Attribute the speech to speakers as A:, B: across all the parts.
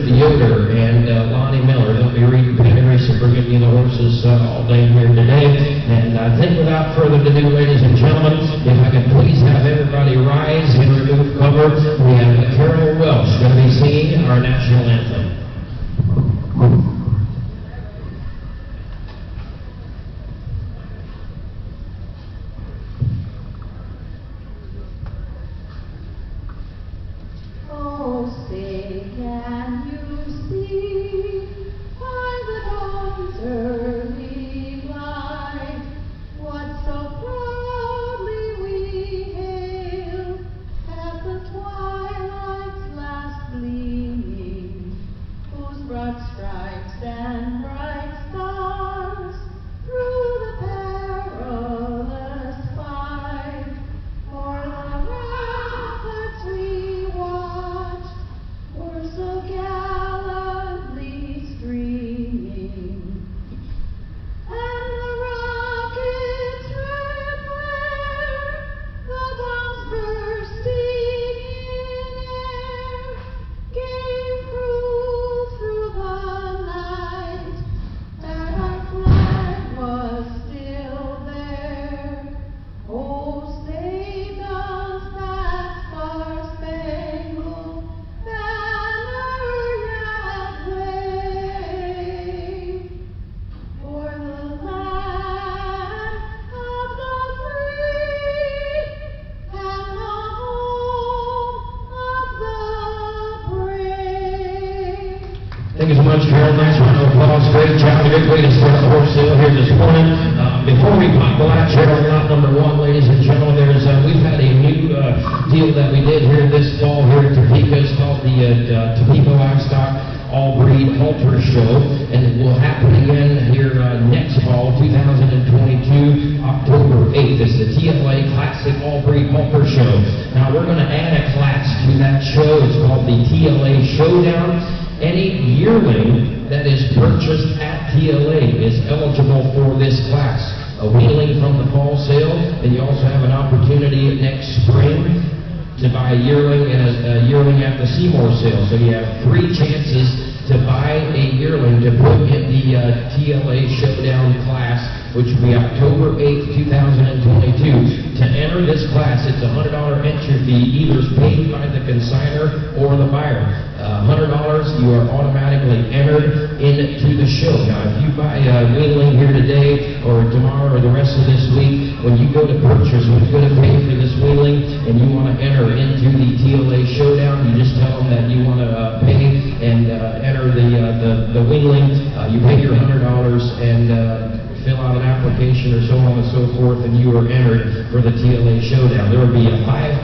A: Yoder and Lonnie Miller. They'll be reading pedigree, so bringing you the horses all day here today. And I think without further ado, ladies and gentlemen, if I could please have everybody rise and remove cover. We have Carol Welsh going to be singing our national anthem. Thank you so much, Carol. Nice round of applause. Great job. A good way to start the horse sale here this morning. Before we pop the latch here on lot number one, ladies and gentlemen, we've had a new deal that we did here this fall here at Topeka. It's called the Topeka Livestock All-Breed Halter Show, and it will happen again here next fall, 2022, October 8th. It's the TLA Classic All-Breed Halter Show. Now, we're going to add a class to that show. It's called the TLA Showdown. Any yearling that is purchased at TLA is eligible for this class. A wheeling from the fall sale, and you also have an opportunity next spring to buy a yearling and a yearling at the Seymour sale. So you have 3 chances to buy a yearling to put in the TLA Showdown class, which will be October 8th, 2022. To enter this class, it's a $100 entry fee, either paid by the consignor or the buyer. $100, you are automatically entered into the show. Now, if you buy a wheeling here today or tomorrow or the rest of this week, when you go to purchase who's going to pay for this wheeling and you want to enter into the TLA Showdown, you just tell them that you want to pay and enter the wheeling. You pay your $100 and fill out an application or so on and so forth, and you are entered for the TLA Showdown. There will be $5,000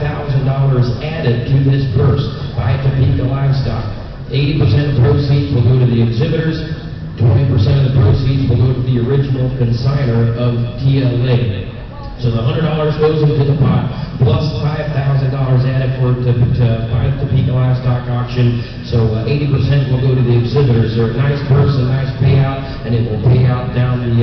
A: added to this purse by Topeka Livestock. 80% of the proceeds will go to the exhibitors, 20% of the proceeds will go to the original consignor of TLA. So the $100 goes into the pot, plus $5,000 added by the Topeka Livestock Auction. So 80% will go to the exhibitors. They're a nice purse, a nice payout, and it will pay out down the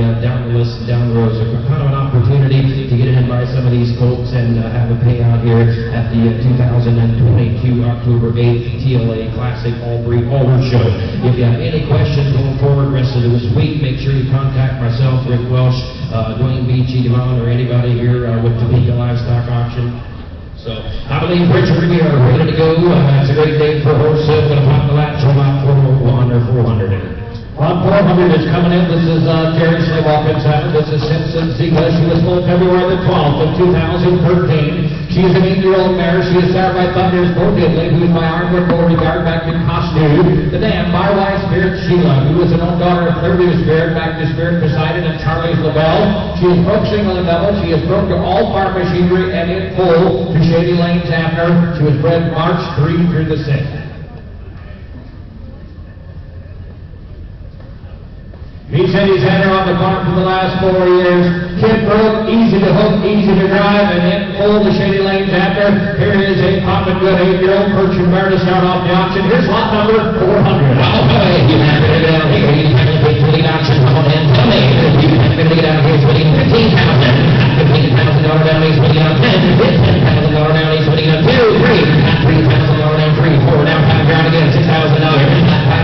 A: list, down the road. So kind of an opportunity to get in and buy some of these colts and have a payout here at the 2022 October 8th TLA Classic All-Breed Halter Show. If you have any questions going forward rest of this week, make sure you contact myself, Rick Welsh, Dwayne Beachy, Devon, or anybody here with Topeka Livestock Auction. So I believe, Richard, we are ready to go. It's a great day for horse sale. Going to pop the latch on lot 401 or 400.
B: Lot 400 is coming in. This is Jerry Slaybaugh Center. This is Simpson Ziegler. She was sold February the 12th of 2013. She is an 8-year-old mare. She is started by Thunder's Bo Diddley, who is by Arnwood Beauregard back to Costume. The dam by Wise Spirit Sheila, who is an own daughter of Clearview Spirit back to Spirit Poseidon and Charlie's LaBelle. She is broke single and double. She is broke to all farm machinery and in full to Shady Lanes Abner. She was bred March 3 through the 6th. He said he's had her on the farm for the last 4 years. Kid broke, easy to hook, easy to drive, and in full the Shady Lanes after. Here is a poppin' good 8-year-old Persian mare to start off the auction. Here's lot number 400.
A: Oh, hey, you have to get down here. You have to pay for the auction. Come on in, tell me. You have to get down here. It's putting $15,000. $15,000 down, he's putting out 10. $10,000 down, he's putting out 2, 3. $3,000 down, 3, 4. Now, $5,000 again, $6,000.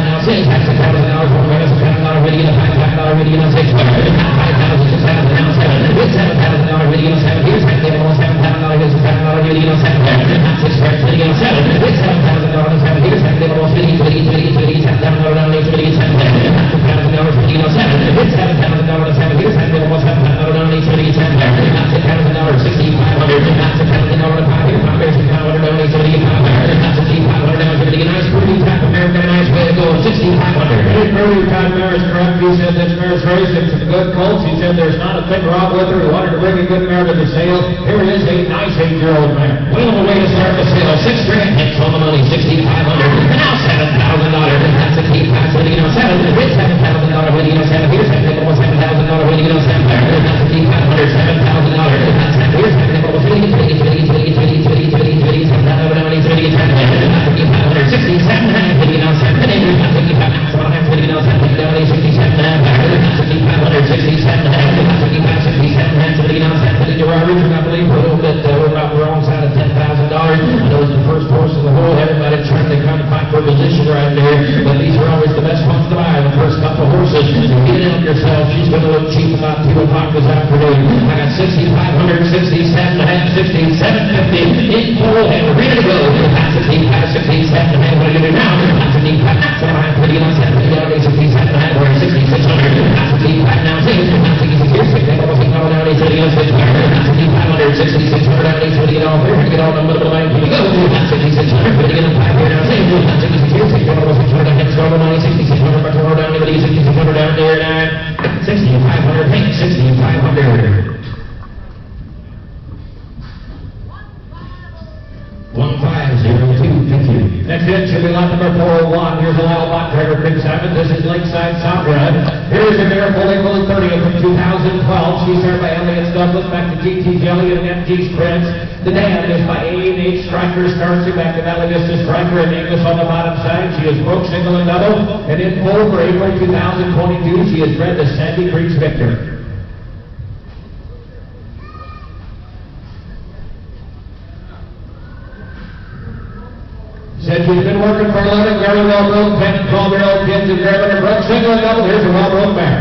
B: His earlier time mare is correct. He said this mare's raised into the good colts. He said there's not a thing wrong with her. He wanted to bring a good mare to the sale. Here is a nice 8-year-old mare.
A: Well, the way to start the sale, $6,000 hits on the money, $6,500. And now $7,000. That's a key pass. What do you know? $7,000 with $7,000. What do you know? $7,000. Here's $7,000. $7,000. What do you know? $7,000. That's a key $500. $7,000. Here's $7,000. Right there, but these are always the best ones to buy. The first couple of horses, get it on yourself. She's going to look cheap about 2 o'clock this afternoon. I got 6,500, 67 and a half, 67.50 in full and ready to go. 65, 67 and a half. What are you going to do now? 65, 70, 67 and a half, 6600. 65 now, 66 here, 6, and almost $8 down, 6500, 6600 down, 8, so to get all there, to get all the middle line, here we go. 6600, to get them 5 here now, 66 here, 6, and almost $600 down, 6600, back to more down, 6600 down there, 6500, pink, 6500. 1502.
B: Next hit should be lot number 401. Here's a wild lot trader, Chris Simon. This is Lakeside Soundrun. Here's a mare full April 30th of 2012. She's served by Elliott Douglas, back to GT Jelly and MG's Prince. The dam is by A&H Striker, starts back to Valley Vista Striker and English on the bottom side. She is broke, single, and double. And in full for April 2022, she is bred to Sandy Creek's Victor. Said she's been working for 11 very well-grown 10 and 12-year-old kids and grabbing her broke, single, and double. Here's a well-grown mare.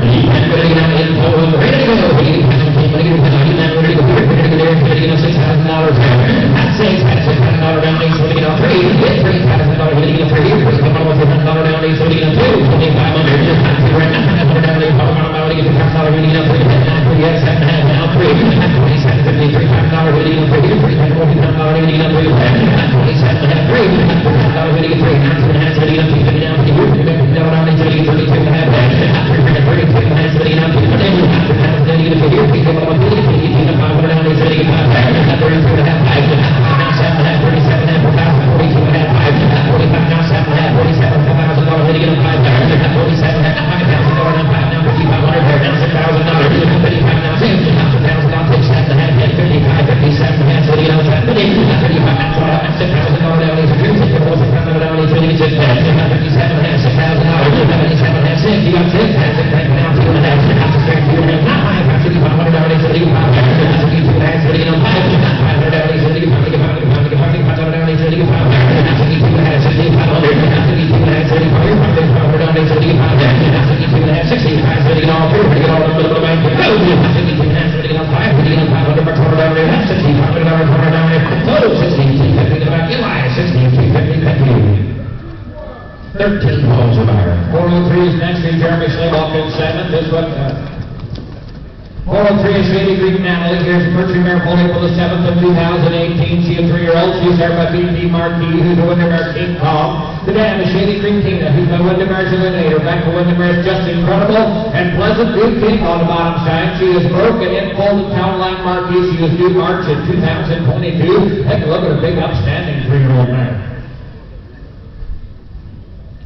B: On the bottom side, she is broken in full to Town Line Marquis. She was due March of 2022. Take a look at a big upstanding 3-year-old mare.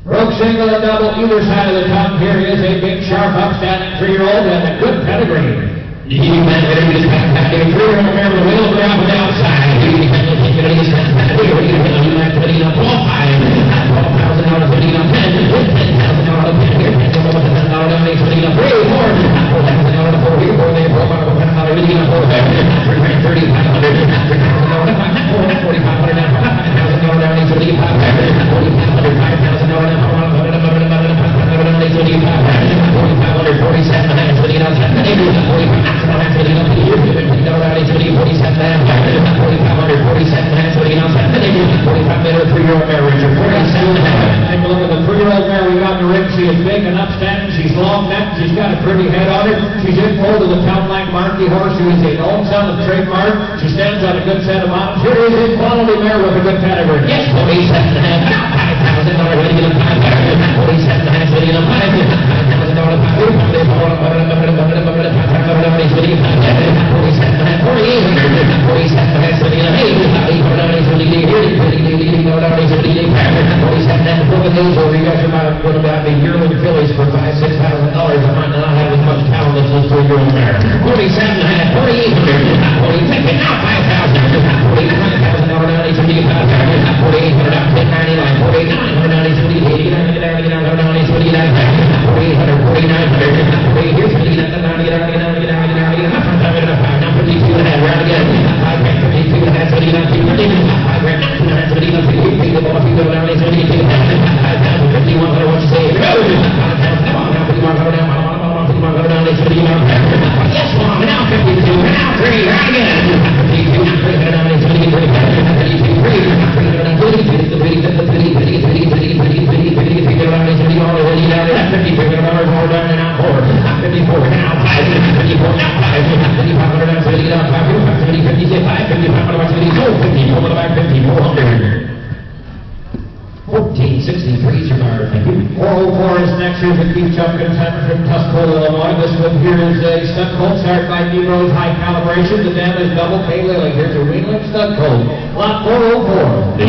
B: Broke, single, and double either side of the tongue. Here is a big, sharp, upstanding 3-year-old and a good pedigree.
A: You man, better be just back there. 3-year-old mare with a wheel grab on the outside. You can look at it, you can look at it, you might put it up $12,000, put it up 10, $10,000 here, $10,000 down, they put it up 3, 4, $4,000 for here, 4, they broke out of $10,000, really up 4, $3,500, $4,500 down, $5,000 down, they put it up 4,500, $5,000 down, they put it up 4,500, 47, and put it up 45, Take a look at the 3-year-old mare we got in the ring. She is big and upstanding. She's long-necked. She's got a pretty head on her. She's in full to the Town Line Marquis horse, who is a own son of trademark. She stands on a good set of mountains. Here is a quality mare with a good pedigree. Yes, 47 and a half, $5,000. Ready to get a $5,000. 47 guys are going to buy me yearling fillies for $5,000, $6,000. I might not have as much talent as this 3-year-old mare. 47.5, 4,800, 40, now 5,000, 49,000 down, 75, 4,800 out, 1099, 4,900 down, 80, 89, 4,800, 4,900, here's 50, 52 and a half, round again, 52 and a half, 79, 5 grand, 270, 50, 5100, what you say? Come on, now 5100 down, 5100 down, yes, one, now 52, now 3, round again, 52, 300 down, 72, 52, 300 down, 1463 is your bar. Thank you.
B: 404 is next. Here's a Keith Chubb contender from Tuscola, Illinois. This one here is a stud colt started by Negro's High Calibration. The dam is double K Lily. Here's a Wheeling stud colt. Lot 404.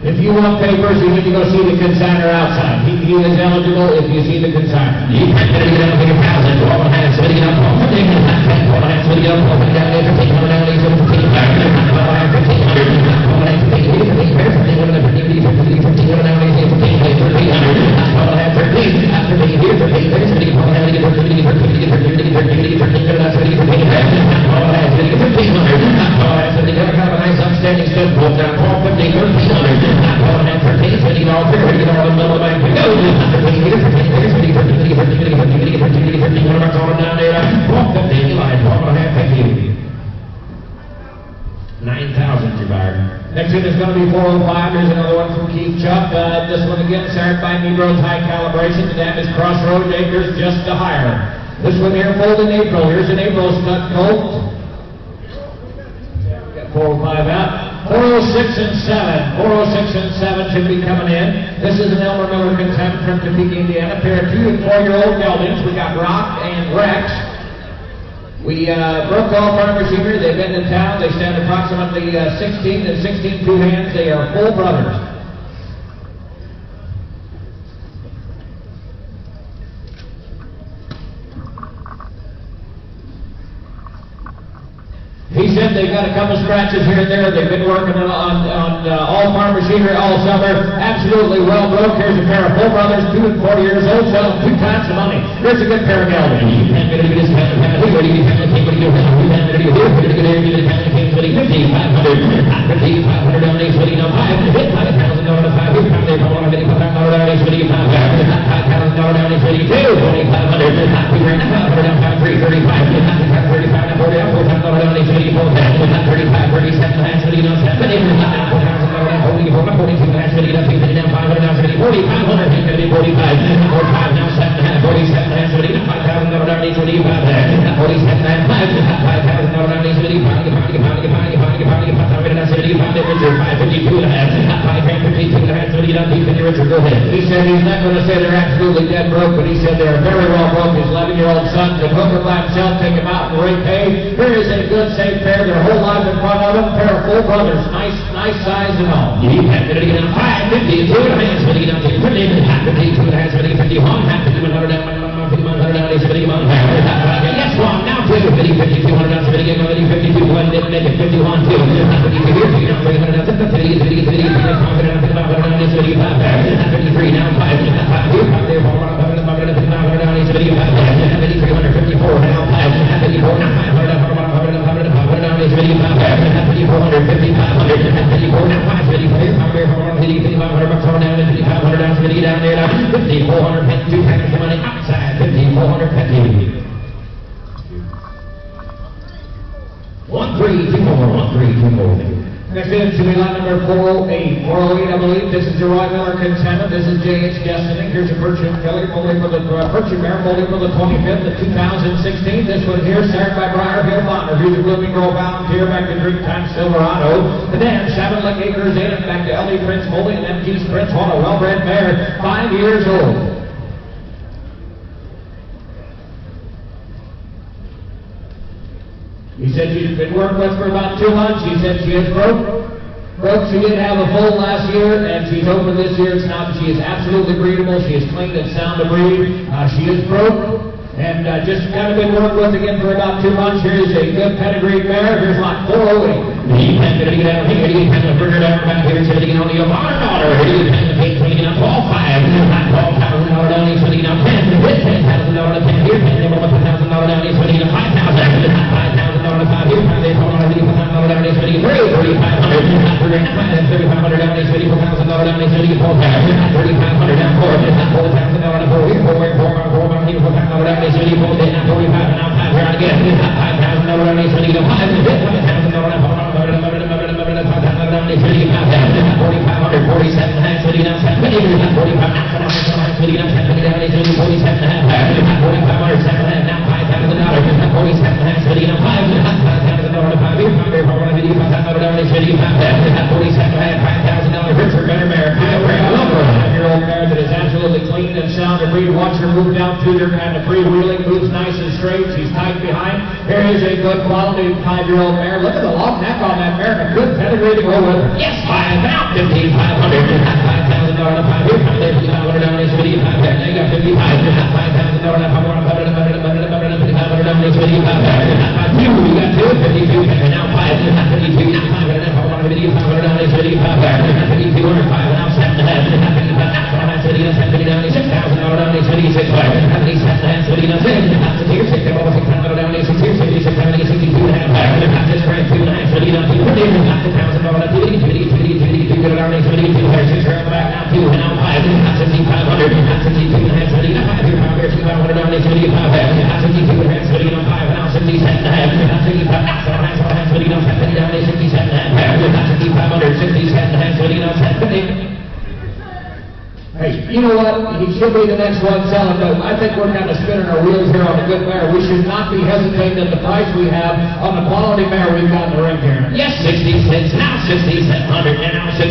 B: If you want papers, you need to go see the consigner outside. He is eligible if you see the consigner. Next one is going to be 405. There's another one from Keith Chubb. This one again started by Negro's High Calibration. The dam is Crossroads Acres, just to hire. This one here, folded in April. Here's an April stud colt. Got 405 out. 406 and 7. 406 and 7 should be coming in. This is an Elmer Miller contender from Topeka, Indiana. Pair of 2 and 4-year-old geldings. We got Rock and Rex. We broke all farm machinery. They've been in town. They stand approximately 16 and 16 2 hands. They are full brothers. He said they've got a couple scratches here and there. They've been working on all farm machinery all summer. Absolutely well broke. Here's a pair of full brothers, 2 and 4 years old, selling 2 times the money. Here's a good pair of geldings. He said he's not going to say they're absolutely dead broke, but he said they're very well broke. His 11-year-old son could hook him by himself, take him out and rate pay. Here is a good, safe pair. Their whole life in front of them. Pair of full brothers. Nice size and all.
A: You have to get on 550, 2 and a half, 50 down, 50, 2 and a half, 50, 51, half 5100 down, 5100 down, 51. Yes, one, now 2, 50, 5200 down, 50, 52, 1, 51, 2, 300 down, 50, 53, now 5, 5, there, 500 down, 354, now 5, 54, now 500 down, 500 down, 5400, 5500, 54, now 5, 5500 bucks on down, 5500 down, 50 down there, 5400, 2 times the money outside, 5400, 50. 1, 3, 2 more, 1, 3, 2 more.
B: Next in to be lot number 408. 408, I believe. This is the Roy Miller contender. This is J.H. Destiny. Here's a Persian filly, folding for the Persian mare, folding for the 25th of 2016. This one here, started by Briarhill Bonner. Here's a Blooming Grove Volunteer, back to Dreamtime Silverado. The dam, Shaman Acres in, back to L.D. Prince, folding, and MG's Prince, on a well-bred mare, 5 years old. He said she's been working with for about 2 months. He said she is broke. She didn't have a foal last year, and she's open this year. It's not. She is absolutely breedable. She is clean and sound to breed. She is broke. And just kind of been worked with again for about 2 months. Here is a good pedigreed mare. Here's lot 408.
A: He can get it out here. He can bring it out back here. So he can only a modern order. He can pay $12,500 down. He's putting out $10,000 $10,000 here. $10,000 down. He's putting out $5,000 $5,000 5 here. They told him $5,000 down. He's putting $3,500 $3,500 down. He's putting $4,000 down. He's putting $4,000 $3,500 down. $4,000 $4,000 here. $4,000 down. He's putting $4,000 now. $45 now. $5 here again. $5,000 down. He's putting $5,000 $5,000 $4,500 $47 half, $49 $45 $47 now $5,000 $47 half, $49 $5,000 Richard better mare, five-year-old mare that is absolutely clean and sound to breed. Watch her move down through there, kind of freewheeling, moves nice and straight. She's tight behind. Here is a good quality 5-year-old mare. Look at the long neck on that mare, and a good pedigree to go with her. Yes, $5,500 $5,000 $5,500 down is $55. Now you got $55. $5,000 down is $55. You got two, $52. Now $52. Now $500 down is $55. $5,200 now $7,500 down is $6,000 down is $56. $77 $6,000 down is $66. $62 just grand $2,500 back now $2 and now $5,500 $5,500 down is $55. $62 now $5 now $77 down is $67. Hey, you know what? He should be the next one selling, but I think we're kind of spinning our wheels here on a good mare. We should not be hesitating at the price we have on the quality mare we've got in the ring here. Yes, 66, now 6,700, and now 6,800,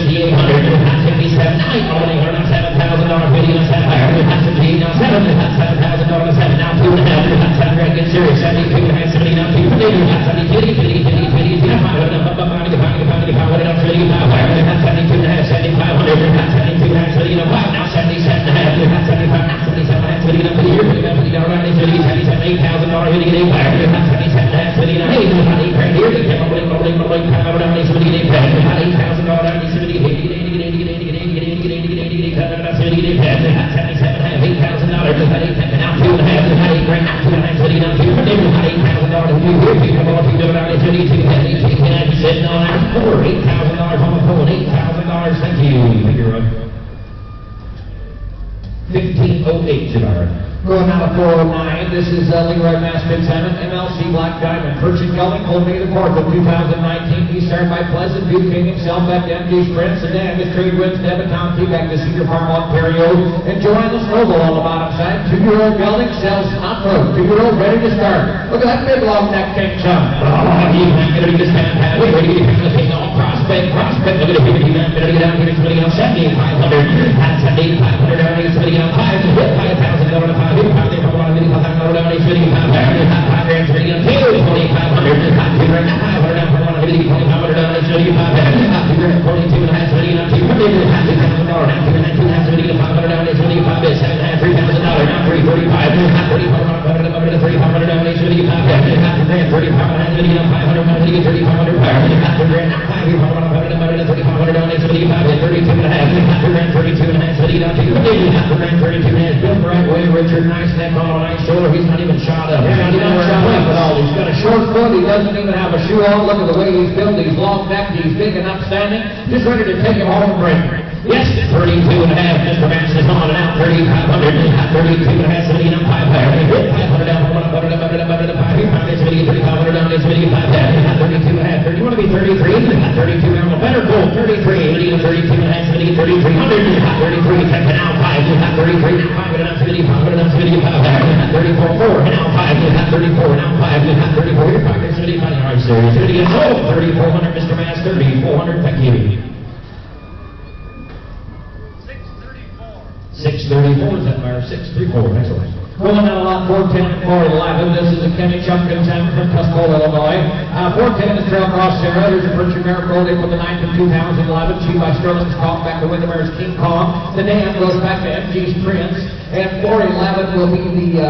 A: now 57, now $8,000, now $7,000 video, now $7,000, now $7,000, now $2,500, now $7,000, get serious, 72, now 70, now 250, now 72, now 500, now 5 now 77 and a half, 75, now 77 and a half, 79 for the year, $50 around $8,000 hitting it $8,000, 77 and a half, 79, $8 grand here, $8,000 down, $8,000 down, $8,000, thank you. 1508 Gerard. Going out of 409, this is Leroy Maspin Salmon, MLC Black Diamond, Persian Gelding, holding the 4th of 2019. He's started by Pleasant View, King himself at MD's Prince, and then his trade winds, Debitown, back to Cedar Farm, Ontario, and Joanne Snowball on the bottom side. 2-year-old gelding sells hot road. 2-year-old ready to start. Look at that big long neck king son. Oh, he's not going to be this kind of pad. Wait, ready to get the all prospect. Look at it, he's not going to get down here. He's putting out 7,500. That's 7,500 down. He's putting out $5,000 to $5,000. $5,500 down. He's putting out $5,000 Richard, nice neck on a nice shoulder. He's not even shot up. He's not even shot up at all. He's got a short foot. He doesn't even have a shoe on. Look at the way he's built. He's long necked. He's big and upstanding. Just ready to take him home and break. Yes, 32 and a half. Mr. Vance is on and out. 3,500. 32 and a half. 500 down. 500 down. 3,500 down. 32 and a half. You want to be 33? 32 down. Better go. 33. 32 and a half. 3,300. 33. Check it out. 5. 33. 500 down. 75. 34. 4. Now 5. 34. Now 5. 34. You're 575. All right, sir. 3,400. Mr. Mass. 3,400. Thank you. 634 is that fire? 634. Excellent.
B: Going down a lot 410 and 411. This is a Kenny Chumpkins from Tuscola, Illinois. 410 is Trail Cross Sarah. Here's a Pritchard Miracle for the 9th of 2011. She by Sterling's Call back to Windermere's King Kong. The dam goes back to MG's Prince. And 411 will be the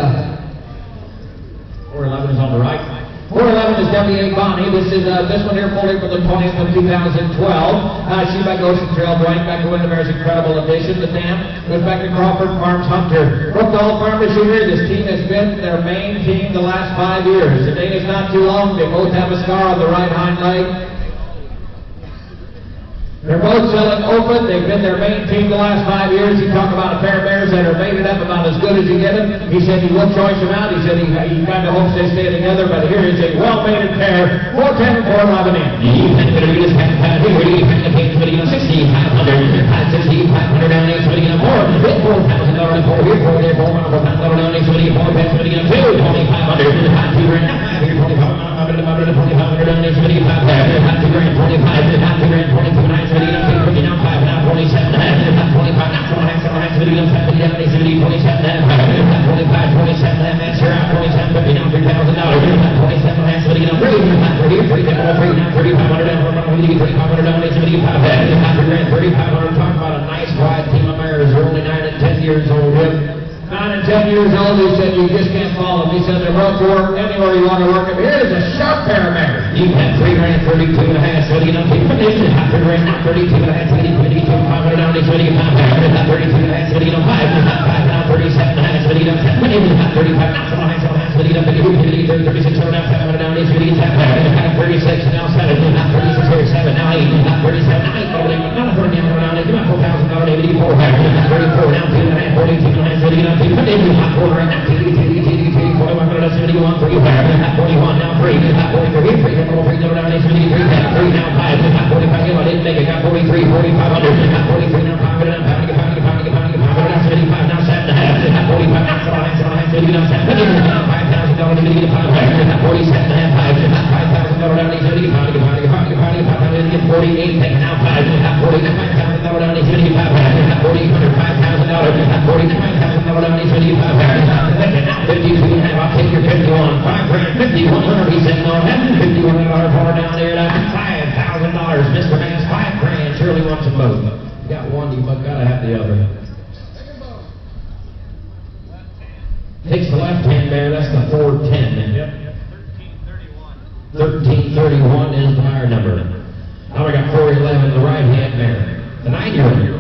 B: 411 is on the right. 411 is W.A. Bonnie. This one here fully for the 20th of 2012. She by Goshen Trail Bright back to Windermere's Incredible Edition. The dam goes back to Crawford Farms Hunter. Brookdale Farm Machinery. This team has been their main team the last 5 years. The date is not too long. They both have a scar on the right hind leg. They're both selling open. They've been their main team the last 5 years. He talked about a pair of bears that are mated up about as good as you get them. He said he would choice them out. He said he kind of hopes they stay together, but here is a well-mated pair. 410 and 411 in. Talk about a nice wide team of mares. They're only 9 and 10 years old. 9 and 10 years old, he said you just can't follow them. He said they're well to work anywhere you want to work them. Here's a sharp pair of mares. You have $3,032.5. So you know, $3,032.5. 500 down, $32.5. 32.5. So you know, 5 now, 37.5. So you know, 35 now, 36 now, 700 down, 36 now, 7 now, 36 here, 7 now, 8 now, 37 now, 8 now, 40 now, $4,000, 84 34 now, 2.5, 42.5. So you know, 41 now, 41, 41 now, 3, 43 down, 73 now, 5, 45, you know, didn't make it, got 43, 4,500, 43 now, 500 now, 75 now, 7.5, 45 now, 7 now, 5,000 $5,000 to get 500, 47 and 5,000 down, 75, 48, taking out 5, 40, $5,000 down, 75, 40, $5,000, 40, $5,000 down, 75, 52 and a half, I'll take your 51, 5 grand, 5,100, he said no, $5,100 far down there, $5,000, Mr. Man's 5 grand, surely wants them both. You got one, you gotta have the other. Takes the left hand there, that's the 410. Yep. 1331 is the buyer number. Now we got 411, the right hand there. The 9-year-old.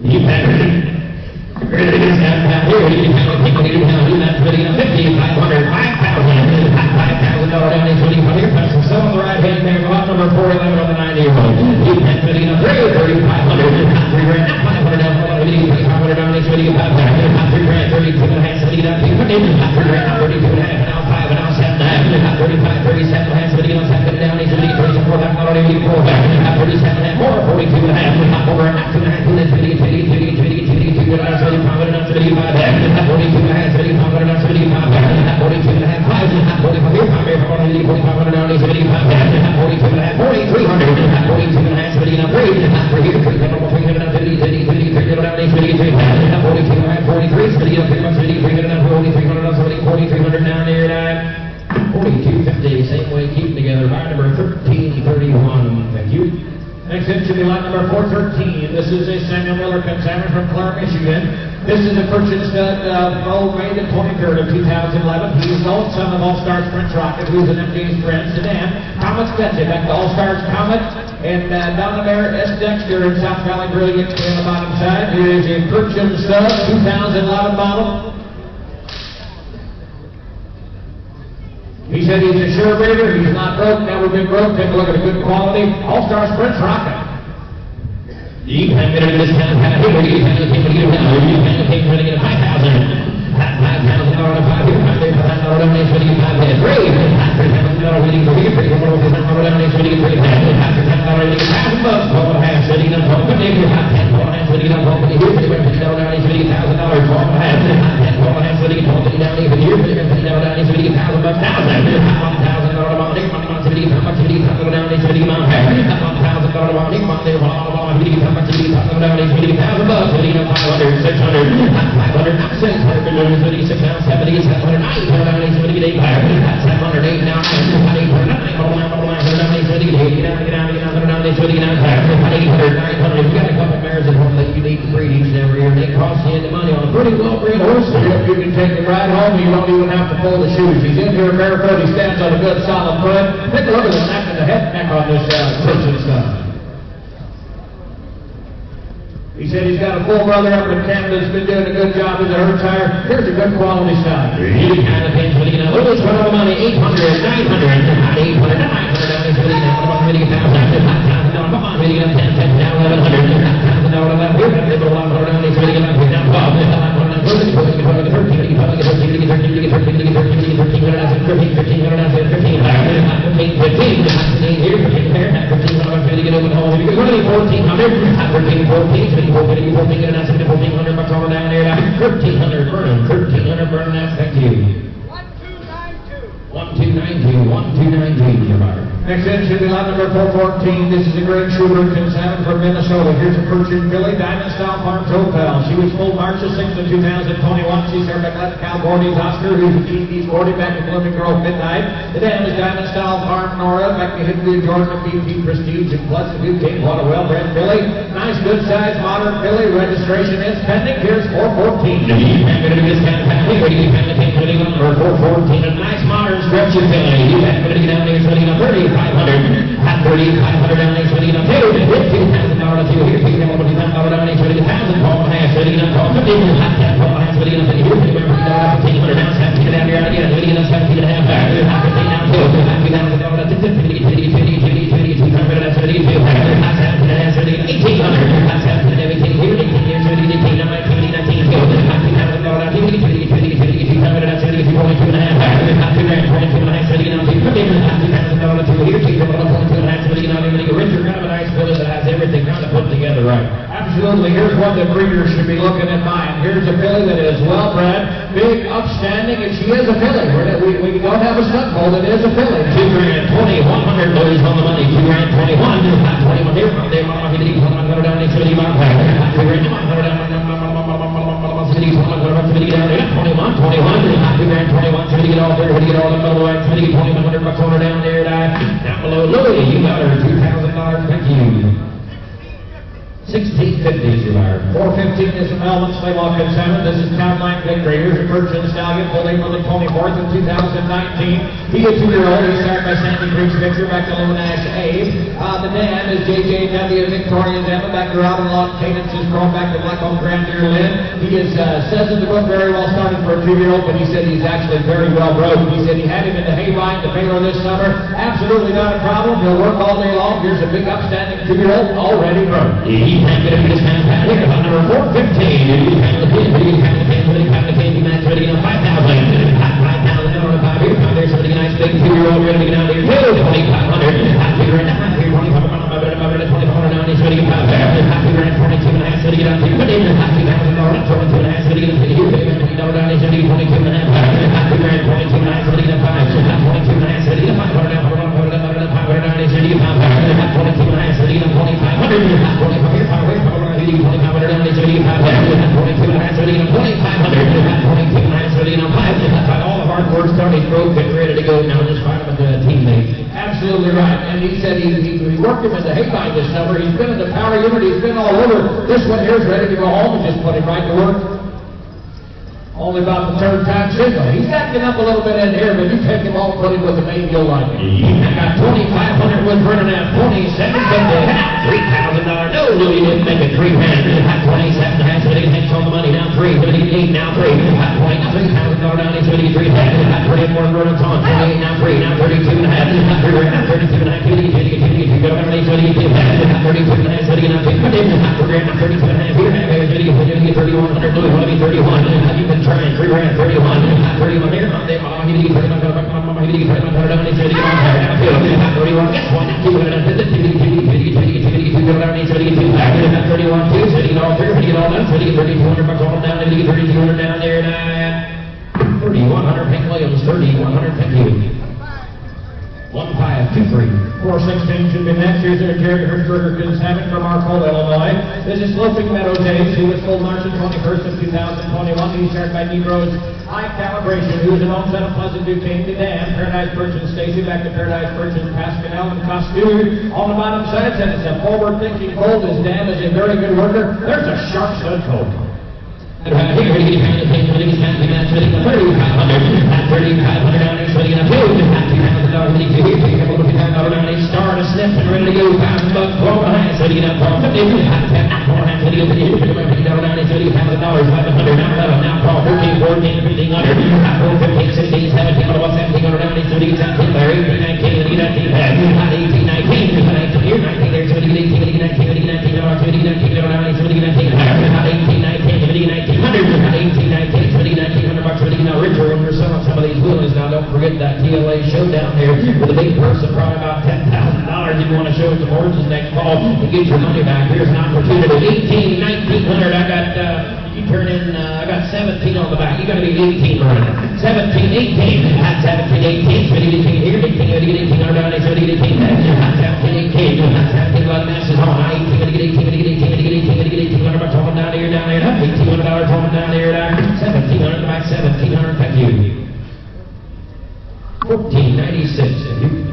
B: You have here, you have 500, 5,000 down in 20. That's the sum of the right hand there, lot number 411 on the 9-year-old. You have 3,500, 3 grand, 500 down, 500 down in 25, 3 grand, 32 and a half, 70 down, 3 grand, 32 and a half, now 5, now 7 and a half, 35, 37 and a half, 70 down, 7 down, 34, that's not 84, 37 and a half, 42 and a half, over and a half, 2 and a half, 2 and a half, 75 and a half, 42 and a half, 75 and a half, 42 and a half, 5, 45 here, 45 down, 75, 42 and a half, 4,300, 42 and a half, 70 down, 3 here, 300 down, 300 down, 43, 42 and a half, 43, 70 down, 300 down, 4,300 down, 4,300 down there, 42.50, same way, keep them together. Buyer number 1331. Thank you. Next in should be lot number 413. This is a Samuel Miller consignment from Clark, Michigan. This is a purchase stud made the 23rd of 2011. He's the old son of All-Stars Prince Rocket, who's an MD's friend. Sedan. Comet's Betsy, back to All-Stars Comet. And down the there, S. Dexter in South Valley Brilliant on the bottom side. Here is a purchase stud, 2011 model. He said he's a sure breeder, he's not broke, never been broke. Take a look at a good quality All-Star Prince Rocket. You can get a discount, you can get $5,000. $5,000 to 5 here, $5,000 donation for you, $5,000. $3,000 waiting for you, $3,000 donation for you, $3,000. $1,000 $1,000, sitting up home, but if you have $10,000 sitting up home, here, $1,000 donation for you, $1,000. $1,000 sitting up home, down here, $1,000 donation for you, $1,000. $1,000 money, how much $1,000 down, $1,000 money, $1,000 money, how much $1,000
A: down, he's $50,000 bucks, $50,000, 500, 600, 500, 600, 56 now, 70, 700, 800 down, he's $58,000, 708 now, 800, 900, he's $80,000, get down, he's $89,000, 800, 900, you've got a couple mares at home that you need to breed each and every year, and they cost you the money on a pretty well-bred horse.
B: You can take him right home, you don't even have to pull the shoes. He's in here barefoot, he stands on a good solid foot. Take a look at the neck and the neck on this Christian stuff. He said he's got a full brother up in Canada that's been doing a good job as a herd sire. Here's a good quality stock.
A: He kind of things, but you know, let's run out of money, 800, 900, 800, 900, down, he's $50,000, come on, $10, 10, down, 1100, $1,000 left, we're going to live a lot more down, he's $50,000, down, 1,300 burning out, thank you. 1292, 1292, your buyer.
B: Next in should be lot number 414. This is a great Shrewberton salmon from Minnesota. Here's a Persian filly, Diamond Style Farm Topeka. She was full March the 6th of 2021. She served at Cal Gordy's Oscar, who's a East Gordy back in Blooming Grove Midnight. The dam is Diamond Style Farm Nora, back to Hickory, Georgia, BP Prestige, and plus the Duke. What a well-bred filly. Nice, good-sized, modern filly. Registration is pending. Here's 414.
A: You're going to do this kind of family. Where do you kind of think really on number 414? A nice, modern stretcher filly. You have to get down there, so you know, 3,500. At 3,500 down there, so you know, $15,000 to here. $15,000 down there, so you know, 1,000 call and a half, so you know, call 15, half call and a half, so you know, $15,000 down, 17 down here again, so you know, 17 and a half back, 15 down to $50,000 to 50, 200, so you know, 17 so you know, 1,800, that's happening everything here, 18 years, so you know, 19, 19, 19, $200, 200, that's 22 and a half back, 22 and a half, so you know, $50,000 to here, Richard, kind of a nice filly that has everything kind of put together right.
B: Absolutely. Here's one that breeders should be looking at buying. Here's a filly that is well-bred, big, upstanding, and she is a filly. We don't have a stud bull, it is a filly.
A: $2,000, 2,100 on the money. $2,000, 21 here from there. Mama, he didn't want to go down. He said he might have. $2,000, down there. 21, 21, so you get all there, you get all the middle right, so you get $2,100 on her down there, down below Louis, you got her $2,000, thank you. 1650 is your buyer.
B: 415 is a Melvin Slaylock and salmon. This is Town Line Victory. Here's a Persian Stallion pulling for the 24th of 2019. He is 2-year-old. He's started by Sandy Creek's Victor back to Luminash Abe. The dam is JJW Victoria's Emma back to Robin Lock Cadence is grown back to Blackcomb Grand Deer Lynn. He is, says in the book, very well started for a 2-year-old, but he said he's actually very well broken. He said he had him in the hayride, the Baylor this summer. Absolutely not a problem. He'll work all day long. Here's a big upstanding 2-year-old already broke.
A: He can't get up this kind of family. On number 415, you kind of match ready to 5,000. 5,000 on the 5 here. There's somebody nice big 2-year-old ready to get out there. 2,500. Happy grand down here. 2,500 down here. So to get 5,000. Happy grand 22 and a half. So to get out there. Put in $50,000. 22 and a half. So to get here. $50 down here. So to get 22 and a half. Happy grand 22 and a half. So to get 5. 22 and a half. So to get 500 down. 500 down here. So to get 5,000. 22 and a half. So to get 2,500. 2,500. All of our words started broke and ready to go. Now just find them with the teammates.
B: Absolutely right. And he said he worked him in the hayride this summer. He's been in the power unit. He's been all over. This one here's ready to go home and just put him right to work. Only about the third time signal. He's acting up a little bit in here, but you take him all, put him with the main, you'll like it.
A: I got 2,500 with running at 2750. $3,000. No, you didn't make it 3 grand. 27 and a half, so they can on the money. Now 3, 8, now 3. $3,000 down, so they get 3 half. 28 more runners on. 28, now 3, now 32 and a half. 32 and a half, so they get 2 half. 32 and a half, so they get 2 half. 32 and a half, so they get 32 and a half. Here, so they get 3,100. Louis, want to be 31. You've been trying. 3 grand, 31. 31 here. Mama, he did 31. Mama, he did 31. Down, he said, 31. Guess what? 31, 2, so you get all 3, you get all done, so you get $3,200 on down, and you get $3,200 down there, and 3,100, Hank Williams, 3,100, thank you. 1523.
B: 416 should be next. Here's their Jared Hirschberger Consignment from Arcola, Illinois. This is Sloping Meadows Ace, who was full March 21st of 2021. He's started by Negroes High Calibration, who is an onset of Pleasant Duquesne to Dan. Paradise Merchant Stacy, back to Paradise Merchant Pascal and Costume. On the bottom side, said it's a forward-thinking colt. His dam is a very good worker. There's a sharp stud colt.
A: Here, he kind of takes the biggest match, $3,500 down there, $2,000 down there, start a sniff and ready to go, $1,000 4 behind, so you know, $450, $450, $500, now 11, now Paul, 13, 14, 1,500, 14, 15, 16, 17, $1,700 down there, 17, 18, 19, 18, 19, here, 19, there, 17, 18, 19, 19, down there, 18, now Richard, when we're selling some of these wheelers, now don't forget that TLA show down there with a big purse of probably about $10,000. If you want to show it to horses next fall and get your money back, here's an opportunity. 18, 1900, I got, you turn in, I got 17 on the back. You got to be 18 running. 17, 18, at 17, 18, 18 here, 18, 18, down there, 17, 18, 17, 18, 17, blood masses on, 18, 18, $1,800 down there, $1,800 down there, $1,700 back, 1,700, thank you. 1496.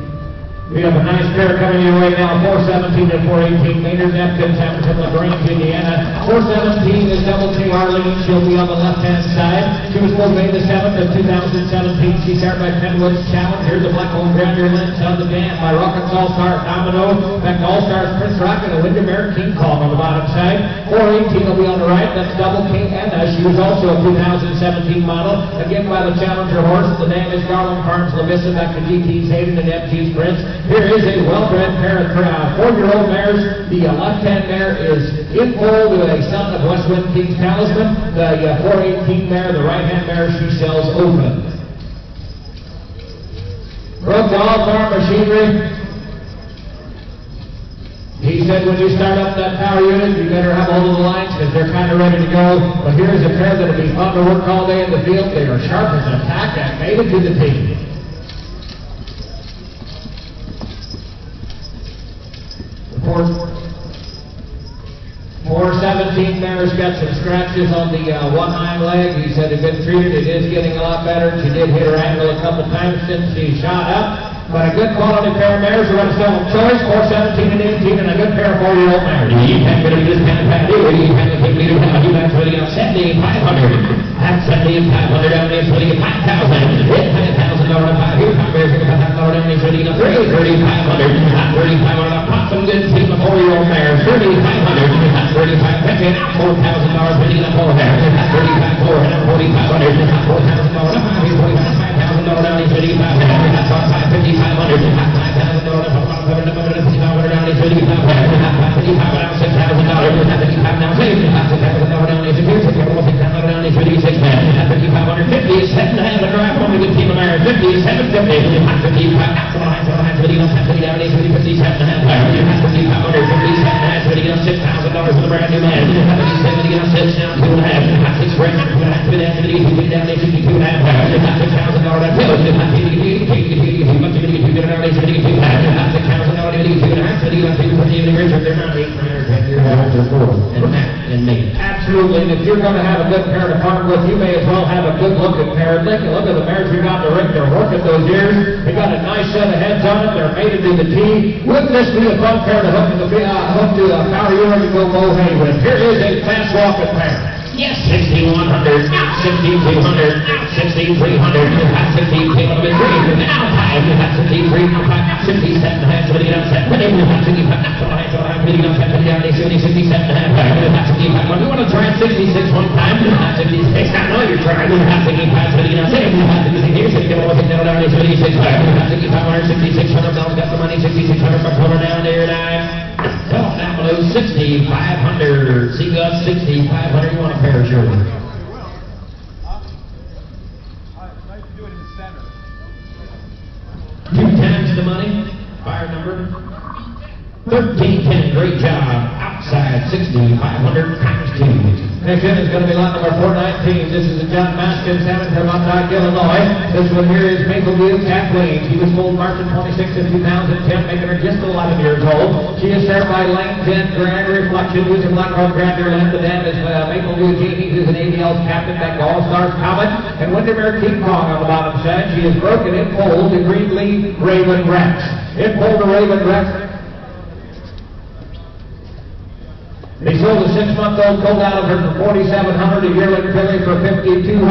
B: We have a nice pair coming your way now, 417 and 418 meters. Neptune's having from LaGrange, Indiana. 417 is Double K Arlene. She'll be on the left-hand side. She was born May the 7th of 2017. She started by Penwood's Challenge. Here's the Black Hole Grandeur Lynch on the dam by Rockets All-Star Domino. Back to All-Stars Prince Rock and a Windermere King Kong on the bottom side. 418 will be on the right. That's Double K Anna. She was also a 2017 model. Again by the Challenger horse. The name is Garland Farms Lavissa. Back to GT's Hayden and FG's Prince. Here is a well-bred pair of 4-year-old mares. The left-hand mare is in full with a son of Westwind King's Talisman. The 418 mare, the right-hand mare, she sells open. Brooke All Farm Machinery. He said when you start up that power unit, you better have all of the lines because they're kind of ready to go. But here's a pair that'll be fun to work all day in the field. They are sharp as a tack and made it to the team. 417 mare's got some scratches on the one hind leg. He said it had been treated. It is getting a lot better. She did hit her ankle a couple of times since she shot up. But a good quality pair of mares. We're going to sell them choice, 417 and 18, and a good pair of 4-year-old mares.
A: You can't get this kind of pack. You can't get leader now. You got 7500. That's 7500 down there, 5,000. $5,000 5 here. $5,000 down there, 3,500. Not 3,500. Pop some good team of 4-year-old mares. 3,500. Not 35. That's it. $4,000 winning the 4 hair. Not 35. 4 and 4,500. Not $4,000. $5,000 down there, 35. That's on 550. $5,000 down there, $5,000 down there, $35,000 $6,000 now saved. $6,000 down there, $6,000 down there, $36,000. $5,550 is 7.5 a drive home to the team of Iron. 50 is 750. $55,000 down there, 57.5. $5,550 $6,000 for the brand new man. $70 on 6 now, 2.5. $6 grand down there, 52.5. $6,000 Absolutely, and if you're going to have a good pair to farm with, you may as well have a good-looking pair. Take a look at the mares we got in the ring. They're working those ears. They got a nice set of heads on it. They're mated to the tee. Wouldn't this be a fun pair to hook to a power unit to go mow hay with? Here is a fast-walking pair. Yes, 6,100, 6,200, 6,300, 6,300, now 5, 6,300, 67, 67, 67, we want to try 66 one time, 66, I know you're trying, 65, 6,600, got the money, $6,600 over down there, Tell them down below, 6,500. See, Gus, 6,500. You want a pair of shirts?
C: Nice to do it in the center.
A: 2 times the money. Fire number 1310. Great job. Outside, 6,500 times 2.
B: Next in is going to be lot number 419. This is a John Maskin salmon from Updike, Illinois. This one here is Mapleview Kathleen. She was sold March 26th of 2010, making her just 11 years old. She is served by Lane 10 Grand Reflection, using Blackrock Grander Land. The dam is Mapleview Jeannie, who's an ABL's captain, back to All-Stars Comet. And Windermere King Kong on the bottom side. She is broken in pole to Greenleaf Raven Rex. In pole to Raven Rex. They sold a 6-month-old colt out of her for $4,700, a yearling filly for $5,200,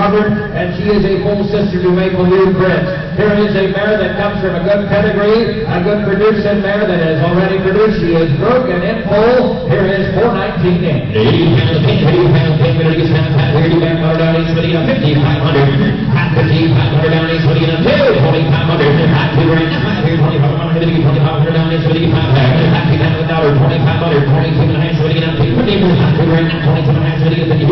B: and she is a full sister to Mapleview Prince. Here is a mare that comes from a good pedigree, a good producing mare that has already produced. She is broken in full. Here is 419 in.
A: 80 pounds, 10 minutes, $500 down East Medina, 5,500. Hot 5,500 down East Medina, 2,500. Hot 2 grand, 2,500 down East Medina, 5,000. Hot $2,000, 2,500, 22 and a half Medina. 20 hot 2 grand, 22 and a half Medina, 50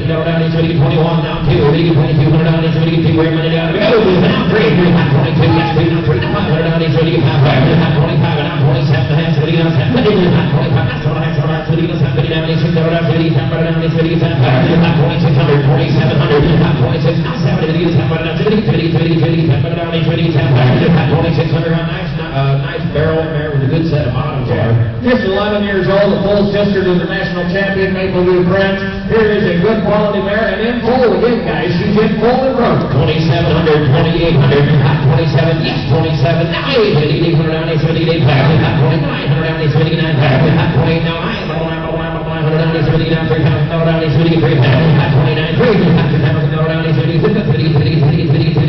A: down East Medina, 21 down 2, 2,200 down East Medina, 2 grand money down. Now 3, hot 22, yes, 3, now 3, 500 down East Medina, 5,000. Hot 25, now 27 and a half Medina, 7, hot 25, now 7 and a half Medina, 7 down East Medina, down East Medina, 7, hot 2600, 2,700, hot 26, now 7 Medina, 7 down East Medina, 7 down East Medina, 7, hot 2,600, nice barrel mare with a good set of bottoms there.
B: Just 11 years old, a full sister to the national champion, Mapleview Prince. Here is a good quality mare, and in full again, guys. She's in full and broke.
A: 2,700, 2,800, hot 27, yes, 27, now 800 down East Medina, 8,000, hot 2,900 down East Medina, 9,000, hot 28, now 900 down East Medina, 3,000 down East Medina, 3,000, hot 29, 3,000, hot 2,000 down East Medina, 3,000, down East Medina,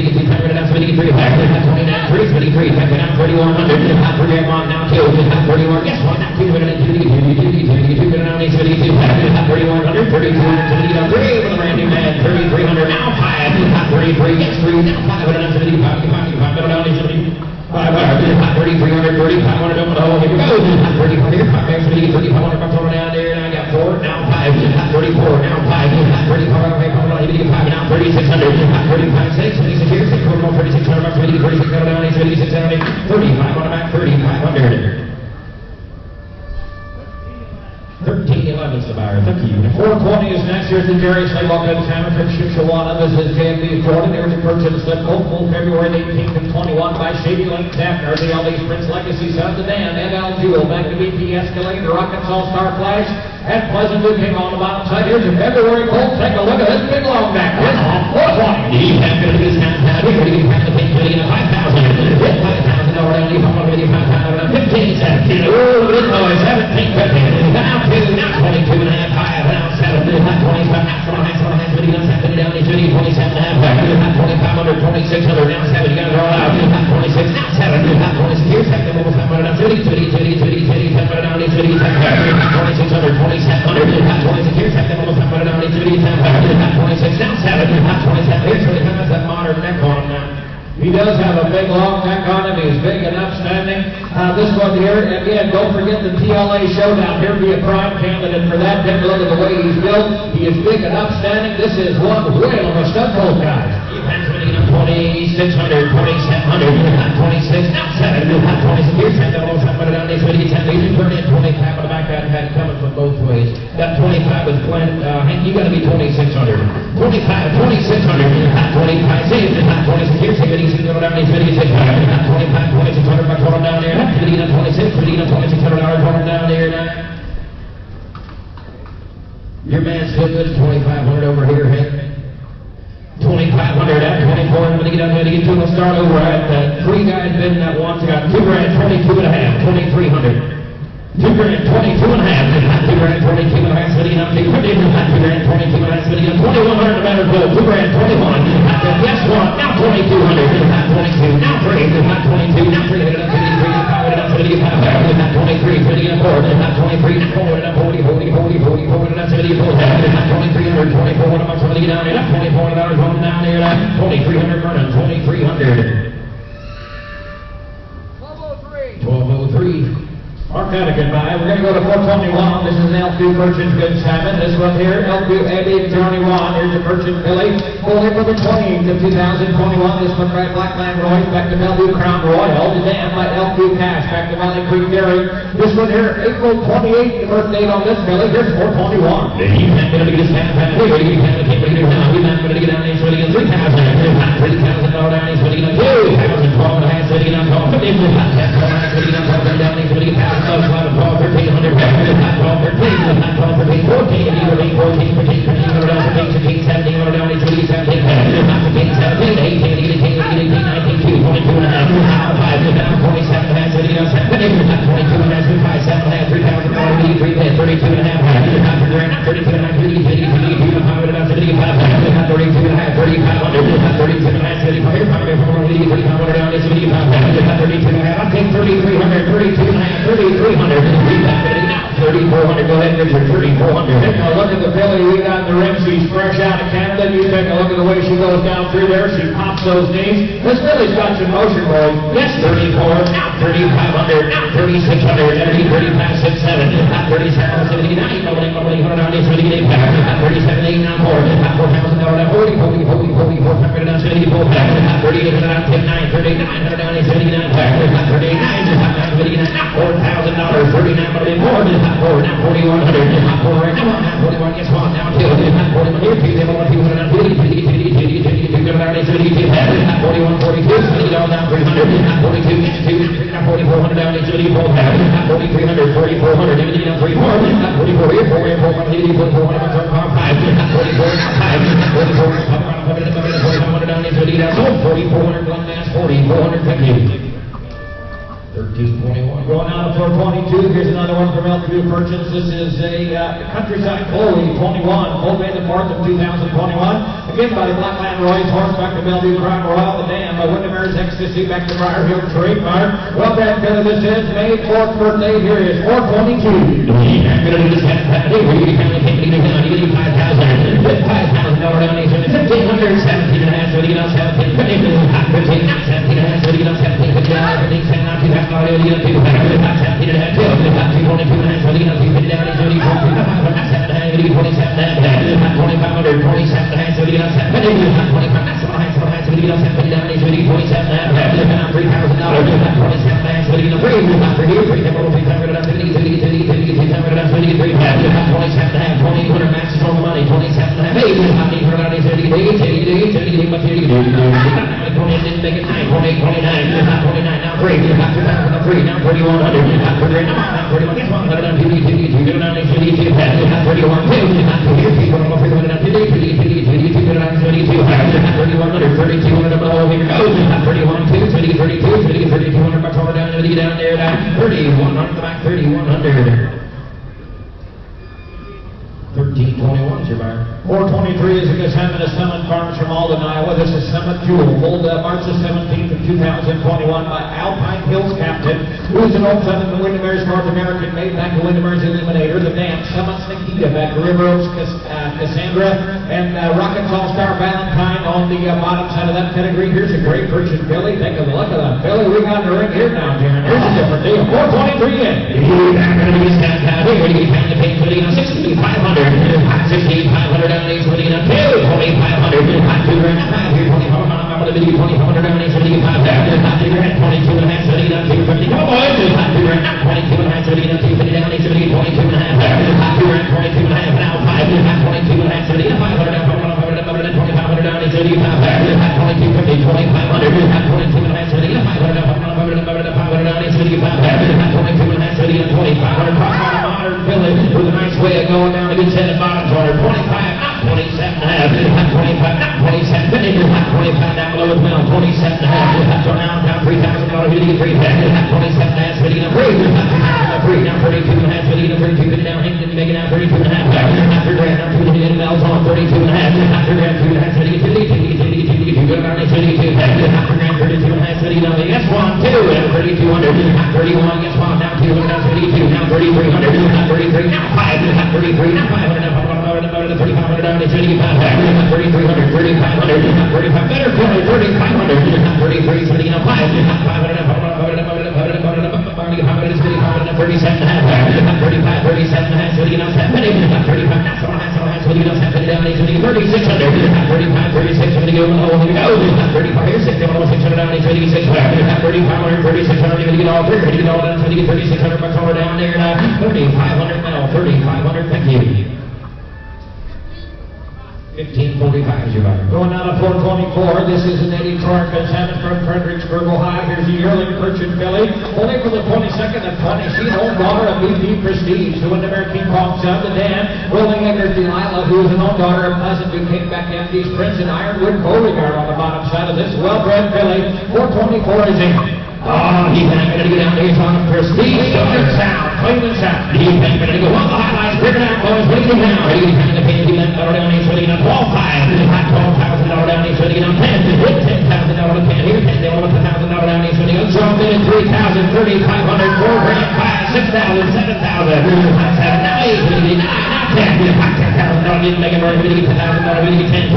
A: 3,000, hot 29, 3,000, down 3,100, hot 31, now 2, hot 31, yes, 1, now 200 down East Medina, 200 down East Medina, 200, hot 3,100, 32, down 3 with a brand new man, 3,300, now 5, hot 33, yes, 3, now 500 down East Medina, 500 down East Medina. 500, hot 3,300, 3,500 over the hole. Here we go. Hot 34, here, hot 3,500 bucks over down there, and I got 4, now 5, hot 34, now 5, hot 34, okay, 5, now 3,600, hot 35, 6, 26 here, 6, 3,600 bucks, 3,600 down, 600, 35 on the back, 3,500. 1311 is the buyer. Thank you.
B: 420 is next. Here's the Jerry Slaybaugh Pin Salmon from Shushawana. This is JMB's Jordan. There's a purchase slip full February 18th and 21 by Shady Lane Tapner. The LD's Prince Legacy Sons of Dan, ML Jewel, back to BP Escalade, the Rockets All-Star Flash, and Pleasantville came on the bottom side. Here's a February colt. Take a look at this big long back. 420.
A: You have to do this now. We're going to have to pay 5,000. 5,000 down, 15 cents. Oh, good boy, 17, 15. Now 2, now 22 and a half, 5, now 7, now 25, now 7, now 7, down 27 and a half, now 2,500, 2,600, now 7, you got it all out. Now 26, now 7, now 26, here's 7, almost 500, now 30, 7, down 26, 2,600, 2,700, now 26, here's 7, almost 500, down 26, now 26, now 7, now 27, here's 25, that's that modern neck on him now.
B: He does have a big long neck on him. He's big and upstanding. This one here, again, don't forget the TLA Showdown. He'll be a prime candidate for that. Take a look at the way he's built. He is big and upstanding. This is one whale of a stud colt, guys.
A: 2,600, 2,700, 26, now 7, 26, here's 7, almost 500 down this way, 10, 25 on the back, that had coming from both ways. That 25 was Glenn, Hank, you gotta be 2,600. 25, 2,600, 25, save it, 26, here's 7, he's gonna go down this way, 25, 2,600 bucks on down there, 26, 2,600 down there now. Your man's still good, 2,500 over here, Hank. 2,500 at 24, and when they get down there, they get to a start over at 3 guys bidding that once. I got 2 grand, 22 and a half, 2,300. 2 grand, 22 and a half, 2 grand, 22 and a half, sitting up, 2 grand, 22 and a half, sitting up, 2,100 to better gold, 2 grand, 21. Yes, 1, now 2,200, 22, now 3, 22, now 300, up 53, 500, up 75, 23, 24, 23, 4, up 40, 40, up 74, 2,300, 24, what about somebody down there, up $24 down there, 2,300 running, 2,300. 1203. 1203.
B: Mark got a goodbye. We're going to go to 421. This is an Elkview Purchase Good Salmon. This one here, Elkview Eddie Johnny Wan. Here's a Purchase Billy. Fully for the 28th of 2021. This one by Blackland Royce. Back to Bellevue Crown Royal. The dam by Elkview Cash. Back to Valley Creek Dairy. This one here, April 28th. The birth date on this Billy. Here's 421.
A: He's not going to get his half half. He's not going to get down. He's not going to get down. He's going to get $3,000. $3,000 down. He's going to get $2,000. 12 and a half. He's going to get down. $12 and a half. He's going to get down. $12 and a half. He's going to get $1,000. 12, 1300. 12, 13. 12, 13. 14. 14. 14. 15. 17. 17. 17. 18. 19. 22 and a half. 5. 27 and a half. 22 and a half. 5. 7 and a half. 3,000. 32 and a half. 32 and a half. 32 and a half. 32 and a half. 32 and a half. 32 and a half. 32 and a half. I'll take 3,300. 32 and a half. 3,300. 3,400. Go ahead, Richard. 3,400.
B: Take a look at the filly we got in the ring. She's fresh out of Canada. You take a look at the way she goes down through there. She pops those knees. This filly's got some motion, boys.
A: Yes, 34, 3,500, 3,600, 35, 6, 7, 37, 79, 37, 8, now 4, $4,000, 40, 400 down, 74, 38, 10, 9, 39, down, 79, 39, 4,000, 39, more than 4, now 4,100, 4 right now, 41, guess what, now 2, 41 here, 2, 200, down, 41, 42, down 300, 42, 4,400 down, 74, 4,300, 4,400, everything down 3, 44 here, 4, 44, 44 down, 4,400 one mass, 4,450. 1321.
B: Going out of 422. Here's another one from Elkview Purchase. This is a Countryside Coley 21. Full May the 4th of 2021. Again by the Blackland Royce. Horse back to Bellevue Crown Royal. The dam by Windermere's Ecstasy back to Briar Hill Trademark. Well, that this is May 4th birthday. Here is 422.
A: I'm going to do this half day. We're going to be taking it down. You get $5,000. $5,000 donation. 1,500. 17 and a half. 17 and a half. 17 and a half. 17 and a half. 17 and a half. 17 and a half. $5,000 people have 17 and a half. 22 and a half. 17 and a half. 27 and a half. 2,500. 27 and a half. 17 and a half. 25 and a half. 27 and a half. 27 and a half. 27 and a half. $3,000. 27 and a half. 17 and a half. 3,300 and 27 and a half. 20 maximum money. 27 and a half. 29 now 3. Now 3. Now 3,100. Now 31. Now 31. Guess what? Let it down. 32. Now 32. Now 31. 2. Now 2. Here people are going to 32. Now 3,100. 3,200. Oh, here goes. Now 31. 2. 32. 3,200 bucks over down there. Down 3,100. The back 3,100. 1321 is your buyer.
B: 423 is a good salmon of Summit Farms from Alden, Iowa. This is Summit Jewel, pulled March the 17th of 2021 by Alpine Hills Captain, who is an old son of the Windermere's North American made back to Windermere's Eliminator, the dam Summit Nikita back to River Oaks Cassandra, and Rockets All-Star Valentine on the bottom side of that pedigree. Here's a great Purchase Billy. Take a look at that Billy. We got in the ring here now, Darren. Here's a different deal. 423 in.
A: I'm going to be discounted. We're going to be paying the pay for the 6,500. 6,500 down, 8,000 2,500. 2 grand. Here, 2,500. I'm going to be 2,500 down, 8,000 5,000. 22 and a half, 30 down, 250. Come on, boys. 2 grand. 22 and a half, 30 down, 250 down, 8,000. 22 and a half. 2 grand. 22 and a half. Now 5. 22 and a half, 30 down, 500 down, 2,500 down, 8,000 5,000. 2250, 2,500. 22 and a half, 30 down, 500 down, 500 down, 8,000 5,000. 22 and a half, 30 down, 2,500. Modern Billy with a nice way of going down. A good set of bottoms on her. 25, 27 and a half. 25, 27, 25 down below as well. 27 and a half. So now down $3,000. Here to get 3. 27 and a half. Sitting in a 3. Now 32 and a half. Sitting in a 32. Down. Making out 32 and a half. After grand. Now 2 bells on 32 and a half. After grand 2 and a half. Sitting in 32. Good about 32. After grand 32 and a half. Sitting on the S1 2. Now 3,200. 31. Yes, one. Now 200. Now 32. Now 3,300. Now 33. Now 5. Now 33. Now 500. Now $3,500 down, it's ready to get $3,300, $3,500, better filly, $3,500, $33, $500, $500, thank you. 1545 is your buyer.
B: Going down to 424. This is an 80 Torrent Salmon from Fredericksburg, Ohio. Here's the yearling Pritchard filly. Only for the 22nd and 20. She's own daughter of BP Prestige, who won the American Kong Son to Dan. Rolling Edgar Delilah, who is an own daughter of Pleasantview King McNamdee's Prince and Ironwood Beauregard on the bottom side of this well-bred filly. 424 is in.
A: Oh, he's not going to get down there. He's on Prestige.
B: Sound, clean and sound.
A: He's not going to go on the highlights. Bring it out, boys. What do you think now? Are you going to pay $11 down? He's ready to $12,000 down. He's ready to $10,000. $10,000 $10,000 here. $10,000 down. He's ready to jump in at $3,000, $3,500, $4,000, $5,000, $6,000, $7,000. $7,000 now. $8,000, $9,000, $10,000. Didn't make it right. We get $10,000. We get $10,000,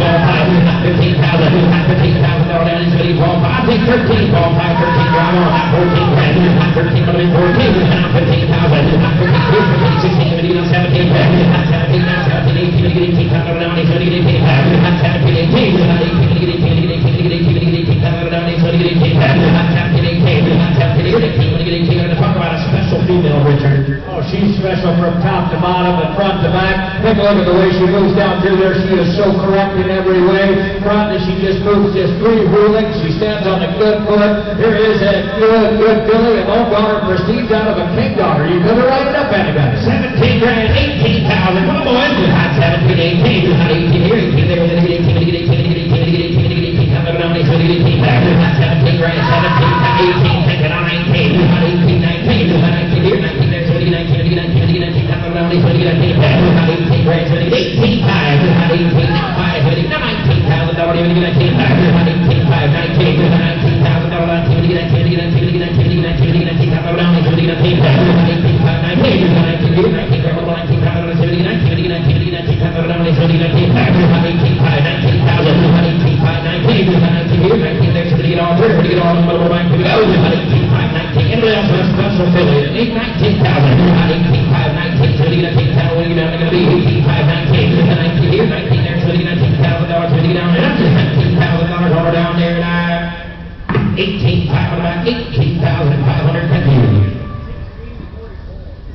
A: $12,000, $15,000 down. He's ready to $12,000. I'll take $13,000, $12,000, $13,000. 14 grand, 13, 14, 15,000, 15, 16, 17, 18, 18, talk about a special female, Richard.
B: Oh, she's special from top to bottom and front to back. Take a look at the way she moves down through there. She is so correct in every way. Front, she just moves just free-wheeling. She stands on a good foot. Here is a good filly, an old daughter Prestige out of a king daughter. You could have write it up anybody.
A: 17 grand, 18,000. Come on, boys. 17, 18, 18 here, 18 there, 18, 18, 18, 18, 18, 18, 18, 18, 17 grand, 17, 18, take it on 19, 18, 19, 19 here, 19 there, 20, 19, 19, 19, 19, 18 grand, 18, 5, 18, 5, 19,000 dollars, 19, 5, 19, 19,000 dollars,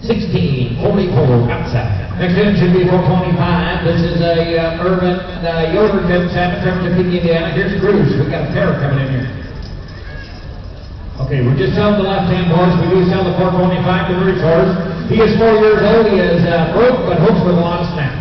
A: 1644 outside.
B: Next in should be 425. This is a urban Yoderton salmon from Topeka, Indiana. Here's Cruz. We got a pair coming in here. Okay, we're just selling the left-hand horse. We do sell the 425 to the rich horse. He is 4 years old. He is broke, but hopes with a lot of snap.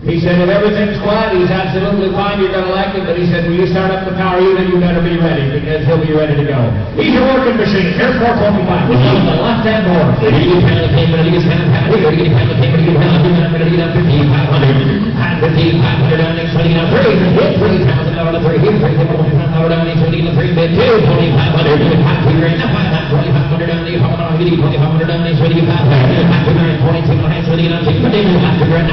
B: He said, if everything's quiet, he's absolutely fine, you're going to like him, but he said, when you start up the power unit, you better be ready, because he'll be ready to go. He's your working machine. Here's 425. We're selling the left-hand horse.
A: We're going to get kind of paper, we're going to get kind of paper, we're going to get kind of paper, we're going to get 15,500 down next, we're going to get $3,000 to 3 here, $3,000 down next, we're going to get 3 bid, 2,500, 2 grand, 5,500 down there, 2,500 down next, we're going to get 5,000, 22 and a half, we're going to get 2 grand, 22 and a half, we're going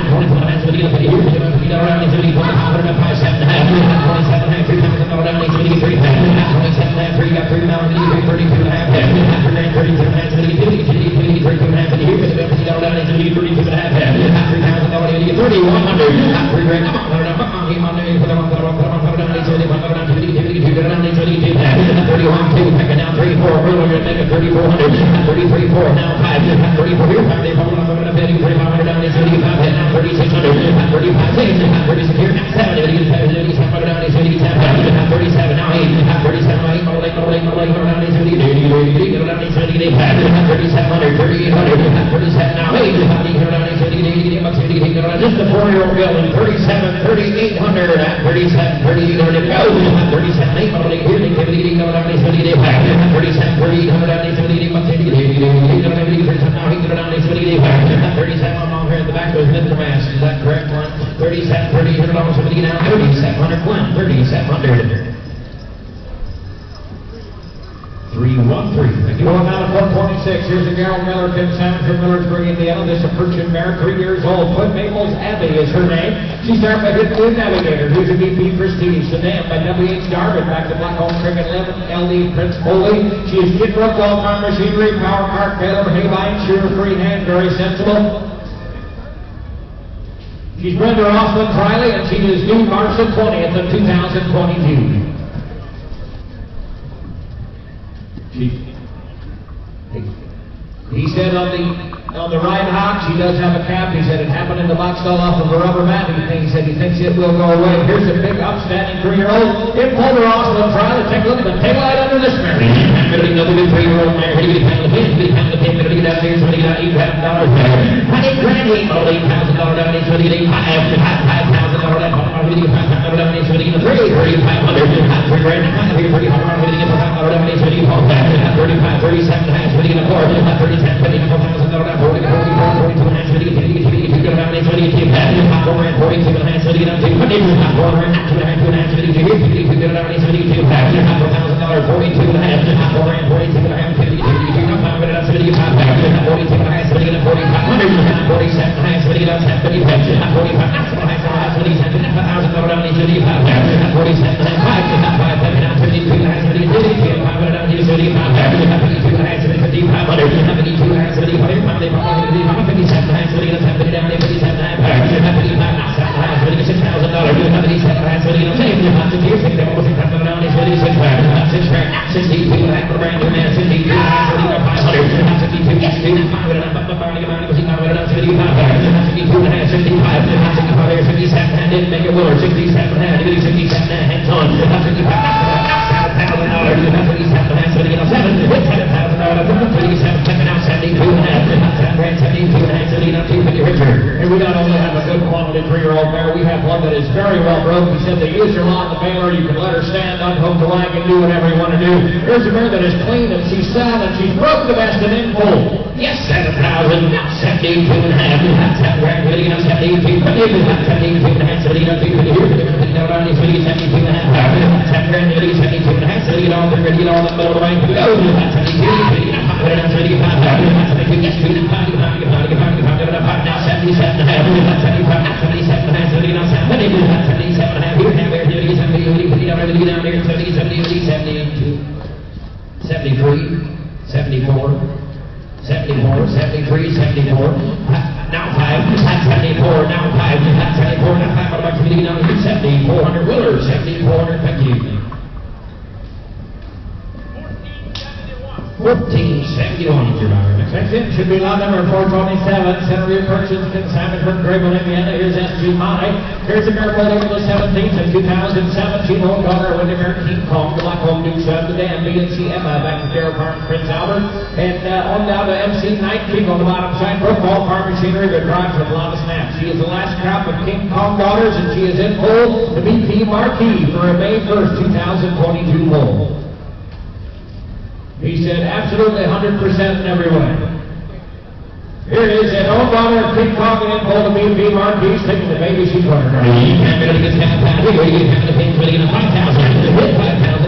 A: to get $5,000 down next, we're going to get 5,700, 3,000 down next, we're going to get 3,000, 27 3 got 3 now, we're going to get 32 and a half, 32 and a half, we're going to get 32 and a half, and here, $50 down next, we're going to get 32 and a half, $3,000, we're going to get 3,100, 3 grand, come on, come on, here, put them on, down next, we're going to get 32 down next, we're going to get 31, 2, back it down, 3, 4, we're going to make it 3,400, 33, 4, now 5, 34 here, 5, they're coming up, we're going to pay 3,500 down next, we're going to get 5, now 3,600, 35, 36 here, now 7, we're going to get 7 down next, we're going to get 37, now 8, 37, 8, down next, we're going to get 3,700, 3,800, 37, now 8, down next, we're going to get just a 4-year-old building, 37, 3,800, 37, 3,800 go, 37, 8, down next, we're going to get 37, 3,800 down next, we're going to get 37 on here at the back was Mr. Mass, is that correct one? 37, 3,800, somebody get down, 3,700, 1, 3,700. 313. Thank you.
B: Going down to 426. Here's a Gerald Miller, Kim Salmon from Millersburg, Indiana. This is a Persian mare, 3 years old. Foot Maples Abbey is her name. She's started by Good Food Navigator. Here's a VP Prestige. Sedan by W.H. Darvin. Back to Blackcomb Cricket 11. LD Prince Foley. She is Kid Brook, All Farm Machinery, Power Cart, Taylor, Hayline, Sure, Free Hand, very sensible. She's Brenda Rossman Riley, and she is due March the 20th of 2022. He said on the ride hawk, she does have a cap. He said it happened in the box stall off of a rubber mat. He said he thinks it will go away. Here's a big upstanding 3-year-old. In Polar Rossman Riley. Take a look at the tail light under this mare.
A: Another good 3-year-old mare. Here to get the pin. Here to get out there. So to get out $8,000. $100,000 down. So to get $5,000 down. $5,000 down. So to get $3,500. $3,000 down. So to get $5,000 down. So to get $35, 37 and a half, so to get a 4, 37, 24,000 down, 40, 42 and a half, so to get 52 down, so to get 42 and a half, so to get up to 2 and a half, so to get 52 down, so to get 4,000, 42 and a half, 42 and a half, 52 down, so to get 5, 42 and a half, so to get 4,500, 47 and a half, so to get up to 55, 45 so to get $1,000 down, so to get 5, 47 and a half, 5, 52 and a half, so to get 52 down, so to get 5, 52 and a half, so to get 5,500, 52 and a half, so to get 5, 57 and a half, so to get 7 down, 57 and a half, 55, so to get $6,000, 57 and a half, so to get $7,000 down, so to get 6, 62 and a half, for a brand new man, 62 and a half, so to get 500, 62, yes, 5 and a half, 5 down, so to get 5, 62 and a half, 65, 67 and didn't make it Willer, 67 and a half, 67 and a half, hands on, 65, $7,000, 57 and a half, so to get 7, with $7,000, 37, second out, 72 and a half, 72 and a half, so to get up to 50 Richard.
B: And we not only have a good quality 3-year-old mare, we have one that is very well broke. He said they use her lawn in the baler. You can let her stand, unhook the wagon, do whatever you want to do. Here's a mare that is clean and she's sound and she's broke the best and in full.
A: Yes, 7,000, 72 and a half, 72 and a half, 72 and a half, 72 and a half, 72 and a half, 72 and a half, so to get all the ready, all the middle of the bank, 72, 75, yes, 75, now 77 and a half, 75, 77 and a half, so to get on 77 and a half, here, now, there, 70, 70, down there, 70, 70, 72, 73, 74, 74, 73, 74, now 5, 74, now 5, 74, now 5, about to be down to 7,400 Willer, 7,400, thank you. 1471 is your dollar.
B: Next in should be lot number 427, Center View Purchase, Sanford, Grable, Indiana. Here's S.G. Monty. Here's the mare pulled over the 17th in 2017. Old daughter of Windermere King Kong, the Blackcomb Duke Shove, the Dan B&C Emma, back to Fair Farm, Prince Albert. And on down to MC Night King on the bottom side. Brook All Farm Machinery, that drives with a lot of snaps. She is the last crop of King Kong daughters, and she is in full. The BP Marquee for a May 1st, 2022 bull. He said absolutely 100% in every way. Here it is, an old daughter of King Kong and full of B&B Marquis, taking the baby sheep runner.
A: You can't really get $7,000. You can't get $5,000. $5,000.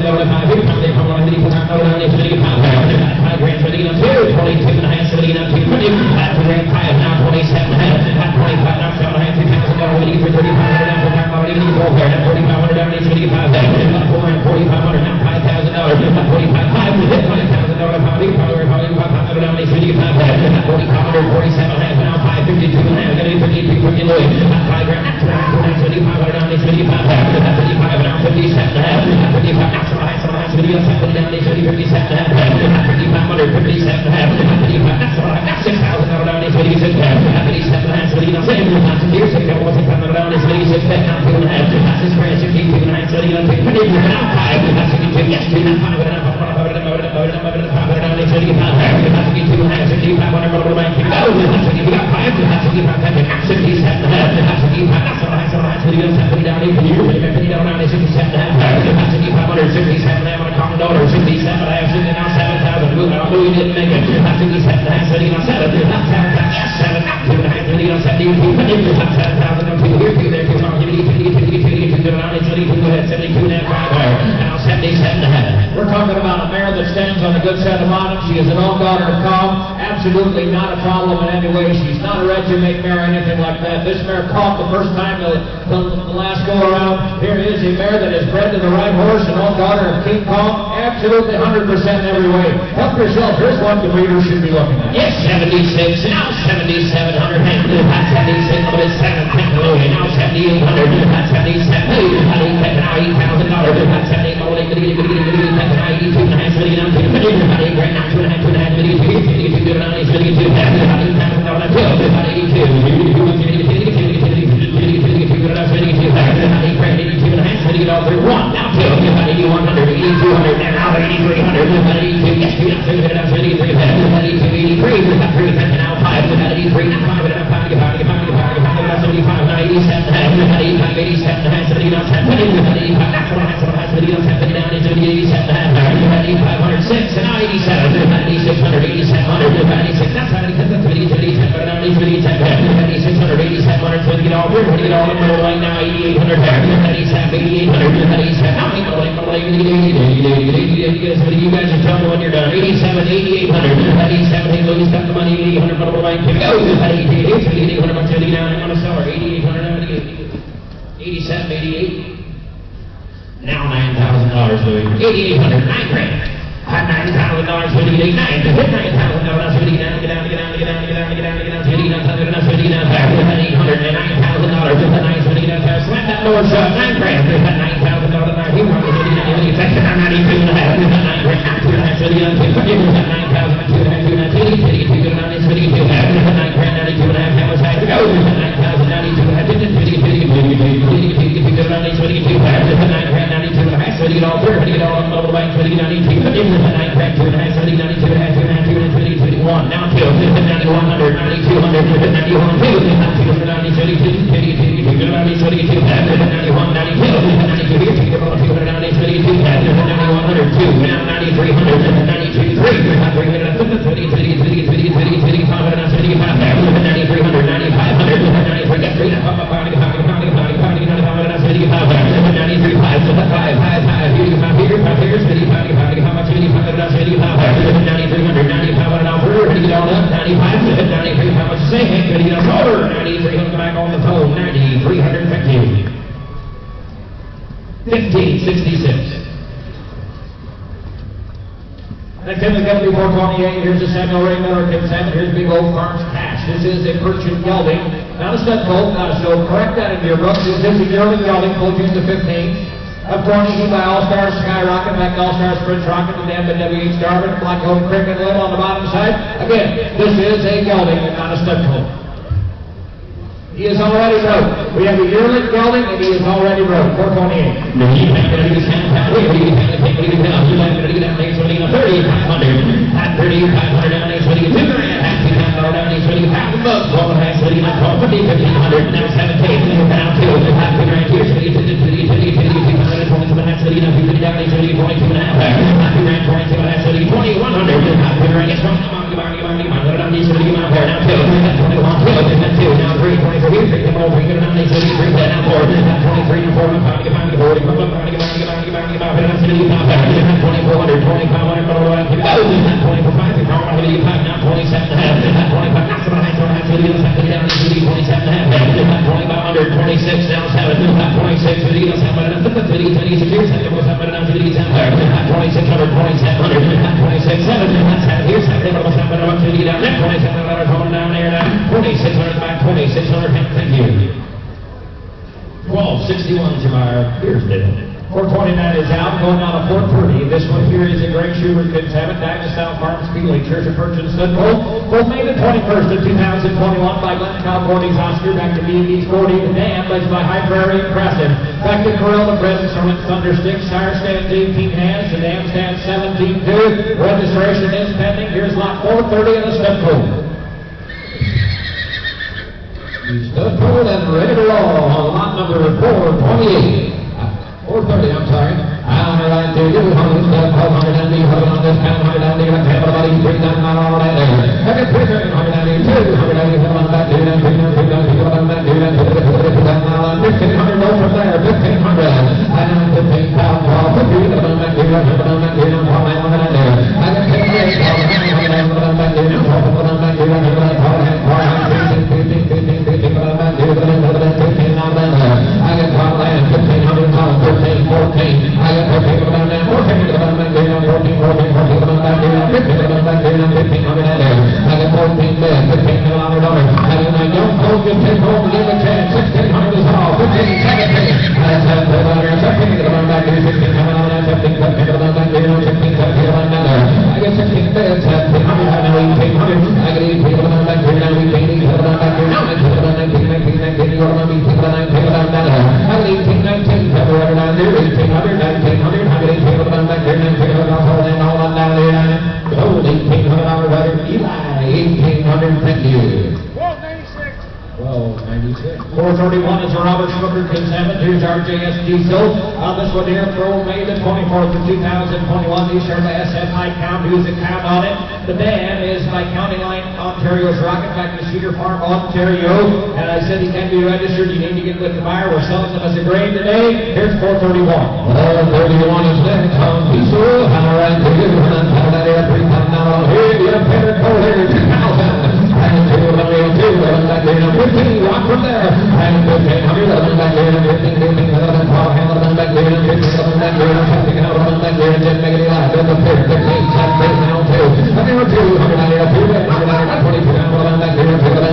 A: $5,000. Now 77.
B: We're talking about a mare that stands on a good set of bottom. She is an own daughter of calm. Absolutely not a problem in any way. She's not a regiment mare or anything like that. This mare caught the first time the last go around. Here is a mare that is bred to the right horse, an own daughter of King Kong. Absolutely 100% every way. Help yourself. Here's what the reader should be looking at.
A: Yes, 76, now 7,700, hang blue, hot 76, but it's 7, now 7,800, hot 77, now $8,000, hot 78, now 82, now 80, now 2, now 8 grand, now 2 and a half, 2 and a half, 82, now 82, you guys are telling me when you're done. 87, 8,800, 87, Louis got the money, 8,800, bottom line, go, 8,800, I'm telling you now, I'm going to sell her, 8,800, 87, 88. Now $9,000, Louis. 8,800, 9 grand. $9,000, 88, 9. Hit $9,000, 80 down, get down, get down, get down, get down, get down, get down, 80 down, 100 down, 50 down, $800, $9,000, with the 920 down, slap that lower shot, 9 grand. $9,000, he wants 80 down, 80, 92 and a half, 9 grand, 2 and a half, 30 down, 2, 9,000, 2 and a half, 2 and a half, 80, 82 down, 82 and a half, 9 grand, 92 and a half, how much high to go? 9,000, 92 and a half, 50, 22, 9 grand, 92 and a half, 30 all through, 30 all on the bank, 30, 92, 9 grand, 2 and a half, 30, 92 and a half, 2 and a half, 2 and a half, 30, 21, now 2, 9,100, 9,200, 91, 2, 92, 32, 92, 92, 92, 91, 92, 92, 92, 9100, 2, now 9,300, 92, 3, 300, 30, 500, 9,300, 9,500, 93, 1566.
B: Next time we got to be 428. Here's a Samuel Ray Miller consent. Here's Big Old Farms Cash. This is a purchase gelding. Not a stud colt, so correct that in your book. This is a yearling gelding, full June to 15. Up 20 by All-Stars Skyrocket, back to All-Stars Prince Rocket, and then the W.H. Darvin, Black Hole Cricket Little on the bottom side. Again, this is a gelding and not a stud colt. He is already broke. We have a yearling gelding and he is already broke. 428.
A: No, you can't get it down. You can't take it down. You can't get it down. 3,500. At 3,500 down. 22 grand. At $2,000 down. 20,000 bucks. 12 and a half. 1,500. Now 17. Down 2. At 2 grand. Here's 22 and a half. 22 and a half. At 2 grand. 22 and a half. 2,100. At 2 grand. It's one. Now 2. Now 2. Now 3. 24. Here's 3. Now 4. Now 4. 23 and 4. 2,400, 2,500, 25, now 27 and a half, 25, not 27 and a half, 2,500, 26, now 7, 26, 26, 1261 Jamar, here's Dale.
B: 429 is out, going out of 430. This one here is a Greg Schubert Containment, Dinosaur Farms, Speedway Church of Purchase Stud Colt. Both made the 21st of 2021 by Glenn Calcordy's Oscar, back to B&B's 40, the dam, led by High Prairie and Crescent. Back to Corella, Bred and Sermon Thunderstick, Sire stands 18 hands, the dam stands 17-2. Registration is pending. Here's lot 430 of the Stud Colt.
A: Stud Colt and ready to roll on lot number 428. 430, I'm sorry. On the line, 2, 200, 100, and the 100 on this count, 100 and the 100, 3 down on all that there. Second, 300, 192, 197 on that, 2 down, 3 down, 3 down, 3 down, 2 down, 2 down, 1,500 low from there, 1,500. And 15,000, 12, 50, 2 down, 2 down, 2 down, 2 down,
B: 431 is a Robert Schooker consignment. Here's RJS Diesel. This one here for May the 24th of 2021. These are the SF High Count. Who's the count on it? The man is by County Line, Ontario's Rocket back to Cedar Farm, Ontario. And I said he can be registered. You need to get with the buyer. We're selling them as a grade today. Here's 431.
A: 431 is next on Diesel. All right, here you go. Here you go. Here 2000. And 211, back there, 15, rock from there. And 15, back there, 15, 15, 11, 12, Hamilton back there, 15, back there, something out of back there, 10, negative 5, there's a pair, 15, 10, now 2. And there were 2, 100, 22, Hamilton back there, 22,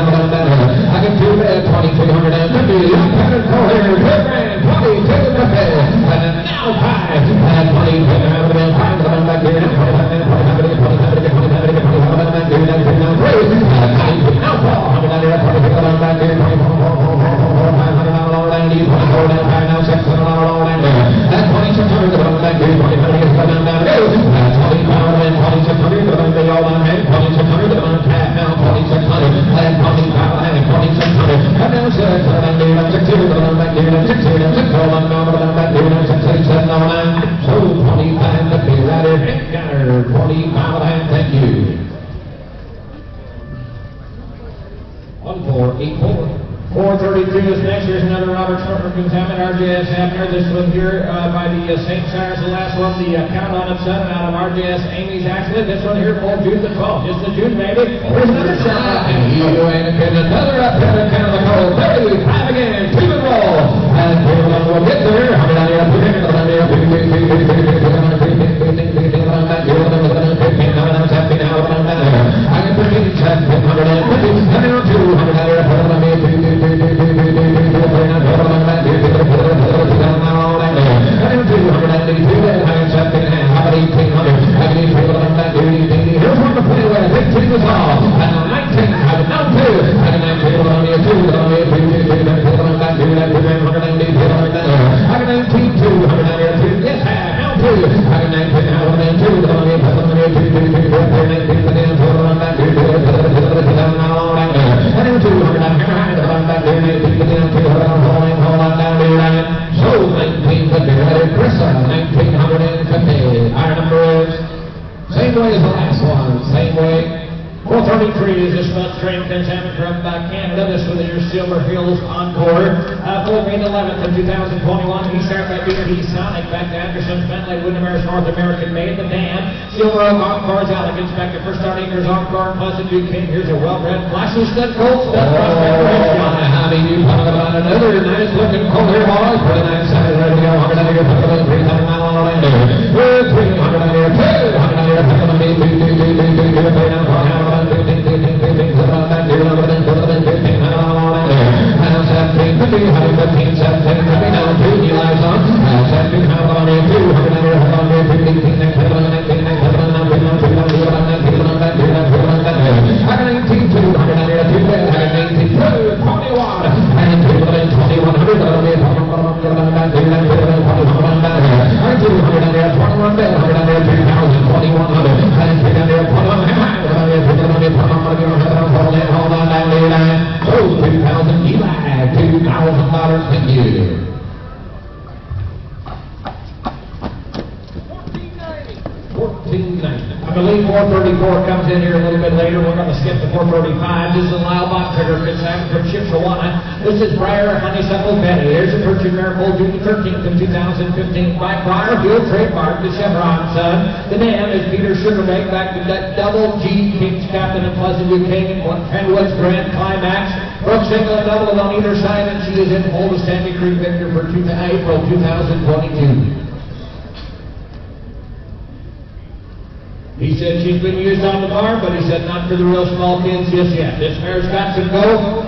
A: Hamilton back there. I can do that, 2250, pattern for here, 22, and now 5, and 22, Hamilton, 5, back there, 432 is next. Here's another Robert Schooker consignment, RJS Abner. This one here by the St. Cyrus, the last one, the count on it, son, out of RJS Amy's accident. This one here for June the 12th. Just the June, baby. Here's another shot. And another up here in the cold. 35 again. 2 and roll. And we'll get there. Same way as the last one, same way. 433 is this month's train consignment from Canada. This one is your Silver Hills Encore. For May 11th of 2021, he started by BT Sonic back to Anderson, Bentley, Windermere's North American made the dam. Silver Oak Encore's Elegance back to First Start Acres Encore, Pleasant View King. Here's a well-bred flashy stud colt.
B: How do you talk about another nice looking colt here, boys? Pretty nice size, ready to go. 300 mile on the land. 434 comes in here a little bit later. We're going to skip to 435. This is a Lyle Box Trigger consignment from Shipshawana. This is Briar Honeysuckle Betty. Here's a purchase miracle June 13th of 2015 by Briar Field trademark to Chevron Son. The name is Peter Sugarbank back to Double G Kings Captain of Pleasant View King and Penwood's Grand Climax. Brooke single and double on either side, and she is in hold of Sandy Creek Victor for April 2022. He said she's been used on the farm, but he said not for the real small kids just yet. This mare's got some go.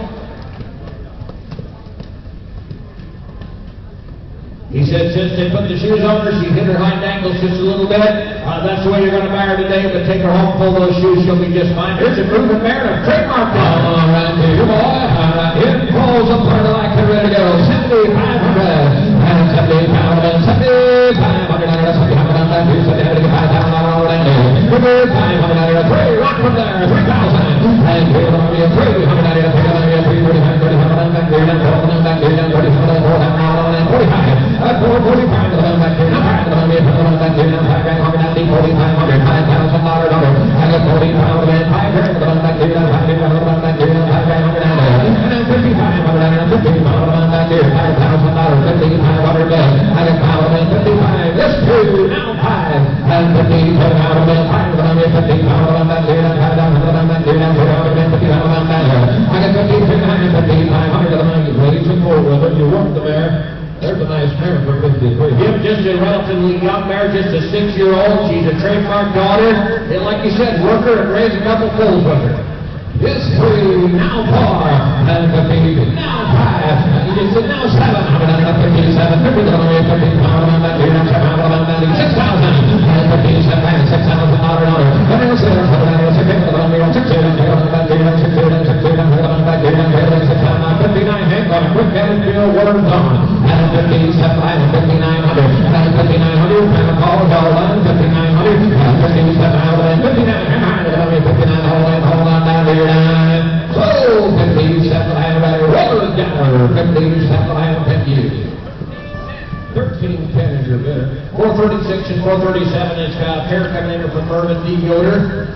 B: He said since they put the shoes on her, she hit her hind ankles just a little bit. That's the way you're going to buy her today, but take her home, pull those shoes, she'll be just fine. Here's a proven mare of trademark. All right, here, boy. Here pulls up her like they're ready to go. 7,500. And 7,500. 7,500. 5,000. Rock from there, 3,000. And 3,000.
A: 2, now 5, and 15, put out of the 5, 15, power on that lead, and 5 down, on that lead, and 4 out of 50, on that lead. I got 15, 15, 500 to the 90, ladies and forward, when you work the mare. There's a nice mare for 53.
B: Yep, just a relatively young mare, just a 6-year-old. She's a trademark daughter. And like you said, work her and raise a couple foals with her.
A: Yes, 3, now 4, and 15, now 5, you just said now 7, 157, 50, 15, power on that lead, and 7 out of that lead, 6,000, and 15, 6,000 on it. And then 6, 59, hang on, quick and feel words on. And 15, 5,900, and 5,900, and a call, and 5,900, and 15, 7, 59, hang on, 59, hold on down to your line. So, 15, 7, roll it down, 15, 7, thank you. 13-10 is your bidder.
B: 436 and 437 is a pair coming in from Mervyn D. Yoder.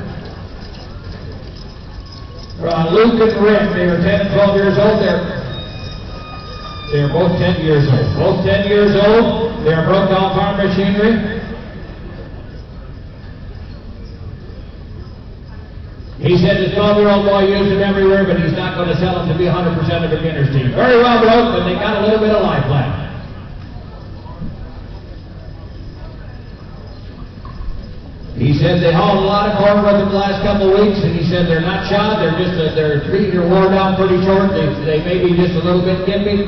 B: Luke and Rick, they are 10 and 12 years old. They're both 10 years old. Both 10 years old. They're broke down farm machinery. He said his 12-year-old boy used them everywhere, but he's not going to sell them to be 100% of beginner's team. Very well broke, but they got a little bit of life left. He said they hauled a lot of corn with them the last couple of weeks, and he said they're not shot, they're just, their feet are worn down pretty short, they may be just a little bit gimpy.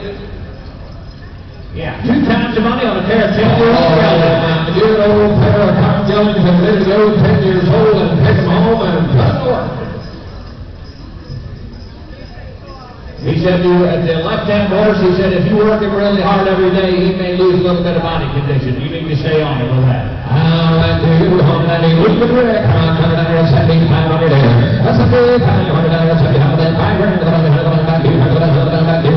B: Yeah, 2 times the money on a pair of 10-year-old
A: A good old pair of Tom Jones and little go 10 years old and take them home and put to work.
B: He said at the left-hand horse, he said if you work him really hard every day, he may lose a little bit of body condition. You need to stay on it with that.
A: Look at Rick, 7,500 there. That's a big 500, 7,500, 5 grand, back here,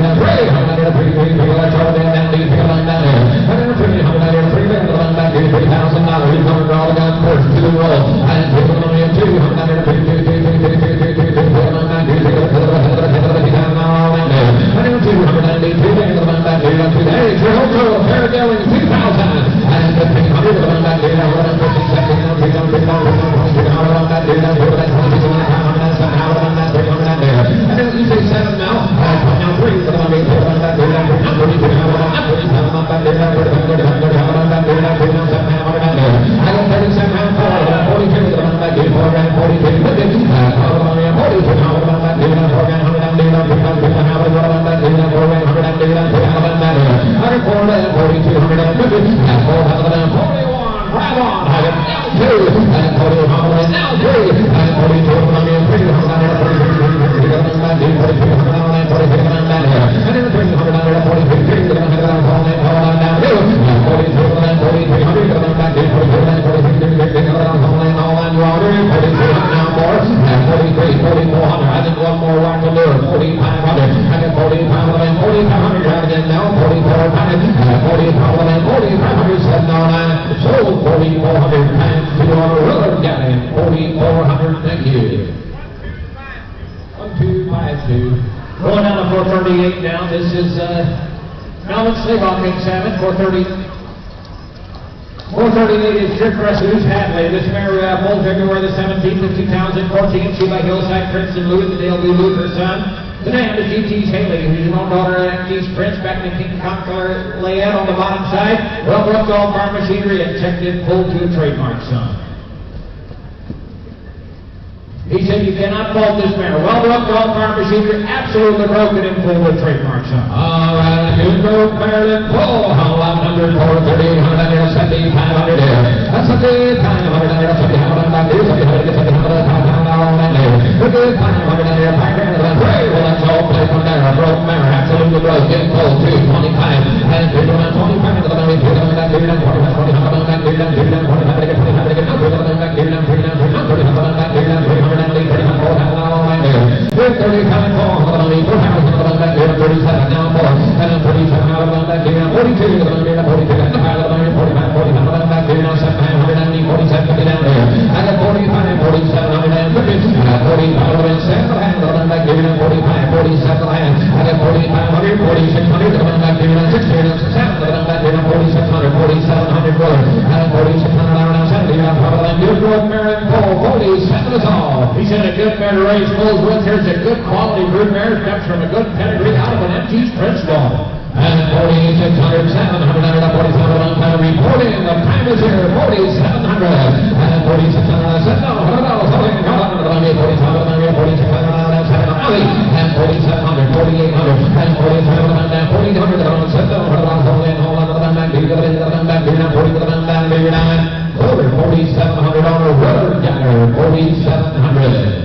A: 300, let's hold in that lead, down there. 300, 3 grand, back here, $3,000. He's going to draw the gun first, 2 rolls, and 4,400, thank you. 1,252.
B: Going down to 438 now. This is Melvin Sleebach in salmon. 438 is Trick Rescues Hadley. This mare pulled February the 17th of 2014. She by Hillside Princeton Louis, the Dale B. Luke, her son. The name is GT's Haley, who's his own daughter, MG's Prince, back in the King Kong color layout on the bottom side. Well broke all farm machinery and checked in, pulled to a trademark son. He said you cannot fault this mare. Well broke all farm machinery, absolutely broken in full with trademark son.
A: All right, good broke Maryland Paul. How about number 438, 7,500 there. That's a good time. 100 there, 7,500 back there, 7,500, 7,500, a good time. 100 there, 5 grand, well, that's all play from there. A broke mare, absolutely broke. Getting cold, 225. And 25 to the money, 200 back there, 25 back there, 25 back there, 25 back there, 25 back there, 25 back there, 35 more, 4,000 back there, 37 now more, and 37 out of that there, 42 to the 42, and the 45
B: Good growth mare in full, 47 is all. He said a good mare to raise bulls with. Here's a good quality brood mare. Comes from a good pedigree out of an empty Prince dog. And 4,600, 700, 47 time reporting. The time is here, 4,700. And 4,600, 4,700 on a rubber jacker, 4,700.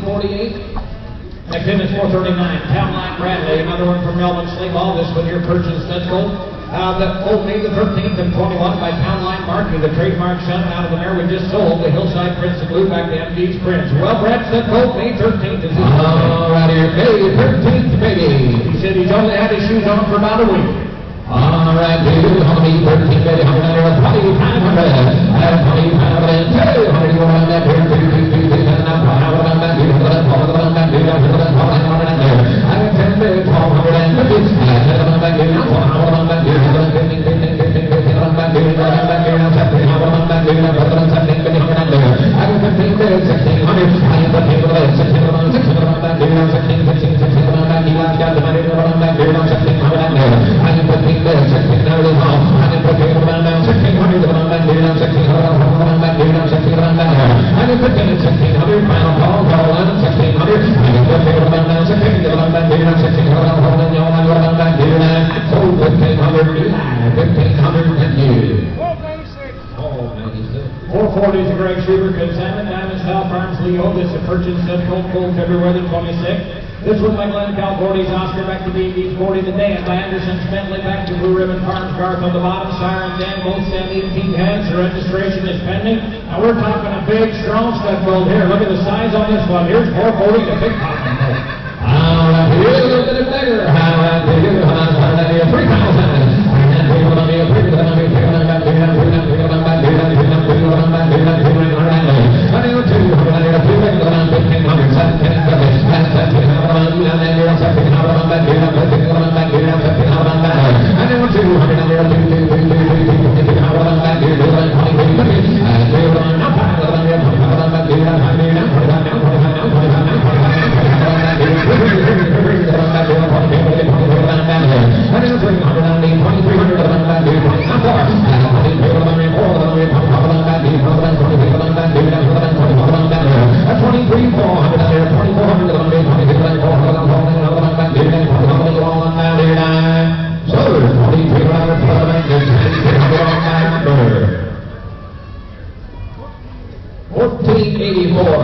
B: 1548. Next in is 439. Town Line Bradley, another one from Melvin Slingball. This one here purchased that gold. The old May the 13th of 21 by Town Line Marking, the trademark son out of the mare we just sold, the Hillside Prince of Blue back to MD's Prince. Well, Brett said gold May 13th is his
A: All right, here, May 13th, baby.
B: He said he's only had his shoes on for about a week.
A: All right, baby, May 13th, baby, 100, 2,500. And 2,500, 200, go around that here, 2,200,
B: is a Greg Schubert, Consignment, Diamonds, Hal Farms, Leo. This is a purchase set cold February the 26th. This one by Glenn Calgordy's Oscar back to BB's 40 the Dan by Anderson Bentley back to Blue Ribbon Farms Garth on the bottom. Siren Dan both standing team heads. The registration is pending. Now we're talking a big strong stud gold here. Look at the size on this one. Here's 440, the big top one.
A: all right, here's a little bit bigger. All right, here's 3,000.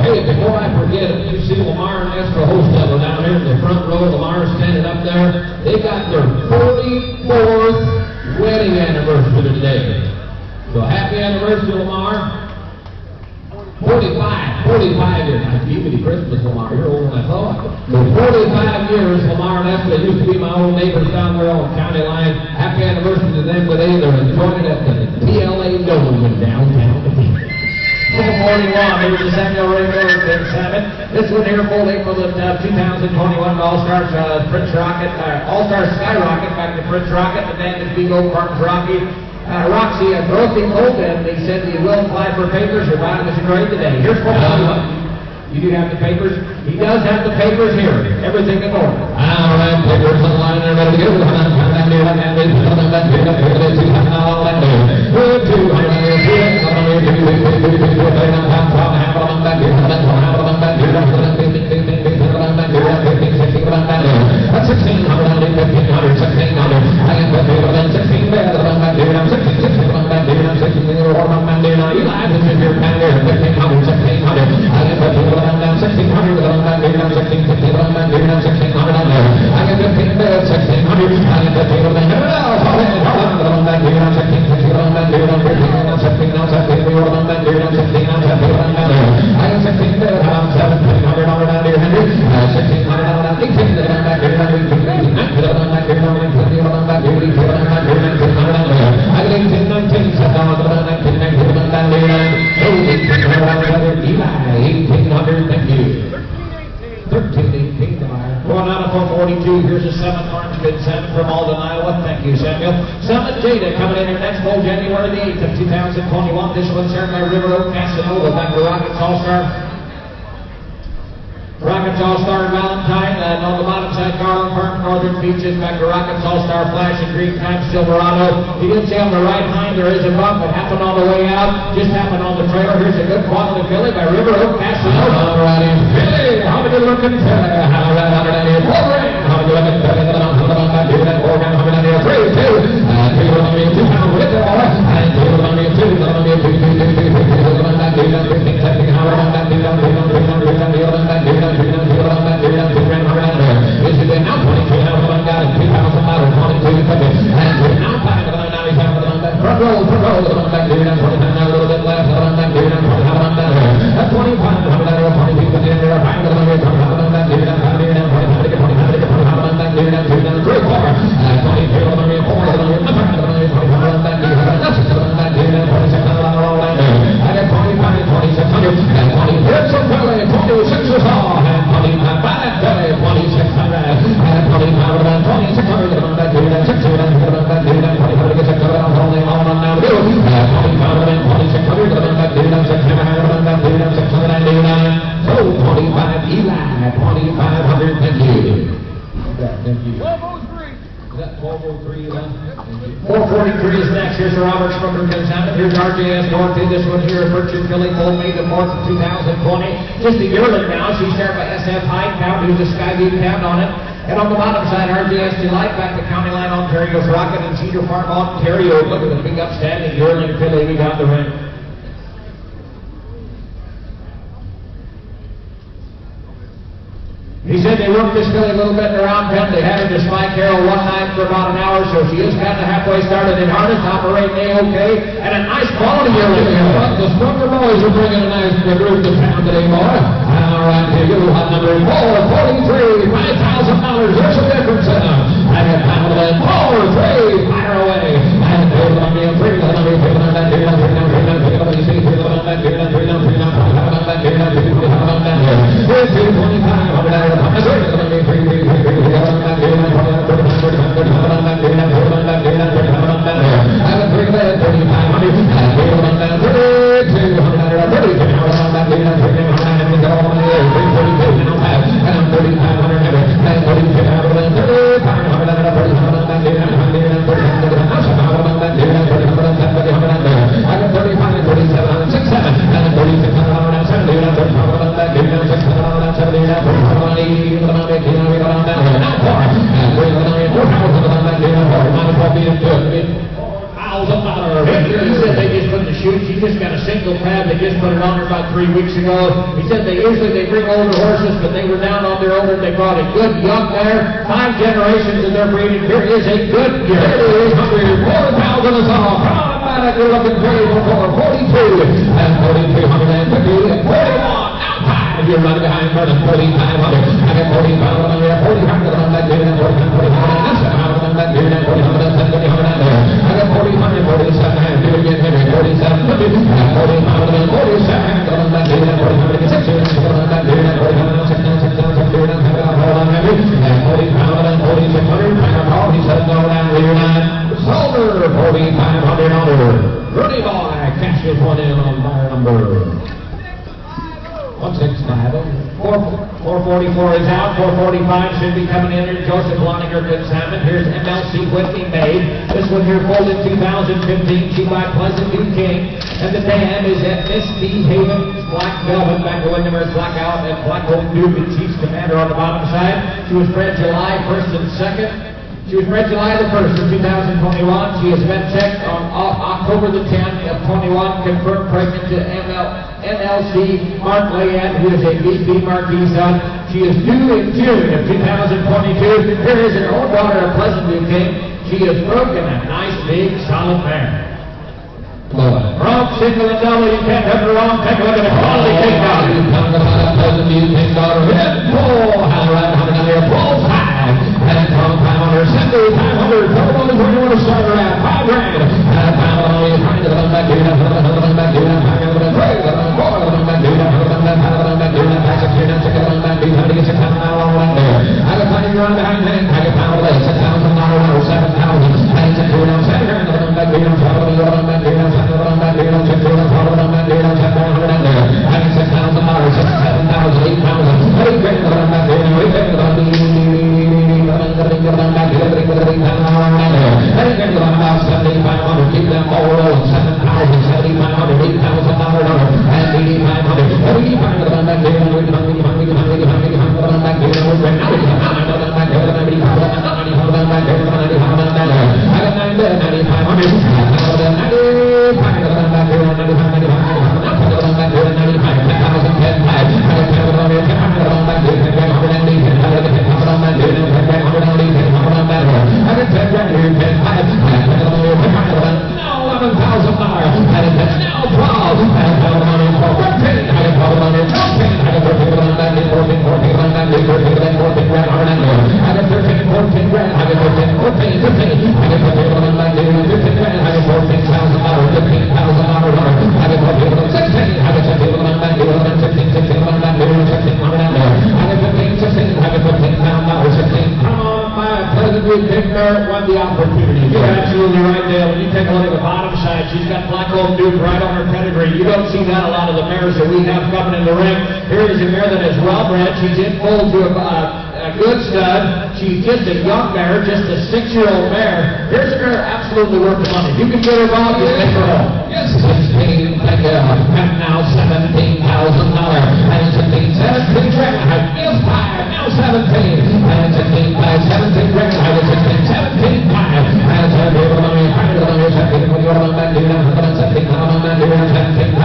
A: Hey, before I forget, if you see Lamar and Esther Hostetter down here in the front row, Lamar's standing up there. They got their 44th wedding anniversary today. So happy anniversary, Lamar. 45 years. I give you the Christmas, Lamar. You're older than I thought. So 45 years, Lamar and Esther used to be my old neighbors down there on the county line. Happy anniversary to them today. They're enjoying it at the PLA Dome in downtown Topeka. 441, here's the Samuel Ray Miller Consignment. This one here pulled April of 2021 All-Star Prince Rocket, All-Star Skyrocket back to Prince Rocket. The band is Big Old Park's Rocky. Roxy and Dorothy Colton, they said you will apply for papers. Your bottom is great today. Here's 441. You do have the papers? He does have the papers here. Everything in order. All right, papers on the line are ready to go. I
B: Malden, Iowa. Thank you, Samuel. Summit Jada coming in here next bull, January the 8th of 2021. This one's served by River Oak Casanova. Back to Rockets All-Star. Rockets All-Star Valentine, and on the bottom side, Garland Park, Northern Beaches, back to Rockets All-Star Flash and Green Time Silverado. You did see on the right hind there is a bump. It happened on the way out, just happened on the trailer. Here's a good quality filly by River Oak Casanova. All right, filly, how good looking filly. All right, how good looking filly. How good looking filly. Here's RJS Dorothy, this one here at Berkshire Philly, Bull May the 4th of 2020. Just a yearling now. She's there by SF High Count, who's a Skyview count on it. And on the bottom side, RJS Delight, back to County Line, Ontario's Rocket and Cedar Farm, Ontario. Look at the big upstanding yearling filly we got the ring. He said they worked this filly a little bit around pen. They had her to Spike Carroll one night for about an hour, so she is kind of halfway started in harness, operating A-OK, and a nice quality yearling. The Stronger Boys are bringing a nice group to town today, boy. All right, here you have number 443, $5,000. There's a difference in them. And a pound of 4-3, fire away. And there's going to be a 3, about 3 weeks ago. He said they bring older horses, but they were down on their older. They brought a good young there. 5 generations of their breeding. Here is a good year. Here is 4,000 is all. Proud about it. You're looking pretty for 42 and 4,350 and 41. Outside. You're running behind more than 4,500. I got 4,500. 4,500 on that day. 4,500. That's the power on that day. 4,500. I got 4,500. 47. Do it again, Henry. 47. 4,500. 47. Solder, 4,500 on Rudy Boy, catches one in on bar number 165. 444 is out. 445 should be coming in here. Joseph Loniger, good salmon. Here's MLC Whitney Maid. This one here folded 2015. She by Pleasant View King. And the dam is at Misty Haven Black Velvet. Back to Windhammer's Blackout and Black Oak Duke and Chiefs Commander on the bottom side. She was bred July 1st and 2nd. She was bred July the 1st of 2021. She has been checked on October the 10th of 21, confirmed pregnant to NLC Mark Layette, who is a VP Marquis son. She is due in June of 2022. Here is an old daughter of Pleasant View King. She is broken a nice, big, solid mare. Wrong, single, and double. You can't have her wrong. Take a look at the quality takedown. You come about a Pleasant View King daughter. Hit, pull, how right, how down there, pull, high. And from 500, 7,500, tell them where you want to start her at. $5 grand. And pound on you, trying to run back here, back here, back here, back here, back here, back here, I got plenty run behind him. I got pound of legs, $6,000 horse. big mare won the opportunity. You're absolutely right, Dale. When you take a look at the bottom side, she's got Black Oak Duke right on her pedigree. You don't see that a lot of the mares that we have coming in the ring. Here is a mare that is well bred. She's in full to a good stud. She's just a young mare, just a 6-year-old mare. Here's a mare absolutely worth the money. If you can get her, Bob, you take her home.
A: Yes, 16, thank you. And now $17,000. And it's 17 grand. Yes, higher. Now 17. And it's 17 grand. And it's 17 5. And it's a big money. Higher than your 17. When you're on that, you're not going to $17,000. $17,000.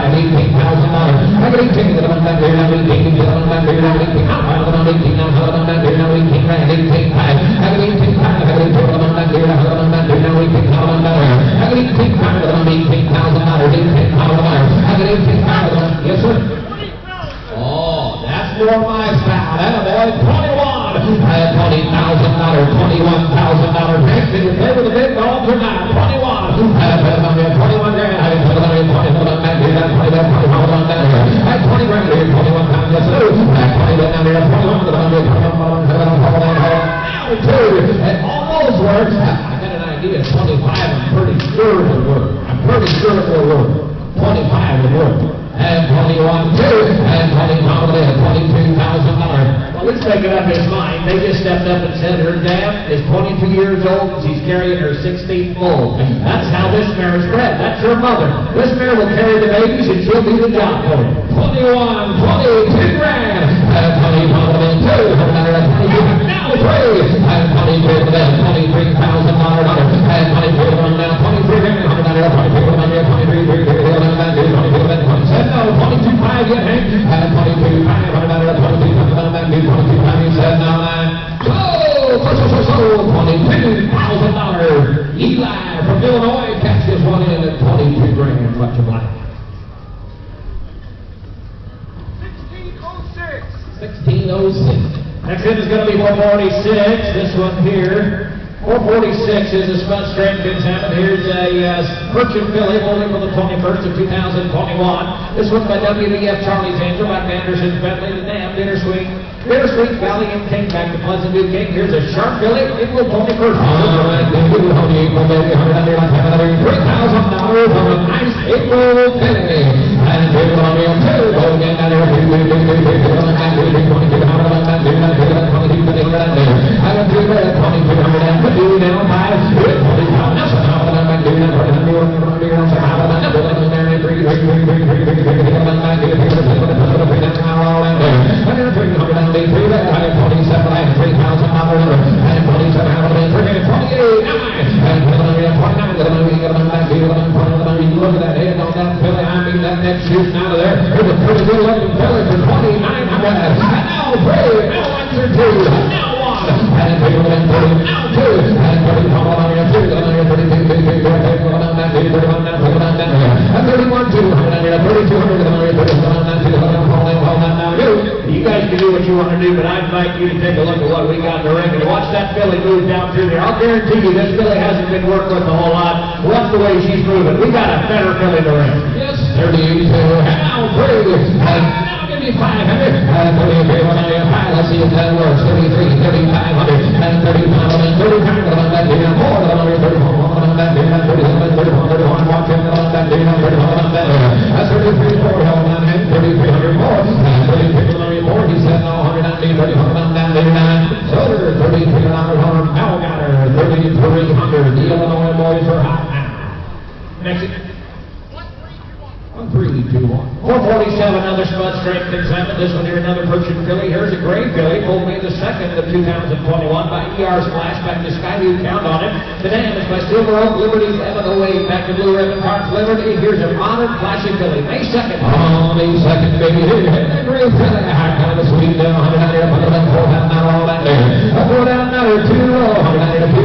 A: $18,000. I get 18 to the one that you're not 18 to the one that you're not 18. I'm on 18 now. I'm on 18 now. 18 grand. 18 5. I get 18 5. I get 18 to the one that you're not 18 now. 18 thousand. I get 18 5. $18,000. I get 18 5. Yes, sir. Oh, that's more my style. That boy, 21. I had $20,000, $21,000. Next, did you play with the big dog or not? 21. I had 21 grand. I had 20 grand. 21 pounds. Yes, sir. I had 20 down there. 21. Now, two. It almost works. I got an idea. 25. I'm pretty sure it will work. I'm pretty sure it will work. 25 will work. And 21, 2, and 20, probably at $22,000.
B: Well, let's make it up his mind. They just stepped up and said her dad is 22 years old and she's carrying her 16th foal. That's how this mare is bred. That's her mother. This mare will carry the babies and she'll do the job for him. 21, 22 grand. And 20, probably 2, now 3, and 22 for them. $23,000. And 22 for them now. 23 grand. 23, no, 22.5 yet, Hank. And 22.5, $22,000. Eli from Illinois catches one in at 22 grand. Much obliged. 1606. Next hit is going to be 446. This one here. 446 is a spun straight contaminant. Here's a Perchin filly holding for the 21st of 2021. This one by WBF Charlie's Angel, back to Anderson's Bentley, the Dam, Bittersweet, Valiant King, back to Pleasant View King. Here's a sharp filly, April 21st. $3,000 from a nice April filly. And April on the two, going in there. I got 2,200. Do now 5, 20 pounds. Look at that head on that filly. I mean, that neck shooting out of there. It was pretty good looking filly for 29. And now 3, now 1 or 2, now 1. And 2, and 3, now 2. And 30, come on, 2, and 32, 200, you guys can do what you want to do, but I invite you to take a look at what we got in the ring and watch that filly move down through there. I'll guarantee you this filly hasn't been worked with a whole lot. Watch the way she's moving. We got a better filly in the ring. Yes, 32, and now 3, and now give me 500, and 33, 195, let's see if that works. 33, 3,500, and 35, and 35, and that did more than 34, and that did 37, 31, 31, watch him, and that did 31, that's 33, 4, and 3,300 more, and 33, more, he said no, 190, 31, and 99, Soder, 3,300, Malgatter, 3,300, the Illinois boys are hot now. Next. 3, 2, 1. 447, another spud strength examine. This one here, another Perchin filly. Here's a gray filly, pulled May the 2nd of 2021 by ER Splash, back to Skyview, count on it. The Dam is by Silver Oak, Liberty's Evan Away, back to Blue Ribbon Park, Liberty. Here's a modern flashing filly, May 2nd. Oh, May 2nd, baby. Here's a gray filly. Kind of a sweet down, 190, 104, not all that there. I'll go down another 2, 190,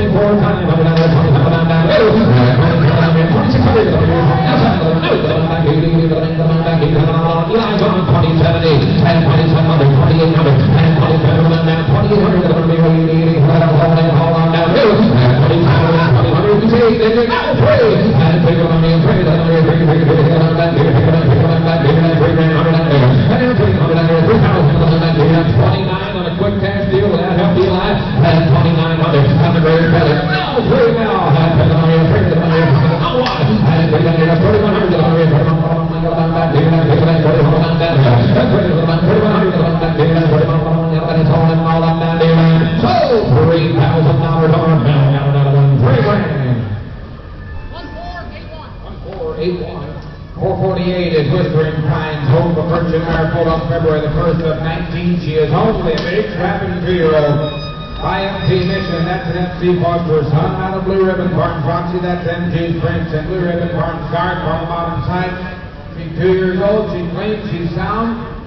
B: 24 times. Fortune mare pulled on February the 1st of 19. She is only a big strapping 2-year-old. IMT Mission, that's an FC Foster son. Out of Blue Ribbon Barn Foxy, that's MG's Prince. And Blue Ribbon Barn Scar on the bottom side. She's 2 years old, she's clean, she's sound.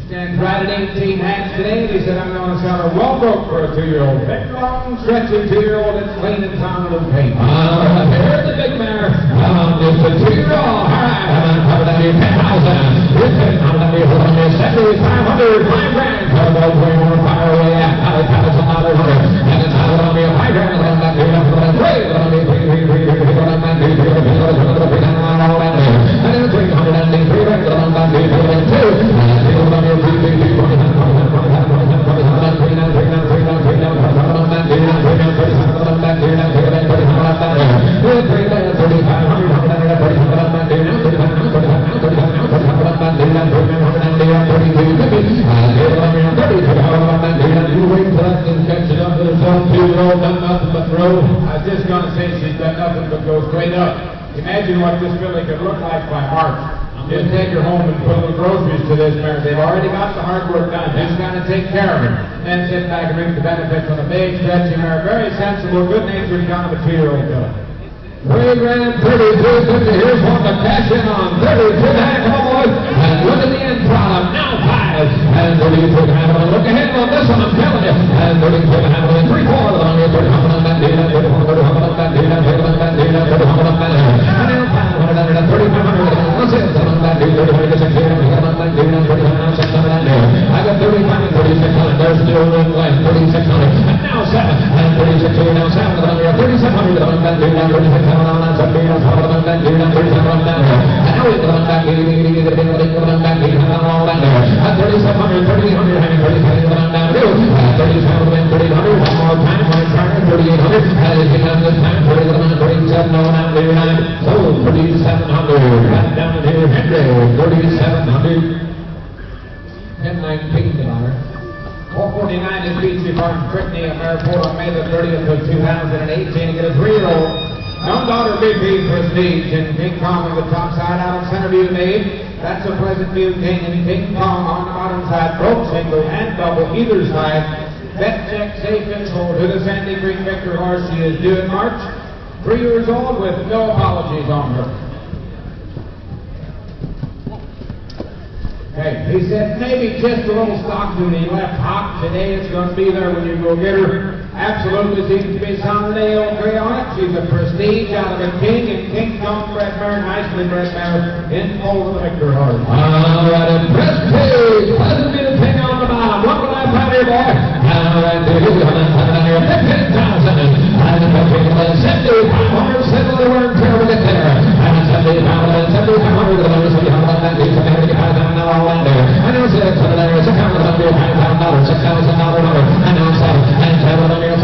B: Stands right at 18 hands today. He said, I'm going to sell her well broke for a 2-year-old. Big, long, stretchy 2-year-old that's clean and sound and paint.
A: Here's the big mare. It's the 2-year-old. All right. Covered under 10,000. It's covered under 7,500. $5 grand. Covered over more fire away at $1,000. And it's out on me a $5 grand. And that $3 grand. And it's 303
B: I was just going to say she's done nothing but go straight up. Imagine what this filly could look like by March. Just take her home and put the groceries to this mare. They've already got the hard work done. Just got to take care of it. Then sit back and reap the benefits on a big, stretchy mare. Very sensible, good-natured kind of a 2-year-old filly.
A: $3 grand, 32.50. Here's one to cash in on 32 half boys. And look at the end product. Now 5. And 32 half. Look ahead on this one, I'm telling you. And 32 half. 3/4 on your 30 on that deal. 30 on that deal. 30 on that deal. 30 on that deal. And now 500 and 3,500. What's it? 30 on that deal. 30 on that deal. 30 on that deal. 30 on that deal. I got 35 and 3,600. There's still room left. 3,600. And now 7. And 36. Now 7 on your 3,700 on that deal. 36. And now we $449 in Beachy Farm, Brittany, a mare pulled on May the 30th of 2018. Get a 3-year-old. Young daughter BP Prestige and King Kong on the top side, out of Centerview Maid. That's a Pleasant View King and King Kong on the bottom side, broke single and double either side. Bet check safe and sold to the Sandy Creek Victor horse. She is due in March. 3 years old with no apologies on her. Okay, he said maybe just a little stock duty left hot today. It's going to be there when you go get her. Absolutely seems to be sound today, okay on it. She's a Prestige out of a King and King Kong bred mare, nicely bred mare, in full of the Victor horse. All right, and Prestige, Pleasant View King on the bottom. What will I find here, boy? All right, dude, you're going to find out here 15,000. And the King of 7,500, settle the word until we get there. And 7,500, 7,500, I know 600, $6,000, $6,000, I know 7, and 7,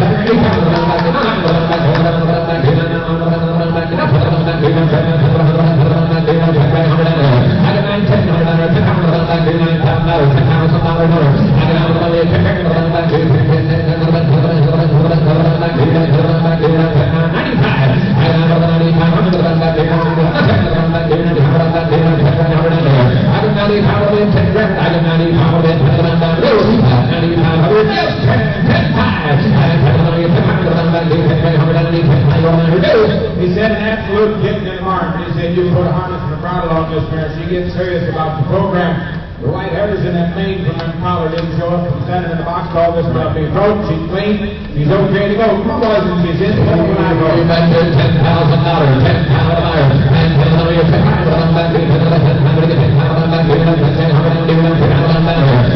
B: He said an absolute kitten in March. He said you put a harness and a bridle on this mare. She gets serious about the program. The white hairs in that mane from that collar didn't show up from center in the box. All this about being broke. She's clean. She's okay to go. Come on, boys, and she's in. When I go.
A: You bet $10,000, $10,000.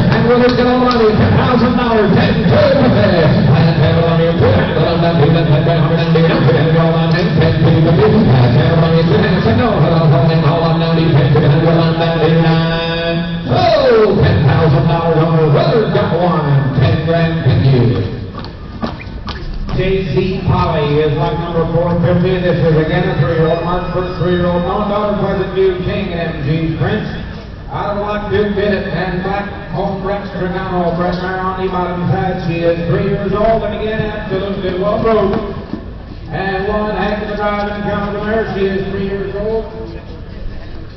A: And we're going to get all money, $10,000, 10, $10,000 on the weather got one, 10 grand for you.
B: J.C. Polly is like number 450. This is again a 3-year-old. March 1st, 3-year-old. No daughter, Pleasant View King and MG's Prince. Out of luck, Duke did it, and black home Rex Trigano, bred mare on the bottom side. She is 3 years old, and again, absolutely well broke. And one heck of a drive and count of the mare. She is 3 years old.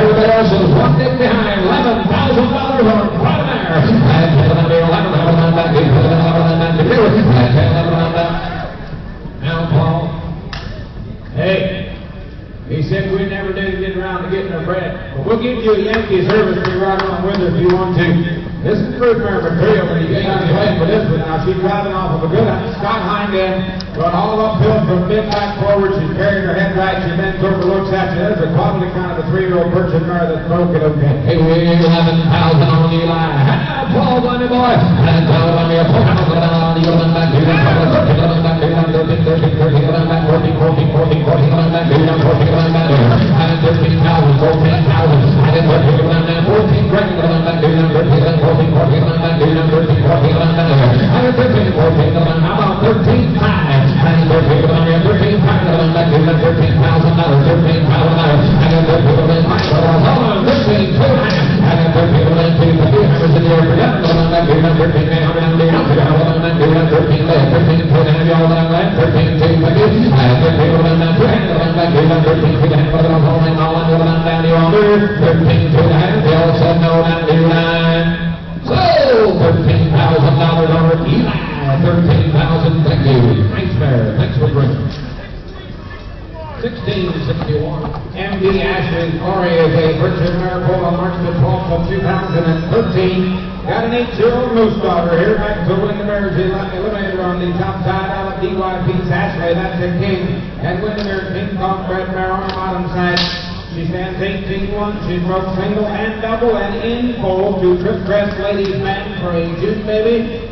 B: Everybody else is one dick behind. $11,000 on primary. Now, Paul.
C: Hey, he said we never did get around to getting our bread. But we'll give you a Yankee service to ride on with her if you want to. This is Fruit Mare material when you get on your head with this one. Now she's driving off of a good Scott hind end, going all uphill from mid back forward. She's carrying her head right. She bends over, looks at you. There's a quality kind of a 3-year-old Persian mare that's broken. Okay.
B: Hey, we 11,000 on the line. Paul, bunny boy. And Paul, bunny,
C: MD Ashley Corey is a Persian mare pulled on March the 12th of 2013. Got an 8-year-old moose daughter here. Back to Windermere. She's eliminated on the top side. Out of DYP's Ashley. That's a king. And Windermere King Kong bred mare on the bottom side. She stands 18-1. She's broke single and double and in full to Trip Crest Ladies Man for a June baby.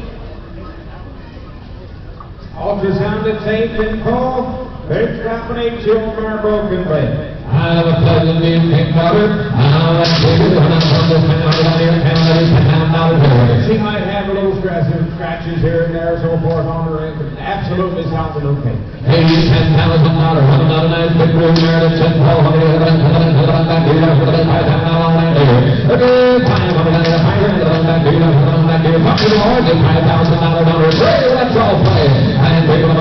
C: Ultrasounded safe in full. They're dropping 8-year-old mare broken leg.
B: I have a pleasant being picked up.
C: She might have a little scratches here and there, so forth on her end, but absolutely sounding okay.
B: Hey, $10,000. Another nice big room there that's in Paul. Let's all play. And take it on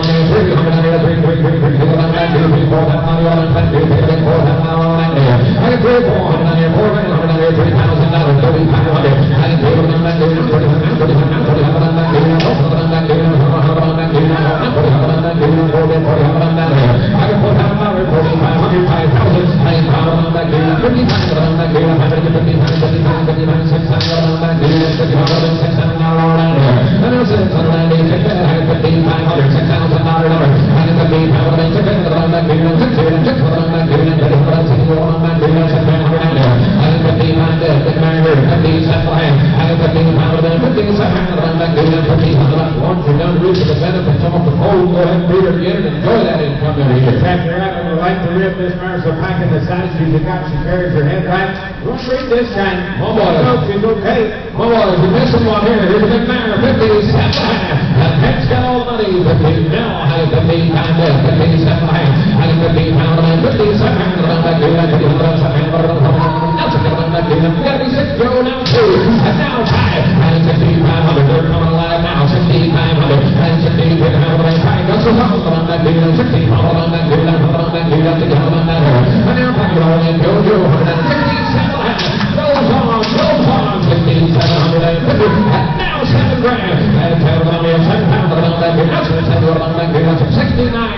C: She carries her head right. Don't read this kind.
B: Oh, boy.
C: She's okay.
B: Oh, boy, if you're missing one here, here's a big mare, 50, 7, and Peck's got all the money, 50, now, I have 50 pound dead, 50, 7, I have 50 pound dead, 50, 7, we got to be 6 Joe now, 2, and now 5, and 6,500, they're coming alive now, 6,500, and 6,500, that's a lot on that deal, 6,500 on that deal, and they're packing all in, Joe, 157, goes on, 5,750, and now $7 grand. And $10 million, $7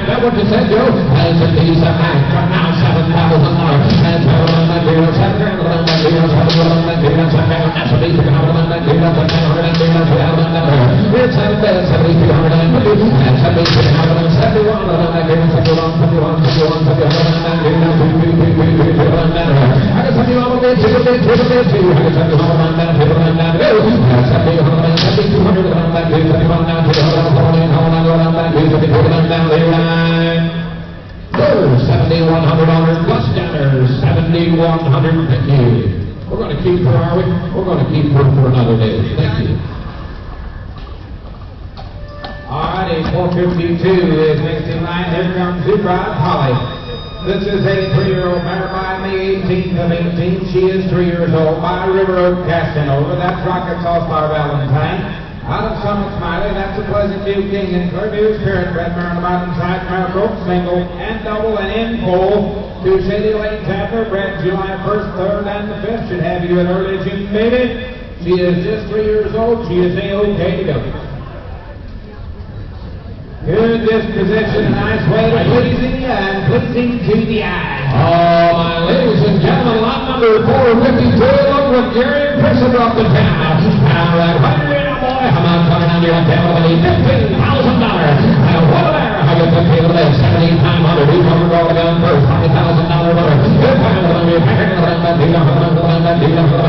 B: That one to send you. And it's a decent match. Now $7,000. And $7,100 plus downers, $7,100. Thank you. We're going to keep her, are we? We're going to keep her for another day. Thank you.
C: All righty, 452 is next in line. Here comes Zubrod Holly. This is a 3-year-old mare by May 18th of 18. She is 3 years old by River Oak Casanova. That's Rocket's All-Star Valentine. Out of Summit Smiley, that's a Pleasant View King and Clearview's Parrot Red Mare on the bottom side. Mare broke single and double and in full to Shady Lane Tapper, bred July 1st, 3rd, and the 5th. Should have you in early June, baby. She is just 3 years old. She is A-OK to go. Good disposition, nice way to pleasing you and pleasing to the eye.
B: Oh, my ladies and gentlemen, lot number 452, look what Gary Prisson off the town. All right, come on, coming on your tail of $15,000. And what a mare, how you put the list, 17,500. He's over all the gun first, $20,000 winner. Good time to be packing around that deal, and let's go forward on that deal, and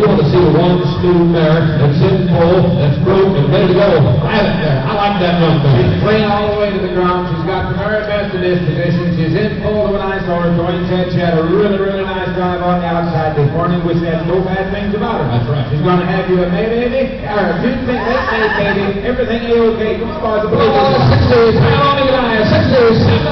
B: you want to see one smooth mare that's in full, that's broke and ready to go. Have it there. I like that one.
C: She's playing all the way to the ground. She's got the very best of disposition. She's in full of a nice horse. Dwayne said she had a really, really nice drive on the outside this morning, which said no bad things about her.
B: That's right.
C: She's going to have you a May baby, or a Tuesday, late May baby, everything A-OK. Come on, boys, believe it.
B: 60, pound on the eye, 67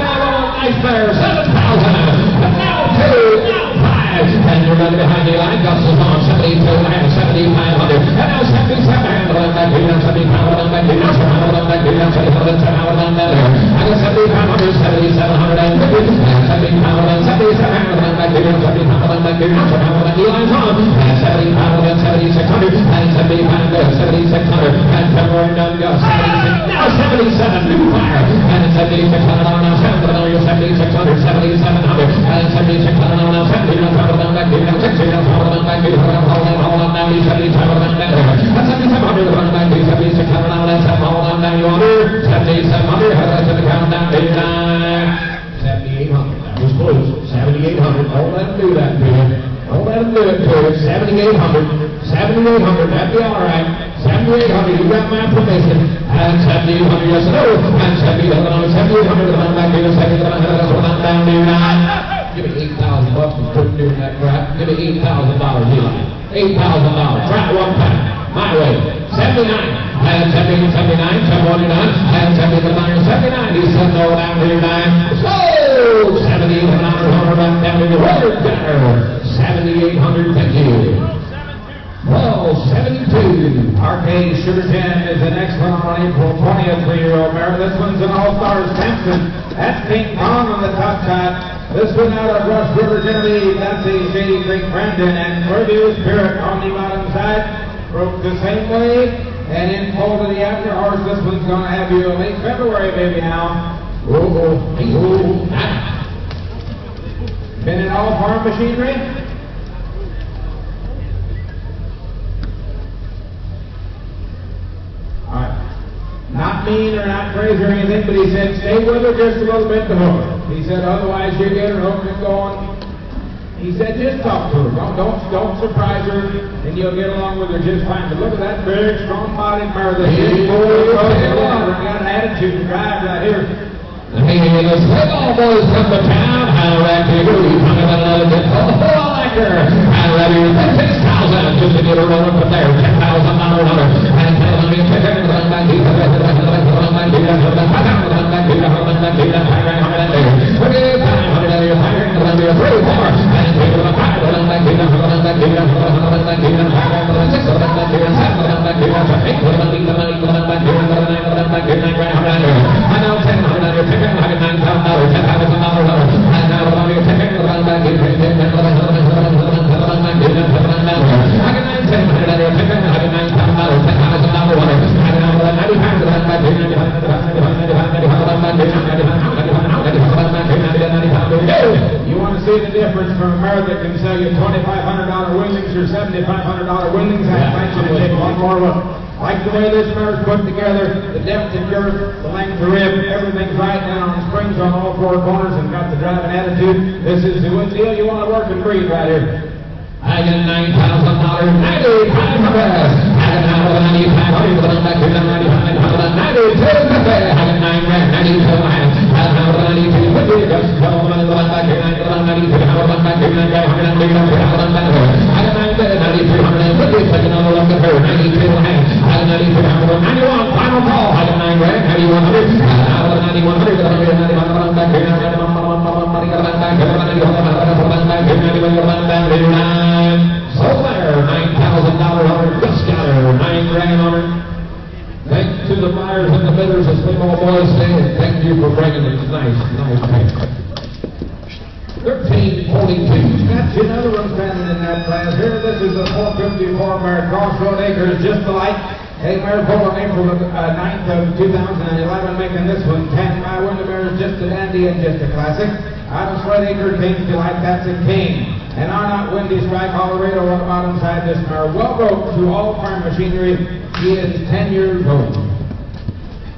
B: nice mare, 7,000. And now 2, now 5. And you're running behind the line. Gus is on 72 and a half, 7,500. And now 77 handle on that deal, 75 on that deal, 700 on that deal, 700 on that deal. I got 7,500, 7,700 and 50. And 7,500 and 77 handle on that deal, 75 on that deal, 700 on that deal. Line's on. And 7,500 and 7,600. And 75 7,600. And February done Gus. 76. Now 77, new fire. And 7,600 on now 7,000 on your 7,600, 7,700. And 7,600 on now 7,000. Hold on back, hold on back, hold on now, 77 on that. That's 7,700 on back, 76 on that, hold on now, you order 7,700, that's the countdown, 89, 7,800. That was close, 7,800. Don't let them do that to you. Don't let them do it to you. 7,800, 7,800, that'd be all right. 7,800, you got my permission. And 7,800, yes or no. And 7,800 on back, 7,800, hold on down, 89. Give me $8,000 and quit doing that crap. Give me $8,000, Eli. $8,000. Try it one time. My way. 79. And 79, 749. And 79, 79. He said no down to your 9. So, 7,800 down to your water dinner. 7,800. Thank you. Well, 72.
C: Arcade Sugar 10 is the next one on April 20th, 3-year-old mare. This one's an All-Stars Tempton. That's Pink Pong on the top side. This one out of Rush River, Genevieve, that's a Shady Creek Brandon, and Clearview's Parrot on the bottom side. Broke the same way, and in full to the after horse, this one's going to have you in late February, baby, now. Been in all farm machinery? All right. Not mean or not crazy or anything, but he said stay with her just a little bit to hook her. He said otherwise you get her hooked and going. He said just talk to her. Don't surprise her, and you'll get along with her just fine. But look at that big, strong-bodied mare. Got an attitude to drive right here.
B: Hey, the Swagall boys from the town. How right to you? He's talking about another bit. Oh, I like her. How right here? 6,000. Just to get her rolling from there. $10,000 runner. And tell them you pick it. Run back. He's run back. Run back. He's run back. Run back. He's run back. He's run back. Okay, 500. Firing. Run back. 3, 4. And take it. 5. Run back. He's run back. He's run back. He's run back. 6. Run back. He's run back. 7. Run back. He's run back. 8. Run back. He's run back. Run back. He's run back. Run back. He's run back. I know 10.
C: You want to see the difference from a mare that can sell you $2,500 wingings or $7,500 wingings? I invite you to take one more look. Like the way this mare is put together, the depth of girth, the length of rib, everything's right down on springs on all 4 corners and got the driving attitude. This is the deal you want to work and breathe right here.
B: I get $9,000, 9,500. I get $9,500, run back to the 9,500, 92, I get $9,000, 92, I get $92, 50, just go on and run back to 92, run back to 92, run back to I get $9,350, second on the left of her, 92, I get $9,300, 91, final call, I get $9,000, 9,100, I get $9,100, run back to 91, so there, $9,000 on just got her, $9,000 on her. Thanks to the buyers and the bidders, as we all boys say, and thank you for bringing this nice paper. 1342.
C: Got you another one standing in that class here. This is a 454 mare, Crossroad Acres, just alike. Hey, mare pulled on April 9th of 2011, making this one 10. My window mare is just a dandy and just a classic. Out of Sled Acre, King's Delight, that's a king. And our not Windy Strike, Colorado, what about inside this mare? Well broke through all farm machinery. She is 10 years old.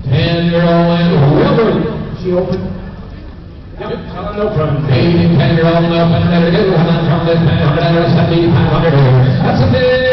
B: 10-year-old and Wilbur.
C: She opened. Yep, no problem.
B: 10-year-old up and there it is. From this man, $7,500. That's a big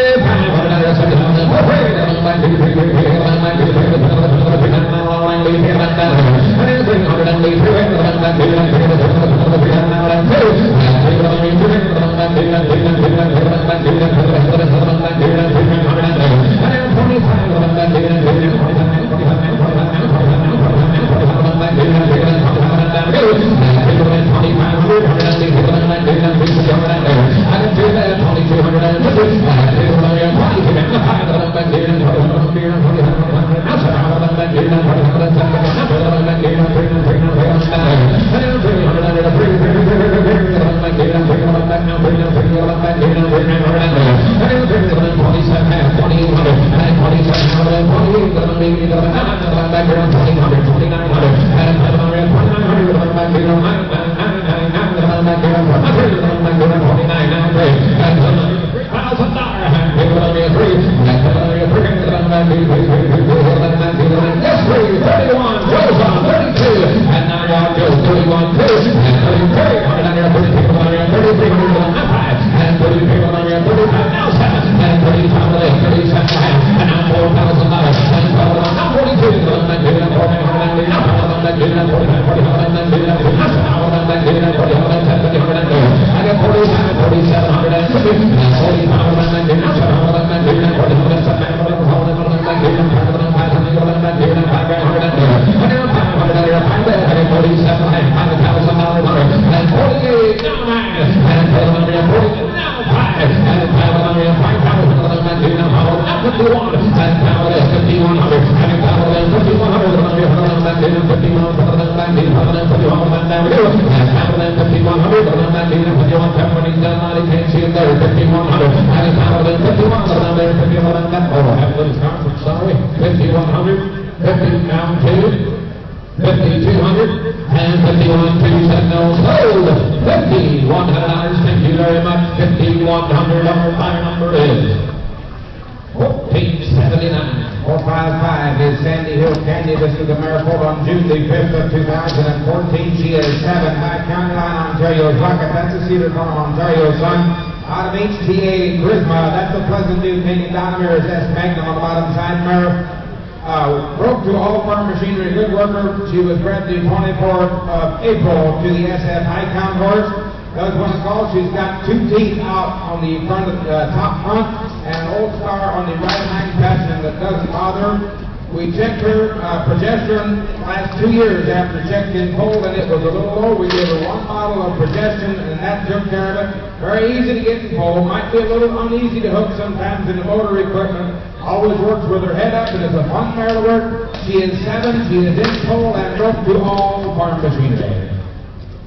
C: broke to all farm machinery, good worker. She was bred the 24th of April to the SF Icon horse. Does what it's called. She's got 2 teeth out on the front of top front and an old scar on the right hind intestine that doesn't bother her. We checked her progesterone last 2 years after checked in cold, and it was a little low. We gave her 1 bottle of progesterone, and that took care of it. Very easy to get in cold. Might be a little uneasy to hook sometimes in the motor equipment. Always works with her head up, and it's a fun mare to work. She is 7. She is in cold and broke to all farm machinery.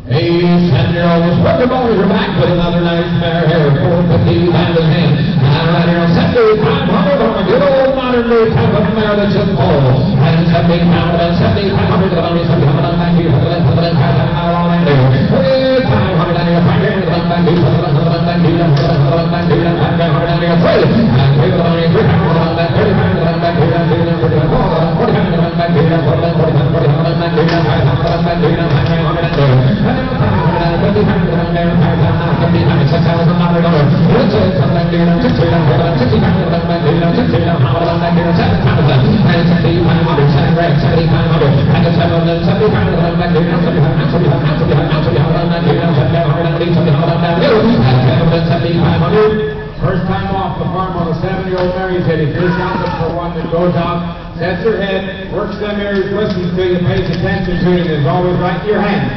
B: Hey, 7-year-old was put the ballers are back with another nice mare here. 450 hand in hand. Right here on 7,500 on a good old modern day type of mare that's in pole. And 7,500 only 7,500 back here. 7,500 on that there. 500 down here. 500 back here. 7,500 back here. 7,500 back here. 500 down here. 3. And 300 on here. 300 on that. 3,500 back here. 3,500 back here. 4,500 back here. 500 back here. 500 back here.
C: First time off the farm on a 7-year-old mare. He said he feels something for one that goes out, sets her head, works them ears, listens to you, pays attention to you, and is always right in your hand.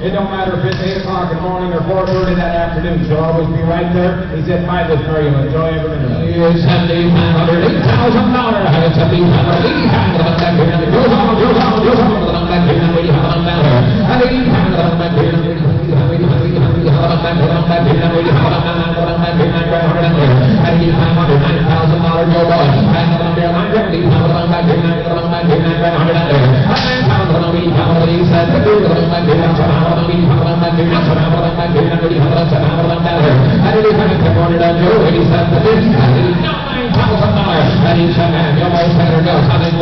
C: It don't matter if it's 8 o'clock in the morning or 4:30 that afternoon. She'll always be right there. He said, "Buy this mare, you'll enjoy every minute."
B: Here's $7,500, $8,000. $7,500, $8,500. Goes on. Back here, $8,500 back here. $8,500 back here.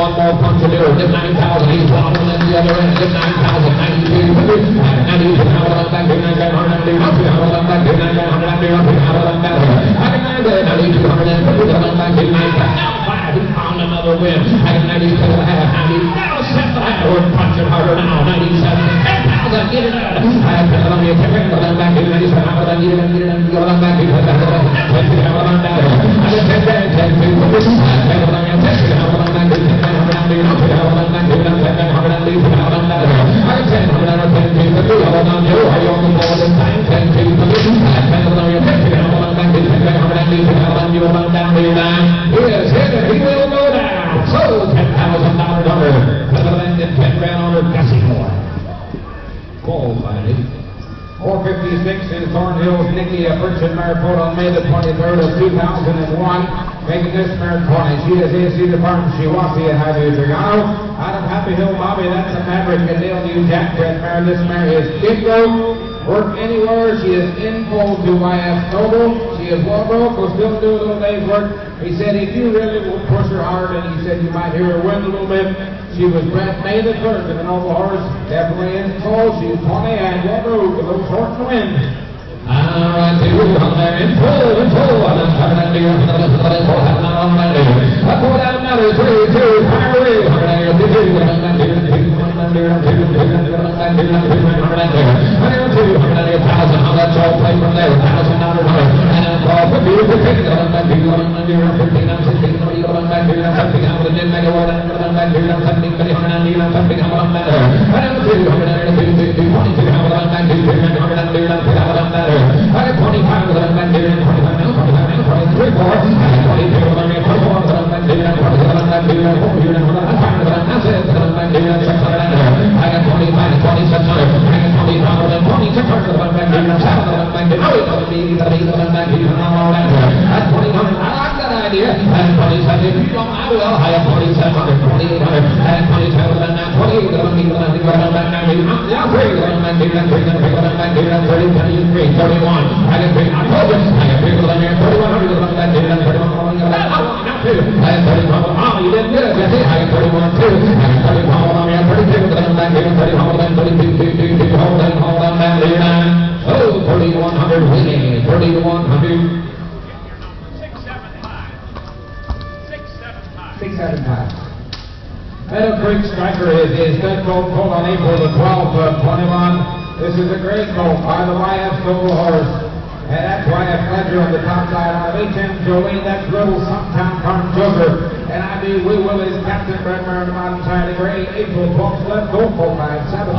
B: One more punch to do it. Give 9,000. He's wobbling in the other end. Give 9,000. 92. 92. Back here, 9,000. Back here, 9,000. He found another win. At 92 and a half. 90. Now set the hat. We're punching harder now. 97. 10,000. Get it out. Back here, 97. Back here, 97. Back here, he will go down. So $10,000 number. Then 10 grand on her Gussie Moore. Qualified. 456 in Thornhill's Nikki, a Pritchard mare put on May the 23rd of 2001. Making this mare 20. She is AC the farm Shiwassee at Highview Dragano. Out of Happy Hill Bobby, that's a Maverick and Dale New Jack bred mare. This mare is Kidgo. Work anywhere. She is in full to YF Noble. She is well broke. Will still do a little day's work. He said if you really will push her hard, and he said you might hear her win a little bit. She was bred May the 3rd to the Noble horse. Definitely in full. She's 20 and well broke. A little short to win. All right, see who's on there in full. I'm not trying to do it. I'm not on that. I pull out another 3, 2, fire away.
C: Meadow Creek Striker is his good colt pulled on April the 12th of 21. This is a great colt by the YF Noble horse. And that's YF Ledger on the top side on HM Jolene. That's Little Sometime Farm Joker. And I be Wee Willie's Captain Brett Murray on the bottom side of the gray. April 12th, left go 457.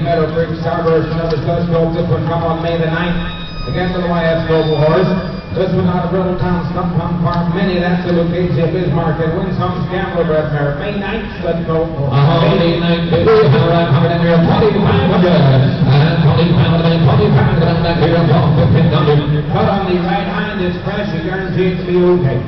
C: Meadow Creek Starburst, another Dutch Gold. This one come on May the 9th against the YF Noble horse. This one out of Riddletown, Stumptown Park Mini. That's the Lucchese Bismarck and Winsome Scambler Brett Mare. May 9th, let's go.
B: May 9th,
C: Cut on the right hind is fresh. You guarantee it to be okay.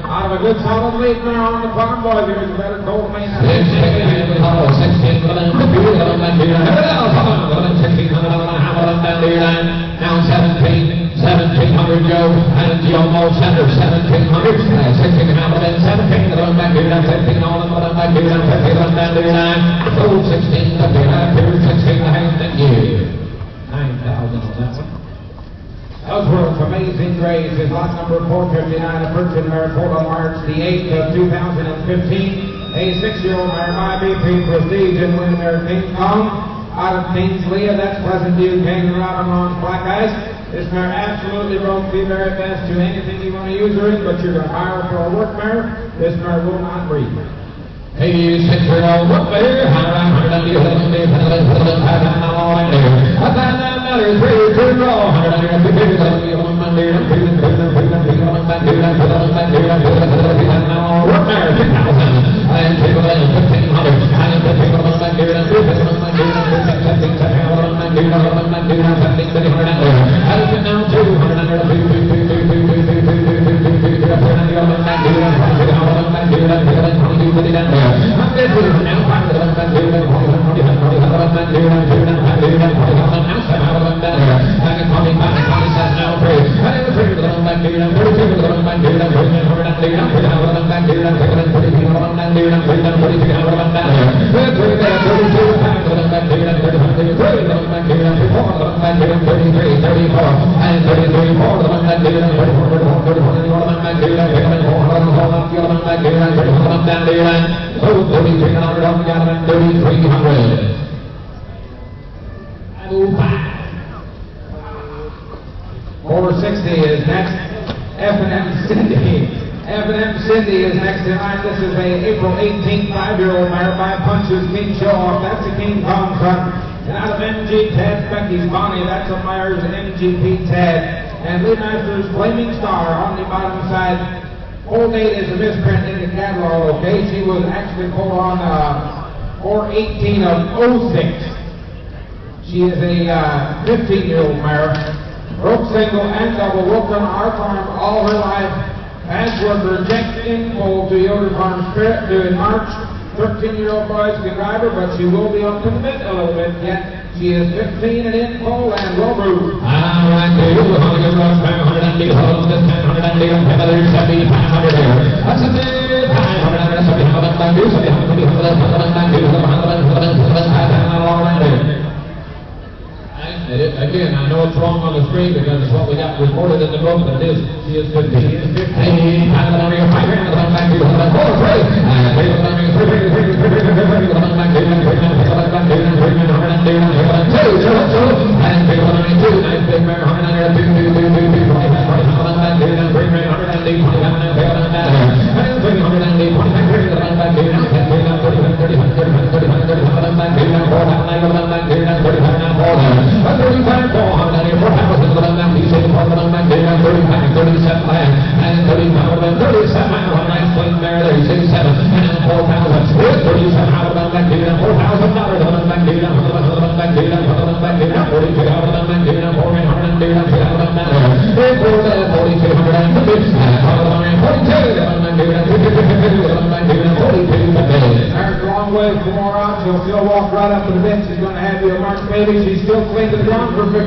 C: Out of a good solid lead now on the farm boys. Here's a better colt main.
B: 1700 Joe, and Gilmore Center, 1700, 16 Hamilton, 17, the run back here, 17, all of the run back here, 15, run down there, 9, so 16, the big half here, 16, the half, thank you. 9,000 on that one.
C: Ellsworth's Amazing Grace is lot number 459 of Virgin Maricopa, March the 8th of 2015. A 6-year-old mare, IBP Prestige and Winter King Kong. Out of Kingsley, that's Pleasant View, hanging around on Black Ice. This mare absolutely won't be very best to anything you want to use her in, but you're going to hire her for a work mare. This mare will not breed.
B: Hey, 6-year-old work mare,
C: is next. F&M Cindy is next in line. This is a April 18th 5-year-old mare by Punch's King Show Off. That's a King Kong front. And out of MG Ted's Becky's Bonnie, that's a Myers and MGP Ted. And Lee Masters Flaming Star on the bottom side. Old date is a misprint in the catalog, okay? She was actually pulled on 4/18 of 06. She is a 15-year-old mare. Broke single and double, worked on our farm all her life. As worker, checked in full to Yoder Farm Spirit due in March. 13-year-old boys can drive her, but she will be up in the mid a little bit yet. She is 15 and in full and well moved.
B: All right, the 100 and the 100 and the 7500 there. That's a big 500 and 700. Again, I know it's wrong on the screen because it's what we got recorded in the book, but it is. She is 15. She is 15. Hey, I'm going to back to
C: She'll still walk right up to the bench. She's going to have you a March baby. She's still clean to the ground for 15.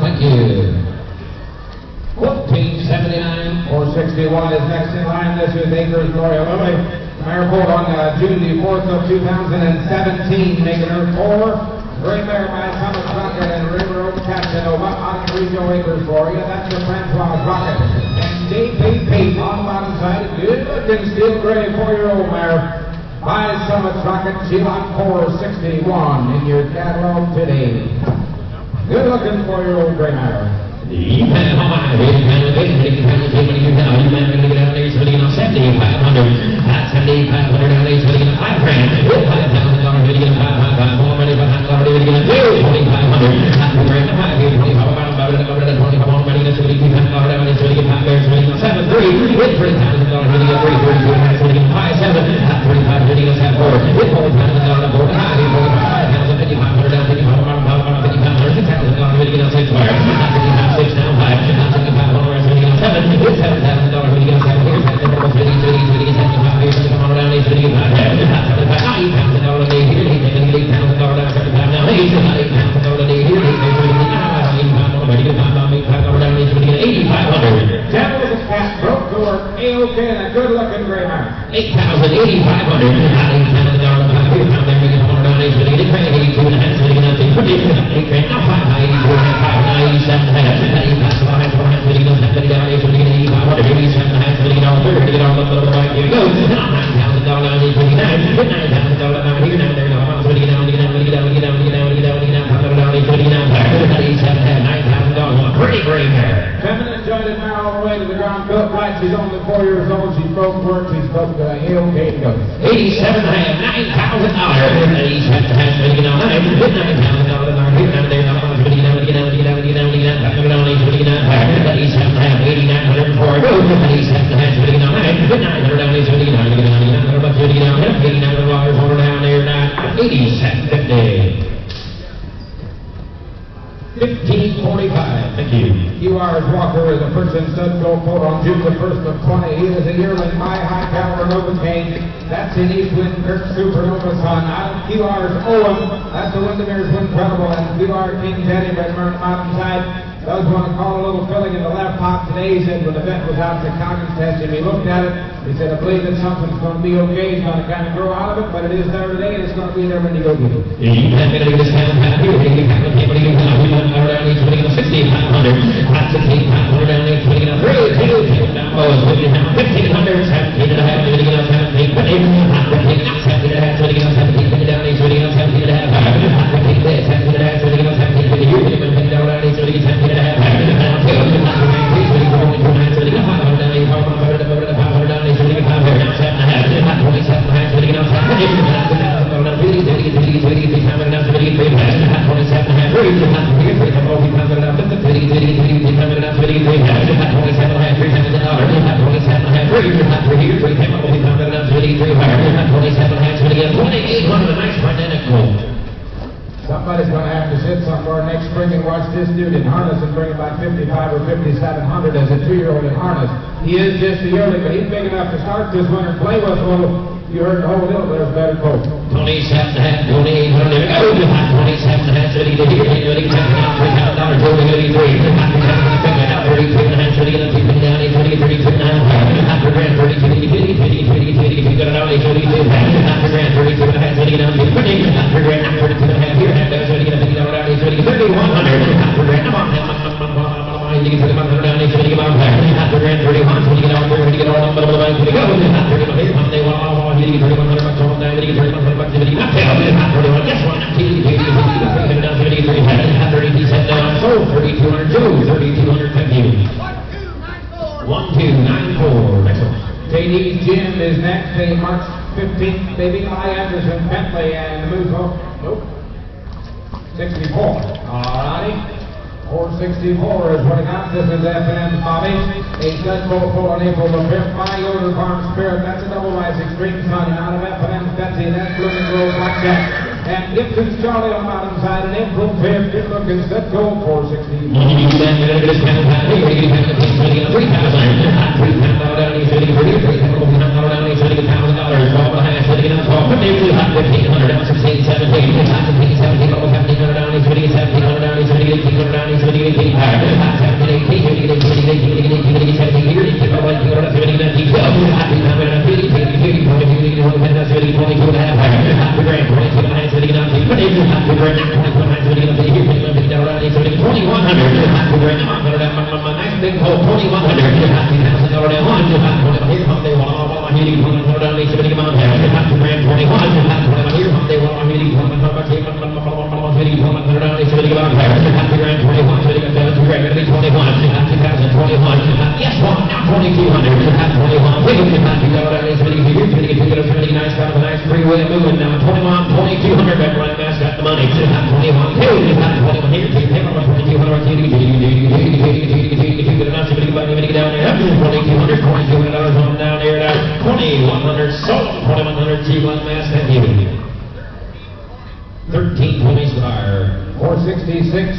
C: Thank you. 1479 or 61 is next in line. This is Acres Gloria Lily. Mare pulled on June the 4th of 2017, making her 4. Great mare by Thomas Rocket and River Oak Captain over on Rico Acres Gloria. That's the Francois Rocket. And JP on the bottom side. Good looking steel gray 4-year-old mare by Summit Rocket. She locked 461 in your catalog today. Good looking 4-year-old gray mare. She's only 4 years old. She's broke work. She's broke okay to go.
B: 87 and a half, $9,000. 87 and a half, $9,000. Thank you.
C: QR's Walker is a first and stud gold put on June the 1st of 20. He is a yearling by High Caliber Novocaine. That's in Eastwind, Kirk Supernova son. Out of QR's Owen. That's the Windermere's Incredible. And QR King Teddy Redmond Mountainside. Does want to call a little filling in the left hop today. He said when the vet was out to Coggins testing, he looked at it. He said, I believe that something's going to be okay. He's going to kind of grow out of it, but it is there today, and it's going to be there when you go get it. Somebody's going to have to sit somewhere next spring and watch this dude in harness and bring about 55 or 5,700 as a 2-year-old in harness. He is just a yearling, but he's big enough to start this winter and play with. Well, you heard the whole deal. There's better coach.
A: 27.5, 2800, go to 27.5, ready to hear, ready to check it out, $3,000, Jody 83, 32.5, ready to keep it down, 32.5, $100 grand, 32, 50, got it out, 32, $100 grand, 32.5, ready to $100 grand, 32.5, here, ready to $50 out, 3100, $100 grand, come on, you can put them on the down, they should get on there. $100 grand, 31, when you get on there, when you get all on the line, when you go, they want all, you get $3,100 on down, you get $3,100, you get not tell, yes, one, 33, 33, 3,200, Joe, 3,200, thank you. 1294, next one.
C: JD's Gym is next, day March 15th. Baby Lie Anderson, Bentley, and the move home. Nope. 64. All righty. 464 is what it got. This is F&M Bobby. A stud bowl full on April the 5th. My Yoder Farm Spirit. That's a double rise extreme sun. And out of F&M's Betsy. That's Blooming Grove Blackjack. And Gibson's Charlie on bottom side. And April 5th. Good looking set gold 460.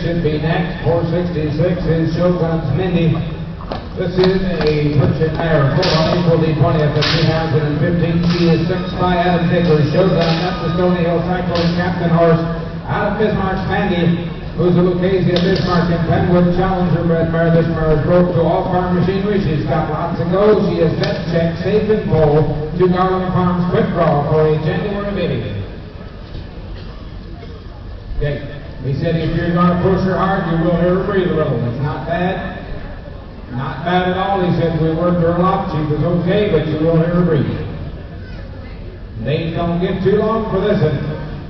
C: Should be next. 466 is Shogun's Mindy. This is a Persian mare. Full on April the 20th of 2015. She is 6 by Adam Dickers. Shogun. That's the Stony Hill Cyclone Captain Horse. Out of Bismarck's Mandy, who's a Lucchese of Bismarck and Penwood Challenger bred mare. This mare is broke to all farm machinery. She's got lots to go. She is vet checked, safe and full to Garland Farms Quick Draw for a January baby. Okay. He said if you're going to push her hard, you will hear her breathe a little. It's not bad. Not bad at all. He said we worked her a lot. She was okay, but you will hear her breathe. They don't get too long for this one.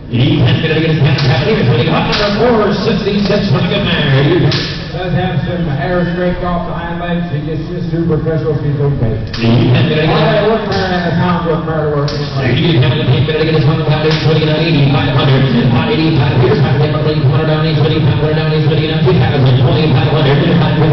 A: He's going to get his hands out here. So he got number 466 for the good mare.
C: Does have some hair scraped off the hind legs. She's just superficial. She's okay. I work her in the town with her working.
A: He's going to get his 1,000, 8500, 85 here's 500 down, he's 500 down, he's 2,000, 2,500, 500,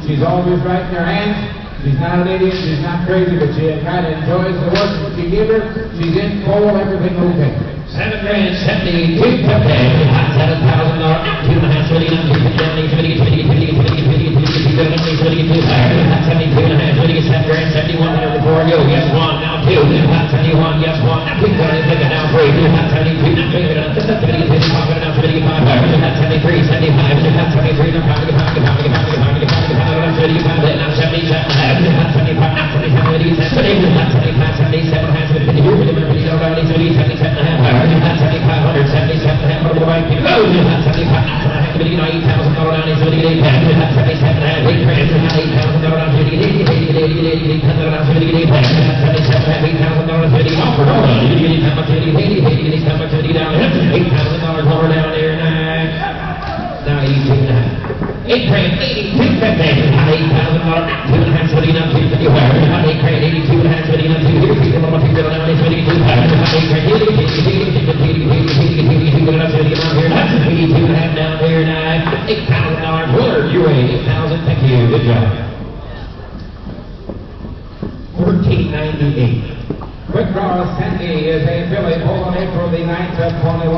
C: She's always right in her hands. She's not an idiot. She's not crazy, but she kind of enjoys the work that you give her. She's in full, everything okay.
A: $7 grand, 72, $7,000, 2.5, 7,100 before you. Yes, one, now two. 71, yes, one, now two. Now 3. 72, now 3. 73, 74,
C: 469, set 21.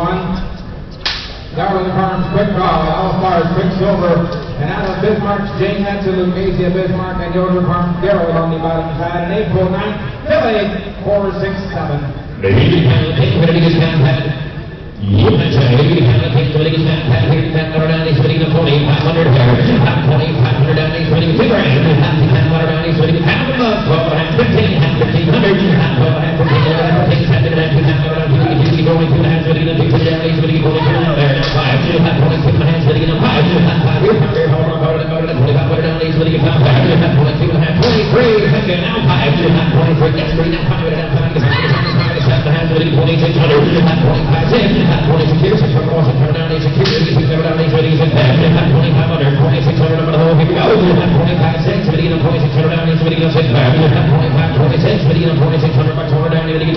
C: Garland Farms Quick Draw, All-Stars Quicksilver, and out of Bismarck's Jane Hansen, Lucchese Bismarck, and Yoder Farms Gerald on the bottom side, and April 9th, Philly 467.
A: The Healy Panel King, where did he stand that? You betcha, Healy Panel King, where did he stand that? Here, that number down, he's winning the 2,500 here. 2,500 down, he's winning $2 grand. 10 down, he's winning half a month. 12 and 15, half 1,500. 12 and 15, 15, 15, 15, 15, 15, 15, 15, 15, 15, 15, 15, 15, 15, 15, 15, 15, 15, 15, 15, 15, 15, 15, 15, 15, 15, 15, 15, 15, 15, 5,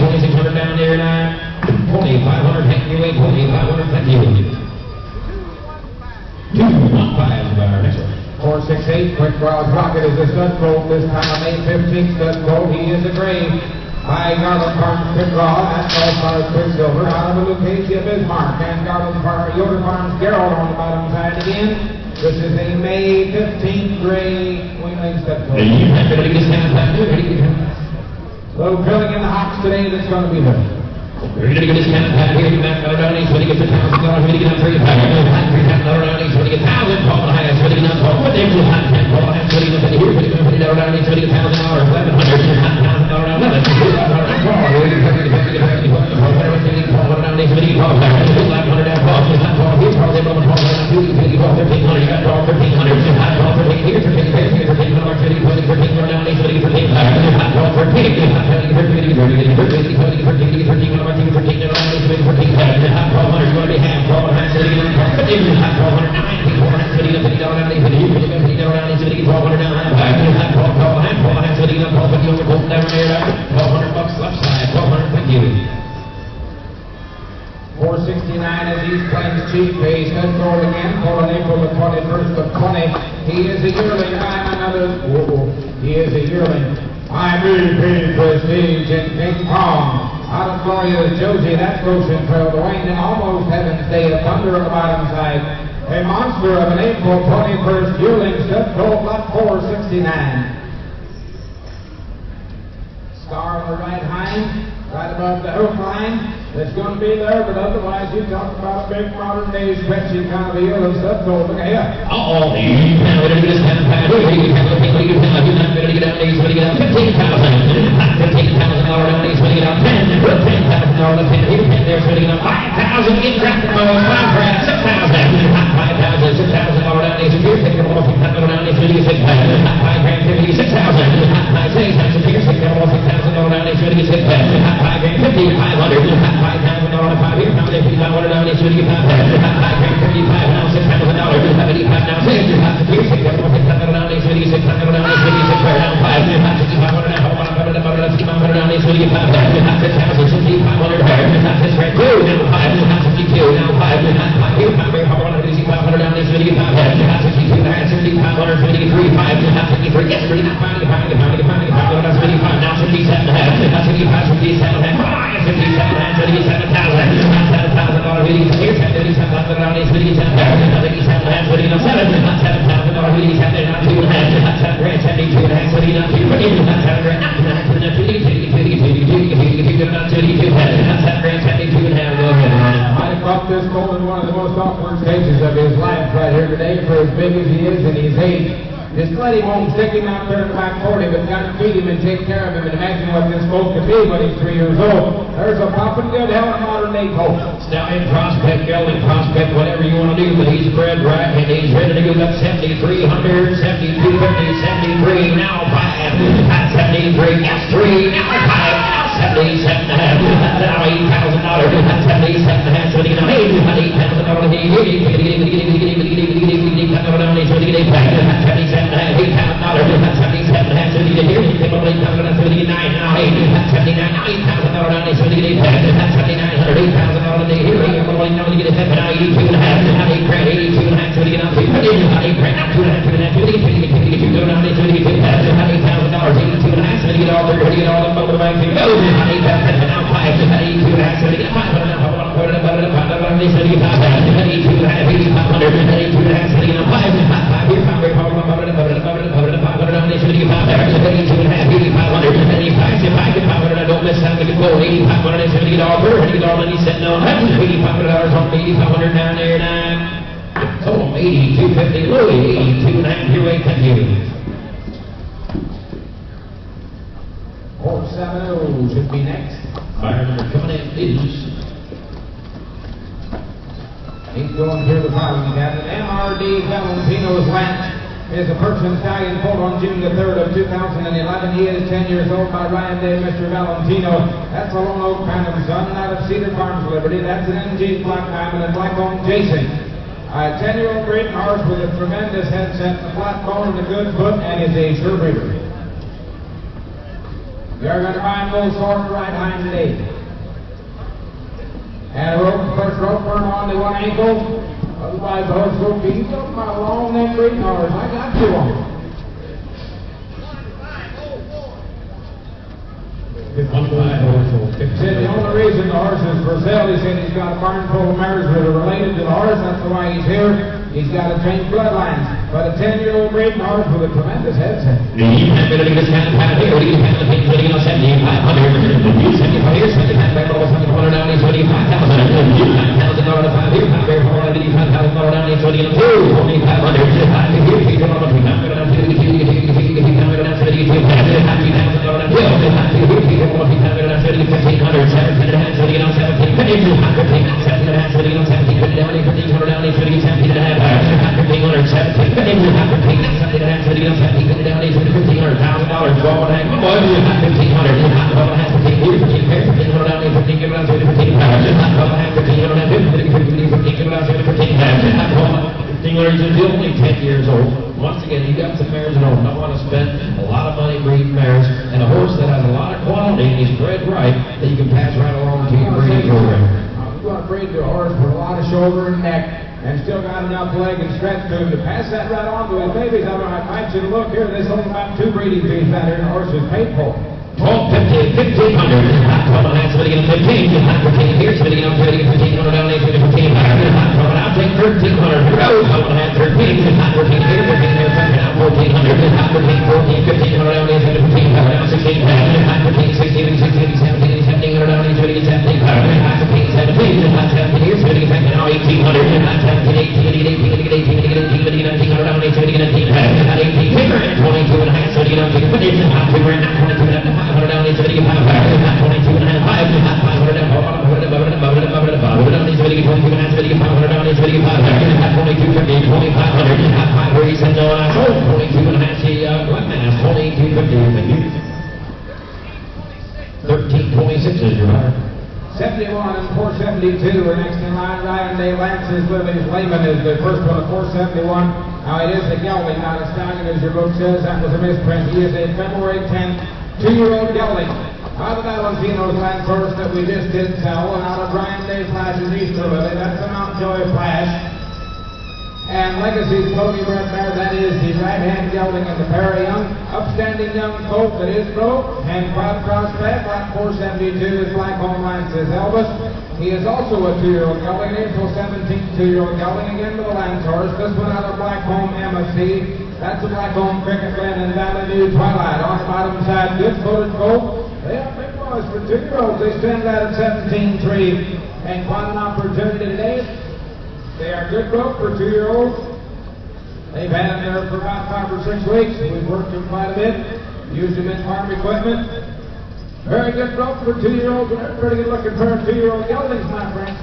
A: 2,500 down there now. 2,500, hang your way, 2,500, thank you. 2,15 is our next one.
C: 468, Quick Draw's Rocket is a stud colt. This time on May 15th, stud colt. He is a gray. By Garland Farms Quick Draw, that's All-Stars Quicksilver. Out of the Lucchese Bismarck, and Garland Farms, Yoder Farms Gerald on the bottom side again. This is a May 15th gray wingling stud colt. Little drilling in the hops today that's going to be there.
A: We're going to get this kind of pack here, back down, he's going to get $1,000, we're going to get $3,000 down, he's going to get $1,000, Paul the highest, we're going to get $12,000, what names will have Paul the highest, we're going to get here, we're going to get down, he's going to get $1,000, $1,100, $1,000 down, $11,000, Paul, we're going to get $1,000 down, he's going to get $500 down, Paul, here's Paul, they're going to Paul, $1,500, you got Paul, $1,300, Paul, $1,300, here, $1,500 down, he's going to get $1,500, $1,500, Paul, $1,300, $13 around, he's waiting for $13. Hot 1,200, going to be half. 1,200, sitting in the car. Hot 1,209, he's sitting in the $50 down, he's $50 around, he's sitting in 1,200 down. Hot 1,200, sitting in the $50 over down there. $1,200 left side. 1,200, thank you.
C: 469 is East Plains Chief Base. Stud colt again, for April the 21st of 20. He is a yearling. He is a yearling. I'm really paid prestige in King Kong. Out of Florida, Josie, that's Goshen Trail, Dwayne, and almost Heaven's Day of Thunder on the bottom side. A monster of an April 21st yearling stud colt, lot 469. Star on the right hind, right above the hoof line. That's going to be there, but otherwise you talk about a big modern day stretchy kind of a yearling stud colt. Look at here.
A: Uh-oh, he's going to get this kind of pack. He's going to get out, he's going to get out $15,000. $15,000 down, he's going to get out $10,000. $10,000, there's going to get out $5,000. Get drafted by $5,000. $6,000. $5,000, $6,000 down, he's going to get $6,000 down, he's going to get $6,000. $5,000, $6,000. $5,000, $6,000 down, he's going to get $6,000. $5,000, $5,000 $5,000 $5 here, $5,000 down, he's going to get $5,000. $5,000, now $6,000. $75 now, $6,000 here, $6,000 down, he's going to get $6,000 down, he's going to get $6,000 down, $5,000 $6,500 down, $6,500 down, he's going to get $5,000. $6,500 here, $6,200 now, $5,000 now, $5,000 here, $5,500 down, he's going to get $5,000. $62 now, $7,500, $73, $5,000, yes, $3,000 now, $75 now, $57 now, $75, $57 now, $57,000, $7,000 here, $7,700 down, he's going to get $7,000. $7,700 $7,000 he's had there, not $2,500, $72,500,
C: I caught this colt in one of the most awkward stages of his life right here today, for as big as he is and his age. His buddy won't stick him out there in the back 40, but got to feed him and take care of him and imagine what this colt could be when he's 3 years old. There's a poppin' good hell of a modern day colt.
A: Stallion prospect, gelding prospect, whatever you want to do, but he's bred right and he's ready to go. Got 7,300, 7,250, 73, now 5, 73, yes, 3, now 5, now 77, now $8,000, 77, $8,000, $8,000, $5,000 $82.50, Louis, 82.5, your way, thank you.
C: 470 should be next.
A: Fire number coming in is
C: He's going through the following cabinet. MRD Valentino's Ranch is a Persian stallion pulled on June the 3rd of 2011. He is 10 years old by Ryan Day, Mr. Valentino. That's a Lone Oak Phantom son out of Cedar Farms, Liberty. That's an MG Black Diamond and Black Bone Jason. A 10-year-old breeding horse with a tremendous headset, a flat bone and a good foot, and is a sure breeder. You're going to find those horses right behind today. And a rope, first rope burn on to one ankle. Otherwise, the horse will be up my long neck breeding horse. I got two on it. Said the only reason the horse is for sale, he said he's got a barn full of mares that are related to the horse. That's why he's here. He's got to change bloodlines. But a 10-year-old breeding horse with a tremendous headset.
A: He's only 10 years old. Once again, you got some mares that don't want to spend a lot of money breeding mares, and a horse that has a lot of quality and he's bred right that you can pass right along to your breeding program.
C: You want to breed the horse with a lot of shoulder and neck, and still got enough leg and stretch to him to pass that right on to his babies. I invite you to look here. There's only about 2 breeding fees out here, and the horse is paid for.
A: 1250, 1500, that's what again, 15, 15 here, so again, 1500 down there, 1500, I'll take 1300, road, 13, 15 here, 15 there, 1400, 14, 1500 down there, 1500, now 16, 15, 16, 16, 17, 1700 down there, 17, 17, 17 here, 17, now 1800, 17, 18, 1900 down there, 17, 18, 22 and a half, so again, 22 down there, 22 and a half, 500 down, 500 down, 22 and a half, 500 down, 22, 2250, 2500, 5 where he said no, and I sold 22 and a half, see, black mass, 2250, thank you. 1326 is your buyer.
C: 71 and 472 are next in line. Ryan Day, Lance's Lily's Layman is the first one at 471. Now it is the gelding, not a stallion, as your book says. That was a misprint. He is a February 10th 2-year-old gelding. Out of Valentino's land first that we just did sell, and out of Ryan Day Flash's Easter Lily, that's the Mount Joy Flash. And Legacy's Pony Bred Mare, that is the right-hand gelding of the pair, a young, upstanding young colt that is broke, and proud prospect, like 472 is Black Home Lance's Elvis. He is also a 2-year-old gelding, April 17th 2-year-old gelding, again with the Lance horse. This one out of Black Home MSC. That's the Black Home Cricket Glen and Valley New Twilight. On the bottom side, good-footed colt. They are big boys for 2-year-olds. They stand that at 17-3. And quite an opportunity today. They are good broke for 2-year-olds. They've had them there for about 5 or 6 weeks. We've worked them quite a bit. Used them in farm equipment. Very good broke for 2-year-olds. They're pretty good looking pair of 2-year-old geldings, my friend.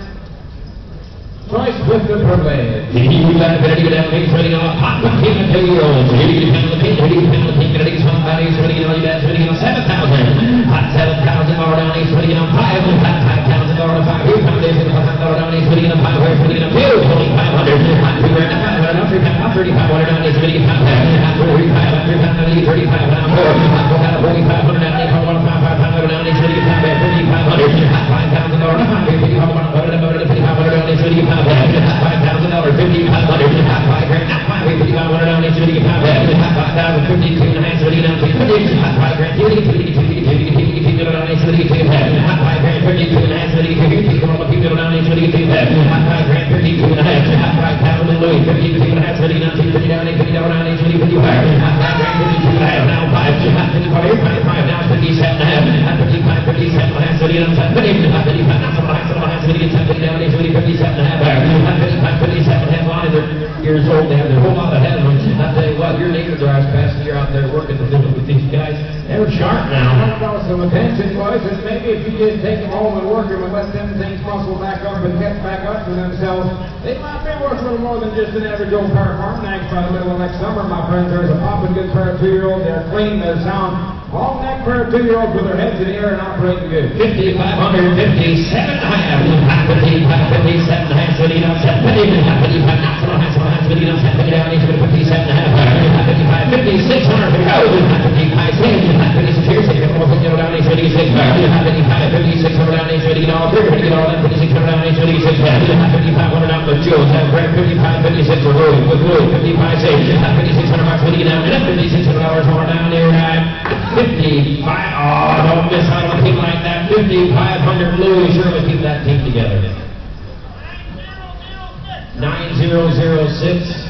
C: Choice with the privilege.
A: You got a better get out of things, ready on hot 2-year-olds. Here you can the pink, ready somebody, ready on that's ready on 7,000. Hot 7,000 more down, he's ready on 5, hot 5,000 more on 5. Here comes this, hot down, he's ready on 5, where's ready on 2, 2,500. Hot 2 grand, 500, 3,500 down, he's ready on 5, hot 45, 35 down, 4, hot 4,500 down, he's ready on 5,500 down, he's ready on 5,500. Hot 5,000 more down, he's ready on 5,500 down, he's ready on 5,000. $5,000, $5,500, hot 5 grand, hot 5, $5,500 down, he's ready on 5,000, hot 5,000, 52 and a half, ready down, hot 5 grand, hot 5 grand, 52 and a half, ready on 5,000, hot 5 and Louis, 52 and a half, 50 down, 50 down, 50 down, 50, 55. 52 and a half, now 5, 55, now 57 and a half, 55, 57 and a half, 50 down, 50, 55, now 50 down, 50 57 and a half, 55, 57 and a half, a lot of their years old, they have their whole lot ahead of them. I tell you what, your neighbor drives past and you're out there working with these guys. They're sharp now.
C: I know some attention, boys, and maybe if you did take them home and work them and let them things muscle back up and get back up to themselves, they might be worth a little more than just an average old pair of farm nags by the middle of next summer, my friends. There's a popping good pair of 2-year-olds. They're clean, they're sound. Long neck pair of 2-year-olds with their heads in the air and operating good.
A: 5,557 and a half, 55, 57 and a half, 50 down, 55, 50 down, 50 down, 57 and a half, 55, 5600 for go, 55, 56 here, 5600 down, 56, 55, 5600 down, 50 down, 50 down, 5600 down, 56, 5500 down with Joe, 55, 56 for Louis, with Louis, 55, 5600 bucks, 50 down, $5,600 more down there, 55, oh, don't miss out on a team like that, 5,500 Louis, surely keep that team together. 9006.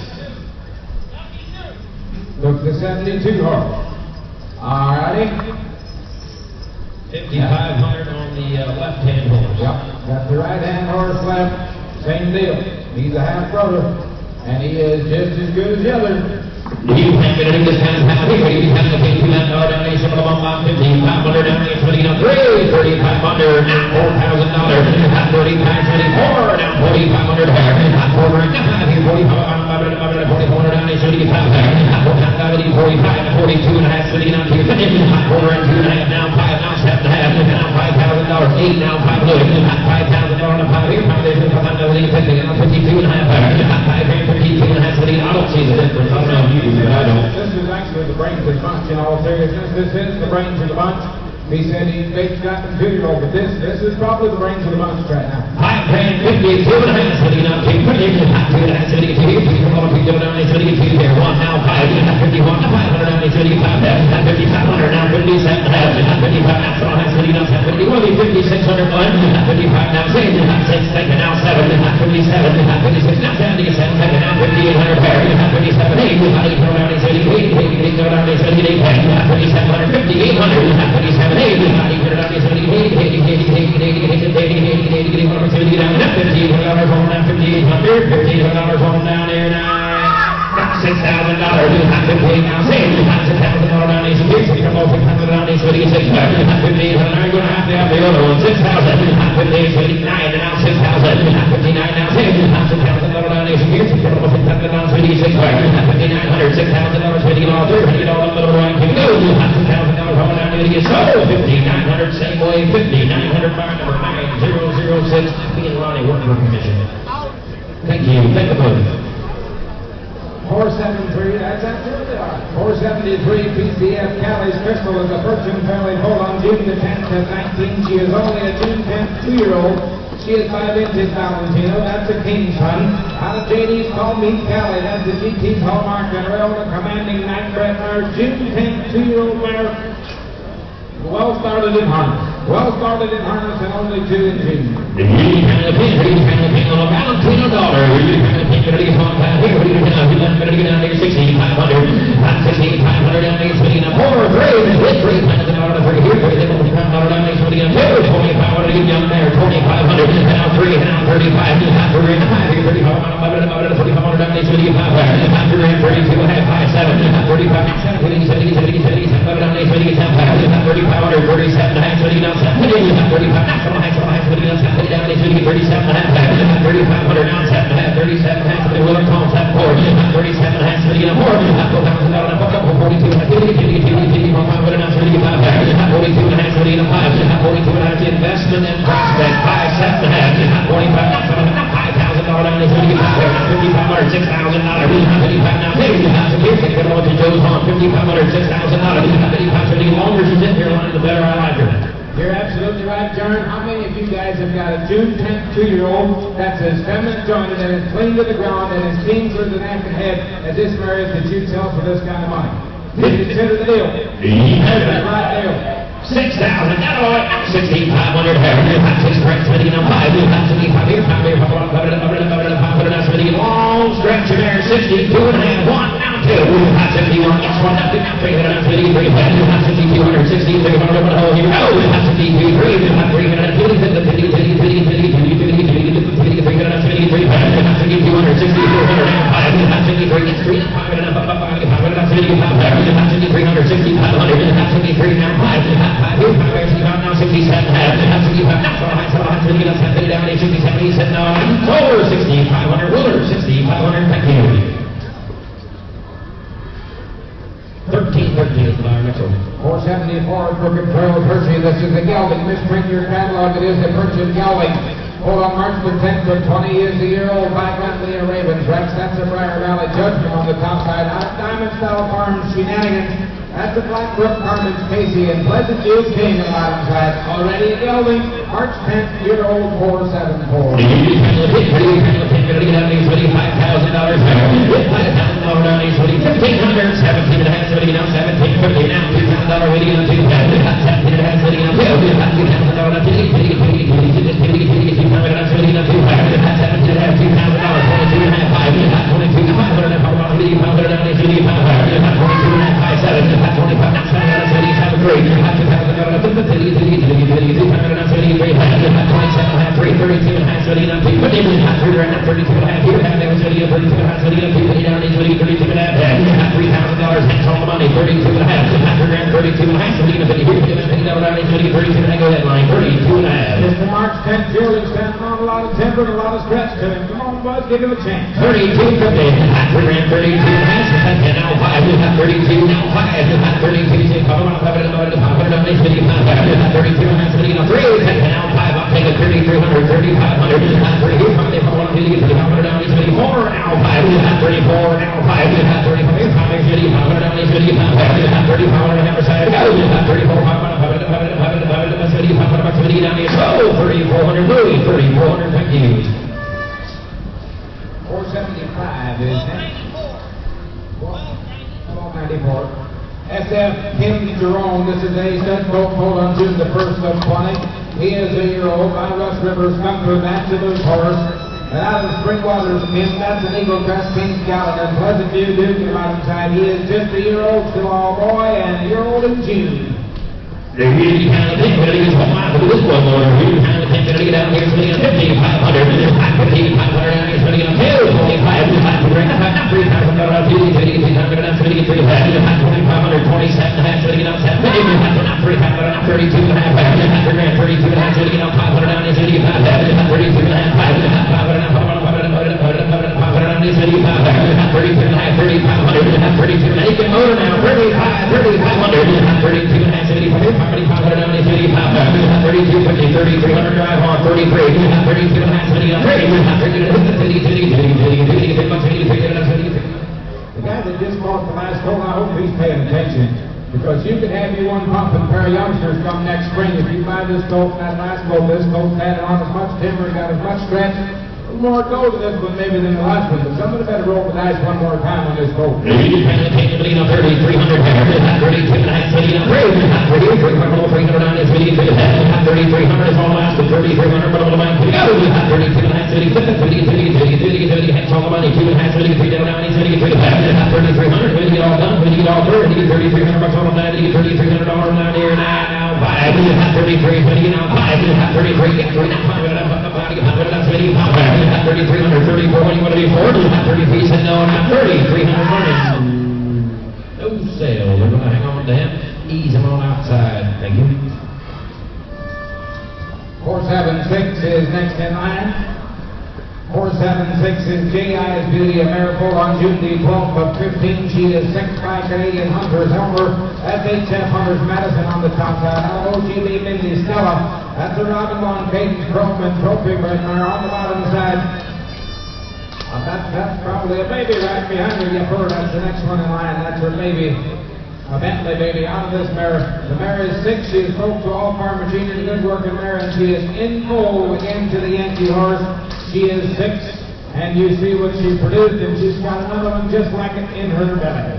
C: Look, the 72 horse. All righty.
A: 5,500 on the left-hand horse.
C: Yep, got the right-hand horse left. Same deal. He's a half-brother, and he is just as good as the other.
A: You can't get it in this kind of power here. You have to pay $2,000 down there, some of them on 1,500 down there, 20 down 3, 3,500, now $4,000, 35, 24, down 4,500 here, 4,500 here, 4,500 down there, 75 there, 4,500, 45, 42 and a half, 50 down here, 4 and 2 and a half, now 5, now 7 and a half, now $5,000, 8, now 5 Louis, $5,000 on 5 here, 5 there, 5,000, now 52 and a half, 5 here, 52 and a half, 50, I don't see the difference, I don't know. But I don't.
C: This is actually the brains of the bunch, in all seriousness. This is the brains of the bunch. He said he baked got the 2-year-old, but this is probably the brains of the bunch right now.
A: 5,52 and a half, 50 down, 2 and a half, 72, 52 down, 72 there, 1 now, 5, 51, 500 down, 75 there, 5,500 now, 57 and a half, 55 now, 70 down, 71, 5,600 1, 55 now, 6, second now, 7, 57, 56 now, 77, second now, 5,800 there, 57, 8, 8 down, 78, 5,700, 5,800, 57, 8, 800 down, 78, 80 down, 70 down, $1,500 home down, 5,800, $1,500 home down there now. $6,000, $5,800 now, $6,000 down, $6,000 down, $6,600, $5,800, you're going to have to have the other one, $6,000, $5,800 now, $6,000, $59 now, $6,000 down, $6,600, $5,900, $6,000, $50, little one can go, $6,000 home down, so $5,900, same way, $5,900 by number 9006, being Ronnie Worker Commission. Thank you, thank the both.
C: 473, that's absolutely right. 473 PCF Callie's Crystal is a Fortune family hold on June the 10th of 19. She is only a June 10th 2-year-old. She is 5 inches, Valentino. That's a King's Son. Out of JD's called Meet Callie. That's the GT's Hallmark and Rail, the commanding 9-bred mare. June 10th 2-year-old mare. Well started in harness. Well started in harness and only 2 in June.
A: Valentino daughter. Down there, 6,500 down there, 4, 3, $3,000 for here, $3,000 down there, 2,500 down there, 2,500, now 3, now 35, now 3, 5, 3,500 down there, 75, 32, 57, 35, 70, 70, down there, 37, 37, 70 down, 70, 35, 70 down there, 37, 3,500 down, 7, 37, 70, Willard Thomas, 4, 37 and a half, 70 and a 4, $4,000 a buck up, 42 and a half, 50, 1,500 now, 75, 42 and a half, 70 and a 5, 42 and a half, investment and prospect, 5, 7 and a half, 45, $5,000 down there, 75, $5,600, 55 now, 50,000 here, take it over to Joe's Home, $5,500, $6,000, 55, 70, longer she's in here, the better I like her.
C: You're absolutely right, John. How many of you guys have got a June 10th 2-year-old that's as feminine jointed and as clean to the ground and as keen for the neck and head as this mare is that you'd sell for this kind of money? Consider the deal. That's the right deal.
A: 6,000, that boy, 6,500 here, 6 stretch, 70 and a 5, 75 here, 5 here, 500, 70, long stretch, 62 and a half, one, now two. Hot 71, next one, up to now 353. Hot 52, 160, 300, but oh, here we go. Hot 52, 3, hot
C: 474 Crooked Trail Hershey. This is the gelding. Misprint your catalog. It is the Purchase gelding. Hold on March the 10th for 20 years a year old. By Leah Ravens. Rex, that's a Briar Valley Judgment on the top side. Out of Diamond Style Farms Shenanigans. That's the Blackbrook Carmen's Casey and Pleasant View King on the bottom side. Already a gelding. March 10th, year old 474. Mr. March 10th, Julie standing on a lot of timber and a lot of stretch to him. Come on, bud, give him a chance.
A: 32, 50, 32 and now 5, 32, now 5, 32, come on, 32 and 3, and now 5, I'll take a 3,300, 3,500, 3,400 down, 4, now 5, 34, now 5,
C: 475 is next. 1294. SF Kim Jerome. This is a stud colt hold on June the 1st of 20. He is a year old. By Russ Rivers, Comfort, that's a loose horse. And out of Springwater's Kim, that's an Eagle Crest King's Gallant. And Pleasant View Duke on the bottom side. He is just a year old, still all boy, and a year old in June.
A: They really kind of think we're going to use one mile for this one, Lord. We really kind of think we're going to get down here, so we got 5,500, 5,500 down here, so we got 2,25, 3,000, 2,500, 27 and a half, so we get out 7, 3,500, 32 and a half, 32 and a half, so we get out 500 down here, so we get 32 and a half, 500 down, 32 and a half, 32 and a half, you can motor now, 3,500, 32 and a half, 75. 500 down, 32, 50, 3,300 drive on, 33, 32 and a half, 30,
C: the guy that just bought the last colt, I hope he's paying attention. Because you could have you one pumping pair of youngsters come next spring. If you buy this colt and that last colt, this colt's had on as much timber, got as much stretch. More go to this one maybe than the last one, but somebody better roll the dice one more time on this colt.
A: 3,300, 32 and a half, 300 down, 3,300 is all last, 3,300, but all the man, 32 and a half, 30, hands all the money, 2 and a half, 33 down, 3,300, when you get all done, when you get all through, you get 3,300 bucks on the night, you get $3,300 down here, now 5, 33, when you get out 5, 33, get 3, now 5, 3,300, 34, what do you want to do for? 33 said no, not 30, 300 running. No sale. They're going to hang on to him. Ease him on outside. Thank you.
C: 476 is next in line. 476 is J.I.'s Beauty, a mare full on June the 12th of 15. She is 6 by Canadian Hunters Elmer. That's HF Hunters Madison on the top side. Now OGB Mindy Stella. That's a Robin Von Cadence Chrome and Trophy right there on the bottom side. That's probably a baby right behind her. You've heard that's the next one in line. That's her baby. A Bentley baby out of this mare. The mare is 6. She is broke to all farm machinery, good working mare, and she is in full again to the Yankee horse. She is 6, and you see what she produced, and she's got another one just like it in her belly.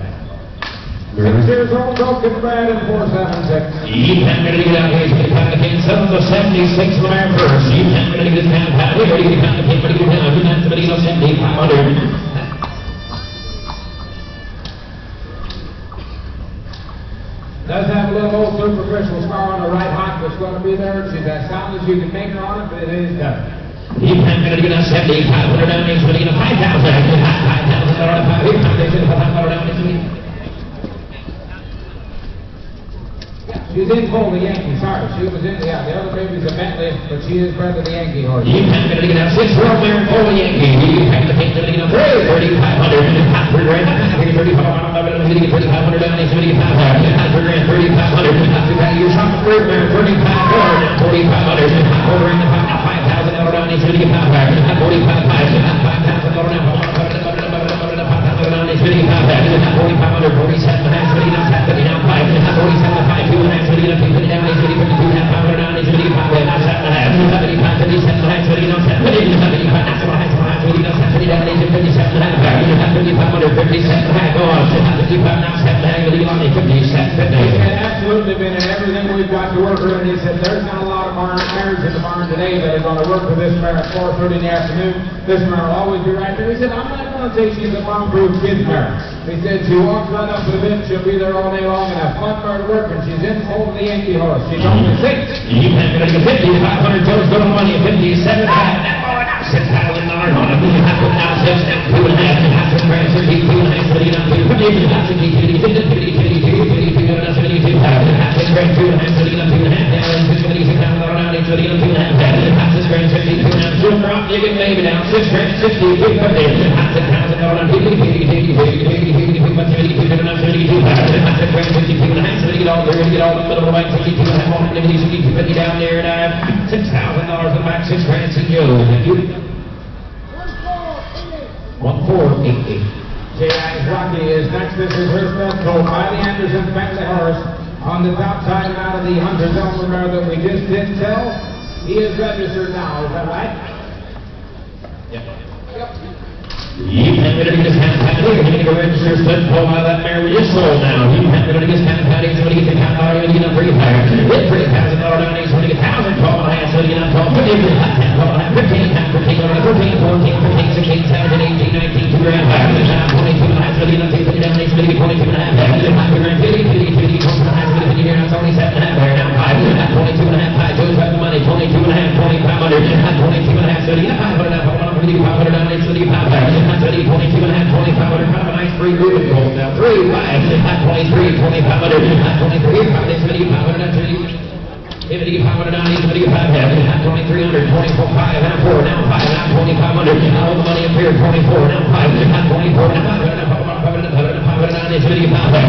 C: 6 years old, broken bred, and 476.
A: You can't really get out here, so you kind of get some of the 76 from our first. You can't really get down, how do you kind of get, but you can't, you can't, 7500.
C: superficial scar on the right hock that's going to be there. She's as sound as you can make her on it, but it is done.
A: He's going to get a 7,500 down. He's going to get a 5,000. $5,000.
C: She's in full the Yankee, sorry. She was in, the other baby's a Bentley, but she is bred to the Yankee horse.
A: He's going to get a 6-year-old mare full of Yankee. He's going to get a 3,500. He's $3,500 down. He's going to get 5,000. $3,500. You're shot the third mare, 3,500. $4,500. Over in the $5,000 down. He's going to get 5,000. $45,500. $5,000 $4,500. $47,500. $47,500. $2,500. $2,500.
C: Absolutely been in everything we've got to work with. He said there's not a lot of mares in the barn today that are going to work with this mare at 4:30 in the afternoon. This mare will always be right there. He said, I'm not going to say she's a bomb-proof kid mare. He said she walks right up to the bench, she'll be there all day long and have fun mare to work, and she's in full of the Yankee horse. She's only 6.
A: You can get $5,500. Joe's going to money at $57,500. $6,000 on it. Now 6, now 2.5. After transfer, 2.5. Down 6 grand, 60, $6,000 in the back, 6 grand, Joe. Thank you. 1,488.
C: J.I.'s Rocky is next. This is her stud coat by the Anderson Bentley horse on the top side and out of the Hunter's Elmer mare that we just did sell. He is registered now, is that right?
A: Yep. You can't get it against Patty. You're going to go register stud coat out of that mare we just sold now. You can't get it against Patty. Somebody gets a $10,000. You're going to get a $3,000 down. He's going to get $1,000. Call and a half. So you get a 12, 15, 15, 16, 17, 18, 19, $2 grand. 22 and a half. So you get a 50 down. He's going to get 22 and a half. 50, 50, here. That's only 7 and a half there. Now 5. 22 and a half. 5 goes back the money. 22 and a half. 2,500. 22 and a half. So you get 500 down. Hold on. 500 down. He's going to get 500. 22 and a half. 2,500. Kind of a nice 3 moving goal. Now 3, 5. 23, 2,500. 23, 5. He's going to get 500 down. If it get 500 down, he's going to get 500. 2,300, 24, 5, now 4, now 5, now 2,500. All the money up here, 24, now 5, now 24, now 500, now 500 down, he's going to get 500.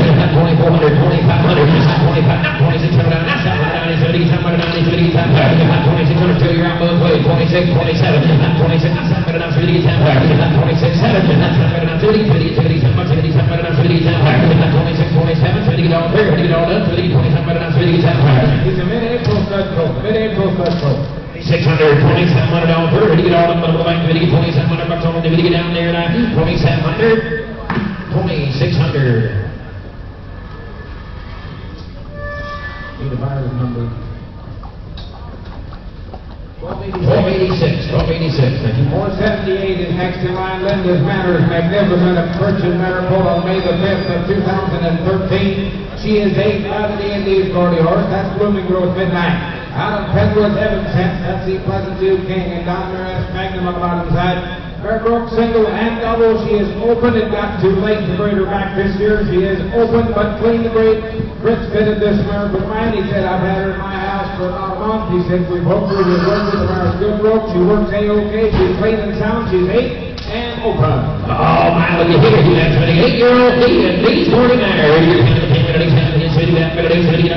A: 2,400, 2,500, 25, now 2,600 down, now 700 down, he's going to get 700 down, he's going to get 700. 2,600 till you're out both ways. 26, 27, 26, now 700 down, he's going to get 700. 26, 7, now 700 down, 30, 30, 30, 700 down, 30, 26, 27, 30, get all clear, 30, get all done, 30, 2700 down, 30, get 700.
C: He's a mid-April stud coat, mid-April stud coat.
A: 600, 2,700 down, 30, get all done, but the bank, 30, get $2,700 on the get down there, 2,700, 2,600. Need a buyer's number. 1286, 1286, thank you.
C: 478 is next in line. Linda's Matters, magnificent at Purchase Maripold on May the 5th of 2013. She is 8 out of the Indies Gordy horse. That's Blooming Grove Midnight. Out of Penwood, Evanston, that's the Pleasant View King, and down there as Magnum on the bottom side. Fairbrooke single and double. She is open. It got too late to bring her back this year. She is open but clean to break. Fritz fitted this mare with mine. He said, I've had her in my house for about a month. He said, we've hoped her to work with the mare's good rope. She works A-OK. She's clean and sound. She's 8 and open.
A: Oh, my, look at here. That's an 8-year-old kid and these 40 mares. You're going to take it against $8,000. $8,000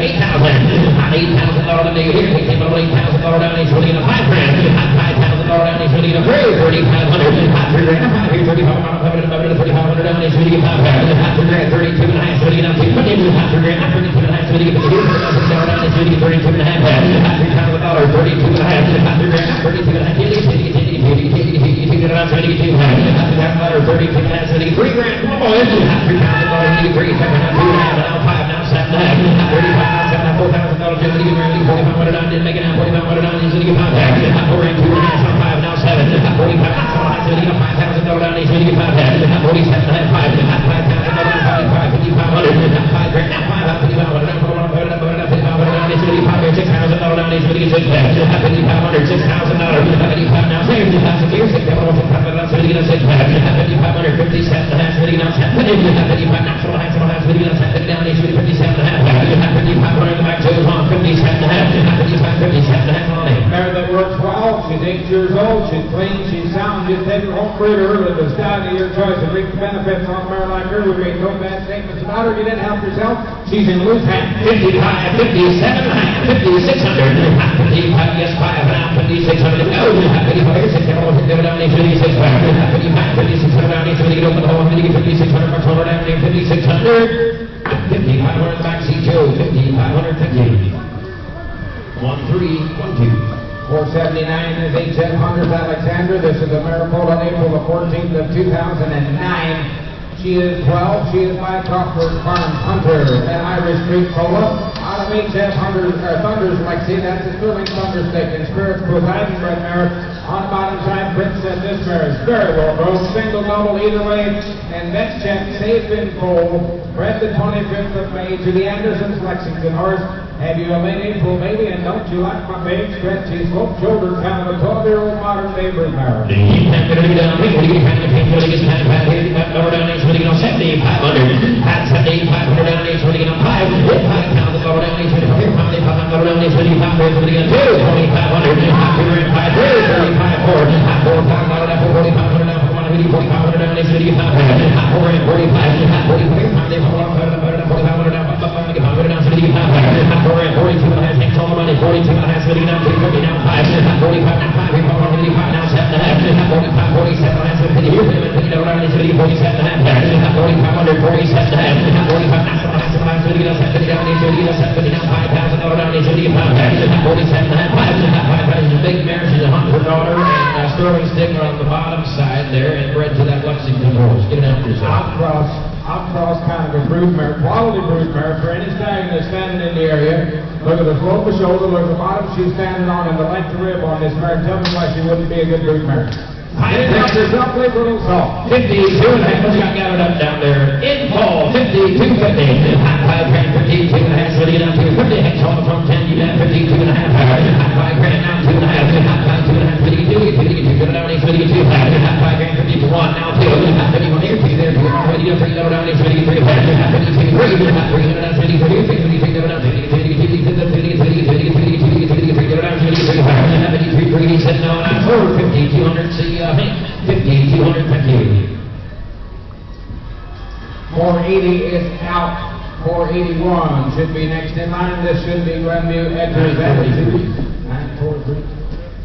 A: down here. He came over $8,000 down. He's going to get a $5 grand. $5,000 down. He's going to get a $3,500. $3 grand. Here's $3,500 down. He's going to get $5 grand. 32 and a half. So you get up to $5 grand. 32 and a half. So you get $1,000 down. He's going to get 32 and a half. $3,000. 32 and a half. $5 grand. 32 and a half. $32 and a half. 32 and a half. 32 and a half. 3 grand. Come on, $3,000. $3,000. 2 and a half. Now 5. Now 7 and a half. 35. Now 7. $4,000. $4,500 down. Didn't make it now. $4,500 down. He's going to get $5 grand. 4 and 2 and a half. Now 5. Now 7. 45. Now 7. $5,000 down. He's going to get $5 grand. 47 and a half. 5. $5,000 down. 5. $5,500. $5 grand. Now 5. $5,500. sitting on 6 pack. 5,500, 57 and a half, sitting on 7. 55 national high, sitting on 7, down, 57 and a half. 5,500 the back, so it's on 57 and a half. 57 and a half on it.
C: Mare that works well, she's 8 years old, she's clean, she's sound, just take her home breeder, early to start of your choice and reap the benefits on a mare like her. We made no bad statements about her. You didn't help yourself. She's in loose hands.
A: 55, 57 and a half, 5,600. 55, yes, 5 and a half, 5,600. Oh, 55, 600, down, 56, 55, 5600, down, 50, open the hole, 5600, bucks over down, 5,600. 5,500 back, C2, 5,550. 1, 3, 1, 2.
C: 479 is 8,700 Alexander. This is a Mariposa on April the 14th of 2009. She is 12. She is by Crawford Farm Hunter. An Irish Street Cola. Out of Thunder's Lexi. That's a Sterling Thunder Stick. And Spirits Providing Red Mare. On the bottom side, Princess. This mare is very well broke. Single, double, either way. And Vet's check, safe in full. Bred the 25th of May to the Andersons Lexington horse. Have you a late April baby, and don't you like my big stretchy sloped shoulders, kind of a 12-year-old modern neighbor's mare?
A: You can't get it down. You can't get it down. You can't get it down. Lower down, 7,500. At 7,500 down, 820 on 5. 5 pounds, lower down, 820. 5,500, lower down, 820. 2,500. 5, 3, 35, 4. 4 pounds, lower down, 4,500 down, 4,500 down, 820. 4, 45, 4,500 down, 5,500 down, 75. 42 and a half, takes all the money, 42 and a half, sitting down, 350 down, 5, 45 down, 5, 55 down, 7 and a half, 45, 47 and a half, 50, 50 down, 47 and a half, 4,500, 47 and a half, 45 down, 7 and a half, 50 down, 70 down, 5,000 down, 75, 47 and a half, 5 is a big mare, she's a Hunter daughter, and Sterling Stinger on the bottom side there, and bred to that Lexington horse. Get it out yourself.
C: Outcross kind of a brood mare, quality brood mare for any stallion that's standing in the area. Look at the slope of shoulder, look at the bottom she's standing on, and the length of rib on this mare. Tell me why she wouldn't be a good brood mare. Get it out yourself, leave a little salt.
A: 52 and a half, what's got gathered up down there? In fall, 52, 50. 5 grand, 52 and a half, so you get down to 50. Hex on the front 10, you got 52 and a half. 5 grand, now 2 and a half. 5, 2 and a half, 52, go down, 52, 5 grand, 51, now 2. 51 here, 2 there, 2, 3, go down, 53, 52, 3, 3, go down, 53, 53, go down, 53, go down, 53, 3, sitting on 4, 50, 200, see, 50, 250. 480 is out. 481 should be next in line. This should be Glenview Edwards. 943.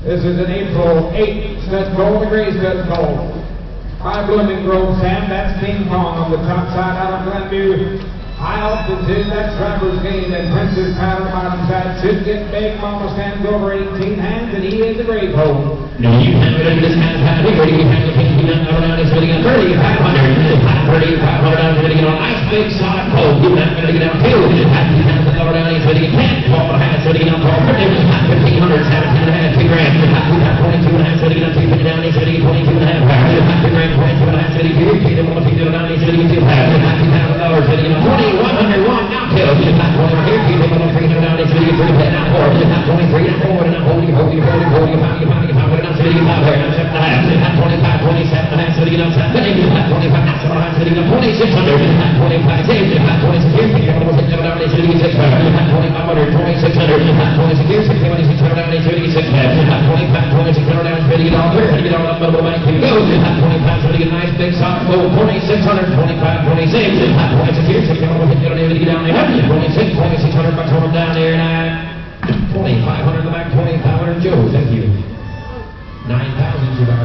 A: This is an April 8 stud gold, the gray stud gold. 5 Blooming Grove Sam, that's King Kong on the top side out of Glenview. High altitude, that's Travers Gate, and Princess Pat on the bottom side should get big. Mama stands over 18 hands, and he is a great hole. No, you can't get into this kind of time. We're going to have to take you down is really going to 3,500. 3,500 down, going to get on nice big solid pole. You're not going to get down 2. 50,000 lower down, he's going to get 10. 12 and a half, so to get down 12. 1,500, 17 and a half, 2 grand. 22 and a half, so to get down 250 down, he's going to get 22 and a half. 2 grand, 22 and a half, so to get 2. Take them on 50 down, he's going to get 2. $50,000, so to get down 20. 101 now 2. 1 here, keep them on 300 down, it's really 3 now 4. 23 now 4, and now 40, 40, 40, 40, 40, 40, 40, 75 here, 7 and a half, 25, 27 and a half, so to get down 7, 25 now 7 and a half, so to get down 2,600, 25 saved, 26 here, keep them on 50 down, it's really 6, 2,500, 2,600, 26 here, 6,600 down, it's really 6, 25, 2,600 down, it's really all here, get on the middle back, here we go, 25, so to get a nice big soft goal, 2,600, 25, 26, 26 here, 6,600, down there, 26, 2,600 bucks on them down there, and 2,500 in the back, 2,500, Joe, thank you. 9,000, Sugar.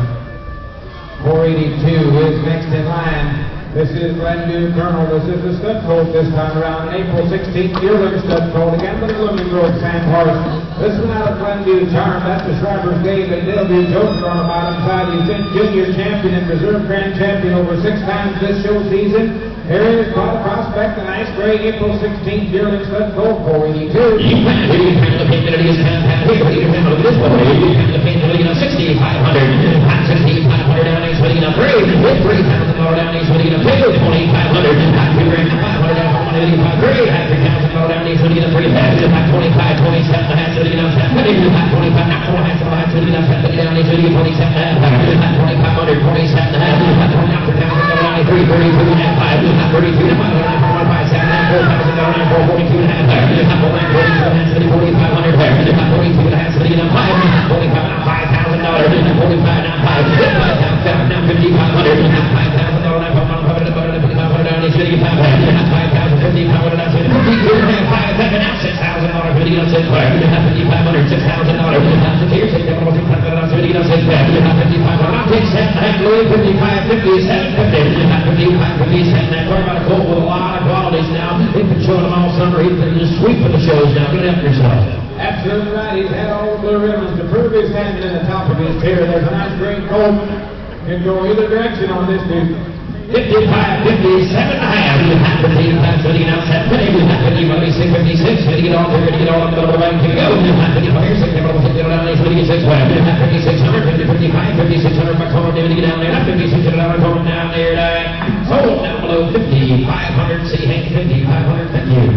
C: 482 is next in line. This is Glenview Colonel. This is the stud colt this time around. April 16th, yearling stud colt. Again, the Blooming Grove Sam horse. This one out of Glenview Charm. That's the Travers Gate and Delview Joker on the bottom side. He's been junior champion and reserve grand champion over 6 times this show season. Here is quite a prospect, a nice gray April 16th yearling stud colt, 482.
A: You can the paint that it is kind of here. You can look at this one. You can the paint that it is 6,500. 6,500 down, he's putting up 3. With 3,000 lower down, he's putting up 2. 2,500. 500 down, 185. 3,000 lower down, he's putting up 3. 25, 27 and a half, so he's 25 now 4 half, so he's 27 down, he's 27 and a half. 2,500, 27 and a half. He's been just sweeping the shows now. Get after yourself.
C: Absolutely right. He's had all the blue ribbons to prove his hand in the top of his tier. There's a nice great colt. Can go either direction on this dude.
A: 55, 57 and a half. You have 55, so you now set 50, you have 50, 56, 56, ready to get on there, ready to get all up the middle of the line, here we go. You have 55, 60, middle, 50, down there, 56, well, you have 5600, 50, 55, 5600, back home, ready to get down there, 5600, home down there, sold down below 5500, see, Hank, 5500, thank you.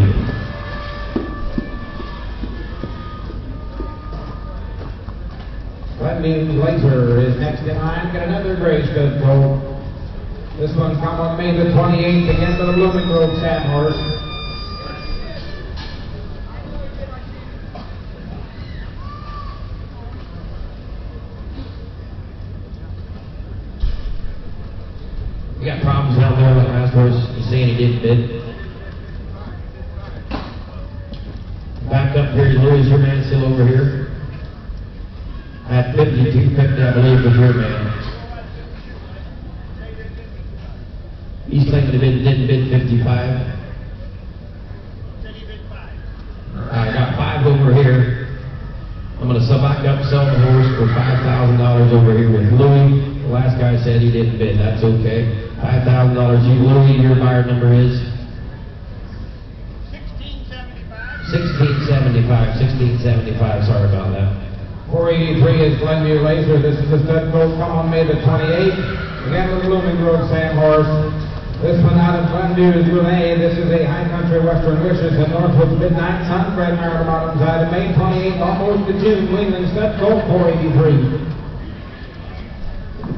C: Glenview Laser is next in line. Got another gray stud colt. This one's come on May the 28th against the Blooming Grove Sandhorse.
A: We got problems down there with the last horse. You saying he didn't bid? Back up here, Louis, your man still over here. At 52, picked, I believe, was your man. He's claiming he didn't bid 55. I got 5 over here. I'm going to back up, sell the horse for $5,000 over here with Louis. The last guy said he didn't bid. That's okay. $5,000. You, Louis, your buyer number is? 1675. 1675. Sorry about that.
C: 483 is Glenview Laser. This is the stud colt. Come on May the 28th. Again with Blooming Grove Sandhorse. This one out of Glenview is Renee. This is a High Country Western Wishes and Northwood's Midnight Sun. Fred Mare on the bottom side of May 28th, almost to June. Wingland stud colt, 483.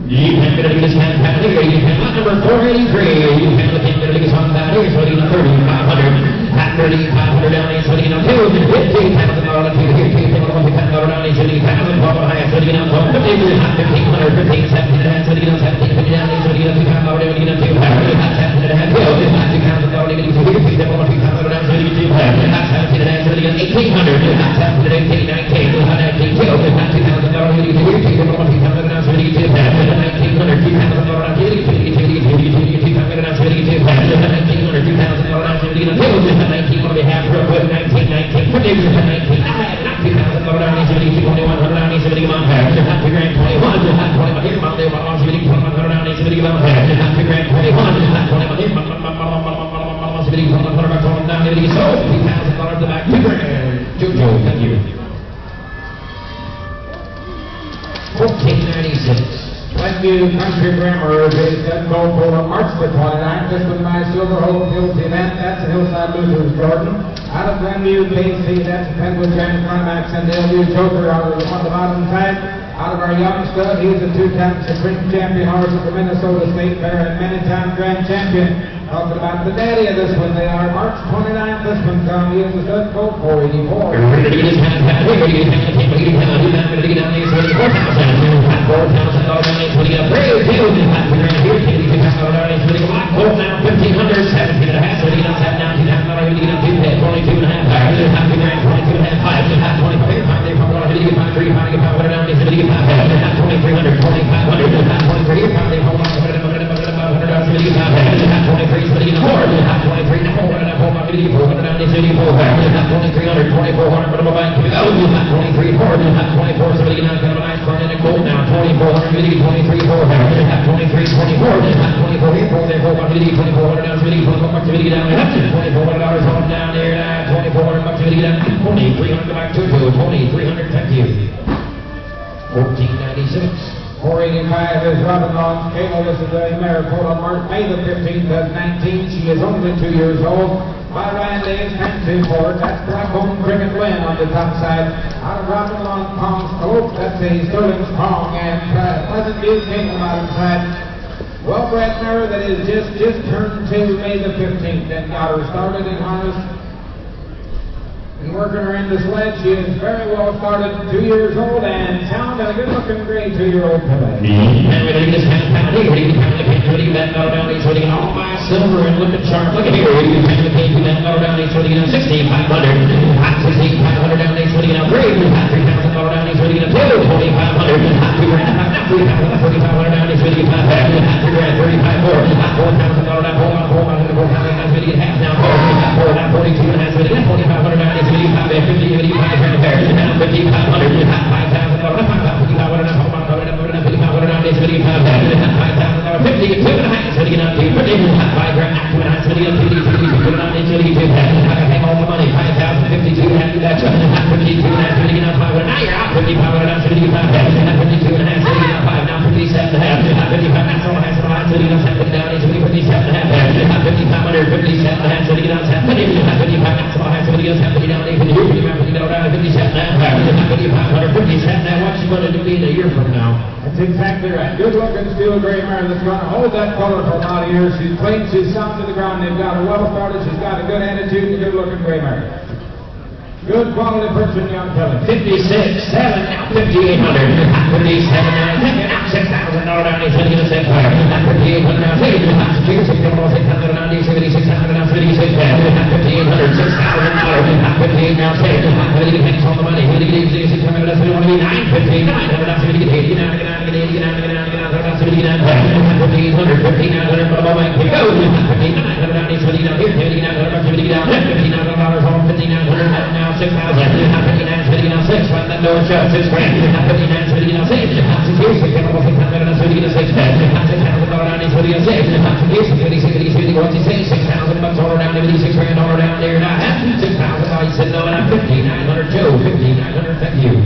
A: You have to get this man back here. You have lot number 483. You have the king to get this one back here. So you know 3,500. At 3,500 down there. So you know 2,000 down here. 2,000 down there. So you know 12 high. So you know 1,500. 1,500. 17 down. So you know 17 down there. So you know 2,000 down. So you know 2,000 down. 2,000 down. So you know 2,000 down. So you know 2,000 down. So you know 1,800. 1,800. 19,000 down. So you know 2,000 down. So you know 1900, 2,000 dollars, 1900, 19 on behalf real quick, 19, put it in 19, not 2,000 dollars, 19, 2100, 19, on half, not 2 grand, 21, not 20, here, my name, on 19, 2100, 19, on half, not 2 grand, 21, not 20, here, 19, so $2,000 the back, 2 grand, Jojo, thank you. 1496.
C: Glenview Country Grammar is stud colt for March the 29th. This was my Silver Hope Guilty event. That's the Hillside Losers Garden. Out of Glenview, KC, that's the Penwood Grand Climax and Dale Joker out of on the bottom side. Out of our young stud, he's a 2-time Supreme Champion horse at the Minnesota State Fair and many-time Grand Champion. Talking about the daddy of this one, they are March 29th. This one's going to be the stud colt 484.
A: Ready to get his hand back. Ready to get his hand back. Ready to get his hand back. Ready to get down there. $4,000. $4,000. Ready to get brave deal. Here, Katie, $2,000. Ready to get lock. Hold down 1,500. 17 and a half. Ready to get down now. $2,000. Ready to get up 22 and a half. Ready to get 22 and a half. 5. 25. Ready to get 5. 3. Ready to get 5 down. Ready to get 5. 2,300. 2,500. 23 here. 5. Hold on. Ready to get 5. 23. Ready to get 4. 23. Now hold on. Hold on. Ready to get 400 down. 2300. 2400. But I'm back. 23. 4. 24. So ready to get 9. Kind of a nice run in a gold now. 2400. Ready to get 23. 4. 23. 24. 24 here. 4 there. 4. Ready to get 2400 down. Ready to get 24 bucks. Ready to get down there. $2,400 on down there. $2,400 bucks. Ready to get down. 2,300 back to 2,300. Thank you. 1496.
C: 485 is Robin Long's Kayla. This is a mare colt on May the 15th of 19. She is only 2 years old. By Ryan Days, 10-2 for it. That's Blackbone Cricket Lynn on the top side. Out of Robin Long Pong's colt. That's a Sterling Strong and Pleasant View King on the bottom side. Well-bred mare that is just turned 2 May the 15th and got her started in harness. And working her in the sled, she is very well started, 2 years old, and sound and a good-looking gray 2-year-old filly.
A: All my silver and looking sharp. Look at here. You can the king that dollar down. He's putting in 1,600. Hot 1,600 down. He's putting in a $3,000 down. He's putting in a 2,500. Hot 2 grand. Hot 3,500 down. He's putting in 5,000. Hot 3 grand. 35 more. Hot $4,000 down. Hold on. Hold on. Hold on. Half now. 4. Hot 42 and a half. 52 and a half, sitting up to 50, 5 grand, 2 and a half, sitting up to 52, 52 and a half, sitting up to 52, hang all the money, 5,000, 52 and a half, that's 52 and a half, sitting up 5, now you're out, 55 and a half, sitting up 5, 52 and a half, sitting up 5, now 57 and a half, 55, that's all I have, sitting up 7 down, 57 and a half, 5,500, 57 and a half, sitting up 7, 55, that's all I have, sitting up 70 down, 57 and a half, 5,500, 57, now what's she going to be in a year from now?
C: That's exactly right. Good looking steel gray mare that's going to hold that color for a lot of years. She's clean, she's sound to the ground. They've got her well started. She's got a good attitude and a good looking gray mare. Good quality person, young fella.
A: 56, 7, now 5,800. 57, now $6,000 down. He's going to get a set fire. 5,800 now. 6,000 now. 76, now 56. 5,800, $6,000. 58 now. 6. How do you get on the money? How do you get 600? That's what we want to be. 9, 15, 900. That's what you get 80. Now, get 5,800, 5,900. But my kid goes. 5,900 now. He's going to get here. 5,900 on 5,900 now. 6,000, 59, 6, run that door shut, 6 grand, 59, 6, 6,000 now, 6,000 down, 6, 56, what's he say, 6,000 bucks all around, 56 grand all around there, now, 6,000, he said, no, now, 5,900, Joe, 5,900, thank you.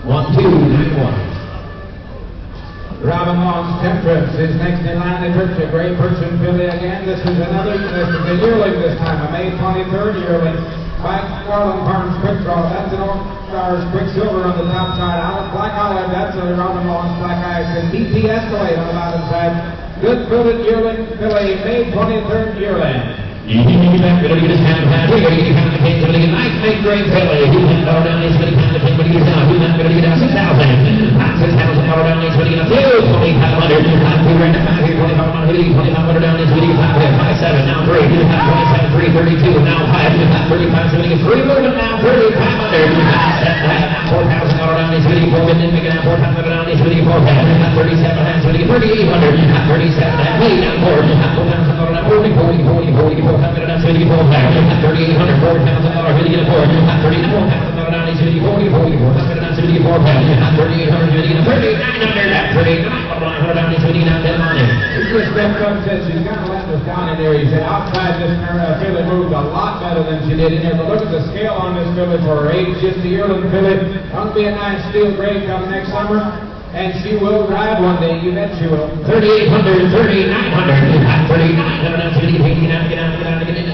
A: 1, 2, 9, 1.
C: Robin Long's Temperance is next in line. They purchased a great Persian filly again. This is a yearling this time, a May 23rd yearling. By Garland Farms Quick Draw. That's an Old Stars Quicksilver on the top side. Black Olive, that's a Robin Long's Black Ice. And BP Escalade on the bottom side. Good footed yearling filly, May 23rd yearling.
A: You can get back, going to get his hand back. We're going to get kind of king, going to get nice, big, great filly. He's going to go down, he's going to kind of king, but he's down. He's not going to get down 6,000. 6,000 down, he's going to get up 2,500. 2 grand to 5 here, 2,500 down, he's going to get 5 here. 5,7, now 3. 27, 3, 32, now 5. 35, 70, 3 moving now, 3,500. 4,000 down, he's going to get 4, then make it out 4,000 down, he's going to get 4,000. 37, he's going to get 3,800. 37, way down 4,000 down, 40, 40, 44. 3800, $4,000, really get a 4. $34,000 down, he's going to get 40, 44. 3800, really get a 3900 down, he's going to get out that money.
C: He just stepped up and said she's kind of letting us down in there. He said outside this filly moved a lot better than she did in there. But look at the scale on this filly for her age. Just a yearling filly. Going to be a nice steel gray come next summer. And she will ride one day, you bet she will.
A: 3,800, 3,900, 3,900, now 70, get out, get out, now 70,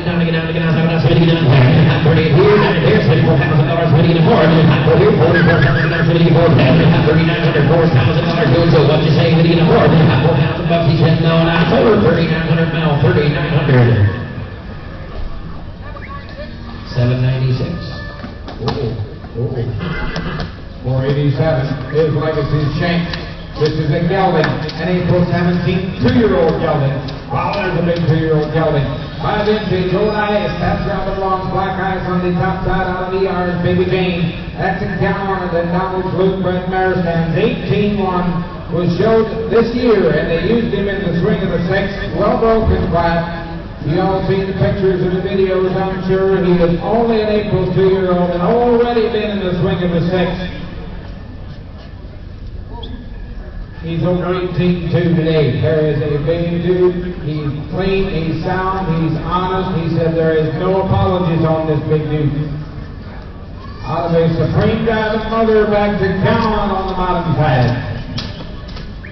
A: get out, now 38 here, $74,000, 20 to 4, here, $44,000, 74,000, 3,900, $4,000 goes, so what you say, 20 to 4, $4,000, he said, no, and I told her 3,900 now, 3,900. 796. Oh.
C: 487 is Legacy's Shank. This is a gelding, an April 17th, 2-year-old gelding. Wow, there's a big 2-year-old gelding. 5 inches, old ice. That's Robin Long's Black Ice on the top side out of ER's Baby Jane. That's in Carolina, the Donald's Luke Brett Mare stands 18-1. Was showed this year, and they used him in the swing of the 6th. Well broken quiet. You all seen the pictures and the videos, I'm sure. He was only an April 2-year-old and already been in the swing of the 6th. He's over 18-2 today. There is a big dude. He's clean, he's sound, he's honest. He said there is no apologies on this big dude. Out of a Supreme Driving Mother back to Cameron on the bottom side.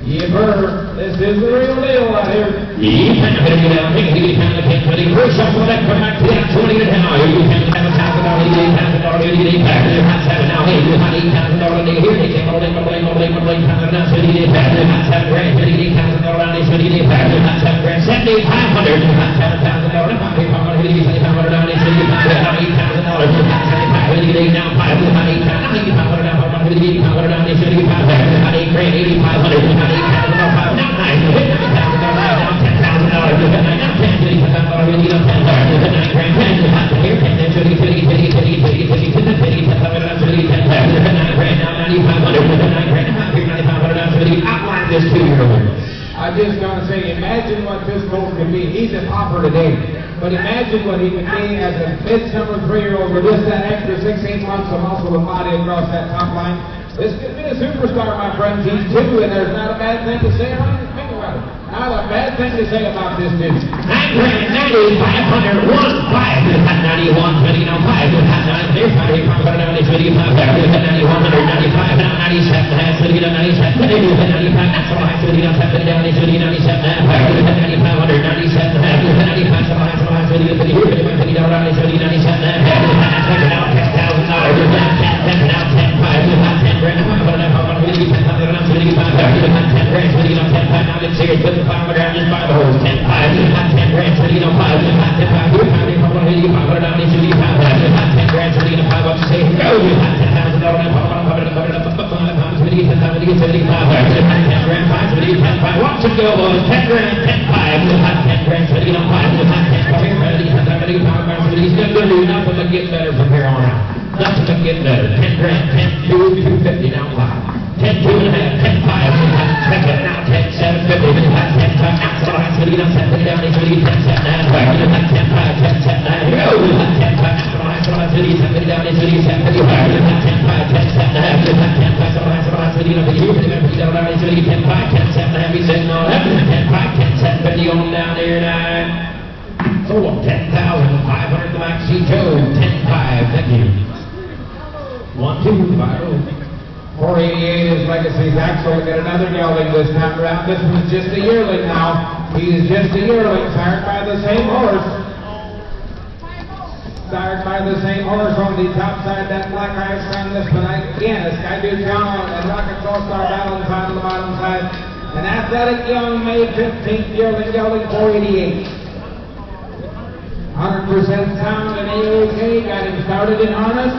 C: Yipper, this is the real deal right here.
A: He's kind of getting down, he's kind of getting ready. First off, we'll come back to that 20 to now. You can have $1,000, $88,000, $88,000. Now, hey, you have $8,000 here. They came all day, $7 grand, $78,000, $78,000, $7 grand, $7,500, $7,500, down, $8,000, now, this 2-year-old.
C: I just gotta say, imagine what this colt could be. He's a popper today, but imagine what he could be as a midsummer 3-year-old with just that extra 6-8 months of muscle and body across that top line. This could be a superstar, my friends. He's 2, and there's not a bad thing to say around his Not a bad thing to say about this dude.
A: 9 grand, 9,500, 1, 5, 91, 20, now 5, 9, 5, 95, 91, 95, now 97, 97, 95, that's all I said, 97, 97, 9,500, 97, 95, so I said, 97, 97, now $10,000, 10 now 10, 5, 10 grand, 10 grand, 10, 5, now let's see it, put the 5 around just by the horse, 10, 5, 10 grand, 5, 10, 5, 10 grand, 5, what you say, go, $10,000, 10 grand, 5, 10, 5, watch it go, boys, 10 grand, 10, 5, 10 grand, 5, 10, 5, nothing but get better from here on out. Nothing but get better. 10 grand, 10, 2, 250, now 5. 10, 2 and a half, 10, 5, 10, now 10, 7, 50, 10, 5, now so I said, 10, 7, down, 10, 7, 10, 5, 10, 5, 10, 7, go, 10, 5, so I said, 10, down, 10, 7, 10, 5, 10, 5, 10, 7, 10, 5, so I said, 10, 5, 10, 7, he said, no, 10, 5, 10, 7, 50 on down there, 9. So 10,500 the Maxie Joe, 10-5, thank you. 1, 2, 5,
C: 488 is Legacy's Axel. We got another gelding this time around. This one's just a yearling now. He is just a yearling, sired by the same horse. Sired by the same horse on the top side, that black eye son. This one again, a Sky Duke Count and Rocket All-Star Valentine on the bottom side. An athletic young May 15th yearling gelding, 488. 100% sound and A-OK, got him started in harness.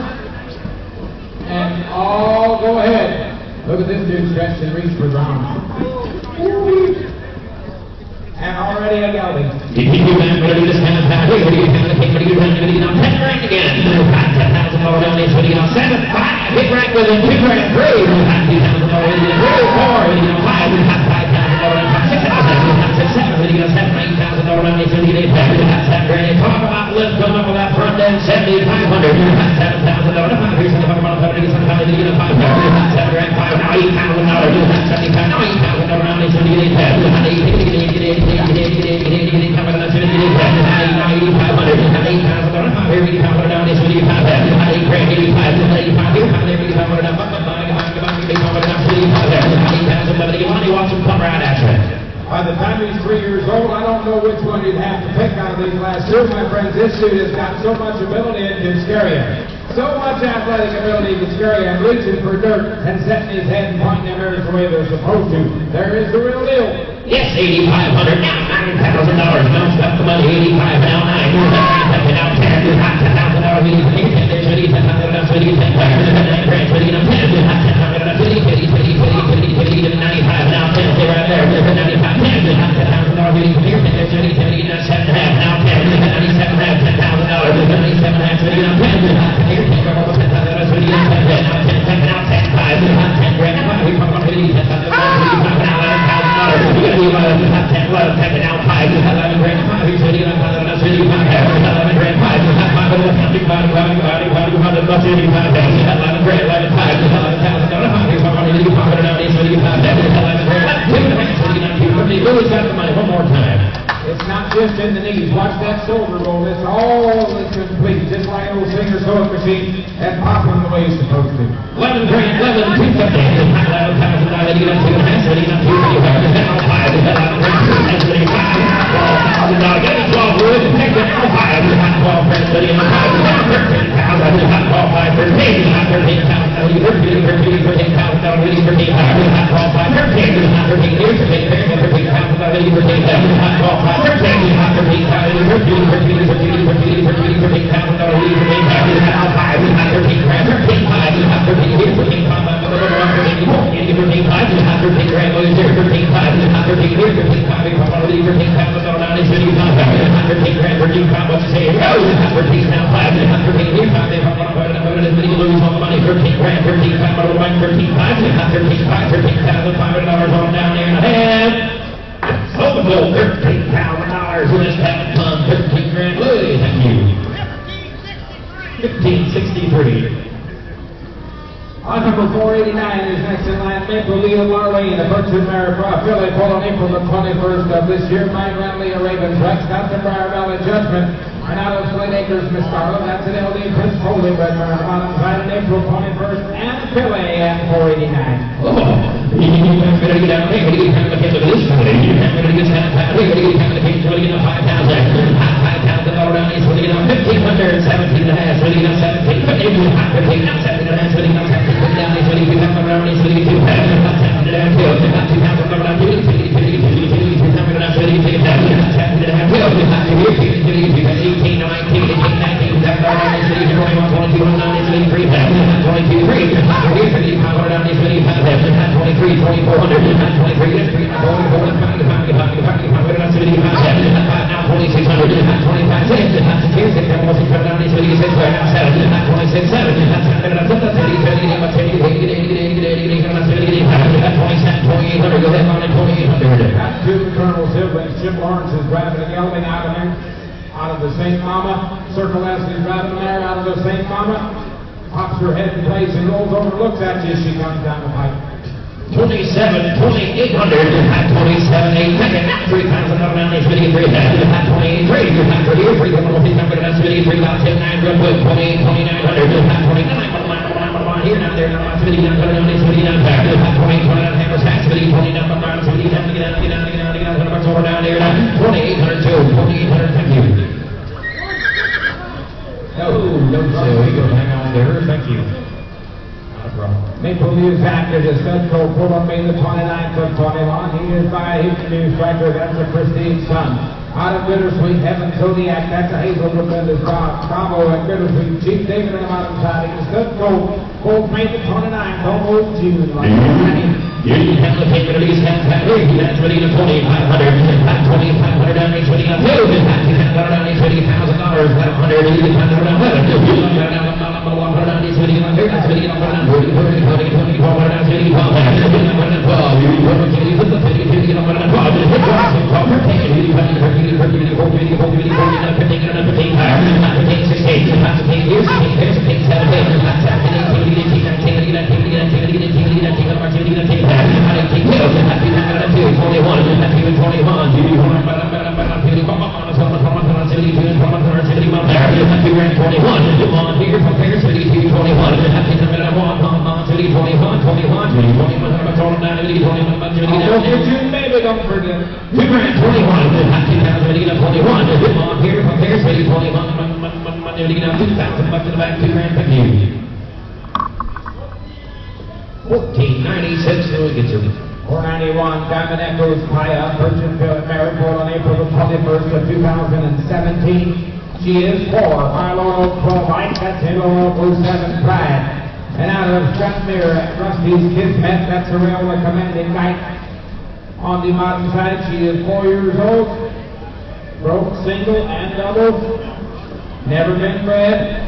C: And all go ahead. Look at this dude stretch and reach for ground. And already a gelding.
A: You man, what do this kind of time? What do you have to take? What do you run? What do you know? 10 grand again. $10,000 down there. What do you know? 7, 5. Big rank with him. 2 grand, 3. $2,000. What do you know? 4. What do you know? 5. We have $5,000. 6,000. What do you know? 7, $8,000 down there. So you need 7 grand. Talk about lift coming up with that front end. 7,500. $7,000. 5. Here's the $5. Sometimes you get a 5. 7 grand. 5. Now $8,000. 75. Now $8,000 down there. So you need
C: By the time he's 3 years old, I don't know which one you'd have to pick out of these last two, my friends. This dude has got so much ability it can scare you. So much athletic ability to scare you, and reaching for dirt and setting his head and pointing them ears the way they're supposed to. There is the real deal.
A: Yes, $8,500, now $9,000. Bounced up the money, 85, now 9. Now 10, $10,000. We need 10, there's 10,000, that's what you think. 9 grand, 10, 10, 95, now 10, stay right there. 95, 10, $10,000. We need 10, there's 70, now 7.5, now 10, 97, $10,000. 97, now 10, now 10, here, take over 10,000, that's what you think. Now 10, now 10, 5, 10 grand, we come up with 10,000, now $11,000. You got 10, 11, 10, now 5, 11 grand, 5, he's 11,000, that's 11 grand, 5, 5, 11 grand, 5, 11 grand, 11, 5, $11,000, he's 5, now he's 11 grand, Louis got the money, one more time.
C: It's not just in the knees. Watch that shoulder roll. It's all complete, just like old singer sewing machine and popping the way it's supposed to.
A: 11 grand, 11, 250, $11,000, you got 2 hands, you got 2, you got 5, 11 grand, $12,000, get it 12 wood, take it now 5, you got 12 grand, you got 5, 13,000, you got 12, 5, 13, you got 13,000, you got 13,000, you got 12, 5, 13, you got 13, here's the big bear, 13,000, you got 12, 5, 13, you got 13,000, you got 13,000, on down there in the hand. Overflow, $13,000 in this having fun. 13 grand, Louis, thank you. 1563.
C: On number 489 is next in line. Maple Leah Marlene, the Berkshire Mare Philly, pulled on April the 21st of this year. Mine Ramley, a Ravens Rex, that's the Briar Valley Judgment. And out of Slate Acres, Miss Scarlet, that's an LD Prince Holy Red Mare. Bottom side on April 21st, and Philly at 489.
A: Better get down there. Better get down to the this one. Better get down to the 5,000. Better get down 5,000 all around. Better get down 1,500. 17 and a half. Better get down 17. Better get down 17 and a half. Better get down 17. Better down. Better get down around. Better get 2,000. Down 2,000 around. Better get 2,000 18, 19, 19, 19, 21, 22, 23, 23,
C: Two Colonel siblings, Chip Lawrence is driving a gelding out of the St. Mama. Circle S is driving there out of the St. Mama. Pops her head in place and rolls over, looks at you as she comes down the pipe.
A: 27, 2,800, 27, 8, 3,000 around this video, 3, 28, 3, about 10, 9, real quick, 28, 2,900, 29, here, now, there, now, video, down, down, this video, down, 28, 29, hammers, hats, video, 29, down, video, down, get down, over down there, 2,800, 2,800, thank you. No, so we go hang on there, thank you.
C: Maple Leaf actor, the stud coat, pulled on May the 29th of 21. He is by his new striker, that's a Prestige Sun. Out of Bittersweet, Heaven Zodiac, that's a Hazelwood Benders Bravo at Bittersweet. Chief David on the bottom side. The stud coat, pulled May the 29th, almost June.
A: You didn't have the paper to these hands, that's ready to 2,500. 2,500 down, it's ready to 2,000. Down, it's ready to $1,000. 100, you can find it around 11. You can down, down, it's ready to 100, that's ready to 100. 1496, so it gets you.
C: 491, Diamond Echoes, Paya, Virgin Marigold on April the 21st of 2017. She is 4, Philo 12 White, that's Halo 07 Pride. And out of Stratmere at Rusty's Kismet, that's a real commanding knight. On the bottom side, she is 4 years old, broke, single, and double. Never been bred.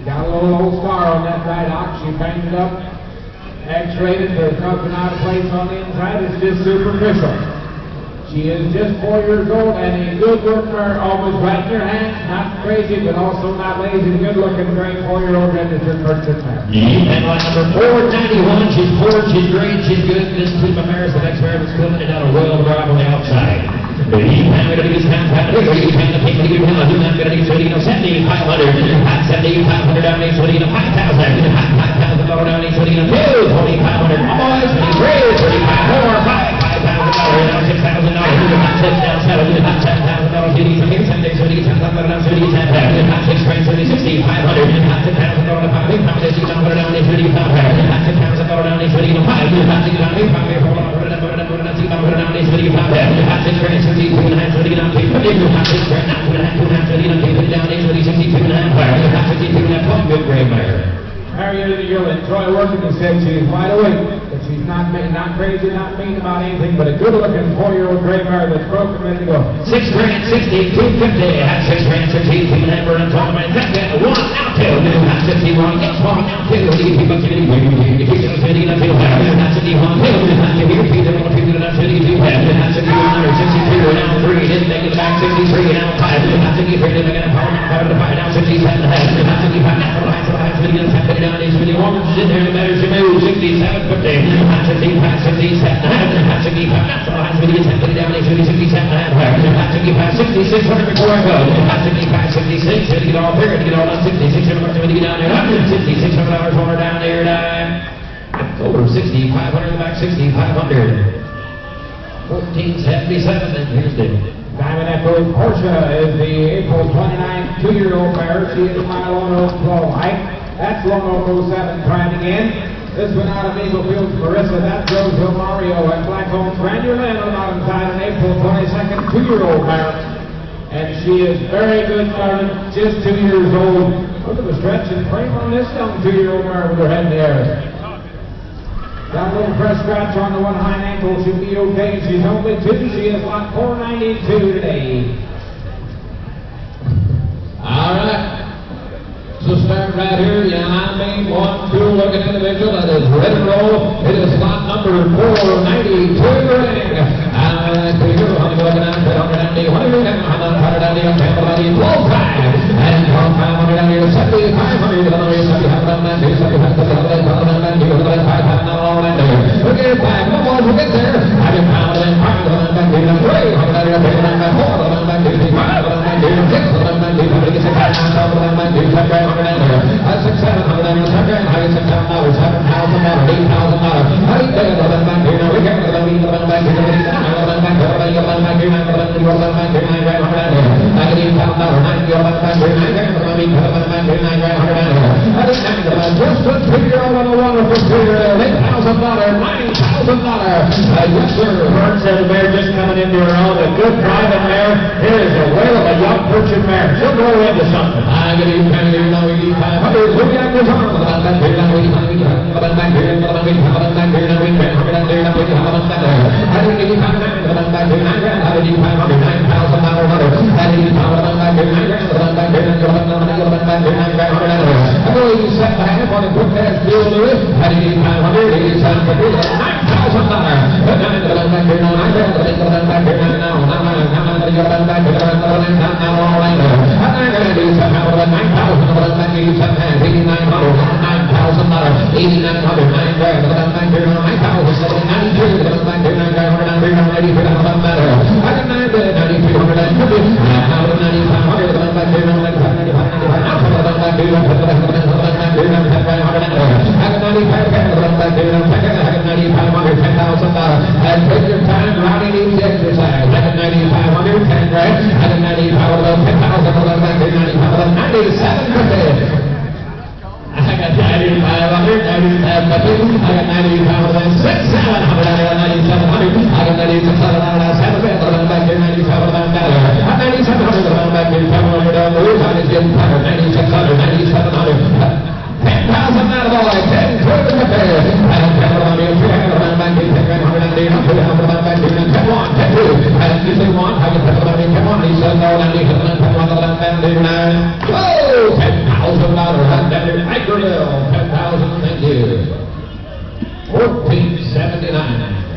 C: Got a little old scar on that right ox. She painted up, X-rated. There's nothing out of place on the inside. It's just superficial. She is just 4 years old and a good worker, almost right in your hands. Not crazy, but also not lazy. Good looking, great 4-year-old registered purchase mare.
A: And line number 491, she's 4, she's great, she's good. This team of mares, the next mare is filling it out a Royal Drive on the outside. $7,500, down, next $5,000. $5,000 down, next $2,500. Boys, 23, 35 more, $5,000 down, $6,000. Down $7,000, $10,000. $10,000 down, $6,000. $6,000, $500. $10,000 down, next $35,000. $10,000 down, next $5,000.
C: You'll enjoy working with her. She's wide awake, but she's not crazy, not mean about anything, but a good-looking 4-year-old gray mare that's broken, ready to go.
A: $6,000, $60,000, $250,000. That's $6,000, $60,000, $200,000. That's $1, now $2. That's $51,000, yes, $1, now $2. That's $51,000, $2. That's $62,000, now $3. Didn't make it back, $63,000, now $5. That's $63,000, now $5. Now $67,000. That's $65,000, now $5. Video, Video down, he's really orange in there, the better she moves, 67, 50, 65, 67, 65, Video, Video down, he's really 67, 65, 66, 100 before I go, 65, 66, to get all there, to get all done, 66, Video down there, $166 over down there, over 6,500 in the back, 6,500. 1477, and here's the
C: Diamond Echo Porsche is the April 29th 2-year-old mare. She is my Lone Oak Flow Height. That's Lone Oak 07 trying again. This one out of Eagle Fields, Marissa. That goes to Mario at Blackcomb's Brand New Land on bottom side on April 22nd 2-year-old mare. And she is very good started, just 2 years old. Look at the stretch and frame on this young 2-year-old mare with her head in the air. Got a little fresh scratch on the one hind ankle. She'll be okay. She's only 2. She is lot 492 today.
B: All right. So start right here. Yeah, I mean, 1, 2 looking individual. That is ready to roll. It is slot number 492 ring. Looking at 190, 190, 190, 190, 190, and 500, 7,500, 7,500, we'll get it back. Come on, we'll get there. I can pound it in
A: Yes, sir. Vern said the mare just coming into her own. A good driving mare. Here is a whale of a young Persian mare. She'll grow into something.
B: I get it, 500. Who got this on?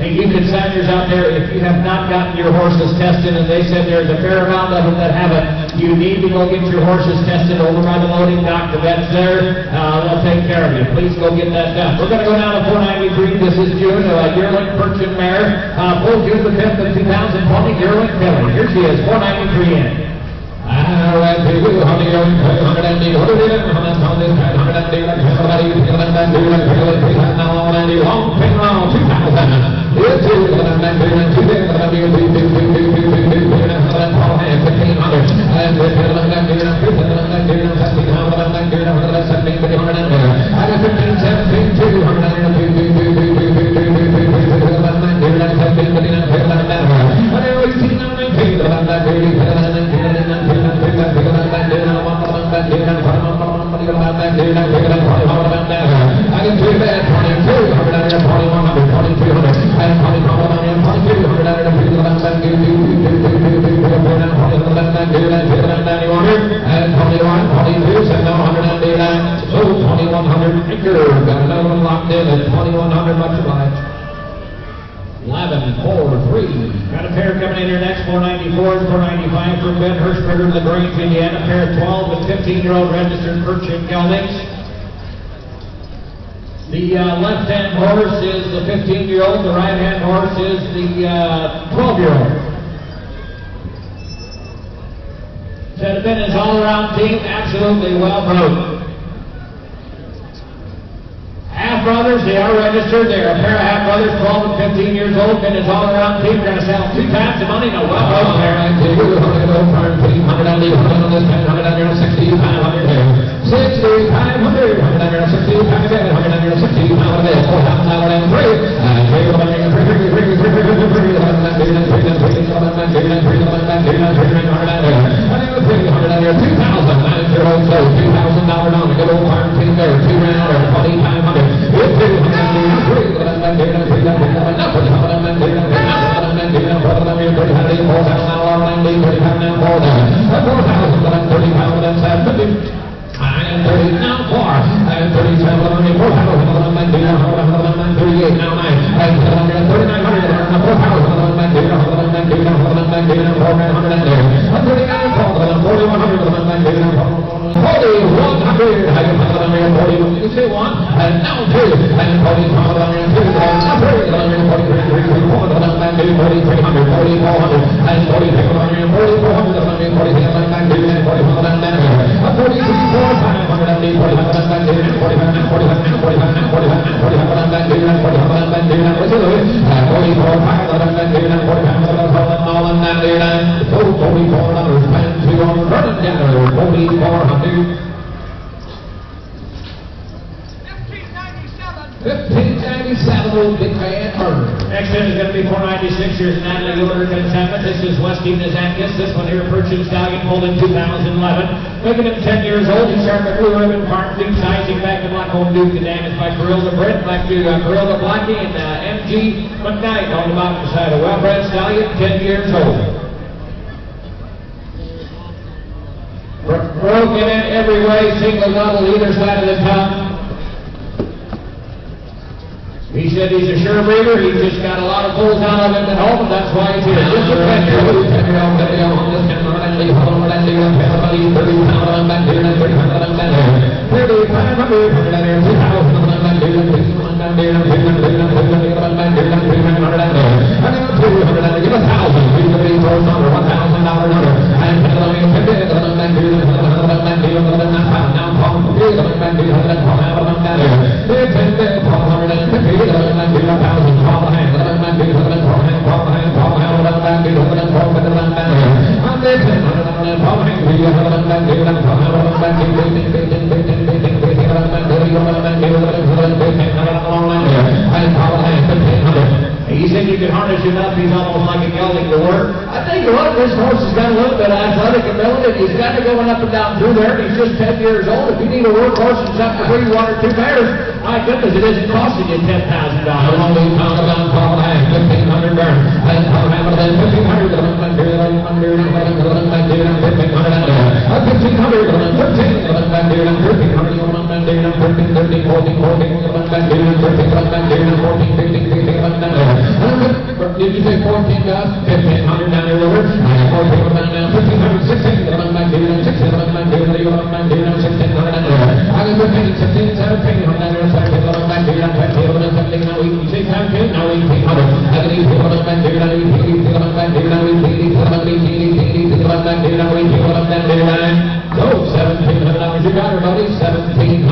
A: Hey, you consigners out there, if you have not gotten your horses tested, and they said there's a fair amount of them that haven't, you need to go get your horses tested over by the loading dock. The vet's there. They'll take care of you. Please go get that done. We're going to go down to 493. This is June, yearling Persian mare. Full June the 5th of 2020, yearling Kelly. Here she is, 493 in. Got a pair coming in here next, 494 and 495 for Ben Hirschberger, LaGrange, Indiana. A pair of 12 and 15-year-old registered Persian geldings.
B: The left-hand horse is the 15-year-old. The right-hand horse is the 12-year-old. Should have been his all-around team. Absolutely well broke. Half-brothers, they are registered. They're a pair of half-brothers, 12 and 15 years old. Been his all-around team. We're going to sell 2 times the money. No, well broke there. 1597, old big man Murder. Next in is going to be 496. Here's an Natalie Order consignment. This is Westy Nizankus. This one here, Purchase Stallion, pulled in 2011. Making him 10 years old. He's starting the blue ribbon part, Duke sizing back to Black Home Duke. The damage by Gorilla Brent, back to Gorilla Blackie and MG McKnight on the bottom side. A well-bred stallion, 10 years old. Broken in every way, single double either side of the tongue. He said he's a sure breeder. He's just got a lot of pulls out of him at home, and that's why he's here. Just a picture. He said you could harness him up. He's almost like a gelding to work. I tell you what, this horse has got a little bit of athletic ability. He's got to going up and down through there. He's just 10 years old. If you need a workhorse and something to breed 1 or 2 mares, my goodness, it isn't costing you $10,000. Did you say 14 guys? 1,500 down there over. 14 down now. 1,500, 16. 11 back there. 16. 11 back there. 11 back there. 16. 11 down there. I got 15, 16, 17. 11 down there. 11 back there. 11 17. Now 18. 17. Now 18. I got 18. 11 back there. 11 back there. 18. 11 back there. Now 18. 11 back there. So $1,700. You got her, buddy. $1,700.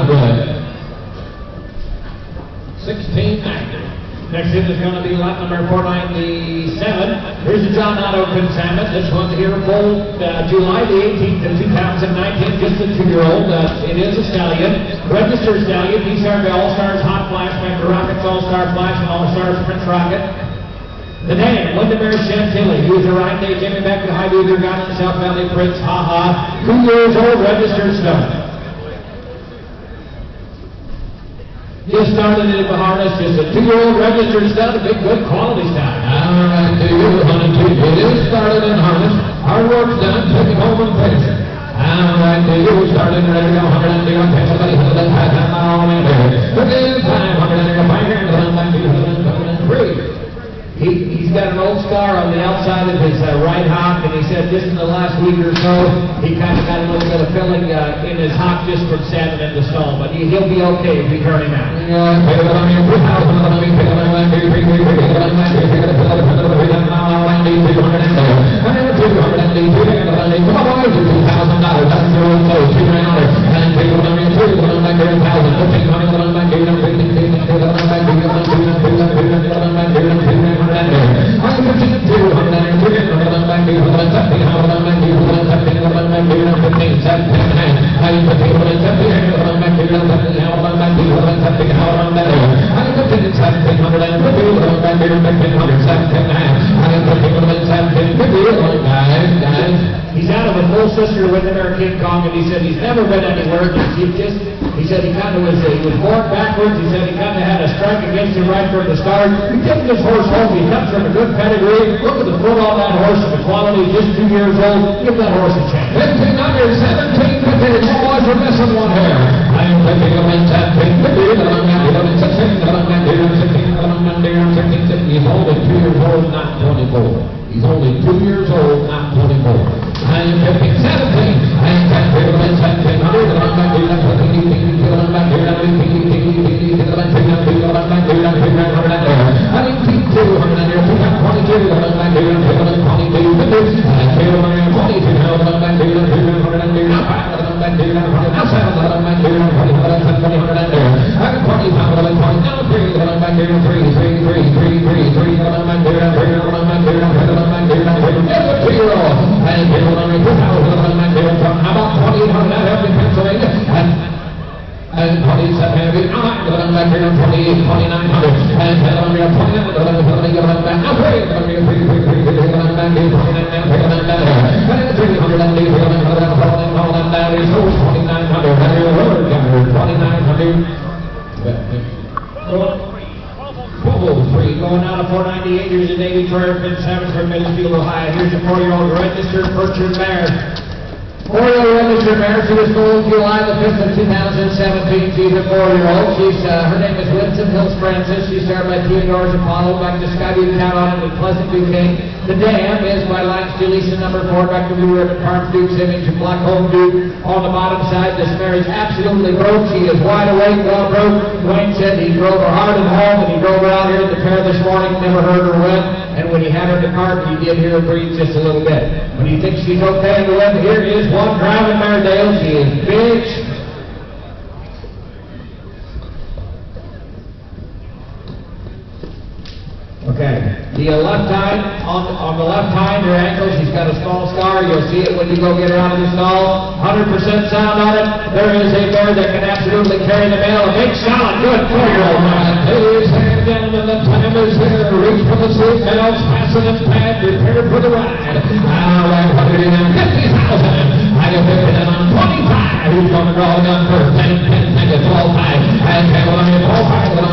B: 1690. Next in is going to be lot number 497. Here's the John Otto consignment. This one's here full July the 18th of 2019, just a 2-year-old. It is a stallion, registered stallion. He's started by All-Stars Hot Flash, Member Rockets, All-Star Flash, and All-Stars Prince Rocket. The name, Windermere Chantilly. He was a right day, Jimmy back to High Beaver, got in South Valley Prince, ha-ha. 2 years old, registered stud. Just started in the harness, just a 2-year-old registered stud, a big, good quality stud. All right, to you, honey, it is started in harness. Our work's done, take it home and finish it. All right, to you, started and ready to go, 100 and 0, somebody has that high time on in there. Look at the time, 100 and 0, 5 grand, 103. He's got an old scar on the outside of his right hock, and he said just in the last week or so, he kind of got a little bit of filling in his hock just from standing in the stall. But he'll be okay if we turn him out. He's out of a full sister with our King Kong, and he said he's never been anywhere. He said he kind of was born backwards. He said he kind of had a strike against him right from the start. We took this horse home. He comes from a good pedigree. Look at the foot on that horse and the quality. Just 2 years old. Give that horse a chance.
A: 15 under 17, 15. You boys are missing one here. I am taking him in 10, 15. He's only 2 years old, not 24. He's only 2 years old, not 24. I am 15, 17. I am 10,
B: Going out of 498, here's a Navy Triumph in Samsford, Middlefield, Ohio. Here's a 4-year-old registered Purchase mare. 4-year-old registered mare. She was born July the 5th of 2017. She's a 4-year-old. Her name is Winston Hills Francis. She's started by Theodore's Apollo, back to Skyview Carolina with Pleasant Duquesne. The dam is by Lance Jaleesa, number 4, back to Blue Ribbon Park, Duke's Image, and Black Home Duke. On the bottom side, this mare is absolutely broke. She is wide awake, well broke. Wayne said he drove her hard and home, and he drove her out here at the fair this morning, never heard her win. And when he had her in the cart, he did hear her breathe just a little bit. When he thinks she's okay to win, here is one driving mare, Dale. She is big. Okay, the left hind, on the left hind, her ankle, she's got a small scar. You'll see it when you go get her out of the stall. 100% sound on it. There is a mare that can absolutely carry the mail. A big solid, good 4-year-old man. Ladies and gentlemen, the time is here. Reach for the seat belts, fasten and pad, prepare for the ride. Now, 150,000. I have 50 on 25. Who's going to draw the gun first? 10, 10, 10, 12, 5. And 10, 11, 12, 5.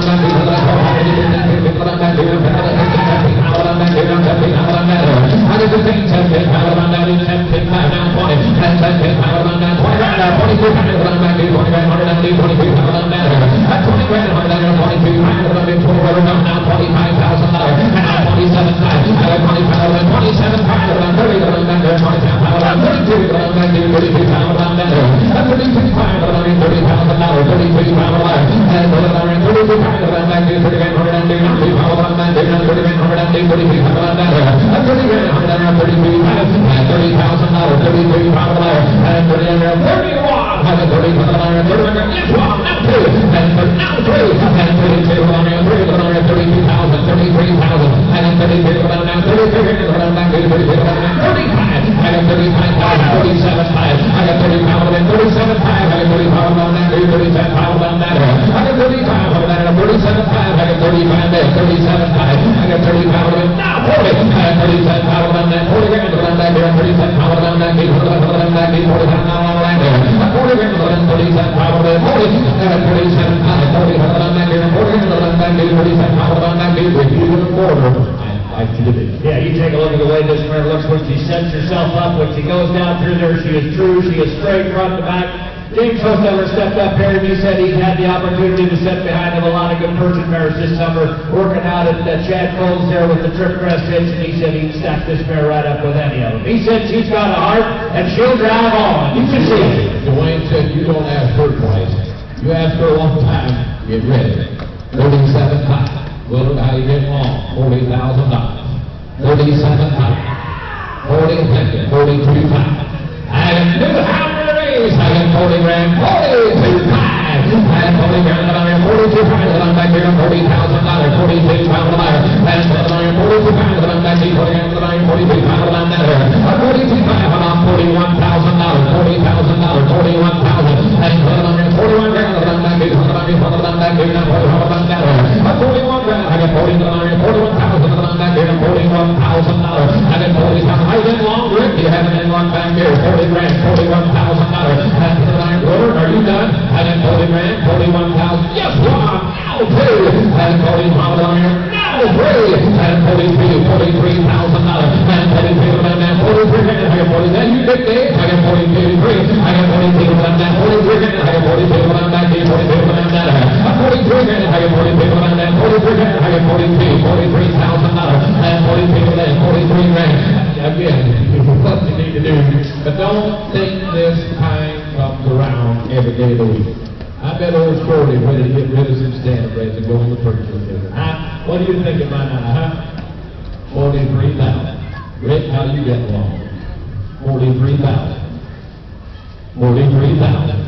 B: Yeah, you take a look at the way this mare looks when she sets herself up. When she goes down through there, she is true, she is straight front to back. James Hosteller stepped up here and he said he's had the opportunity to sit behind of a lot of good Persian mares this summer, working out at Chad Cole's there with the trip crest hitch, and he said he'd stack this mare right up with any of them. He said she's got a heart and she'll drive on. You can see it.
A: Dwayne said you don't ask her twice. You ask her one time, get ready. 37 times. Well, how you get along? $40,000. 37 times. 40, 42 times. And New Hammer race. I got 40 grand. 42 times. And 40 grand. 42 times. I'm back here. $40,000. 42 pounds of iron. And 42 pounds. I'm back here. 40 grand. 42 pounds of iron. 42 times. I'm $41,000. $40,000. 41,000. And 41 grand. I'm back here. 41 grand. I got 41,000. I'm back here. $41,000. I got 40,000. I get long grip. You haven't been long back here. 40 grand. $41,000. And are you done? I got 40 grand. 41,000. Yes, one. Now two. And 40,000. Now three. And 43,000. And 43 grand. I got 40 grand. You dictate. I got 43. I got 42 grand. 43 grand. I got 42 grand. Back here. 42 grand. 43 grand. I got 42 grand. 43 grand. I got 43. $43,000. And 42 grand. 43 grand. Again, what you need to do. But don't think this time comes around every day of the week. I bet old Shorty's ready to get rid of some stand rates and go on the purchase business. What do you think about that, 43,000. Rick, how you get along? 43,000. 43,000.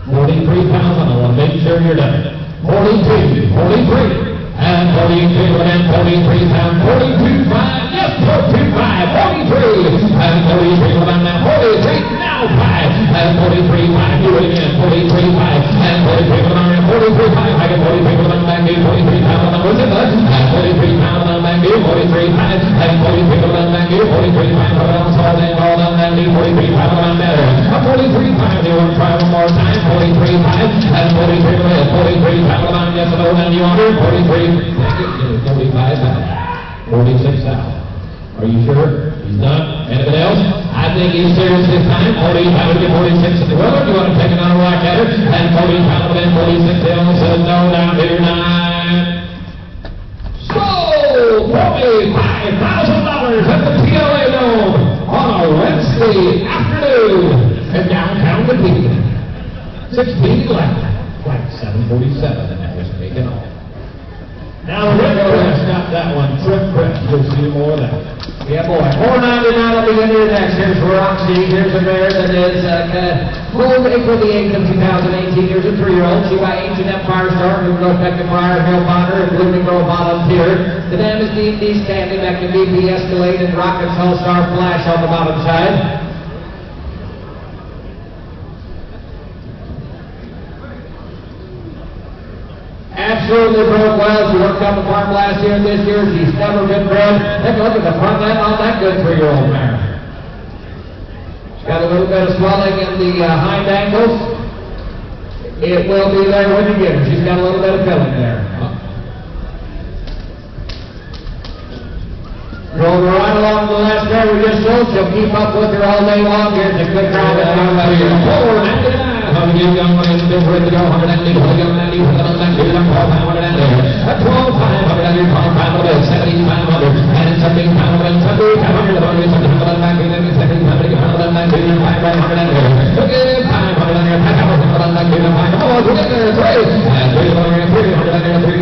A: 43,000. I want to make sure you're done. 42, 43, and 42, and 43,000. 42,500. Yes, 42,500. 43, and 43, and 43. Now 5, and 43,500. Do it again. 43,500, and 43,500. 43,500. I get 43,500. Back here. 43,000. Was it that? And 43,000. Back here. 43,500. And 43,000. Back here. 43,500. All day, all done. Back here. 43,500. Better. 43,500. You want to try one more time? 43,500. And 43,500. Yes, no, and you want it? 43. 45,000. 46,000. Are you sure? He's done. Anybody else? I think he's serious this time. 40,000 to 46 in the world. You want to take another whack at it? And 40,000 and 46. They all said no down here 9. So, $45,000 at the PLA Dome on a Wednesday afternoon in downtown Topeka. 16 left. Flight 747, and that was taken off. Now we're going to stop that one. Trip prep. You'll see more of that. Yeah, boy. $4.99 will be in here next. Here's Roxy. Here's a mare that is born April the 8th of 2018. Here's a 3-year-old. She by Ancient Empire Star, who goes back to Fire, Hill Bonner, and Blooming Grove Volunteer. The dam is D&D Stanley, back to BP Escalade, and Rockets All Star Flash on the bottom side. Absolutely broke well. She worked on the farm last year and this year. She's never been bred. Take a look at the front end on that good 3-year-old mare. She's got a little bit of swelling in the hind ankles. It will be there when you get her. She's got a little bit of filling there. Drove her right along the last mare we just showed. She'll keep up with her all day long. Here's a good drive in $4.99. How you young man, they're ready to go. 190, young man, you have done that. You're done 4,500 and there. 12,500, 12,500, 7,500, and 7,500, 7,500, 7,500, 7,500, 5,500 and there. Again, 500 and there, 5,000 and there, 5,000. Oh, we're getting there, 3. And 300 and there, 3,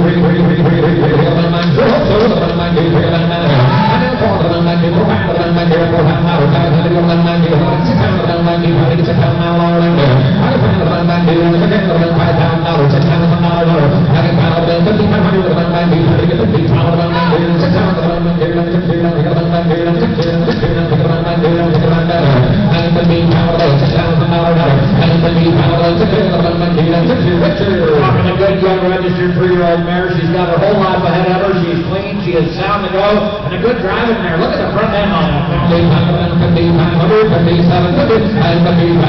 A: a good young registered 3-year-old mare. She's got her whole life ahead of her. She's clean. She is sound to go. And a good driving mare. Look at the front end on that. 5,500, 57, and 57,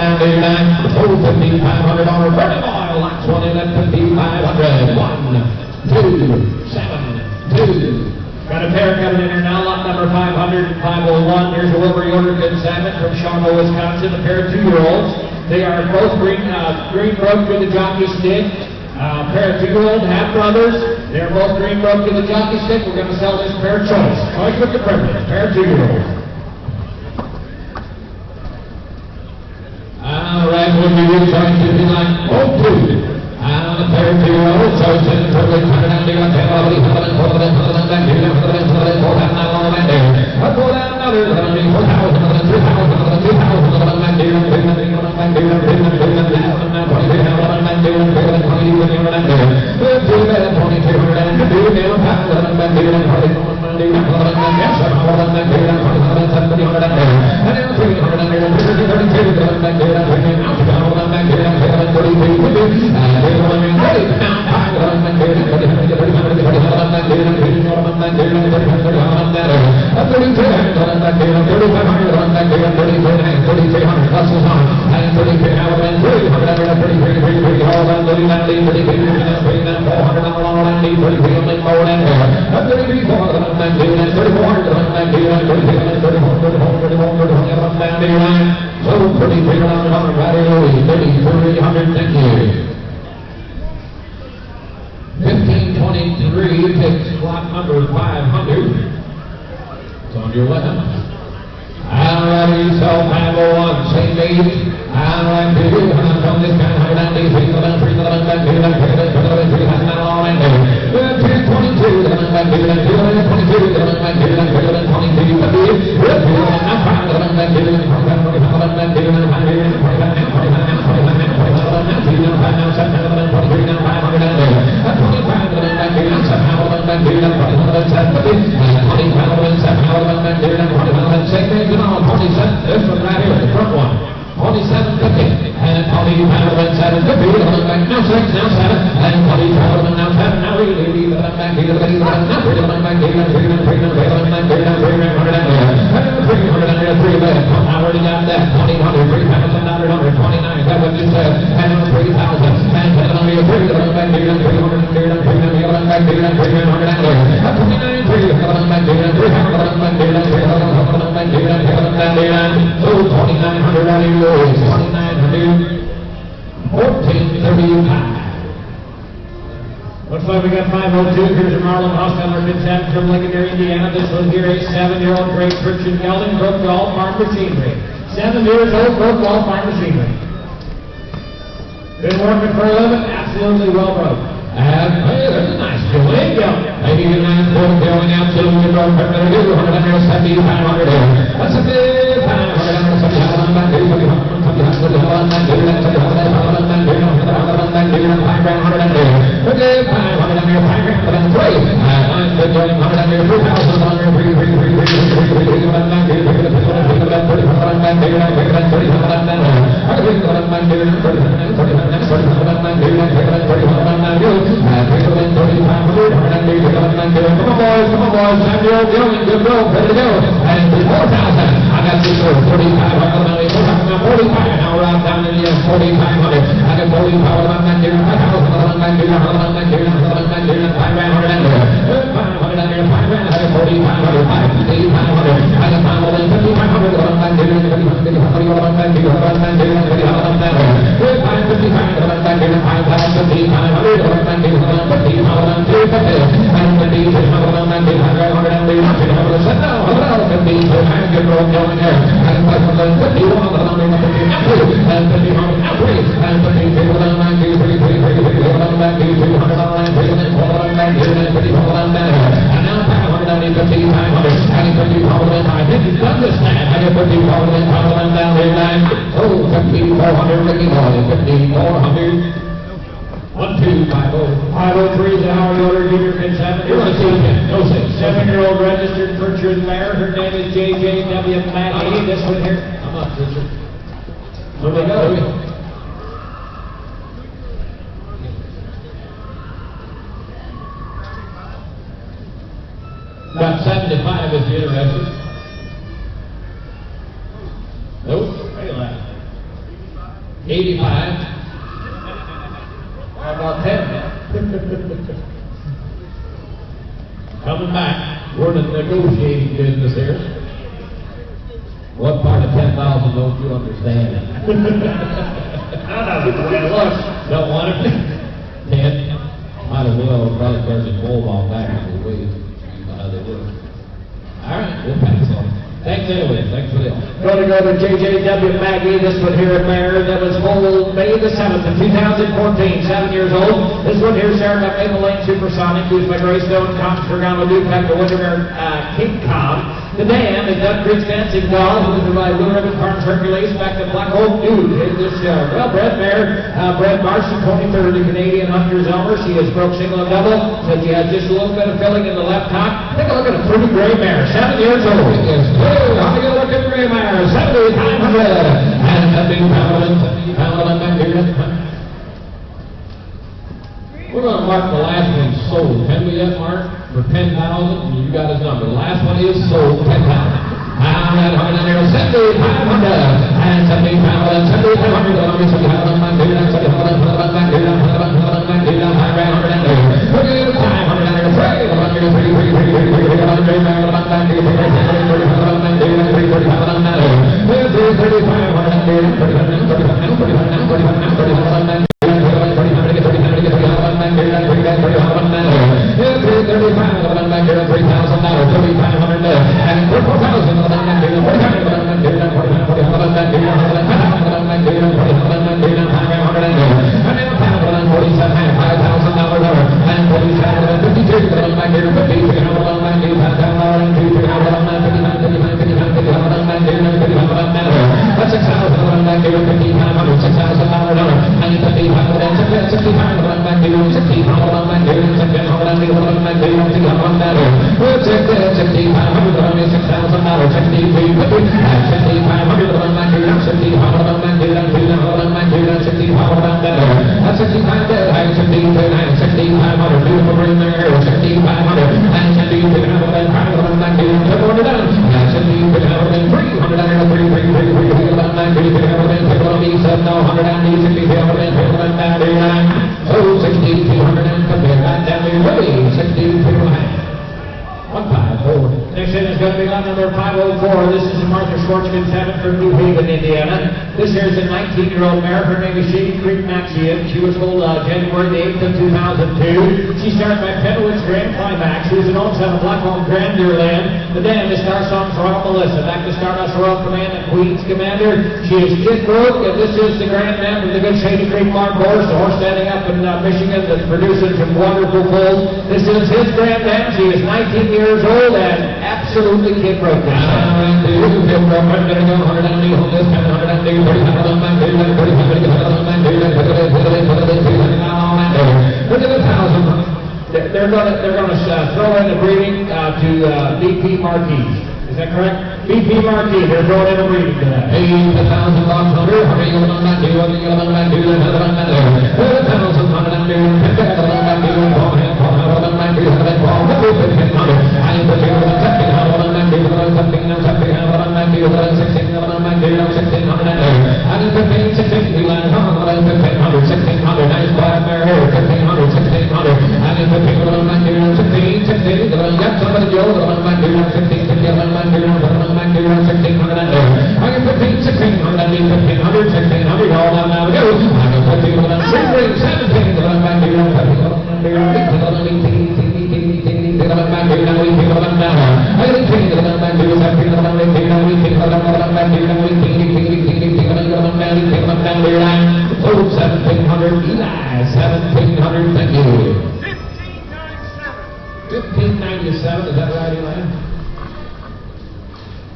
B: $5,599. Oh, $5,500 Burning Oil. Last one in at $5,500. 1, 2, 7, 2. Got a pair coming in here now, lot number 500 and 501. Here's a Wilbur Yodergood salmon from Shawnee, Wisconsin, a pair of 2-year-olds. They are both green broke to the jockey stick. A pair of 2-year-old half brothers. They're both green broke to the jockey stick. We're going to sell this pair choice. Choice with the privilege. Pair of 2-year-olds. All right, we'll be your choice if you like. Oh, 2. A pair of 2-year-olds. Choice in the privilege. Looks like we got 502. Here's a Marlin Hostetler Mid-South from Lincoln, Indiana. This one here is 7-year-old Great Christian Gelding, Brook Golf Farm Machinery. 7 years old, Brook Golf Farm Machinery. Been working for a living, absolutely well broke. And hey, there's a nice fillet gelding. Maybe a nice full gelding out to the broke for $175. That's a big About 75 if you're interested. Nope, very loud. 85. How about 10? Coming back. We're in the negotiating business here. What part of 10,000 don't you understand? Don't want it. 10. Might as well probably there's a bulb on back the way you know how they work. All right, we'll pass on. Thanks anyway. Thanks for this.
A: Going to go to JJW Maggie, this one here at Mare, that was foaled May the 7th of 2014, 7 years old. This one here shared by Maple Lane Supersonic, used by Greystone, Cox, Fergano, Dupac, the Windermere, King Kong. The dam is Duck Creek's Dancing Doll, who is by Blue Ribbon Farms Hercules, back to Black Oak Dude in this well-bred mare. Bred March the 23rd, the Canadian Hunter's Elmer. She has broke single and double, so she has just a little bit of filling in the left top. Take a look at a pretty gray mare, 7 years old. How do you look at the gray mare? 7,500. And a big pound.
B: We're going to mark the last one sold. Can we yet, Mark? For 10,000? You got his number. The last one is sold 10,000. How that 7,500. And 7,500.
A: 154. Next in is going to be line number 504. This is Martha Schwartzman, 7 from New Haven, Indiana. This here is a 19-year-old mare. Her name is Shady Creek Maxian. She was sold January the 8th of 2002. She started by Penowitz Grand Climax. She was an old son of Blackcomb Grand Deerland. The dam is Star Song Royal Melissa. Back to Stardust Royal Command and Queen's Commander. She is Kid Broke, and this is the Grand Dam of the good Shady Creek Farm horse. The horse standing up in Michigan that's producing some wonderful foals. This is his Grand Dam. She is 19 years old and absolutely Kid Broke. They're going to throw in the breeding to BP Marquis. Is that correct? BP Marquis, they're throwing in a breeding to that.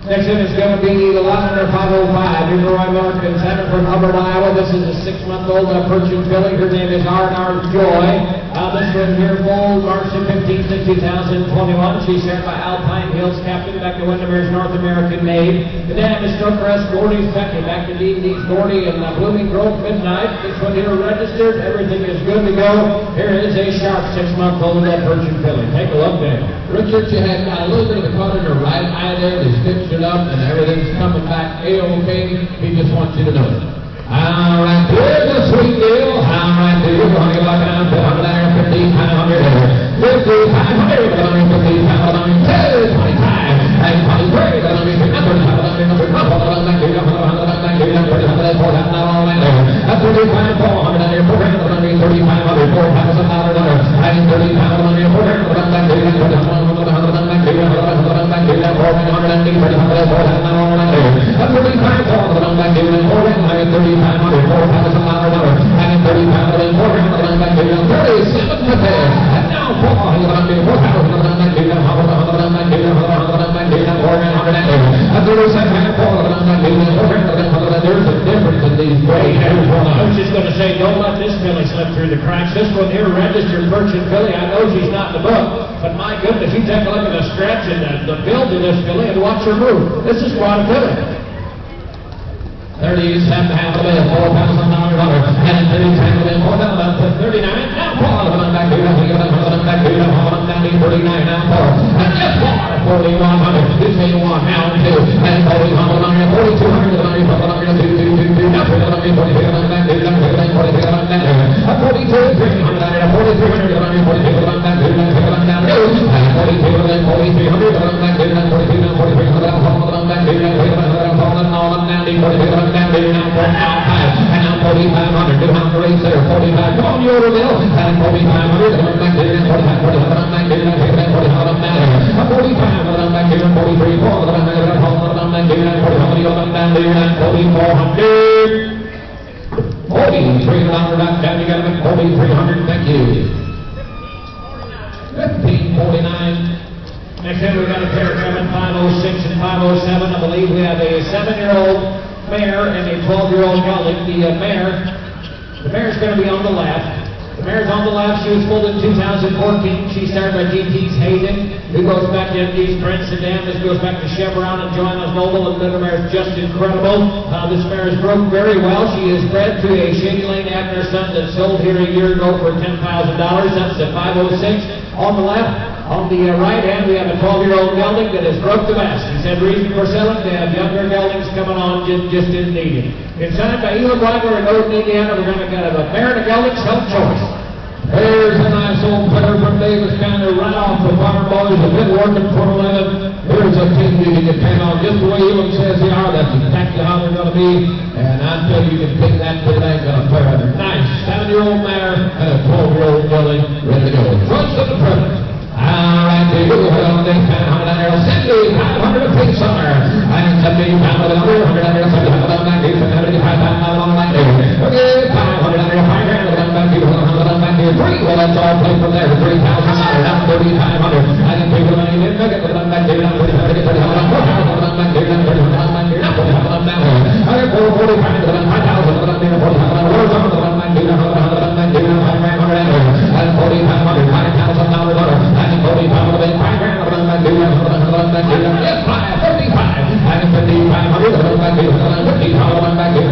A: Next in is going to be the lot number 505. Here's Roy Markin, 7 from Hubbard, Iowa. This is a 6-month-old Persian filly. Her name is R&R Joy. This one here foaled March the 15th of 2021. She's shared by Alpine Hills Captain, back to Windermere's North American Maid. The dam is Stokerest, Gordy's Becky, back to D&D's Gordy and Blooming Grove Midnight. This one here registered. Everything is good to go. Here is a sharp 6-month-old Persian filly. Take a look there.
B: Richard, you had a little bit of a cut in her right eye there. They stitched it up and everything's coming back A-OK. He just wants you to know it. All right, here's a sweet deal. All right, here's a honey buck down to 150, 500, 25, 25, and
A: I was just going to say, don't let this filly slip through the cracks. This one here, registered merchant filly, I know she's not in the book, but my goodness, you take a look at the stretch and the build of this filly and watch her move. This is quite a filly. 37 half of it, $4,000 and 30 $4,039. Now Paul, back to down to 39 now Paul. And just 4,100. This ain't one now two. And 4,100, 4,200, 4,200, now 4,300, $4,300, thank you. 1549. Next in, we've got a pair coming, 506 and 507. I believe we have a 7-year-old mare and a 12-year-old gelding. The mare's going to be on the left. The mare's on the left. She was pulled in 2014. She started by GT's Hayden, who goes back to MD's Prince Sedan. This goes back to Chevron and Joanna's Noble, and the mare is just incredible. This mare is broke very well. She is bred to a Shady Lane Abner son that sold here a year ago for $10,000. That's the 506. On the left, on the right hand, we have a 12-year-old gelding that is broke the best. He said reason for selling, they have younger geldings coming on, just didn't need it. Inside by Elam Wagner in North Indiana, we're going to get a mare and a gelding self-choice.
B: There's a nice old player from Davis County right off the farm boys. Have been working for 11. Here's a team you can depend on just the way Elam says they are. That's exactly how they're going to be. And I tell you, you can pick that kid ain't going to pair of them. Nice 7-year-old mare and a 12-year-old gelding ready to go. Runs to the present. All right, they go on this kind of $100, 7,500 apiece on her. And 7,500 $100, 7,500 on that case, and 75,000 on that case. Okay, 500 $500 back here, three. Well, that's all played from there. $3,000, down 3,500. I can take the money in, make it, but I'm back here, down 3,500, $4,000 back here, down 3,000 back here, down 4,000 back here. I got 4,500, 5,000, but I'm here, 4,000, $4,000 back here, down 100 back here, down 5,500, and 4,500, $5,000. And 4,500, $5,000 back here, back here, yes, 55, and 5,500 back here, 50,000 back here, 50,000 back here.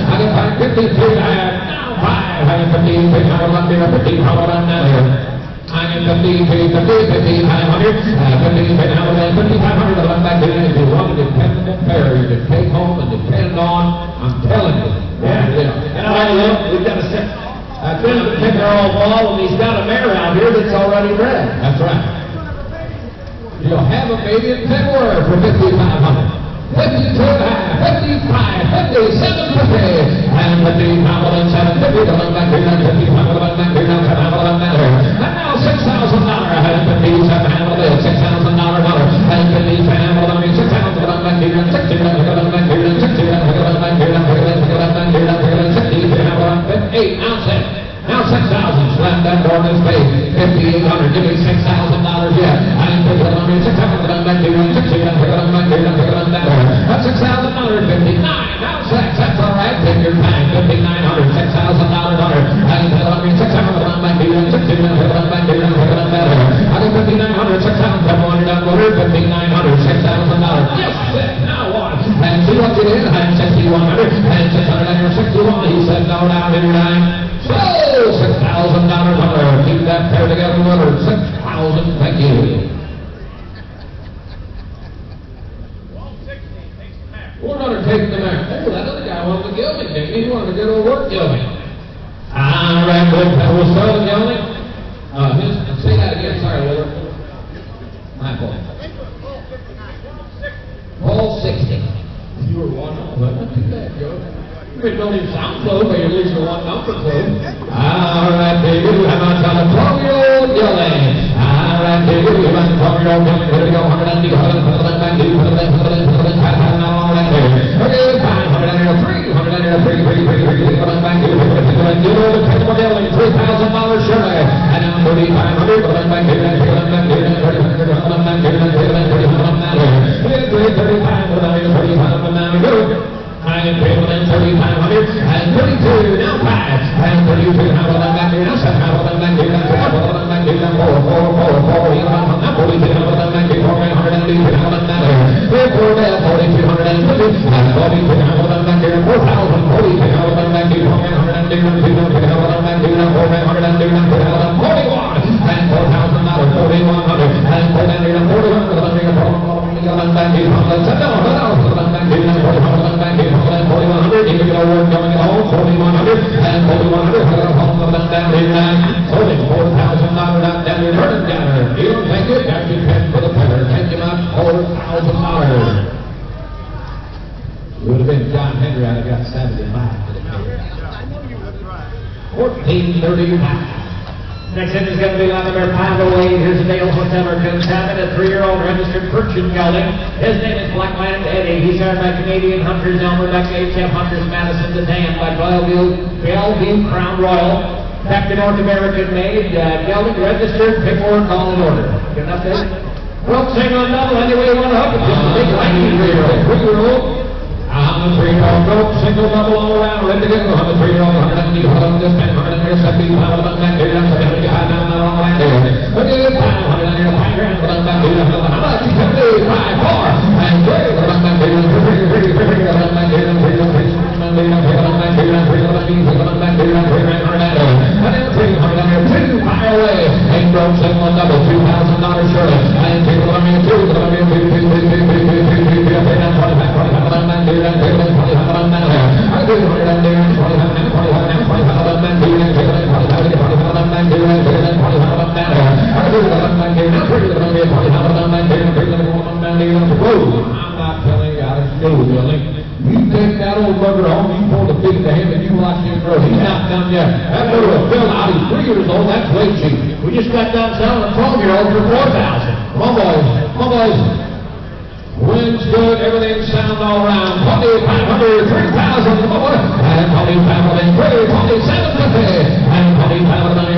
B: I can find 53, now 5, I can 50,000 back here, 50,000 back here. I can 50, 500, 5,500 back here. If you want a dependable pair you can take home and depend on, I'm telling you.
A: Yeah. And I look, we've got a set. I've been to pick our old ball, and he's got a mare out here that's already bred.
B: That's right. You'll have a baby in February for 5,500. 52 and 55, 57, 50, and 50,007, 50,000 back here, 50,000 back here, 7,000 back here. And now $6,000, and 57 handle bill, $6,000 dollar, and 50 handle, I mean 6,000 back here, 60,000 back here, 60,000 back here, 60,000 back here, 58 ounces. Now 6,000, slam that door in his face. 5,800, give me $6,000 yet. I ain't picking up on me. 6,000 back here, 60,000 back here, 60,000 back here. That's $6,000, 59. Now 6, that's all right. Take your time. 5,900, $6,000 on her. I ain't picking up on me. 6,000 back here, 60,000 back here, 60,000 back here. I got 5,900, 6,700 down the road. 5,900, $6,000. Yes, 6. Now one. And see what you did. And 6,100, and 661. He said no down here, 9. So, $6,000 on her. Keep that pair together with her. 6,000. Thank you.
A: 1260 takes the mare. We're going to take the mare. Oh, that other guy wanted the gelding, didn't he? He wanted to get over work gelding. All right, good. That was the gelding. Say that again. Sorry, Willard. My fault. Ball 60. You were one off. Not too bad, Joe. You don't even sound close, but you're at least a one number close. All right, baby. How about on a 12-year-old gelding? All right, baby. How about a 12-year-old gelding? Here we go. 100 and
B: Next in is going to be on number 508. Here's a Dale Hotel Coons having a 3-year-old registered Persian gelding. His name is Blackland Eddie. He's owned by Canadian Hunters, Elmer back to HF Hunters, Madison to Dan by Bellevue Crown Royal. Back to North American made, gelding registered, paperwork all in order. Good enough, Dave? Rope single and double, any way you want to hook it. Just a big lanky 3-year-old. I'm a 3-year-old rope, single, double, all around, ready to go. I'm a 3-year-old, 170, 110, 170, 100, 170, We just got done selling a 12-year-old for $4,000. Come on, boys. Come on, boys. Wind's good. Everything's sound all around. 2,500, 3,000. Come on, boys. And 2,500, 2750. And 2,500,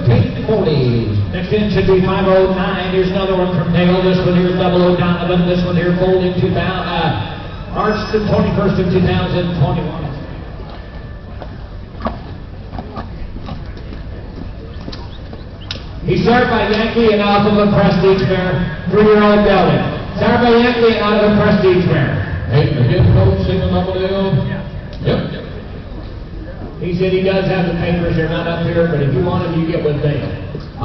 B: 1540. Next in should be 509. Here's another one from Dale. This one here is 00 Donovan. This one here folding March the 21st of 2021. He's started by Yankee and off of a Prestige mare, 3-year-old gelding. Started by Yankee and out of a Prestige mare.
A: Hey, the hip coach, single double deal.
B: Yeah.
A: Yep.
B: He said he does have the papers. They're not up here, but if you want them, you get with Dale.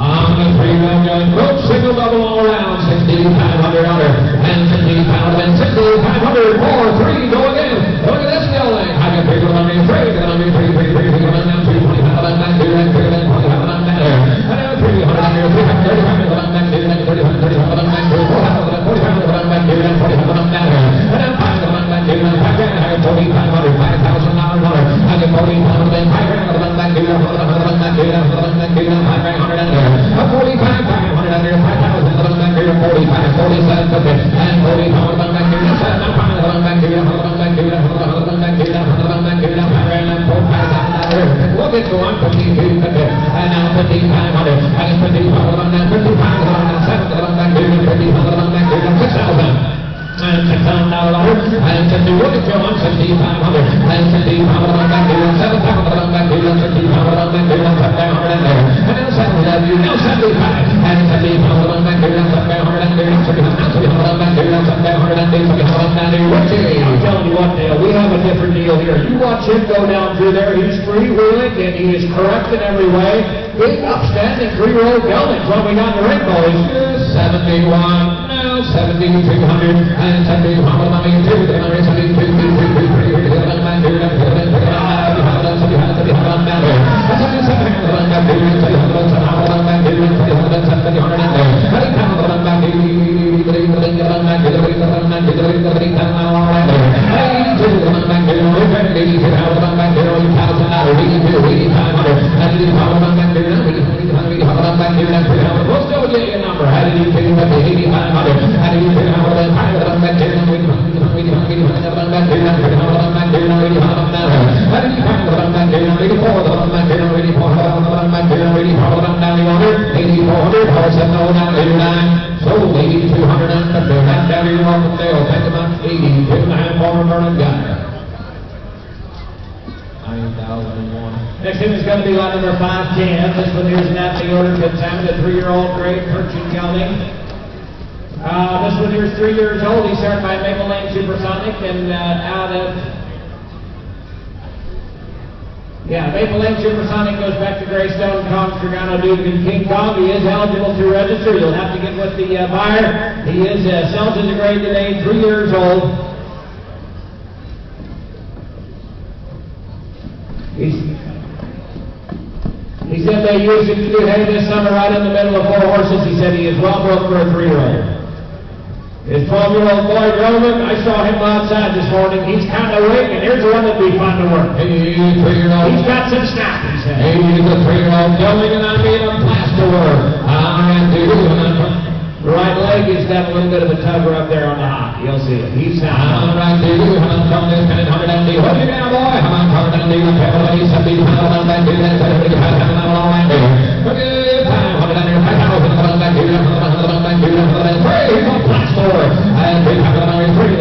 A: On the 3-1 gun, coach, single double all around, 6,500 and 6,500 and 6,500, 4-3, go again. Look at this building. I can figure it on me, 3, on me, 3, 3, 3, 3, down to 25, back to that, 25, back there. And 300 on here, 335, back to that, 35, 35, back to 45, 45, back to that, 45, back there. And then 5, back to that, back there, $4,500, $5,000, I get 4,500, then 5,000, back to that, 45, back to that, 45, back to that, 5,000 under. 45, 500 under, 5,000 back here, 45, 47, 50, and 45 back here, 7, 500 back here, 100 back here, 100 back here, 100 back here, 5,000, 4,500. Look at going 52, 50, and now 5,500, and 5,500 on that, 5,500 on that, 7,000 back here, 5,500 back here, 6,000. And $6,000, and 50, look at you on 6,500, and 5,500 back here, 7,000 back here, 5,500 back here, 7,500 in there, and then 70, now 75, and 7,500 back here, 7,500 in there, 7,500 back here, 7,500 in there, 7,500 down here, Richie.
B: I'm telling you what, Dale, we have a different deal here. You watch him go down through there, he's freewheeling, and he is correct in every way. Big, upstanding 3-year-old geldings. What we got in the ring, boys?
A: 71, now 7,300, and 7,500 on me, we'll still get you a number. How did you figure out the 8,500? How did you figure out the 5,000 back there? So 8,200 and the back down here on the tail. Take about 82.5 former Vernon guy. 9,001.
B: Next in is going to be lot number 510. This one here's an the order to examine a 3-year-old great Persian gelding. This one here's 3 years old. He's started by Maple Lane Supersonic and out of Maple Lane Supersonic goes back to Greystone, Kong, Stragano, Duke, and King Kong. He is eligible to register. You'll have to get with the buyer. He is sells as a grade today, 3 years old. He said they used him to do hay this summer right in the middle of 4 horses. He said he is well broke for a 3-year-old. His 12-year-old boy drove him. I saw him outside this morning. He's kind of weak, and here's the one that'd be fun to work.
A: Hey, 3-year-old.
B: He's got some snap, he said.
A: Hey, he's a 3-year-old gelding, and I made a plaster work.
B: Right leg has got a little bit of a tugger up there on the hop. You'll see it. He's
A: I'm right there. You haven't come this kind of 100 What you now, boy? I'm on 100 and 70 pounds back here. That's 75 pounds all right there. Okay, 500 and 5,000 back here. 100 back here. 103. He's on plaster work. And 3,000 on 3.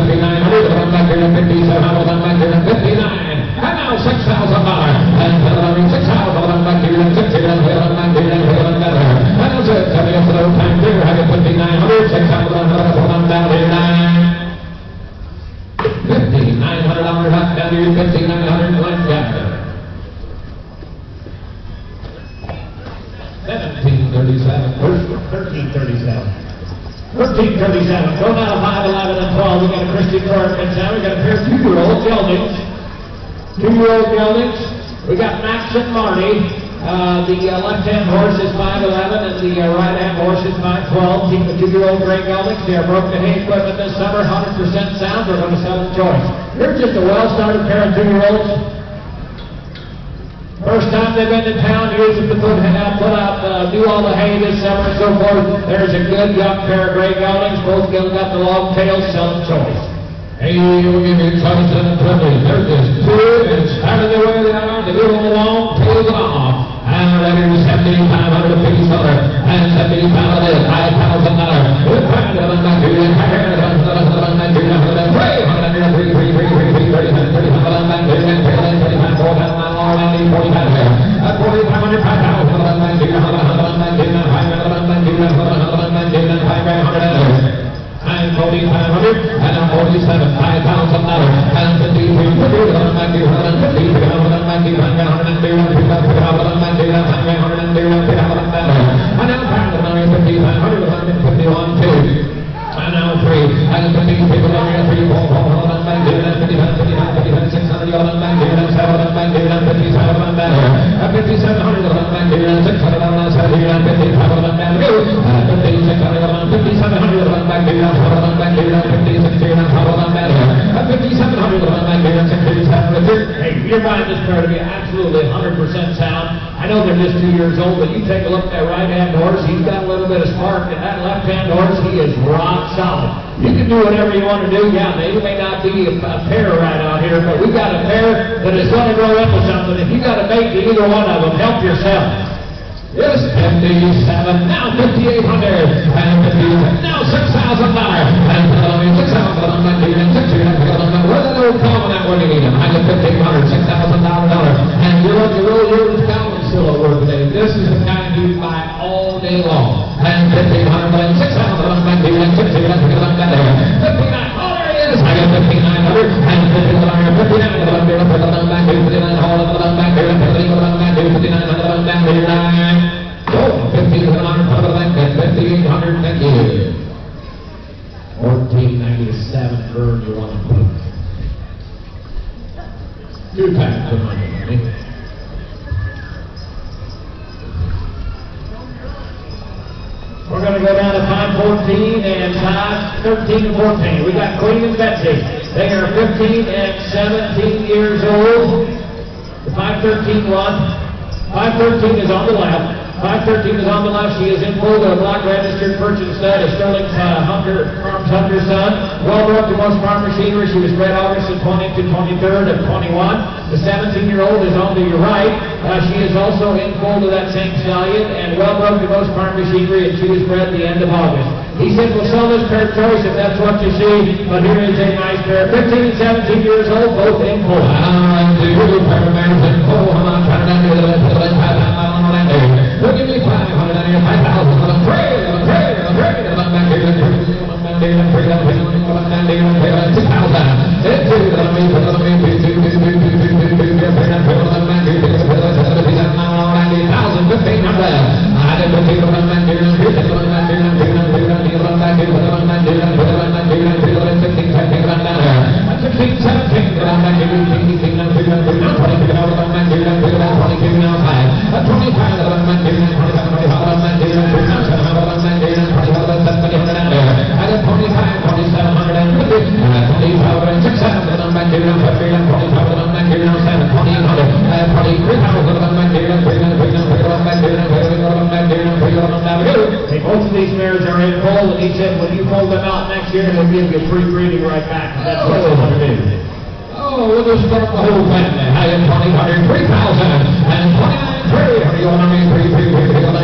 A: 5,900,
B: Going out of 5, 11, and 12. We got a Christian Corkins now. We got a pair of 2-year-old geldings. 2-year-old geldings. We got Max and Marty. The left-hand horse is 5'11", and the right-hand horse is 5'12". Keep the 2-year-old gray geldings. They are broken hay equipment this summer, 100% sound. We're going to sell them choice. Here's just a well-started pair of 2-year-olds. First time they've been in town, use them to put out, do all the hay this summer and so forth. There's a good young pair of gray geldings. Both geldings got the long tails, sell them choice.
A: Hey, we'll give you choice and privilege. There's this two, and started the way they are, the little long tails off. And that is $7,500 a piece on it, and $7,500, $5,000. We're trying to run back here, and I'm 4,500 and I'm 47, $5,000 and
B: Hey, you're buying this pair to be absolutely 100% sound. I know they're just 2 years old, but you take a look at that right-hand horse. He's got a little bit of spark, and that left-hand horse, he is rock solid. You can do whatever you want to do. Yeah, they may not be a pair right out here, but we got a pair that is going to grow into something. If you got a mate to either one of them, help yourself.
A: yes, 57, now 5,800, and 57, now $6,000, and where that old common at when you need him? I got $1,500, $6,000, and you're on the road here with Calvin still at work today. This is the kind you buy all day long, and $1,500, $6,000, $59, oh there he is, I got $1,500, and $5,800, thank you. 1497, earn you want to put 2 times the money.
B: We're going to go down to 514 and 513 and 14. We got Queen and Betsy. They are 15 and 17 years old. The 513 one. 513 is on the left. 513 is on the left. She is in full with a black registered purchase stud of Sterling Farms Hunter son. Well broke to most farm machinery. She was bred August the 20th to 23rd of 21. The 17-year-old is on to your right. She is also in full to that same stallion and well broke to most farm machinery, and she was bred at the end of August. He said, we'll sell this pair choice if that's what you see, but here is a nice pair. 15 and 17 years old, both in full.
A: We'll give you 500 on your 5,000. Pray,
B: Both of these mares are in full, and he said when you pull them out next year, he'll give you a free breeding right back. That's what they want to do.
A: Oh, we'll just start the whole family. I am 20,000, 3,000, and 29,300. Are you on me? 3,500,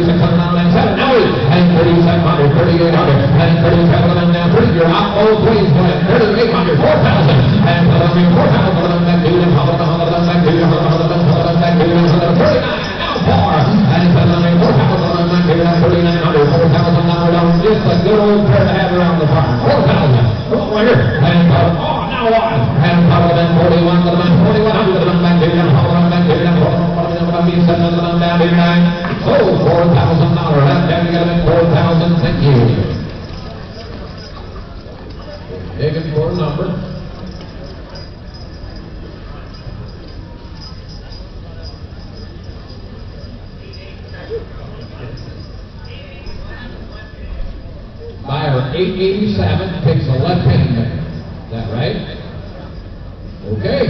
B: 3607, now and 3700, 3800, and 3700, now 30, you're out, oh please, 3800, 4000, and 4000, back to you, 39, now 4, and 3900, 4000 now down, just a good old pair to have around the farm, 4000, come on, right here, and now 1, and 41, 4100, back to you, back to you, oh, $4,000. That down together, 4,000. Thank you. Taking for a number. Buyer 887 picks a left hand man. Is that right? Okay.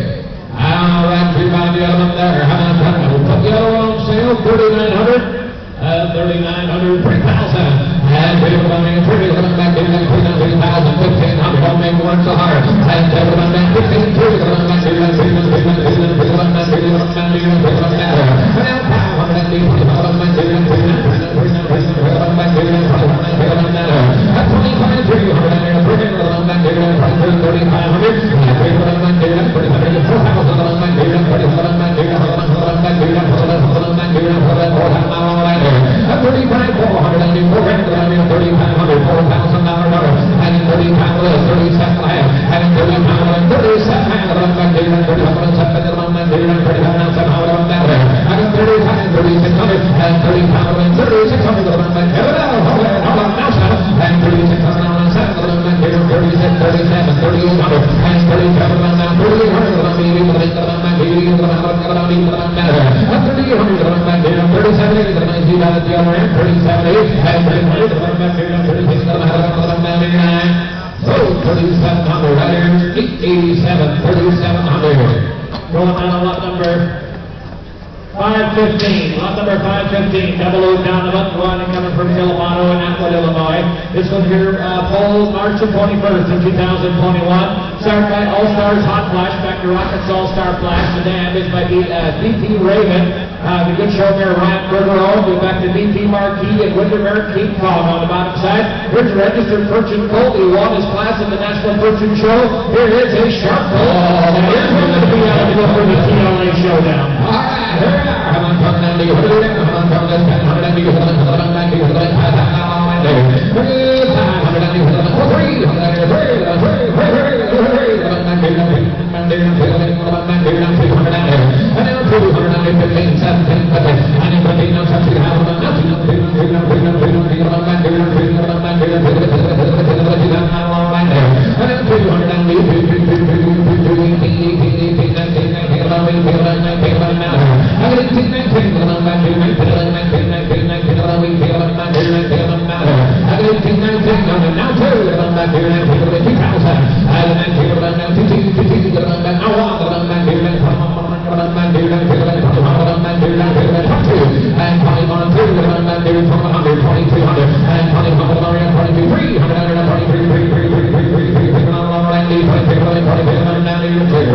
B: All right, we found the other one there. We'll put the other one on sale, 3,900. 3,900, 3,000. And we're going to bring it back in 3,000, 1,500. Don't make work so hard. And we're going to 15, Going down to lot number 515. Lot number 515. Double O down the button, one coming from Kilomato in Atwood, Illinois. This one here, poll March the 21st of 2021. Started by All-Stars Hot Flash, back to Rockets All-Star Flash. The dam is by BP Raven. The good show here, Ryan Bergeron. Go back to BP Marquis and Windermere King Kong on the bottom side. Here's a registered Fortune Colt. He won his class at the National Fortune Show. Here is a sharp pull. And here's going to be out to go for the TLA Showdown. All right, here we are. Come on, from down to you. Come on, from this 1000 and you. Come on, back to you. Come on,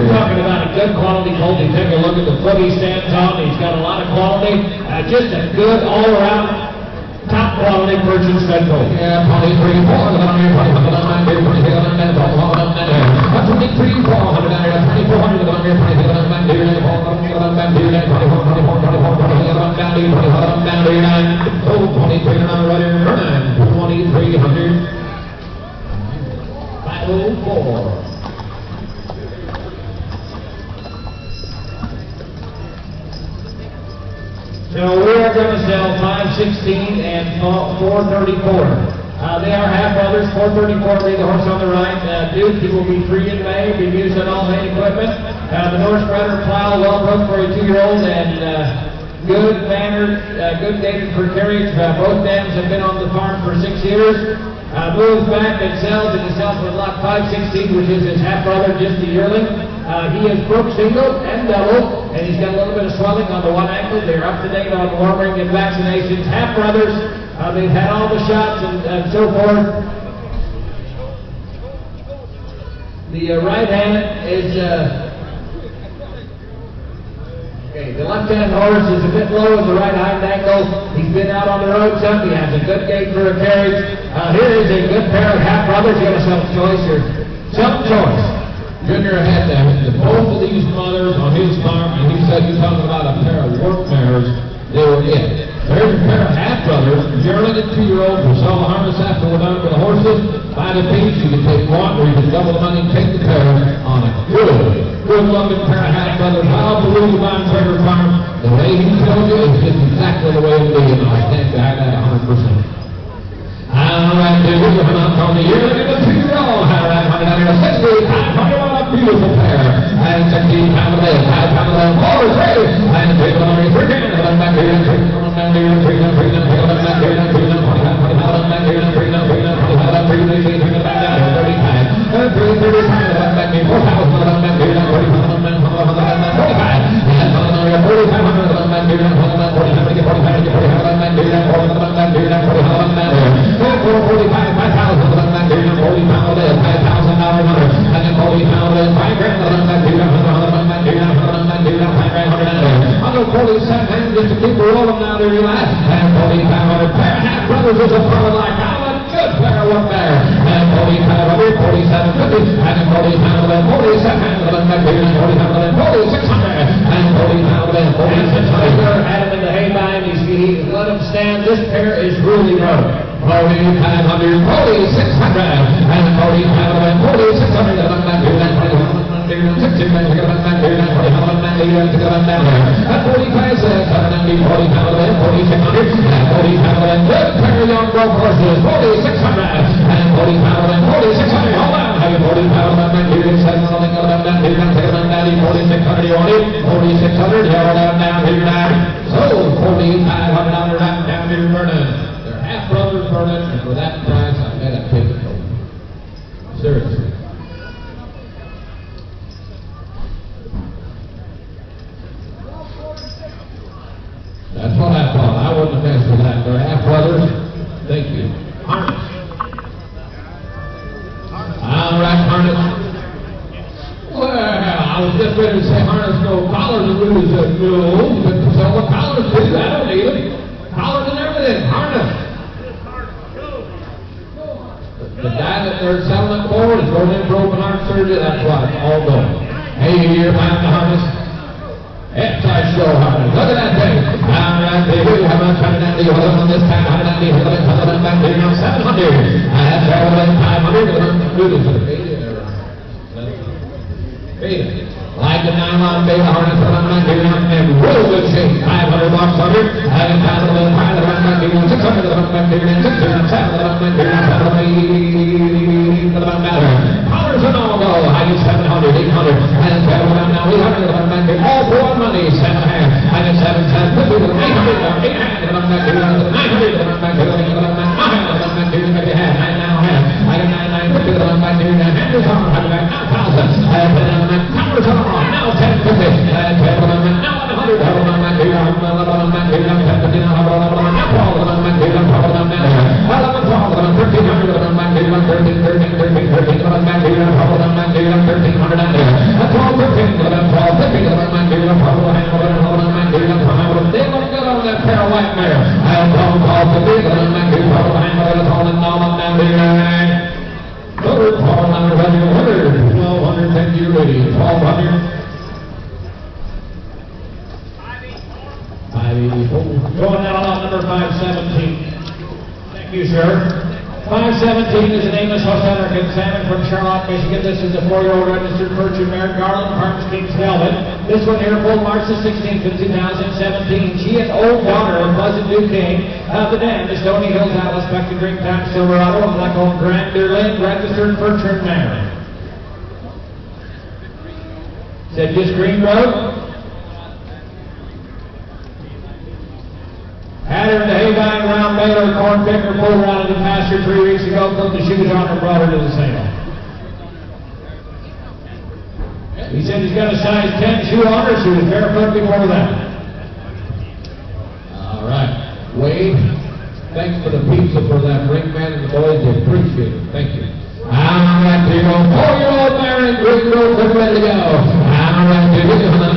B: talking about a good quality colt. You take a look at the foot he stands on. He's got a lot of quality. Just a good all-around top quality purchase fed colt. Yeah, 23, 400, 504. So we are going to sell 516 and 434. They are half brothers. 434 will be the horse on the right. Duke, he will be free in May. Be used on all main equipment. The North Spreader plow, well broke for a 2-year-old and good mannered, good dated for carriage. Both dams have been on the farm for 6 years. Moves back and sells, and he sells with lot 516, which is his half brother, just a yearling. He is broke single and double, and he's got a little bit of swelling on the one ankle. They're up to date on warming and vaccinations. Half brothers, they've had all the shots and so forth. The right hand is Okay, the left-hand horse is a bit low in the right hind angle. He's been out on the road some. He has a good gait for a carriage. Here is a good pair of half brothers. You got a self-choice here. Self-choice.
A: Junior had both of these mothers on his farm, and he said you're talking about a pair of work mares. They were it. There's a pair of half brothers, yearling and 2-year-olds who sell the harness after we're done with the horses. Buy the piece, you can take one, or you can double the money and take the pair on a good-looking pair of half brothers. I'll believe you on Trader Farm. The way he tells you is just exactly the way it is, and I stand behind that 100%. All right, dude, we're coming up on the yearling and the 2-year-old. All right, $100, $60, $500, a beautiful pair. And £16 a day, £5 a day, all is ready. And $3 back here, just to keep the rolling now to relax. And $45 pair of half brothers is a fellow like how a good pair of work there. And $45, $47.50, and $45, $47, back here, and $45, $4600, and $45, $4600.
B: Had him in the hay bind. He let him stand. This pair is really rough.
A: $4,500, $4,600, and $45, $4,600, back here, and $45. $60, at 45 cents, $40, $4600, good pair of young broke horses, $4,600, and $45, $4,600, hold on, have you $45, $4,600, you want it, $4,600, hold on down here now, so $4,500 down here Vernon, they're half brothers Vernon, and for that price, I bet I'd take it home, seriously. That's what I thought. I wouldn't have messed with that. They're half brothers. Thank you. Harness. All right, harness. Well, I was just ready to say harness no collars and rules. No, but sell the collars too. I don't need them. Collars and everything. Harness. The guy that they're selling it for is going in for open heart surgery. That's why it's all going. Hey, you're buying the harness. Anti-show harness. Look at that thing. All right, baby. How much coming down to you? Hold on this time. $190, back there now. $700. That's $500. Like the nylon beta harness, in real good shape. $500 on it. And $600, and all go. I get $700, $800, and now $800. All for one money. $700. I get $700, $800, $900. I now have. I get $950. Now $1050. Now
B: Going down on number 517. Thank you, sir. 517 is an Amos Hosenerkin salmon from Charlotte, Michigan. This is a 4-year-old registered Persian mare, Garland Parks King's Velvet. This one here pulled March the 16th of 2017. She is old daughter of Pleasant Duquesne of the dam, the Stony Hills Atlas, Beck to Drink Time, Silverado, and Black-owned Grand Durlin, registered Persian mare. Said just Green Road. Had her in the hay buying around Baylor, corn picker, pulled her out of the pasture 3 weeks ago, put the shoes on her, brought her to the sale. He said he's got a size 10 shoe on her, she was barefoot before that.
A: All right. Wade, thanks for the pizza for that ring man and the boys. They appreciate it. Thank you. All right, here you go. 4-year-old mare in Green Road, ready to go. All right, here you go.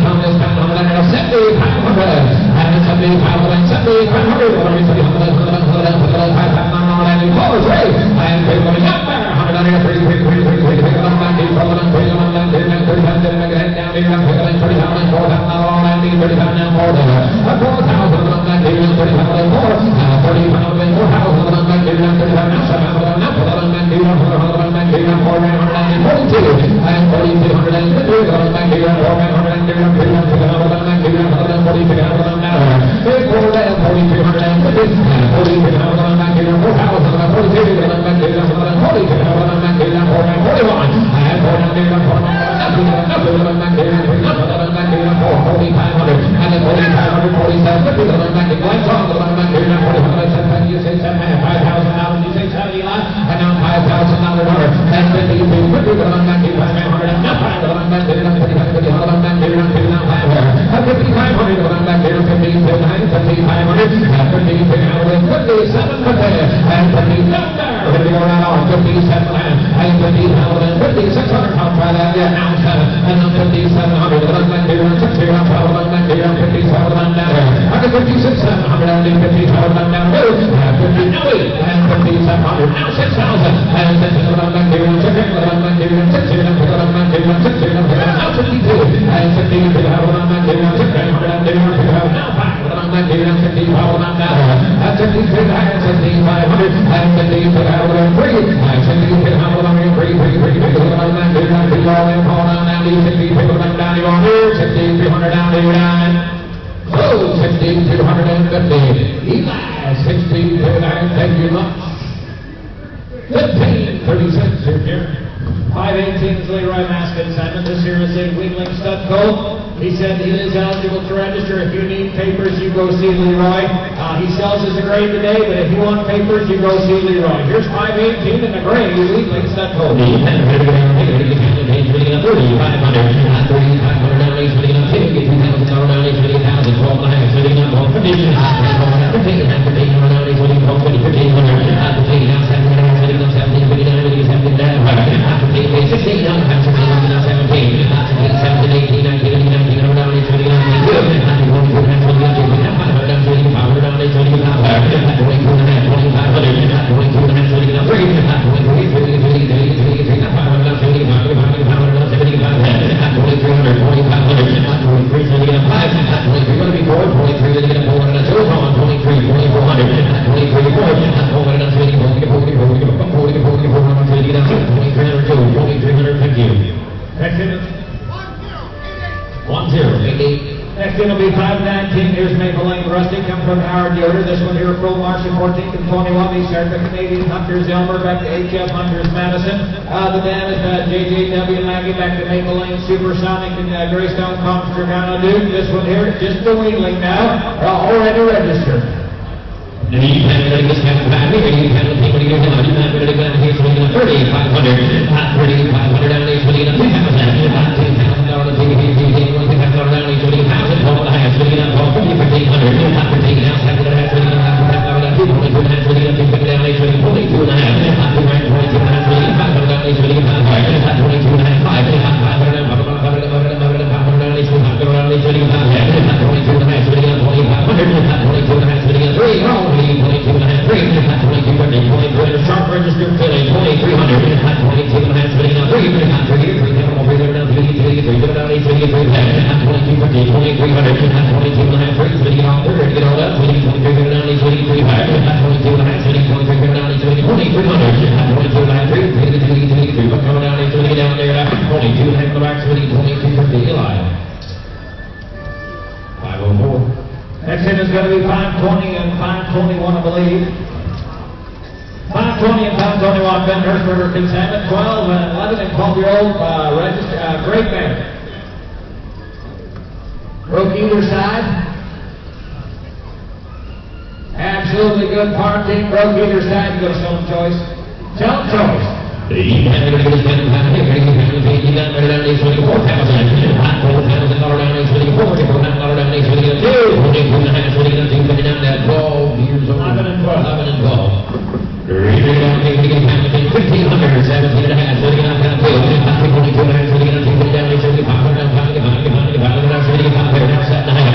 B: He said he is eligible to register. If you need papers, you go see Leroy. He sells his grade today, but if you want papers, you go see Leroy. Here's 518 in the grade, Weekling Stud Colt. Next in will be 519. Here's Maple Lane Rusty, come from Howard Yoder. This one here, Pro Marshall 14th and 21. These are the Canadian Hunters, Elmer, back to HF Hunters, Madison. The dam is JJW Maggie, back to Maple Lane, Supersonic, and Greystone Conference, Dragano Duke. This one here, just the Weedling now, already registered. Next in is going to be 520 and 521, I believe. 520 and 521, Ben Hershberger consignment, 12 and 11 and 12-year-old great mare. Broke either side. Absolutely good parting. Broke either side. You go Stone Choice. Stone Choice. $1,500,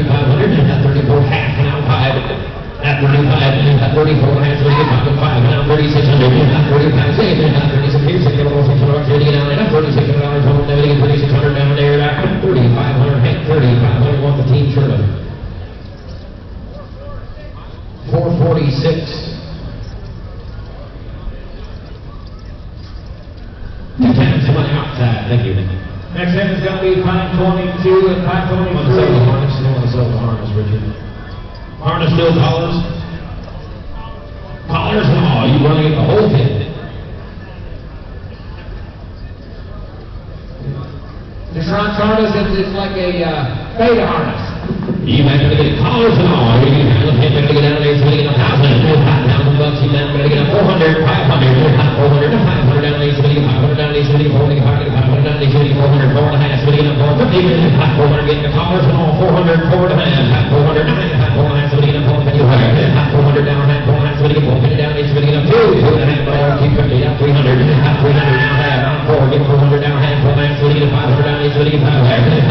A: at 34, half, now 5. At 35, at 34, hands with the pocket 5, now 3,600, at 35, save, at 36, here's $6, $600, at 36, home, 3,600 down there, at 3,500, heck, 3,500, want the team Sherman. 446. 2 times to money outside, thank you.
B: Next in is going to be 522 and 523.
A: Want to sell the harness, Richard. Harness, no collars. Collars and all. You want to get the whole thing.
B: This Ron's harness is like a beta harness.
A: You might have to get collars and all. You have to get down there, so you get $1,000. $1,000. You might have to get $400, $500, $400 to $500 down there, so you get $500 down there, so you get $400 down there, so you get $400, $450, so you get $450, $400 get the collars and all, $400, $400, $400, $400, so you get $450, $400 down, $400, so you get $450 down there, so you get $200, keep $50 down, $300, $300 down, half, $400, get $400 down, half, $400, so you get $500 down there, so you get $500,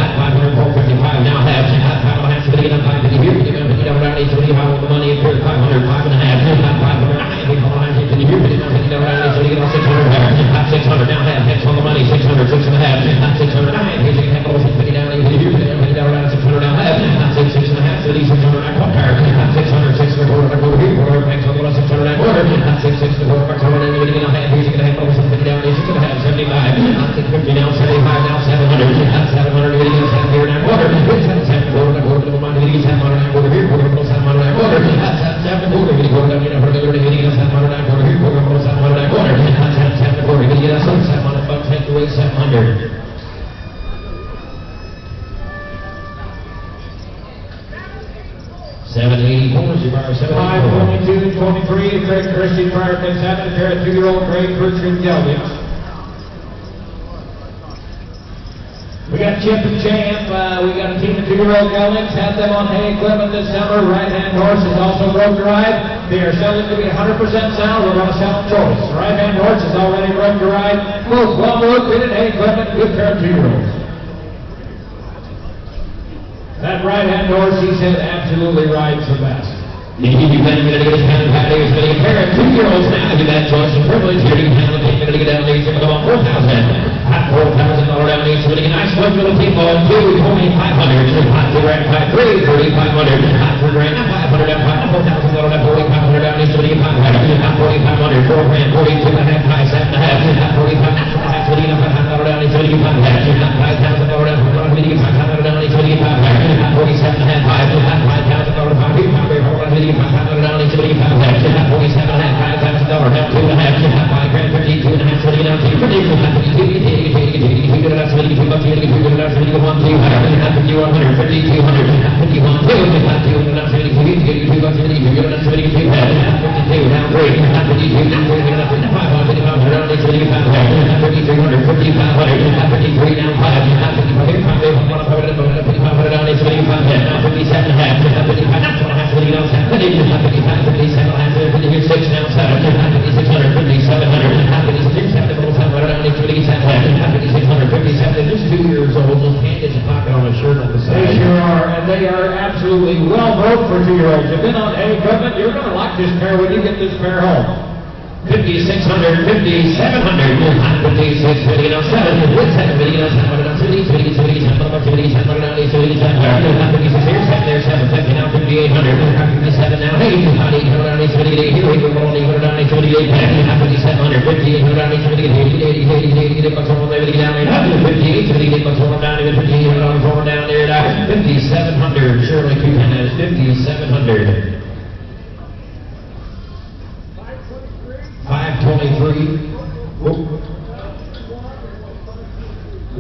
A: $455 down, half, $500, so you get $550 here, you get $50 down there, so you get the money up here, $500, $5.5, $500, $500, you get $50 down there, so you get $600 down, half, hex on the money, $600, $6.5, $600 down, here's your half, $50 down, $50 down, $600 down, half, $6.5, so these $600 down, $600, $600, over here, hex on the money, $600 down, $600, $600, $600, and you get a half, here's your half, $50 down, $6.5, $75, $650 down, $75 down, $700, $700, you get a half here, $700, $700, $700, you get $700 down, over here, $700 down, $700, you get $700 down, you get $700 down, you get $700 down, over here, $700 down, you get $700 take away 700. $780 corners, you borrow
B: 522, 23, Craig Christie, prior to 7, a pair of 2-year-old Craig Pritchard geldings. We got Chip and Champ, we got a team of 2-year-old geldings, had them on hay equipment this summer. Right-hand horse is also broke to ride. They are selling to be 100% sound. We're going to sell them choice. Right-hand horse is already broke to ride. Both well-moved, fitted hay equipment, good pair of 2-year-olds. That right-hand horse, he said, absolutely rides the best.
A: You can get a kind of patio, so you pair of 2-year-olds now, you that choice and privilege. Here you can handle it, you're going to get down there, you're going to go on 4,000. Hot $4,000 down there, so you get a nice look little people on 2, 2,500. Hot $2 grand, 3, 3,500. Hot $3 grand, 500 down, $4,000 down, 4,500 down there, so you get 500. Hot 4,500, $4 grand, 42 and a half, 5, 7 and a half. Hot 45, so you get $500 down there, so you get 500. Hot $5,000 down, so you get $500 down there, so you get 500. Hot 47 and a half, 5, hot $5,000, 5, $500 down, so you get 500. Hot 47 and a half, $5,000 down, 2 and a half. Hot 5 grand, 52 and a half, so you get down, 2, you get $100, $1,200, $1,200, $1,200, just 2 years old, just hand his pocket on a shirt on the side.
B: They sure are, and they are absolutely well built for 2-year-olds. You've been on hay equipment, you're going to like this pair when you get this pair home.
A: 5,600, 5,700, 56, 50, 7, with 7, 50, 7, 50, 70, 70, 70, 70, 56, here, 7, there, 7, 50, now 5,800, 57, now 8, 800, 78, here we go, 800, 78, 5,700, 5,800, 78, 80, 80, 80 bucks on there, down there, 58, 78 bucks on down there, 5,800 down there, 5,700, Shirley Cuban has 5,700. 523.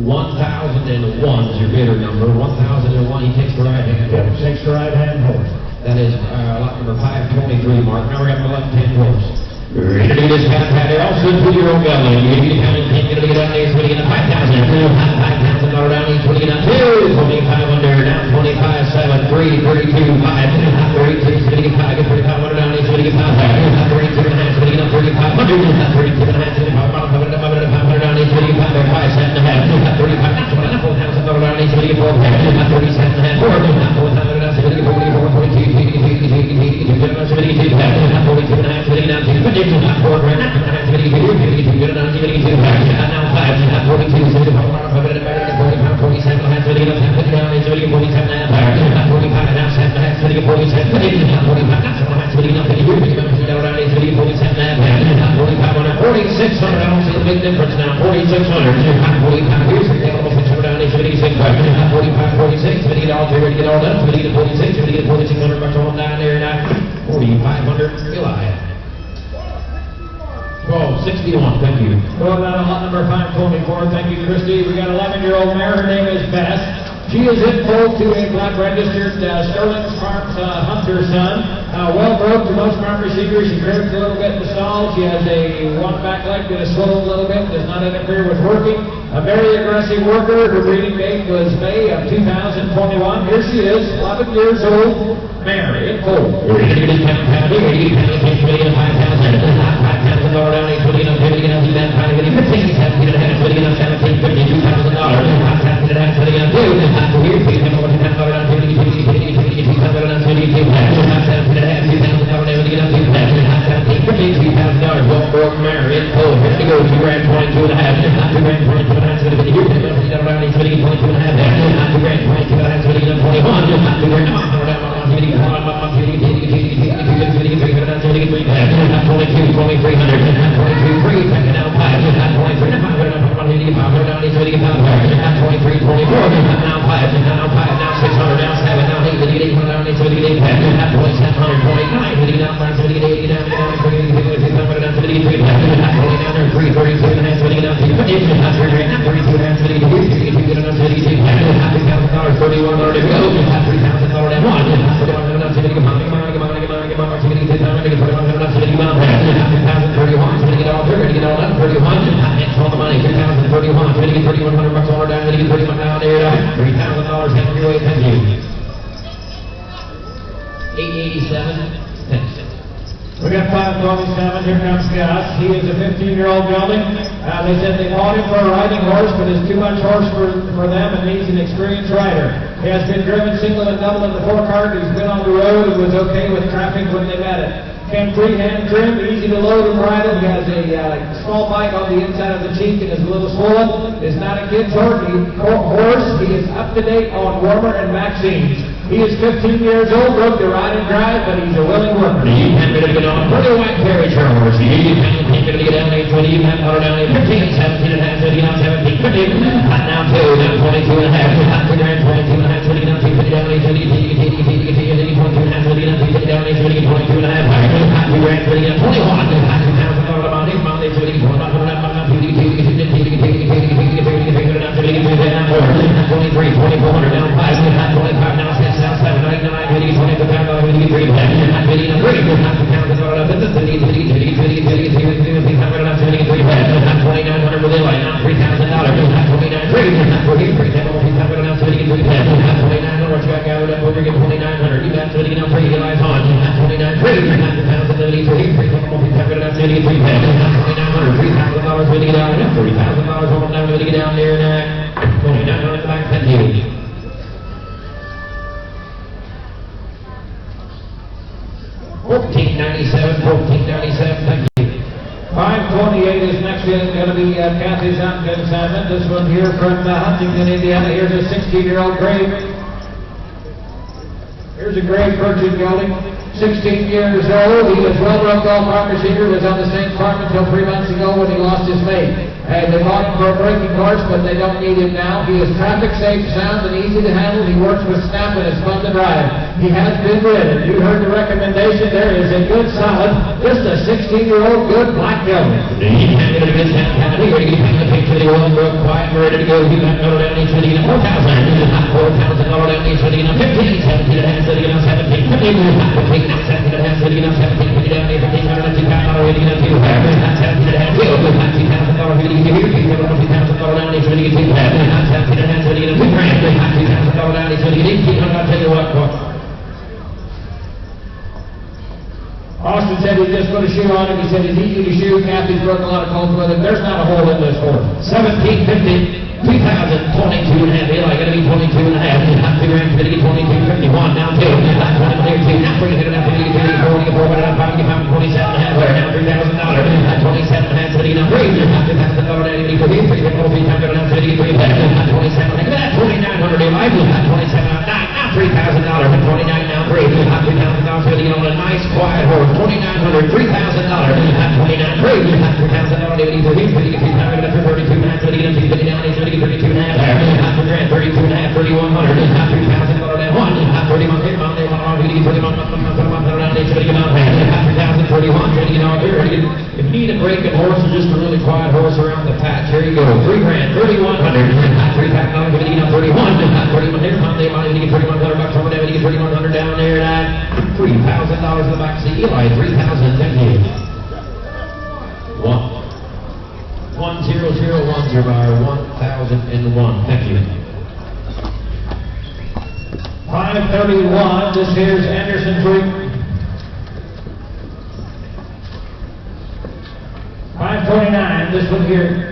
A: 1,001 is your bidder number. 1,001. He takes the right hand horse.
B: Takes the right hand horse.
A: That is lot number 523, Mark. Now we're having a left-hand horse. Ready to do this half hat. Also, 2-year-old gelding. You get down and get down there. So we get a 5,000. $5,000 down. He's going to get down 2,500 down. 25, 7, 3, 32, 5. 32. So we get 5. Get 3,500 down. So we get 5. 32 and a half. So we get 3,500. 32 and a half. So we get 500 down. So we get 5. 5, 7 and a half. 35. $4,000 down. So we get 4. 37 and a half. 4,000 down. City, 47, 45, that's all right, City, nothing, you're going to go around City, 47, 4500, 4600, I don't see a big difference now, 4600, 45, here's the almost around City, 45, 46, City, all ready to get all done, City to 46, City to 4600 bucks on down there, now 4500, Eli. 1261, thank you.
B: Going on lot number 524, thank you, Christy. We got 11-year-old mare, her name is Bess. She is in full to a black registered Sterling Farms hunter son. Well broke to most farm receivers. She curves a little bit in the stall. She has a one back leg that is slow a little bit, does not interfere with working. A very aggressive worker. Her breeding date was May of 2021. Here she is, 11 years old, mare in full. We got 527, here comes Gus. He is a 15-year-old gelding. They said they bought him for a riding horse, but it's too much horse for them and needs an experienced rider. He has been driven single and double in the forecart. He's been on the road and was okay with traffic when they met it. Can freehand trim, easy to load and bridle. He has a small bite on the inside of the cheek and is a little swollen. Is not a kid's horse. He is up to date on Warmer and Maxine's. He is 15 years old, broke to ride and drive, but he's a willing worker.
A: You can't get on a pretty white carriage horse. You can't get down 820, you can't go down 15, 17 and a half, 17, 50. Hot now 2, now 22 and a half, hot 22 and a half, 20 down 250 down 820, 22 and a half, 20 down 250 down 820, 22 and a half, hot 2 grand, 20 down 21, hot 2,000 about it, Monday 20, 23, 2400 down 5, hot 25 now 6. Now 7, 8, 9, 80, 20, 23, not 80, not 3, not 2,900 with Eli, not $3,000, not 29, not 43, not 29, check out up over get 2,900, you got 30, not 3, Eli's on, not 29, not 2,073, not 33, not 2,900, $3,000 with it down, $30,000 on down with it down there, now 2,900 back, thank you. 1497, thank you.
B: 528 is next in, going to be Kathy's Huntington salmon. This one here from Huntington, Indiana. Here's a 16-year-old gray. Here's a gray Persian gelding, 16 years old. He was well-run golf farm receiver, was on the same farm until 3 months ago when he lost his mate. They bought him for a breaking horse, but they don't need him now. He is traffic safe, sound, and easy to handle. He works with snap and is fun to drive. He has been ridden. You heard the recommendation. There is a good, solid, just a 16-year-old good black gelding.
A: He handed it against that Kennedy, ready to get the picture of the oil brook, quiet, ready to go. He got $4,000 down each city, $4,000 down each city, 15, 17 and a half city, 17, 15, 17 and a half city, 17, 50 down, 15, $2,000 ready to go. 17 and a half city, $2,000 here, $2,000 down each city, 17 and a half city, $2,000 down each city, 1,800. I'll tell you what.
B: Austin said he's just going to shoe on him. He said it's easy to shoe. Kathy's broken a lot of cones with him. There's not a hole in this horse.
A: 1750, 2022 and a half. Eli going to be 22 and a half. Not 2 grand, 2251. Now 2. Not 20, clear 2. Now 300, now 50, 40, 4, but now 5, 27 and a half. Now $3,000. Not 27 and a half. City, now 3. Not $2,000. Now 80, 300, now 33. Not 27. Look at that. 2,900. Eli. Not 27. Now $3,000. Not 29. Now 3. on, so to get on a nice quiet horse. $2,900, $3,000. At 29 free. At $3,000, David, so he's going to get 2,000 for 32 and a half, so to get him 250 down, he's going to get 32 and a half. After grand, 32 and a half, 3,100. At $3,000 down one. At 31, here, Monday, one, he get 31, around, he's going to get on there. At 3,031, so to get on here. If you need a break of horse or just a really quiet horse around the patch, here you go. 3 grand, 3,100. At $3,000, going to get on 31. At 31, here, Monday, going to get 3,100 over there, going to get 3,100 down there. At $3,000 in the back seat. Eli, 3,000, thank you. 1,001, Bar, 1,001. Thank you.
B: 531. This here's Anderson Creek. 529. This one here.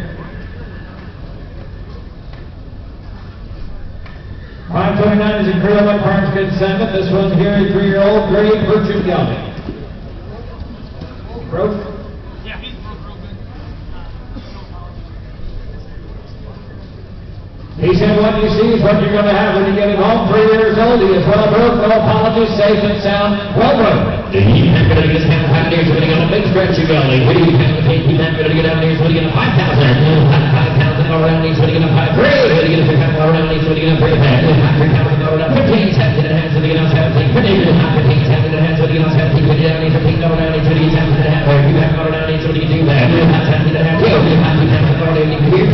B: 529 is in Creole Parkston 7. This one here is 3-year-old Gray Richard Gelding. Broke?
D: Yeah, he's broke real good.
B: He said what you see is what you're going to have when you get him home. 3 years old. He is well broke, no apologies, safe and sound, well broke.
A: He's not going to get half out there, so we're going to make stretch of belly. He's not going to get out there, so we're going to 5,000. 5,000 around, he's going to get a 5,300. We're going to get a 3,000 around, he's going to get a 3,000 around. 15 cents in the hands, so they get on 17. 15 cents in the hands, so they get on 17. 50 down, he's 15 around, he's going to get 17 and a half. 2,000 around, he's going to get 2 that. 17 and a half, 2,000 around, he's going to get 2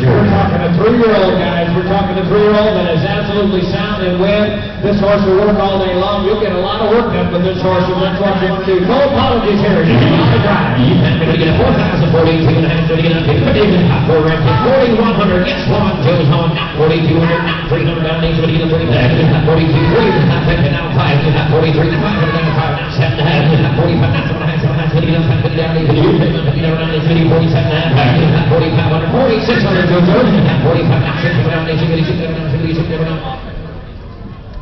B: We're talking to 3-year-old guys. We're talking to 3-year-old that is absolutely sound and win. This horse will work all day long. You'll get a lot of work done with this horse, and that's what you want to do. No apologies here. You're on the drive.
A: He's not going to get a 4,042 and a half, so to get up to 4,100. Next one goes on. 4,200, 300 down, he's going to get a 30 back. 42, 3, now 5, 43, 500 down, 5, now 7 and a half. 45, now 7 and a half, 7 and a half, so to get up 50 down, he's going to get 50 down, he's going to get 47 and a half. 4,500, 4,600 goes on. 45, now 6 down, he's going to get 6 down, 6 down.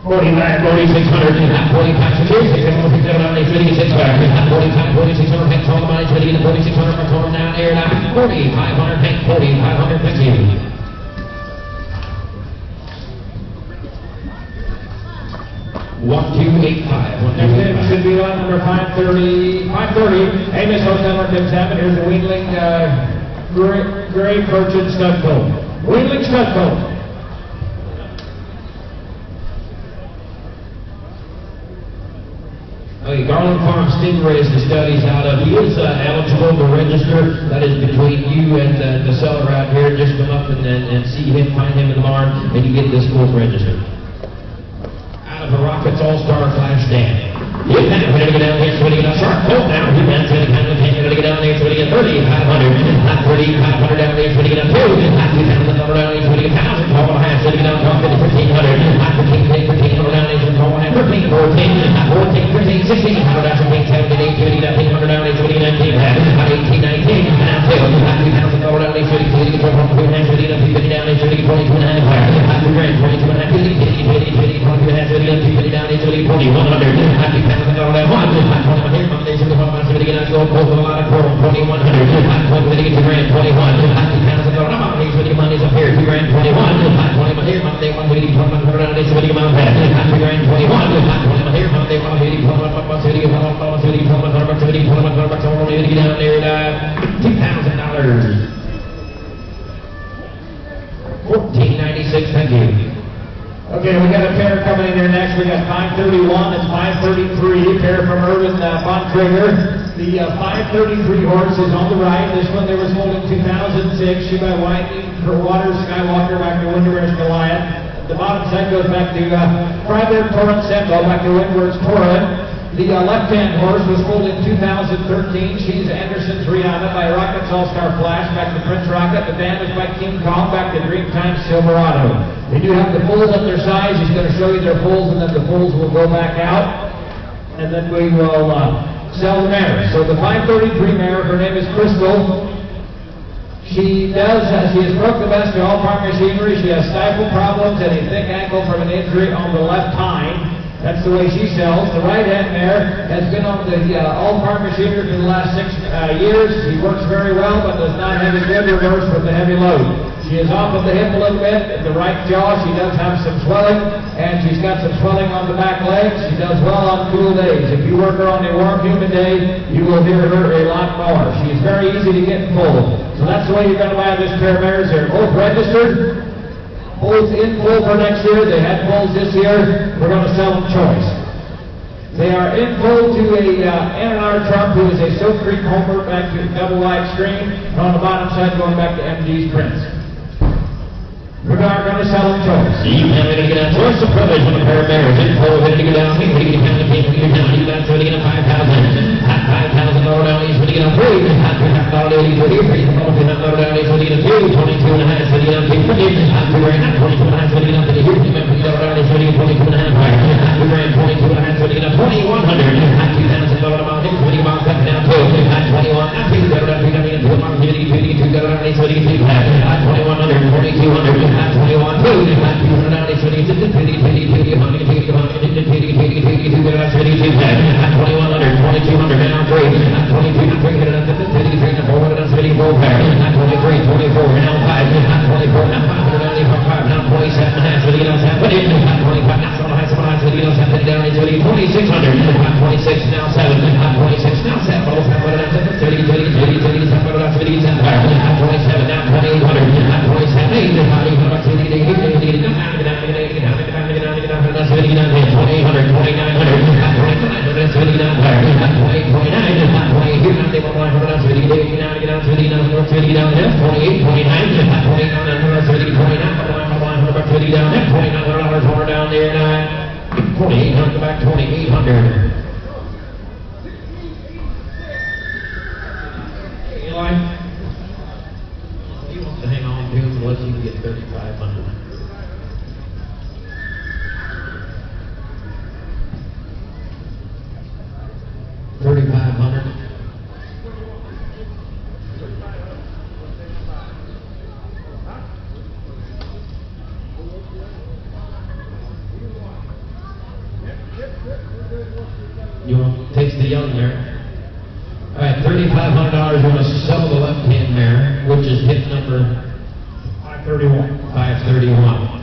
A: 45, 4,600, 45, 6 down, he's going to get 6 back. 45, 4,600, Hank Solomon, he's going to get 4,600 for total down there. 4,500, Hank, 4,500, thank you. 1,285.
B: Next in should be on number 530. Amos Hotel number 57. Here's the Weanling Gray Perchin Stud Coat. Weanling Stud Coat.
A: Garland Farm Stingrays the studies out of. He is eligible to register. That is between you and the seller out here. Just come up and see him, find him in the barn, and you get this course registered. Out of the Rockets All-Star Flash Dan. We're going to get down here, so we're going to get a sharp coat down. We're going to get down there, so we're going to get 3,500. Not 3,500 down there, so we're going to get a 2. Not 2,000 down there, so we're going to get 1,000. 12.5, so we're going to get down to 1,500. Not 15 down there, so we're going to get 13, 14, 15, 16. How about 17, 17, 18, 19, 100 down there, so we're going to get 19. Not 18, 19, now 2. Not 2,000 down there, so we're going to get 12.5, so we're going to get 50 down there, so we're going to get 22 and a half. Not 2 grand, 22 and a half, 50, 22 and a half, so we're going to get 50 down there, so we're going to get 4,100. Not 2,000 down there, 1. Not 21 here, Monday, so we're going to get out to go both of a lot of 4,100. Not 20, we're going to get 2 grand, 21. Not 2,000 down there, Monday, so we're going to get Mondays up here, 2 grand, 21. Not 21 here, Monday, 1, we're going to get 21 down there, so we're going to get Mount Pat. Not 2 grand, 21. Not 21 here, Monday, 1, we're going to get 21 down there, so we're going to get 21 down there, $2,000. 1496, thank you.
B: Okay, we got a pair coming in here next. We got 531 and 533. A pair from Irvin Bontrager. The 533 horse is on the right. This one there was holding 2006. She by Whiting, her Water Skywalker back to Windrush Goliath. The bottom side goes back to Private Torrent Sembo, back to Windrush Torrent. The left-hand horse was pulled in 2013. She's Anderson's Rihanna by Rocket's All-Star Flash, back to Prince Rocket. The dam is by King Kong, back to Dreamtime Silverado. They do have the foals at their sides. He's going to show you their foals, and then the foals will go back out. And then we will sell the mare. So the 533 mare, her name is Crystal. She has broke the best of all farm machinery. She has stifle problems and a thick ankle from an injury on the left hind. That's the way she sells. The right-hand mare has been on the all farm machinery for the last 6 years. She works very well, but does not have a good reverse with the heavy load. She is off of the hip a little bit. The right jaw, she does have some swelling, and she's got some swelling on the back legs. She does well on cool days. If you work her on a warm, humid day, you will hear her a lot more. She is very easy to get full. So that's the way you're going to buy this pair of mares. They're both registered. Bulls in full for next year. They had bulls this year. We're going to sell them choice. They are in full to a N&R Trump, who is a Silk Creek homer, back to double wide screen, and on the bottom side going back to MG's Prince. We're not going to sell them choice.
A: You have to get out. What's the privilege of a pair of mares? In full, we're going to get down. We're going to get down. You got to get a 5,000. $5,000 down. He's going to get a $3. $5,000 down. He's going to get a $3. $5,000 down. He's going to get a 2. 22 and a half. He's going to get a 2. 22 and a half. He's going to get a 2. $22 and a half. He's going to get a 22 and a half. We ran 22 and a half. He's going to get a 2,100. $2,000 amount. He's going to get about second down 2. 21. He's going to get a 2. $2,200. 2,100. 21, 2, 200 down, it's 22, 22, 22, 22, 22, 22, 22, 22, 2100, 2200 down, 3, 22, 300 down, 53, 400 down, 74, 23, 24, down 5, 24, down 500 down, 5, down 27 and a half, 30 down 7, 25, down 7, 30 down 7, down 2600, 26 down 7, 26 down 7, 30, 30, 30, 30, 7, down 27 down 2800, 27, 8, $2,800. Eli, he wants to hang on to him unless he can get 3,500. $3,500. You want to taste the young mare? All right, $3,500. You want to sell the left-hand mare, which is hit number 531. 531.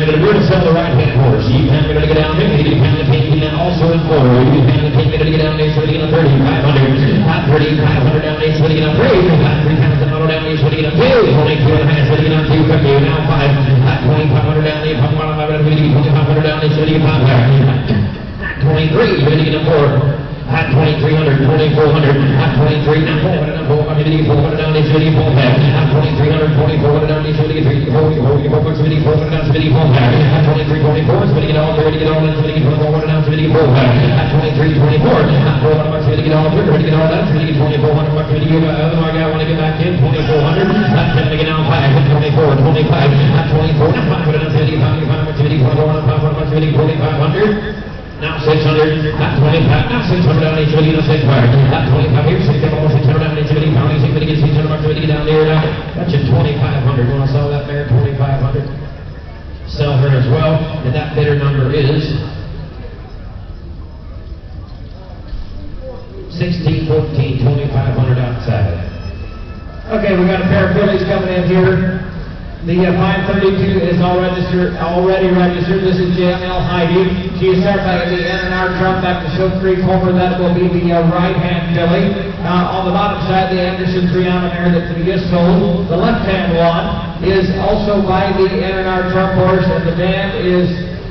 A: We're going to sell the right-hand horse. You have to get down there. You have to take me also in four. You have to take me to get down there. So they get a 3,500. Not 3,500 down there. So they get a 3. Not $3,000 down there. So they get a 2. 22 and a half. So they get a 250. Now 5. Not 2,500 down there. 2,500 down there. So they get 5. 23. You're going to get a 4. Hot 2,300, 2,400, hot 23, now 400 down, they should get 4 back. Hot 2,300, 2,400 down, they should get 3, 400 down, so they get 4 back. Hot 23, 24, so they get all 30, get all that, so they get 400 down, so they get 4 back. Hot 23, 24, hot 400 bucks, so they get all 30, get all that, so they get 2,400 bucks, so they get otherwise I want to get back in, 2,400, hot 10 to get down 5, 24, 25, hot 24, now 500 down, so they get 500 bucks, so they get 400 bucks, so they get 4,500. Now 600, not 25, now 600 down, they should get a 6 bar. Not 25 here, 600 down, they should get pounds, they should get 600 bucks, they get down there now. That's your 2,500. You want to sell that mare, 2,500? Sell her as well, and that bidder number is 16, 14, 2,500 outside. Okay, we got a pair of fillies coming in here. The 532 is already registered. This is JML Heidi. She is started by the N&R Trump back to Silk Creek Homer. That will be the right-hand filly. On the bottom side, the Anderson's Rihanna mare that we just sold. The left-hand one is also by the N&R Trump horse, and the dam is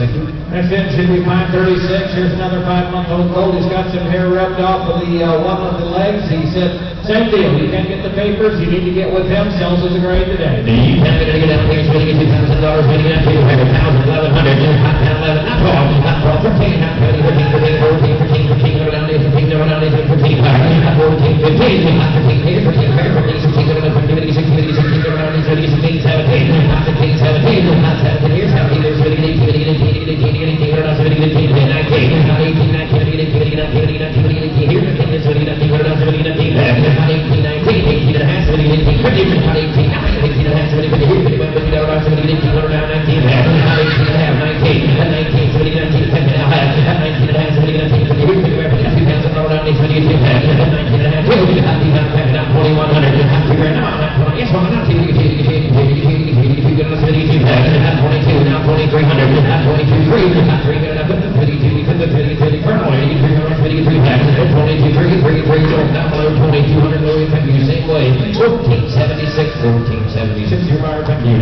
A: Thank you.
C: Next in should be 536. Here's another 5-month-old colt. He's got some hair rubbed off of the one of the legs. He said, same deal. You can't get the papers. You need to get with him. Sells as a grade today.
A: You can't get it out here. It's going to get $2,000. Going to get $1,100. Not 12. 13. Not 20. 13. 14. 15. 15. Go down there. 15. Go down there. 15. 14. 15. 15. 15. 16. Go down there. 15. 16. 16. Go down there. 17. 17. 17. 17. Here's 17. There's 18. 18. 18. 18. 18. 18. 2100. 1376. Your buyer, thank you.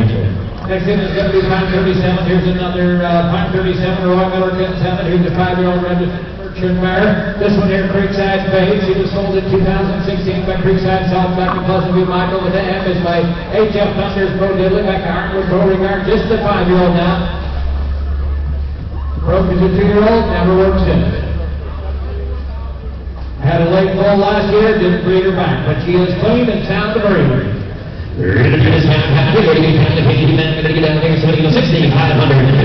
C: Next in is going to be Pine 37. Here's another Pine 37, Roy Miller 10-7. Here's a 5-year-old registered merchant mare. This one here, Creekside Fade. She was sold in 2016 by Creekside South back to Pleasantview. Michael with the M is by HF Thunders Pro Diddley back to Ironwood Beauregard. Just a 5-year-old now. Broke is a 2-year-old, never worked since. Had a late fall last year, didn't breed her back, but she is clean and sound to breed.
A: We're going to do this now. We're going to get down to 50 men. We're going to get down there. Somebody goes 6,500.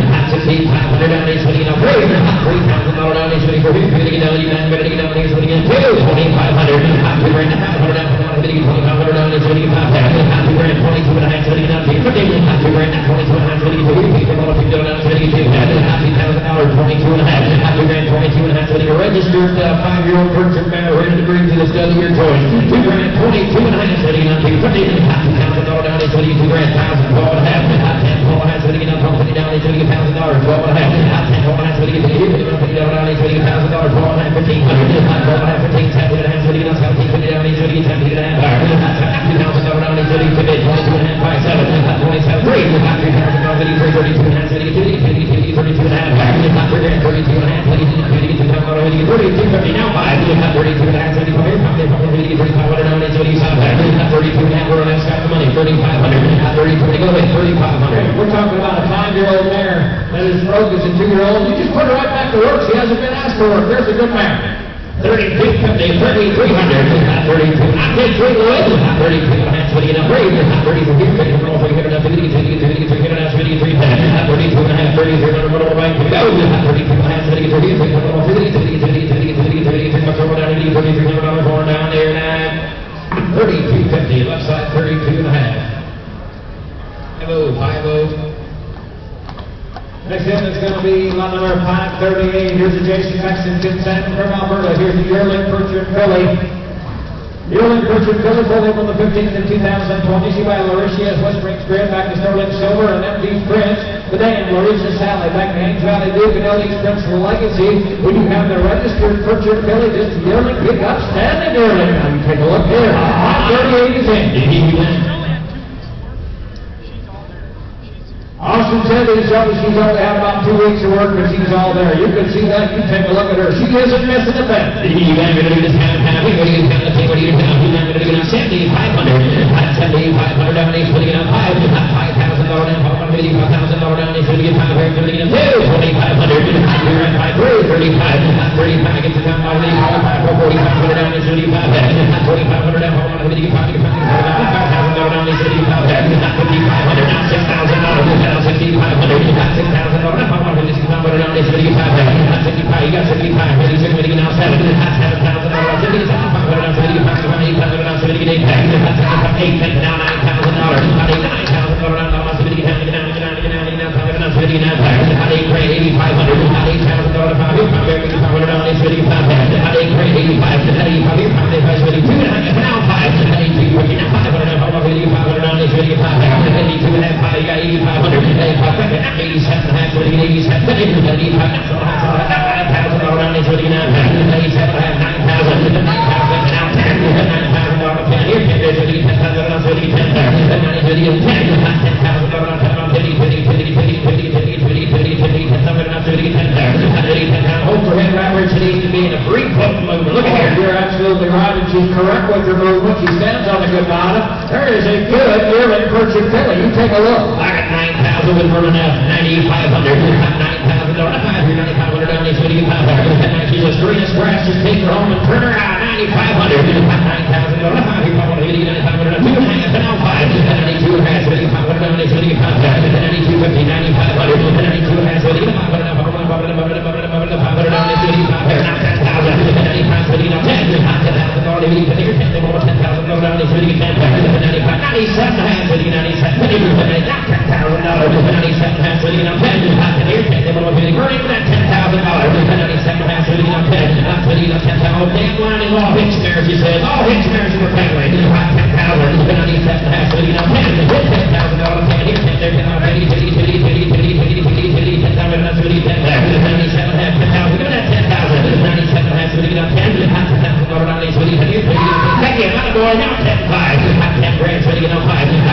A: Hot 6,500 down there. Somebody goes $3,000 down there. Somebody goes 50. We're going to get down there. We're going to get down there. Somebody goes 2,500. Hot 2 grand. 500 down. We're going to get 2,500 down there. Somebody goes 5,000. Hot 2 grand. 22 and a half. Somebody get down there. 50. Hot 2 grand. 22 and a half. Somebody goes 50. People want to down there. Somebody gets 2,000. Hot $2,000. 22 and a half. Hot 2 grand. 22 and a half. Somebody goes registered 5-year-old purchase mare ready to bring to this other year toy. 2 grand. 22 and a half. Somebody get down there. 50. Hot $2,000 down there. 2 grand, 1,000, 12 and a half, hot 10, 12 and a half, so they get up, company down, so they get $1,000, 12 and a half, hot 10, 12 and a half, so they get company down, so they get $1,000, 12 and a half, 1,500, hot 12 and a half, 15, 17 and a half, so they get up, 17, 20 down, so they get 17 and a half, hot $2,000 down, so they get 22 and a half, 5, 7, hot 27, 3, hot $3,000, so they get 32 and a half, so they get 32 and a half, hot 32 and a half, so they get 2,000, so they get 32, now 5, hot 32 and a half, so they get 3,500 down, so they get 5, hot 32 and a half, we're on that the money, 3,500. 30, go ahead, 3,500.
C: We're talking about a 5-year-old mare that is broke as a 2-year-old. You just put her right back to work. She hasn't been asked for work. There's a good mare.
A: 3250, 3,300, 32, I did 3 Lloyd, 32 and a half, 20 and a break, 32 here, 50, 300, 50, 300, 53, 32 and a half, 33, what all right to go, 32 and a half, 30, 30, 33, going down there now. 3250, left side 32 and a half. 5-0.
C: Next in is going to be lot number 538. Here's a Jason Maxon Vincent from Alberta. Here's the yearling Pritchard filly. Yearling Pritchard filly pulled in on the 15th of 2020. She by Lauritia's West Springs Grid back to Sterling Silver and MD's Prince. Today in Lauritia Sally back to Haynes Valley Duke and LD's Prince Legacy. We do have the registered Pritchard filly. This yearling pick up standing yearling. Now you take a look here. 538 is in. Austin said she's only had about 2 weeks of work, but she's all there. You can see that. You take a look at her. She isn't missing a thing.
A: You're going to do this kind of happy. What are you going to take? What are you going to do? You're going to get up 7,500. Hot 7,500 down there. You're going to get up $5,000 down. $55,000 down. You're going to get 5 here. You're going to get up 2,500. Hot 2 right by 3, 35. Hot 35 gets it down by 4,500 down. You're going to get 5. Hot 2,500 down. You're going to get 5,000 down. You're going to get 5,000. Hot 5,500 now. $6,000. 6,500, got $6,000, how much is this number down there? 75, hot 65, you got 75, ready, 70, now 7, hot $7,000, 7,500, now 75, 8,000, now 78, hot 8, now $9,000, hot $9,000, now 70, now 79, now 79, hot 8 grand, 8,500, hot $8,000, 5,500, down there, 75, hot 8 grand, 85, hot 85, 72, now 5, hot 82, now 500, how much is 500, down there, 75, 82 and a half, you got 8,500. 87 half, 87, 85, $9,000 down there, 89, 87 half, 9,000, 9,000, now 10, $9,000, 10, here, 10, there's 10,000, now 10, 10, overhead average needs to be in a free foot movement. Look at here.
C: You're absolutely right, and she's correct with her movement. She stands on a good bottom. There is a good yearling Pritchard filly. You take a look.
A: I got 9,000 with her enough. 9,500. $9,000. $9,500 down there. 7,500. She's a screen of scratch. Just take her home and turn her out. 9,500. $9,000. $9,500. 2.5. Now 5. 92 and a half. 7,500 down there. 7,500. 92.50. 9,500. 92 and a half. 7,500. 500 down there. 7,500. Now 10,000. 95. 10,000. $10,000. $10,000 down there. 7,500. 97 and a half. 97. Not $10,000. 97 and a half. 10. Hot to here. 10. Burning for that $10,000. 97 and a half. 10. Not 10,000. Damn line is all hitch mares, he says. All hitch mares in the family. Hot 10,000. 97 and a half. 10. $10,000. 10. Here. 10. There. 10,000. Now 10,500. Now 10 grand, so you get 5.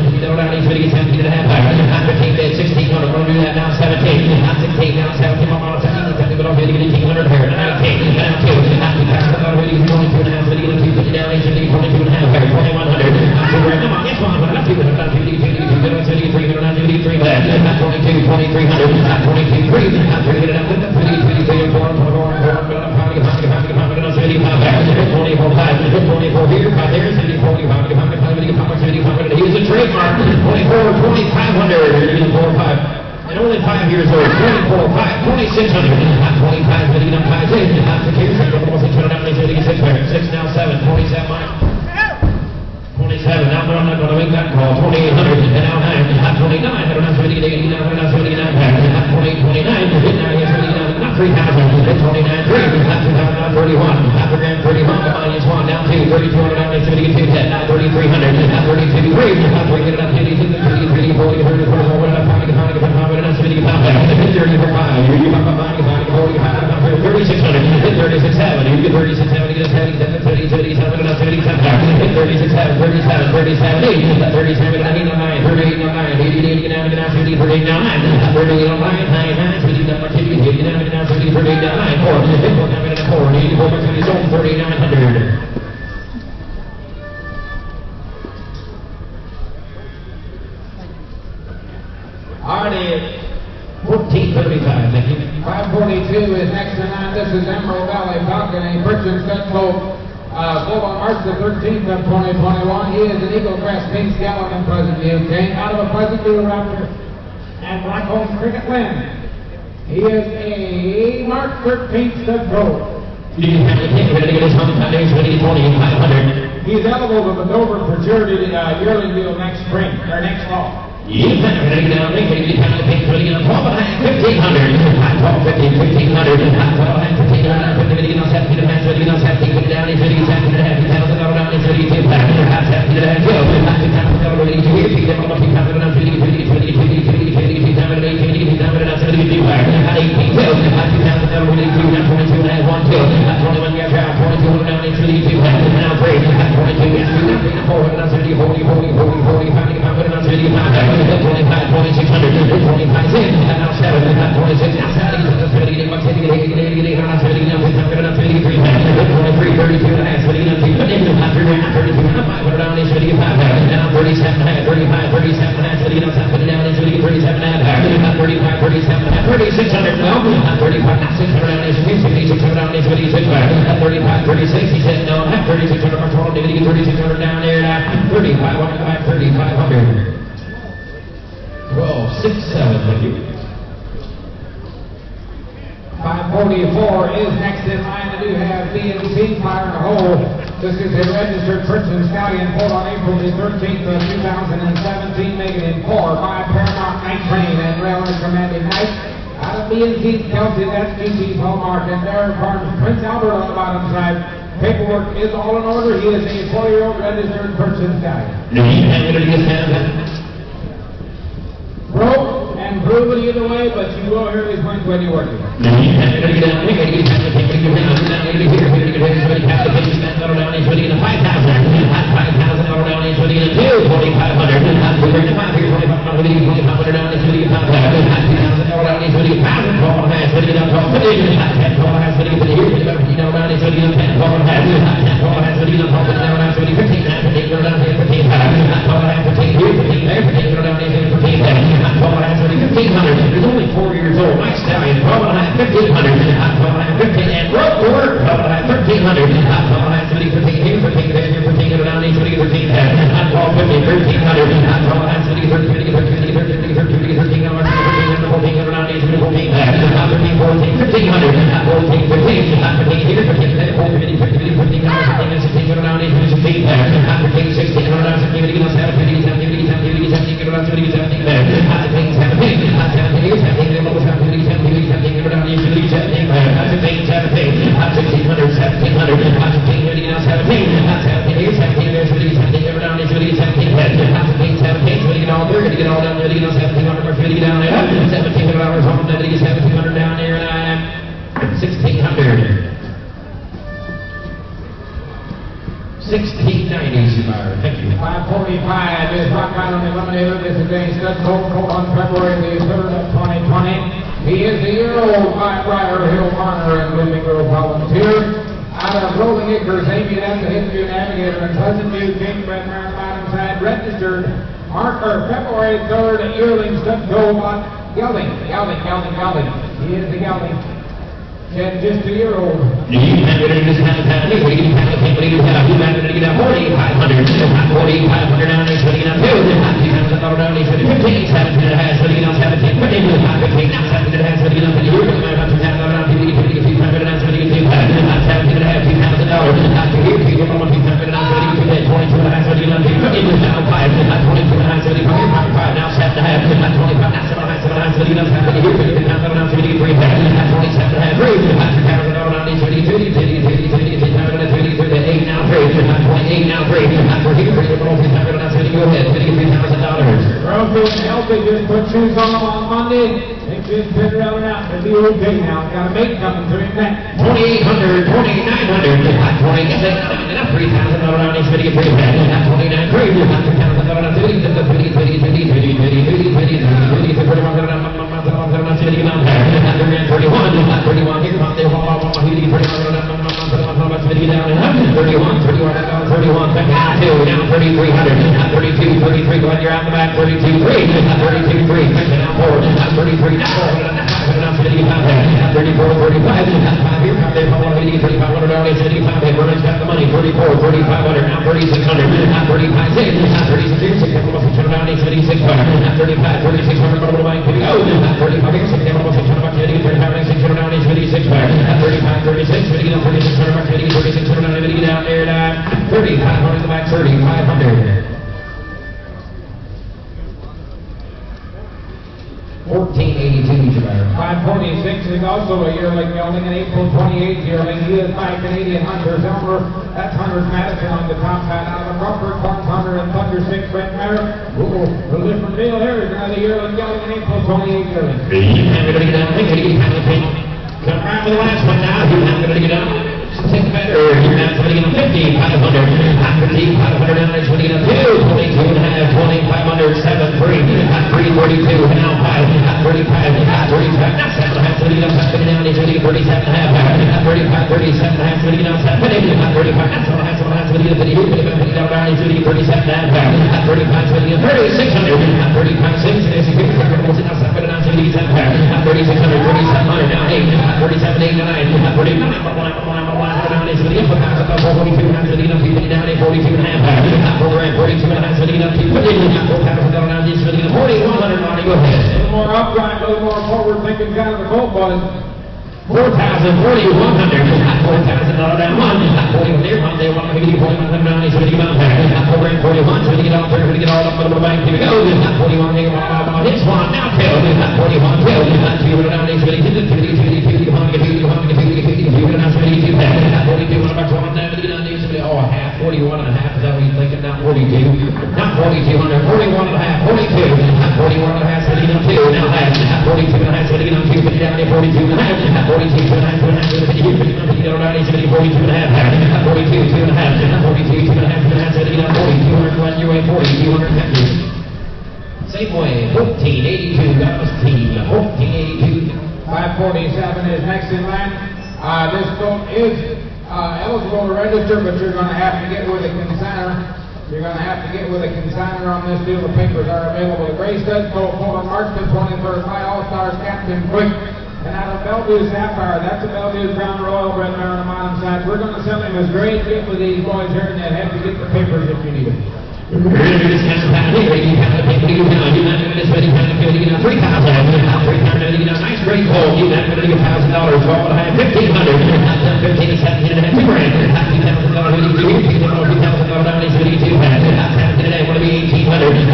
A: you know, down, he's ready to get 17 and a half back. Not 15, 1600, we're going to do that now, 17. Not 16, now 17, I'm on 17, but I'm ready to get 1800 here. 19, down 2, not 2, I'm ready to get 22 and a half, ready to get 250 down, he's ready to get 22 and a half here. 2100, not 2, right, come on, yes, on, not 2, not 2, 300, not 23 back. Not 22, 2300, not 22, 3, not 3, get it up, 23, 4, 24 here, 5 there, 74, 25, 75, 75, 75, here's a trademark, 24, 2500.
B: 2600. 25, leading up 5, 6. After Kears, almost 600 down, 6 now 7, 27 miles. 27, now I'm not going to make that call. 2800, and now 9, 29, 179, 28, 29, now he's really not 3,000, 29, 3, 2,000, 31, after grand 31, minus 1, down 2, 3,200, down 72, now 3,300, now 32, 3, after we get it up, 32, 33, 40, 30, 40, 3,900.
C: Already
B: 1435, thank you.
C: 542 is next in line. This is Emerald Valley Falcon, a purchase stud colt, sold on March the 13th of 2021. He is an Eagle Crest Pink Scallop in Pleasant View. Came out of a Pleasant View Raptor and Blackcomb Cricket Win. He is a March 13th stud colt. He's eligible to the Dover for charity yearling deal next spring, or next fall.
B: You better ready down, make it, you kind of pay 1500, 1500, 1500,
C: 544 is next in line. I do have B&C Fire and Hole. This is a registered Princeton Stallion pulled on April the 13th of 2017, making it 4 by Paramount Night Train and Railroad Commanding Night. Out of B&C Kelsey, that's QT's hallmark, and there Farms Prince Albert on the bottom side. Paperwork is all in order. He is a 4-year-old registered Princeton Stallion. Broke and proven either way, but you will hear his points when you work it.
B: He's only 4 years old. Nice stallion. 1,200, 15, and broke the word. 1,300, 15 here, 15 there, 15 around 13, 13, 1690, thank you.
C: 545 is Rock Island Eliminator. This is a stud colt on February the 3rd of 2020. He is a year-old by Briar Hill Marner and Blooming Grove Volunteer. Out of Rolling Acres, Amy, that's a History Navigator in Pleasant View, Kingsbed, Maryland, bottom side, registered February 3rd, yearling stud colt on Gelding. He is the Gelding. And just a year old.
A: You have it in this kind of family. We have a family. You have it in 4,500. 4,500 down. He's putting it on 2. He has $1 down. He's putting 15. 17 and a half. Putting it on 17. 15. 15. Now 17 and a half. Putting it on 50. You're going to have $2,000 down. 50. 50. 200 down. 17 and a half. $2,000. Not to here. People want $2,000 down. 22 and a half. Putting it on 50. 50. Now 5. 22 and a half. 75. 5. Now 7 and a half. 25. Now 7 and a half. 7 and a half. Putting it on 50. Here. 50. Now 7 and a half. 53. 27 and a half. 3. 8 now 3, now 3, for here, for your multi time, that's going to go ahead, $53,000.
C: Well, feeling healthy, just put shoes on Monday. Think this pin around out, it'll be okay now. Got a mate coming through in that.
A: 2,800, 2,900, 20, get that, enough $3,000 around, he's going to get 3, 29, 3,
C: is also a yearling gelding, an April 28th yearling. He is by Canadian Hunters. Elmer, that's Hunters Madison on the top hat. Out of the Crawford, Corn Hunter, and Thunder 6 Brent Merritt. Ooh, a different deal here. Is another yearling gelding, an April 28th yearling.
A: Come around with the last one now. He's not going to get up. Take better. You're not going to get up 50, 500. 500 down. He's going to get up 2, 22 and a half, 2,500, 7, 3, 342, and now 5, 35, 35, now 7 and a half, 30 down, 7 down, he's going to get 37 and a half, 35, 37 and a half, 30 down, 7, 35, now 7 and a half, 7 and a half, 30 down, 50 down, he's going to get 37 and a half, 35, 30 down, 3,600, 35, 6, and he's going to get 37 down, 37 and a half, 3,600, 3,700, now 8, 37, 8, 9, 39, down, he's going to get 42 and a half, 30 down, 50 down, 42 and a half, 42 and a half, 30 down, 4,000 down, he's going to get 4,100, Marty, go ahead.
C: A little more upright, a little more forward thinking kind of the Colt boys.
A: 4,000, 4,100, $4,000 down, 41 there, 1 there, 180, 41 down, he's going to get out there, over 41, so we get out there, we get all up, little bank, here we go, 41 there, hits one, now 2, 41, 2, down, he's going to get 50, 100, 42, oh, a half, 41 and a half, is that what you're thinking? Not 42, not 4,200, 41 and a half, 42, 41 and a half, 2, now half, 42 and a half, 2, 50 down, 42 and a half, 42 and a half, 50 down, 42 and a half, 42, 2 and a half, 42, 2 and a half, 4,200, your way, 4,250. Safeway, 1482, that was team, 1482.
C: 547 is next in line. This colt is eligible to register, but you're going to have to get with a consigner. You're going to have to get with a consigner on this deal. The papers are available. The Gray Stud Colt, Fuller Marksman, 23rd by All-Stars Captain Quick. And out of Bellevue Sapphire, that's a Bellevue Crown Royal Red Mare on the bottom side. We're going to sell him as great gift with these boys here, and they'll have to get the papers if you need them.
A: Nice great colt. You got $1,000. $1,500. 15 to 17 and a half. $2,000. $2,000. Today, want to be 1,800.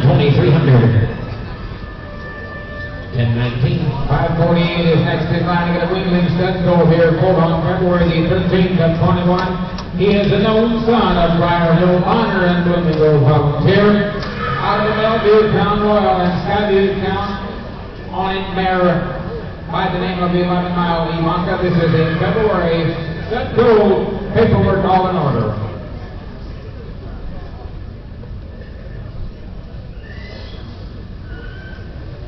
A: 2,300 10-19.
C: 5:48 is next in line to get a Wingling stud go here, pulled on February the 13th of 21. He is a known son of Briar Hill Honor and Bloomingdale Volunteer. Out of the Bellevue Town Royal and Skyview Town on it mare by the name of the 11 Mile Imanka. This is in February. Stud go, paperwork all in order.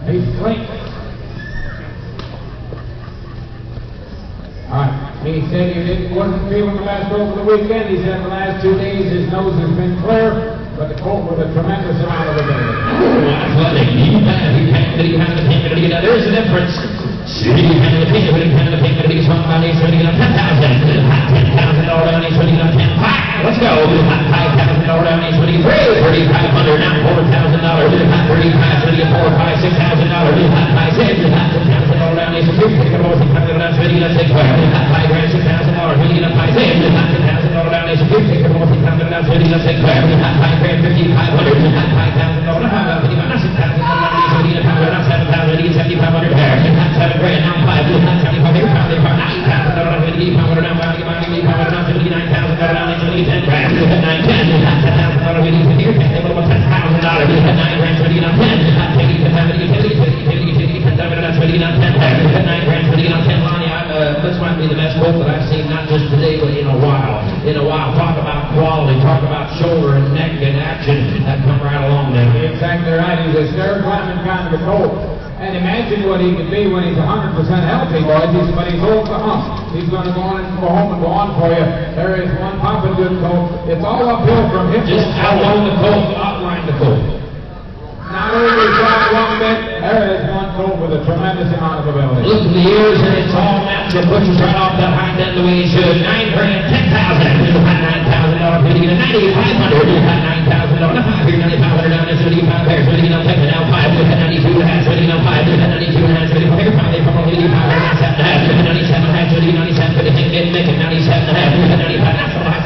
C: He's clean. He said wasn't feeling the last over the weekend. He said the last 2 days his nose has been clear, but the colt with a tremendous amount of ability.
A: Athletic. There's a difference. There's a Let's go. $5,000 down, he's winning $3,500, now $4,000, $35,000, $4,000, $6,000, $5,000, $6,000 down, he's a $2,000, $6,000, $5,000, winning $5,000, $6,000, down, he's a $2,000, $6,000, $5,000, $5,500, $5,000, $6,000, $7,000, $7,500, now this might be the best quote that I've seen, not just today, but in a while. Talk about quality, talk about shoulder and neck and action. That come right along there.
C: Exactly right. He's a stair-climbing kind of a colt. And imagine what he could be when he's 100% healthy, boys. But he's old to hump. He's going to go on and go home and go on for you. There is one popping good colt. It's all uphill from him.
A: Just outline the colt, outline the colt.
C: Not only shot one bit, there is one colt with a tremendous amount of ability.
A: Look at the ears, and it's all matched. It pushes right off the hind end the way it should. $9,000, $10,000, $9,000, $9,500, $9,500, down to 35 pairs, now 5, now 92 and a half, 92 and a half, 35, they from 85, 97 and a half, 97 and a half, 97, 97 and a half, 95, not so high,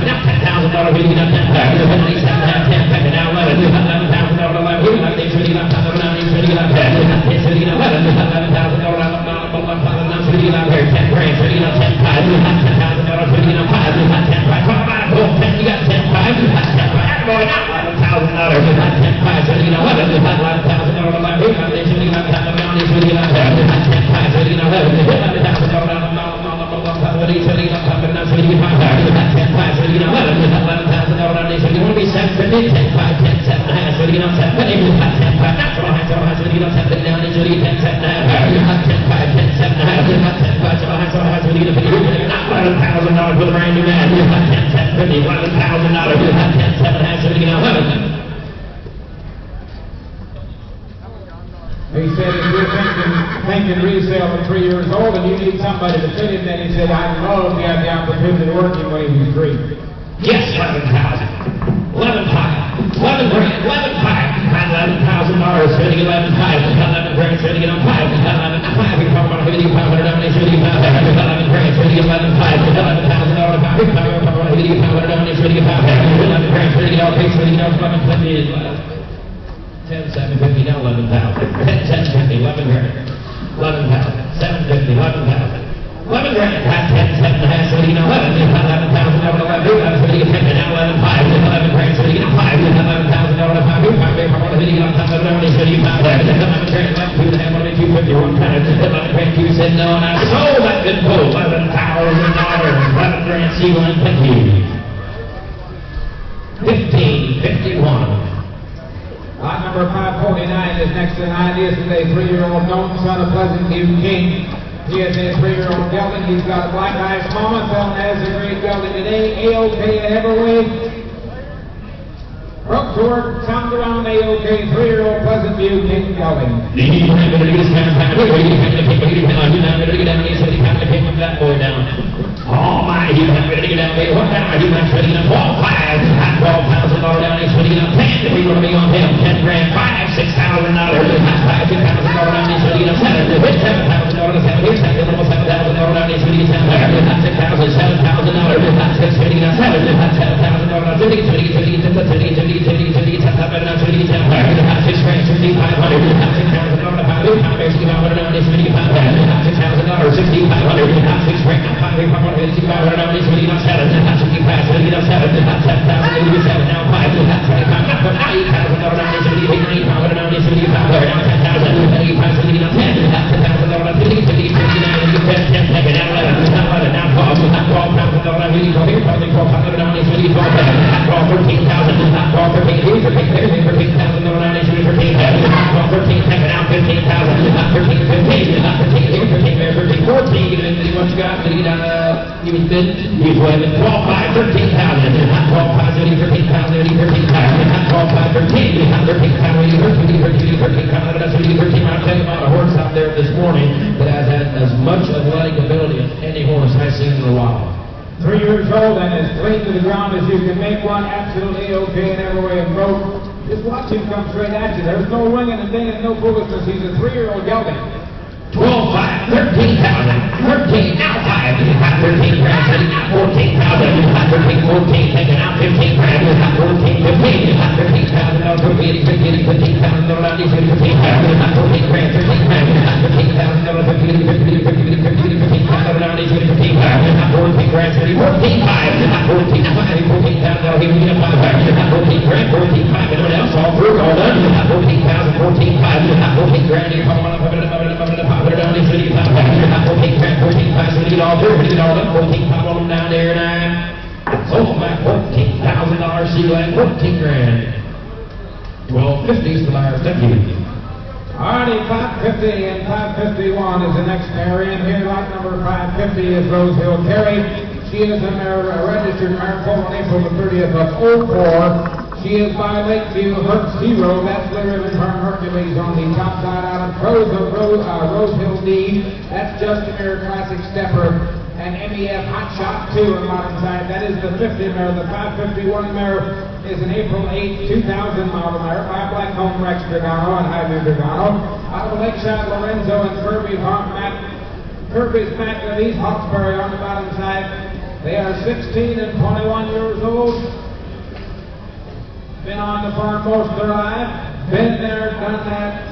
A: now $10,000, $97 and a half, 10, now $11,000, $11,000 with a brand new man.
C: He said, if you're thinking resale at 3 years old and you need somebody to fit him, then he said, I'd love to have the opportunity to work him when he was 3.
A: Yes, 11,000. 11,500. 11 grand. 11,500. $11,000. Fitting 11,500. 11 grand. Fitting on 5. 11,500. We're talking about 5,500. Down to 5,500. 11 grand. Fitting 11,500. $11,000. 5,500. Down to 5,500. 11 grand. Fitting all case. Fitting all 11,50. 10, 750. Now 11,000. 10, 750. 11 grand. 11,000. 750. 11,000. 11 grand, 10, 7 and a half, so you know 11,000 over 11, 10, now 11, 5, 11 grand, so you know 5, 11,000 over 5, 5, from one of the 11,000 over 35, 11 grand, 2 and a half, 250, 1 time, 11 grand, 2 said no, and I sold that good pull, $11,000, 11 grand, C1, thank you. 1551.
C: Lot number 549 is next in line. This is a 3-year-old known son of Pleasant View King. He is a 3-year-old gelding. He's got a black eyes mama, selling as a great gelding today. A-OK at heavyweight. Broke to work, sound around A-OK, 3-year-old Pleasant View King gelding.
A: Oh my, he's ready to get down there. What now? He's ready to $12,000 down. He's ready to 10. We're going to be on him. 10 grand, 5, $6,000. 5, $6,000 down. He's ready to 7. $7,000 to 7. Here's $7,000 down. He's ready to 7. $6,000, $7,000. $6,000 ready to 7. $7,000. 50, 50, 50, 50, 50, 50, 50, 50, 50, 50, 6 grand, 500. $6,000 to 5.
B: 6,500. Now 6 right now. 5,500 down. He's really not 7. 65. Really not 7. 7,000. Now 5. 25. Now 8,000 down. He's really 9,000 down. He's really 5,000. Now 10,000. 85. Really not 10. 10,000 down. 50. 50. 59. 10. Take it down 11. Now 11. Now 12. 12,000 down. Really 12,000 down. He's really 12,000. 13,000. 13,000. 13,000 down. He's really 13,000. 13. Take it out. 15,000. 13. 15. 13. 14. What you got? He was bid. He's winning 12, 5, 13,000. 12, 5, 13,000. 12, 5, 13. 13,000. 13,000. That's 13. I'll tell you about a horse out there this morning that has had as much athletic ability as any horse I've seen in a while.
C: 3 years old and as clean to the ground as you can make one. Absolutely okay in every way and broke. Just watch him come straight at you. There's no winging and dinging, no foolishness. He's a 3-year-old gelding.
B: 12, 5, 13,000. 13, now 5. 13 grand, setting out 14,000. 13, 14, taking out 15 grand. 14, 15. 13,000 dollars for 15,000 dollars. 14 grand, 13 grand. 15,000 dollars for 15,000 dollars. 15 grand, 14 grand, 14, 5. 14, 5. 14,000 dollars. Here we get 5. 14 grand, 14, 5. Anyone else? All through, all done. 14,000, 14, 5. 14 grand. You're coming on up. 14 grand, 14, 5, so we get all through, we get all done, 14, 5 on them down there, and sold them back $14,000, see that, 14 grand. 1250 is the buyer, thank you.
C: Alrighty, 550 and 551 is the next mare in here. Lot number 550 is Rose Hill Terry. She is a registered mare foal on April the 30th of 04. She is by Lakeview Hertz Hero. That's the ribbon from Hercules on the top side out of Rose Hill D. That's just a mere classic stepper. And MEF Hot Shot 2 on the bottom side. That is the 50 mare. The 551 mare is an April 8, 2000 model mare by Blackcomb Rex Dragano and Javier Dragano. Out of Lakeside Lorenzo and Kirby's Mac of East Hawkesbury on the bottom side. They are 16 and 21 years old. Been on the farm most of their life, been there, done that.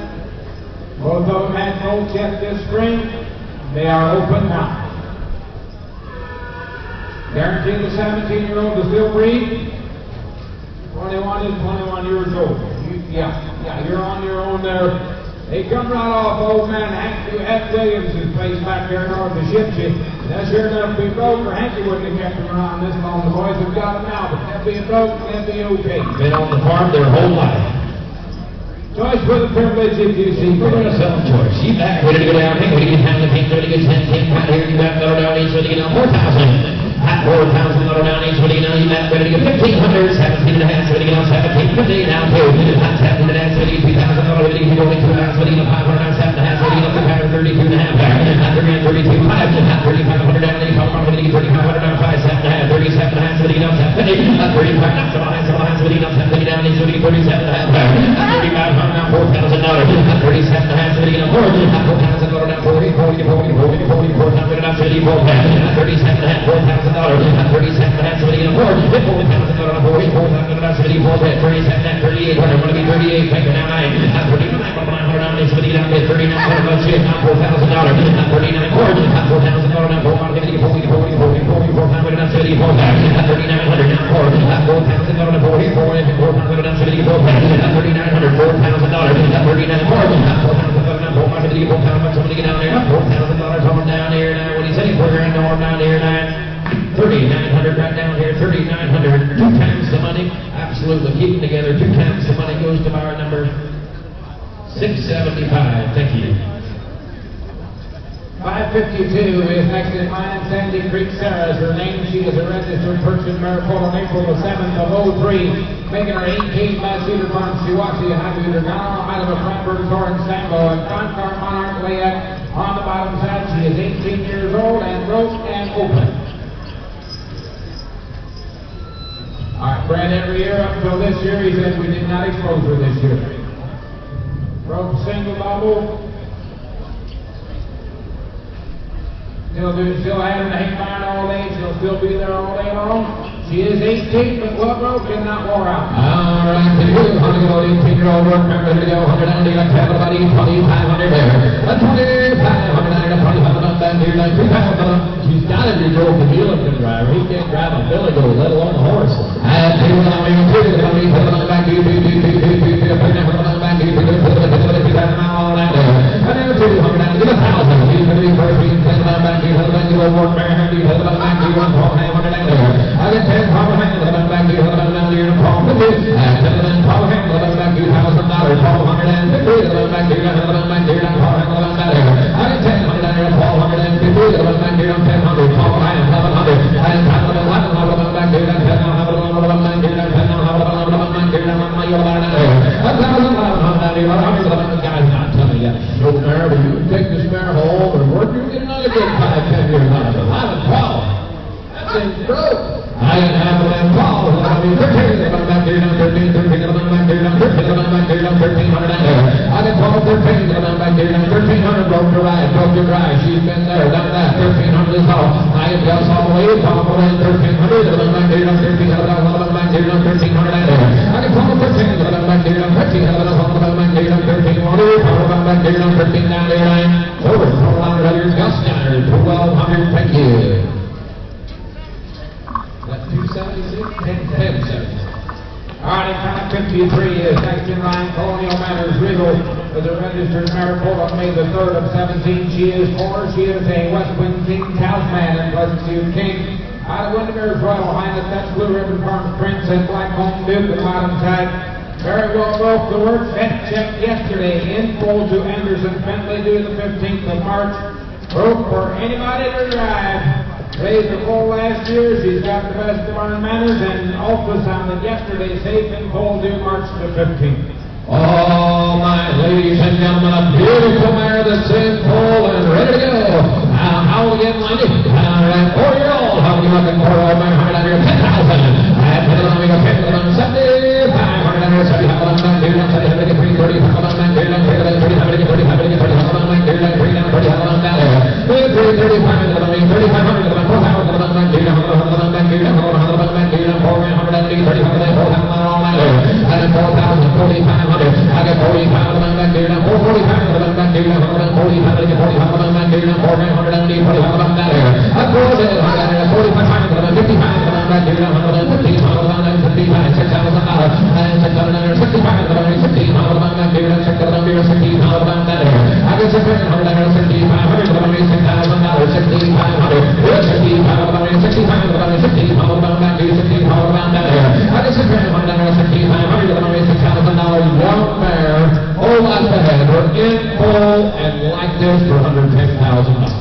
C: Both of them had no yet this spring. They are open now. Guaranteed the 17-year-old to still breed. 21 is 21 years old. You're on your own there. They come right off old man Hank Williams' place back there north of Shipsy. Now, sure enough, if we broke, or Hanky wouldn't have kept him around this long. The boys have got him now, but they'll be broke, they'll be okay.
B: Been on the farm their whole life.
C: Choice for the privilege, if you see.
B: We're going to sell choice. She's back, ready to go down. Ready to get down the pink, ready to get 10 right here. You got to go down each, ready to get down 4,000. At 4,000 down each, ready to get 1,500. 17 and a half, ready to get on 1750. Now 2. At 7 and a half, ready to get $2,000. Ready to get going 2 hours, ready to get 500. Now 7 and a half, ready to get 32 and a half. At 32, 5. At 3,500 down, ready to get 3,500 down 5, 7 and a half, 37 and a half, ready to get on 750. At 35, now 7 and a half, ready to get on 750 down each, ready to get 37 and a half. At 3,500 now $4,000. At 37 and a half, ready to get on 40. At $4,000 down 40, now 34. At 37 and a half, $4,000. At 37 and a half, ready to get on 40. At $4,000 on 40, $4,000 down 74. At 37 and 3800, going to be 38. Take it down 9. At 39, down each, ready to get on 39. Let's see, now $4,000. At 39 quarters. At $4,000 down 40, 4,500 down 74. At 3,900 down 4. At $4,000 down 40, 4,500 down 74. At 3,900, $4,000. At 39 quarters. At $4,000 down 4,500. Somebody get down there. $4,000 on down here now. What do you say? $4,000 down here now. 3,900 right down here. 3,900. 2 times the money. Absolutely. Keep them together. 2 times the money goes to bar number 675. Thank you.
C: 552 is next in line. Sandy Creek Sarah is her name. She is a registered purchase mare on April the 7th of 03, making her 18 by Cedar Farm, Shiwashi, Javier Dragano, out of a Frankfurt, Torrance, Sambo, and Concar Monarch Layette on the bottom side. She is 18 years old and broke and open. All right, Brad, every year up until this year, he said we did not expose her this year. Broke single bubble. Still having the hang iron all day. She'll still be there all day long. She is 18, but well broke and not wore out.
B: All right, the 18 17-year-old workman ready to go. 190, like everybody, 2,500 there. A 2,500 and a 2,500 back here, like 3,000. She's got to be Joe the Helican driver. He can't drive a billy goat, let alone a horse. And he will not even put it on me, put it on the back, put it on the back, put it on the back, and then 200 and give 1,000. He's going to be first, he's going to be back, he's going to be a workman, he's going to be back, he's going to be 100 and there. I get 10 power hands, I'm back, he's going to be down here, and Paul 50, and then power hands, I'm back, $2,000, Paul 150, I'm back here, and I'm back here, and Paul 100 and there. I get 10 and Paul 150, I'm back here, and 1000, Paul 1100, and I'm back here, and 10, so there, but you can take this mare home and work, you get another good 5-10 years out of it. 11, 12. That thing's broke. I didn't have a damn call. I mean, 13, I'm back here, 13, I'm back here, 13, I'm back here, 1,300 and there. I got 12, 13, I'm back here, 1,300, broke your ride. She's been there, done that, 1,300 is all. I get just all the way, top away, 1,300, I'm back here, 13, I'm back here, 1,300 and there. I got 12, 13, I'm back here, 13, I'm back here, 13, I'm back here, 13 down there, line. Over, 400 years, Gus Scanner, 1,200, thank you. 276, 1076.
C: All right, at 5:53 is next in line. Colonial Manners Regal is a registered mare pulled up May the 3rd of 17. She is a West Wind King Talisman and Pleasant View King. Out of Windermere's Royal Highness, that's Blue Ribbon Farms Prince and Blackcomb Duke at bottom side. Very well broke the work. Vet checked yesterday. In full to Anderson Bentley due the 15th of March. Broke for anybody to drive. Raised the full last year. She's got the best of our manners and ultrasounded yesterday safe and full due March the 15th.
B: Oh, my ladies and gentlemen, a beautiful mare that's in full and ready to go. Now, how we get lined up? That 4-year-old, how we looking for old man? 100 10,000. And put it on, we go 10,000, 75, 100, 75, 30, 30, 30,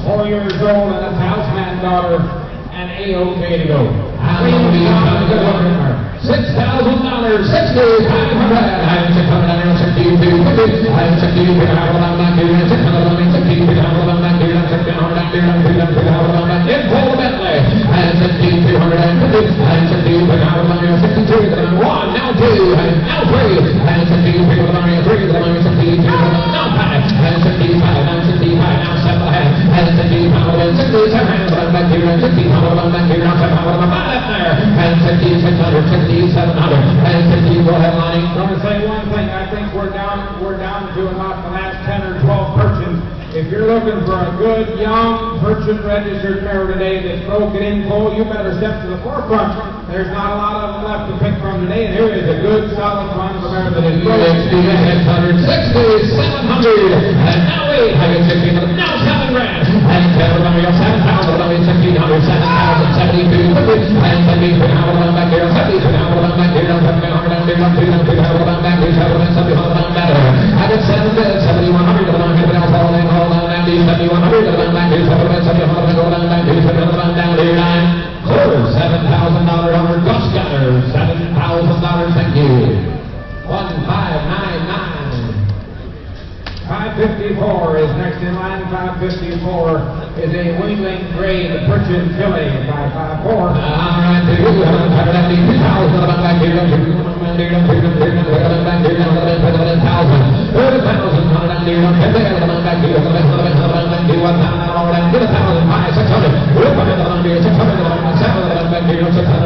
C: 4 years old and a Talisman daughter and A-OK to go.
B: $6,000, 6,500, and 662, and 62, go ahead, Lonnie.
C: I'm going to say one thing. I think we're down to about the last 10 or 12 purchasers. If you're looking for a good, young, purchase registered mare today that's broken in full, you better step to the forefront. There's not a lot of them left to pick from today, and here is a good, solid one for mare that is broken.
B: 600, 700, and now 800, 1600, now $7,000, and 7,000, 1,600, 7,000, 72, and 73, back here, 73, back here, 7,000, back here, 7,000, back here, I got 7,100, $7,100, over Gus Gunner, $7,000, thank you. 1599.
C: 554 is next in line. 554 is a Wingling Gray, the Purchase filly, 554.
B: All right, back here, $600,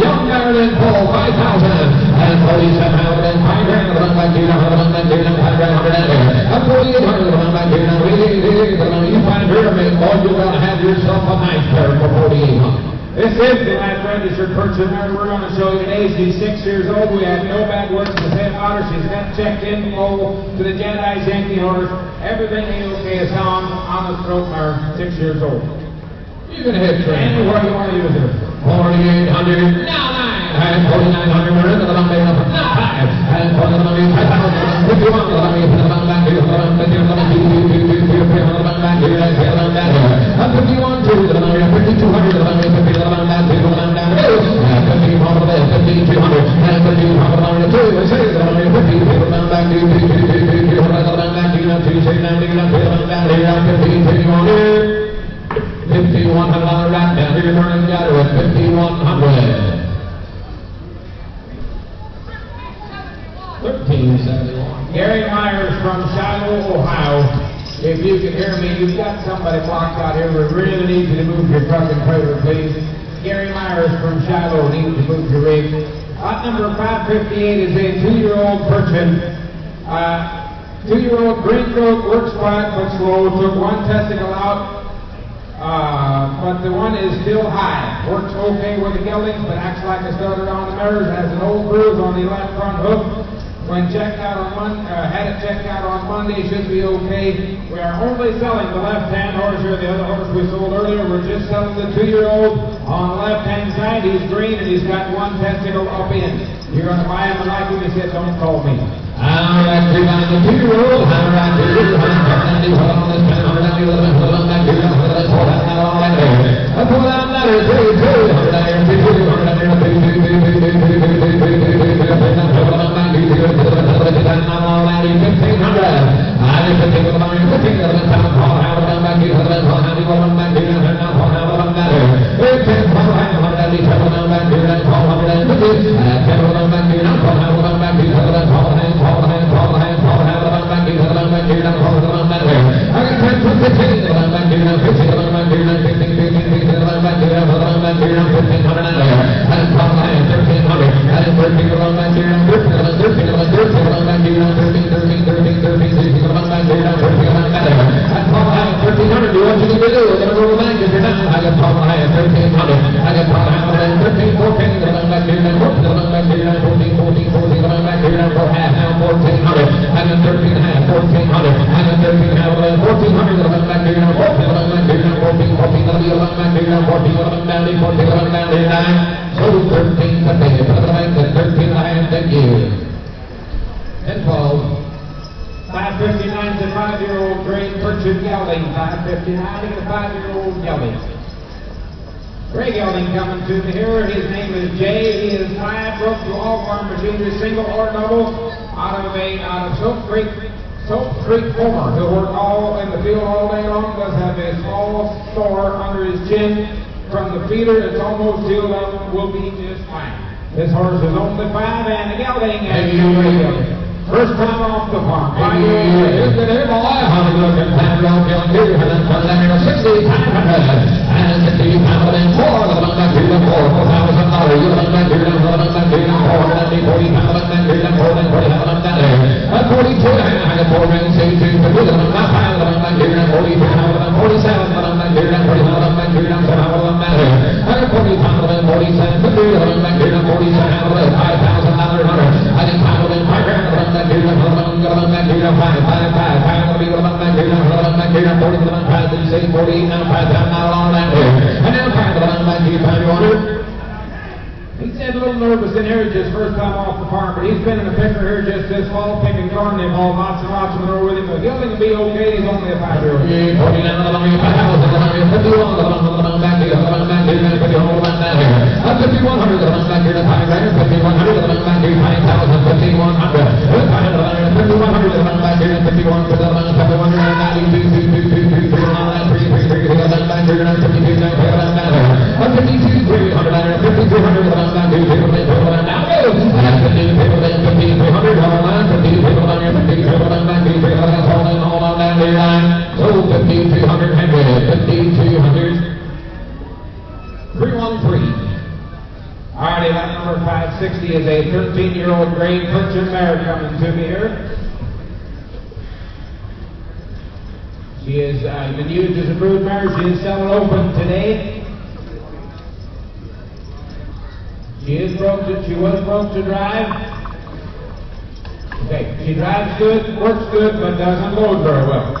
B: Young Maryland Paul, 5,000. And 47,000. 4,800. You find pyramid, boy, you gotta have yourself a nice pair for 4,800.
C: This is the last registered purchase mare we're going to show you today. She's 6 years old. We have no bad words to say about her. She's got checked in to the Jedi's Yankee horse. Everything is okay. It's on the throat mare, 6 years old.
B: You can hit train.
C: Anywhere you want to use her.
B: 4,800. Now 9. And 4,900. We're into the number of 5. And 4,500. 5,100 right down here, turning down to 5,100. 1371.
C: Gary Myers from Shiloh, Ohio. If you can hear me, you've got somebody blocked out here. We really need you to move your truck and trailer, please. Gary Myers from Shiloh needs to move your rig. Lot number 558 is a 2-year-old Persian. 2-year-old green throat, works quiet but slow. Took one testicle out. But the one is still high. Works okay with the geldings, but acts like a stutter on the mirrors. Has an old bruise on the left front hoof. When checked out on had it checked out on Monday, should be okay. We are only selling the left-hand horse here. The other horse we sold earlier, we're just selling the 2-year-old on the left-hand side. He's green and he's got one testicle up in. You're going to buy him, and like he said, don't call me.
B: All right, 3 by the 2-year-old. All right, 2, 190, hold on this time, 190, 11, hold on back, 2, hold on, hold on, all right there. I pull out another 3, 2, 100, 2, 100,
C: 559 is a 5-year-old Gray Purchase Gelding. 559 is a 5-year-old Gelding. Gray Gelding coming to me here. His name is Jay. He is 5, broke to all farm machinery, single or double, out of Soap Creek, Homer. He'll work all in the field all day long. Does have a small store under his chin. From the feeder, it's almost healed up. Will be just fine. This horse is only 5 and a gelding. First time off the farm.
B: Here's the new boy. How look at that round young dude. And then 60 and 60 pound and 4. The back to the $4,000. You run back to the 4, and 40 pound and 40 and 40 pound and 42 and a 4 and 6 to the back to the 40 pound and 47 and 40 pound and 40 pound and 40 pound and 47 to the back to the 47 $5,000. I think pound and 5 grand.
C: He's a little nervous in here, just first time off the farm, but he's been in a picker here just this fall, picking corn. They've all lots and lots of manure with him, but Gelding will be okay. He's only a 5-year-old. Alrighty, that number 560 is a 13-year-old Gray Purchase mare coming to me here. She has been used as a brood mare. She is selling open today. She was broke to drive. Okay, she drives good, works good, but doesn't load very well.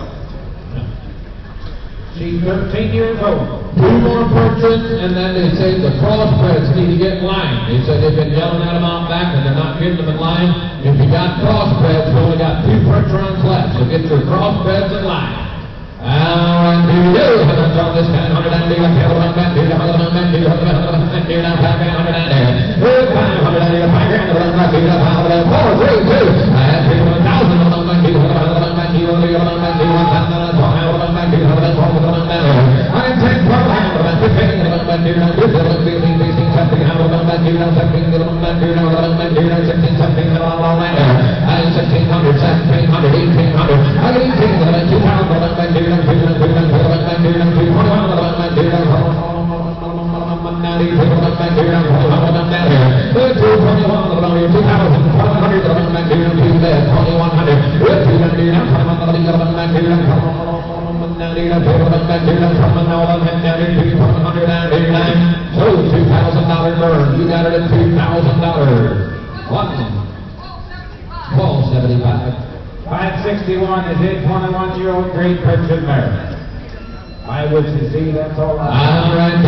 C: She's 13 years old.
B: 2 more purchases, and then they say the crossbreds need to get in line. They said they've been yelling at them out back, and they're not getting them in line. If you got crossbreds, we only got 2 purchase runs left, so get your crossbreds in line. And do you on this kind of 100 and
C: 561 is it, 21-year-old Gray Purchase mare. I wish to see, that's all right.
B: All right,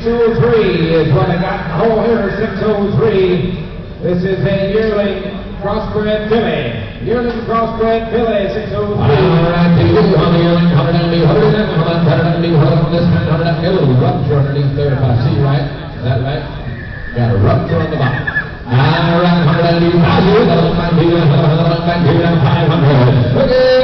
C: 603 is what I got. Oh, here, 603. This is a yearling crossbred filly. Yearling crossbred filly, 603.
B: All right, the yearling, 190, 190, 190, this man, 190, a little rupture underneath there, if I see right. Is that right? Got a rupture on the bottom. All right, 190, 500. Okay,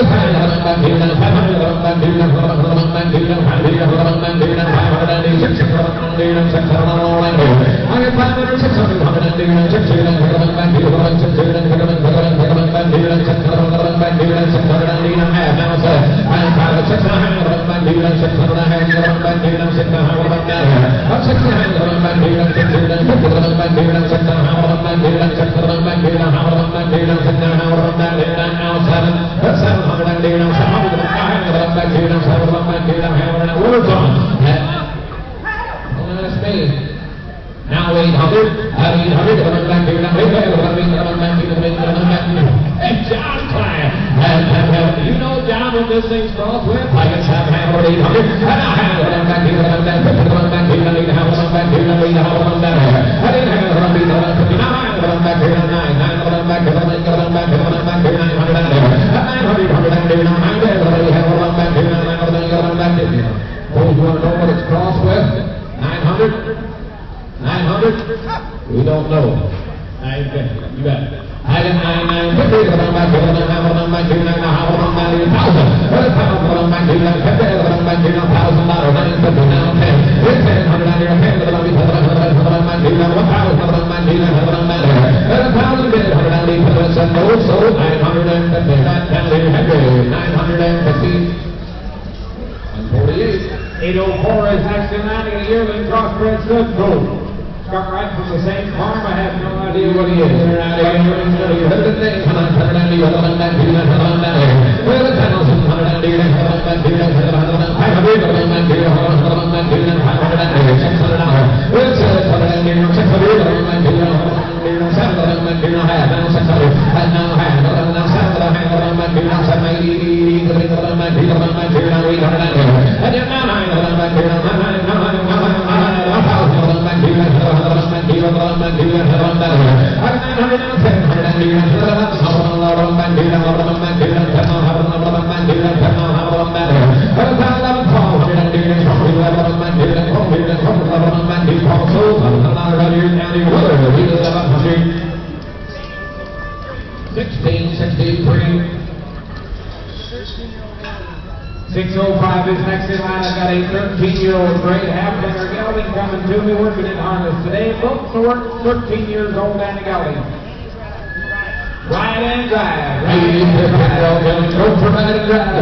A: Now 800, 800, back here, hey, John Clare. You know, John, when this thing's crossed with, like it's 800, and I have it back here, back here, oh, you want to know what it's crossed with? 900? 900? We don't know. You bet. I got 950. $804
C: is next in line in a yearling crossbred stud coat. Got right from the same farm. I have no idea what he is. $605 is next in line. I've got a 13-year-old grade half-liter gelding coming to me, working in harness today. Folks, the work, 13 years old and a gelding. Ride and drive.
A: Go for ride and drive.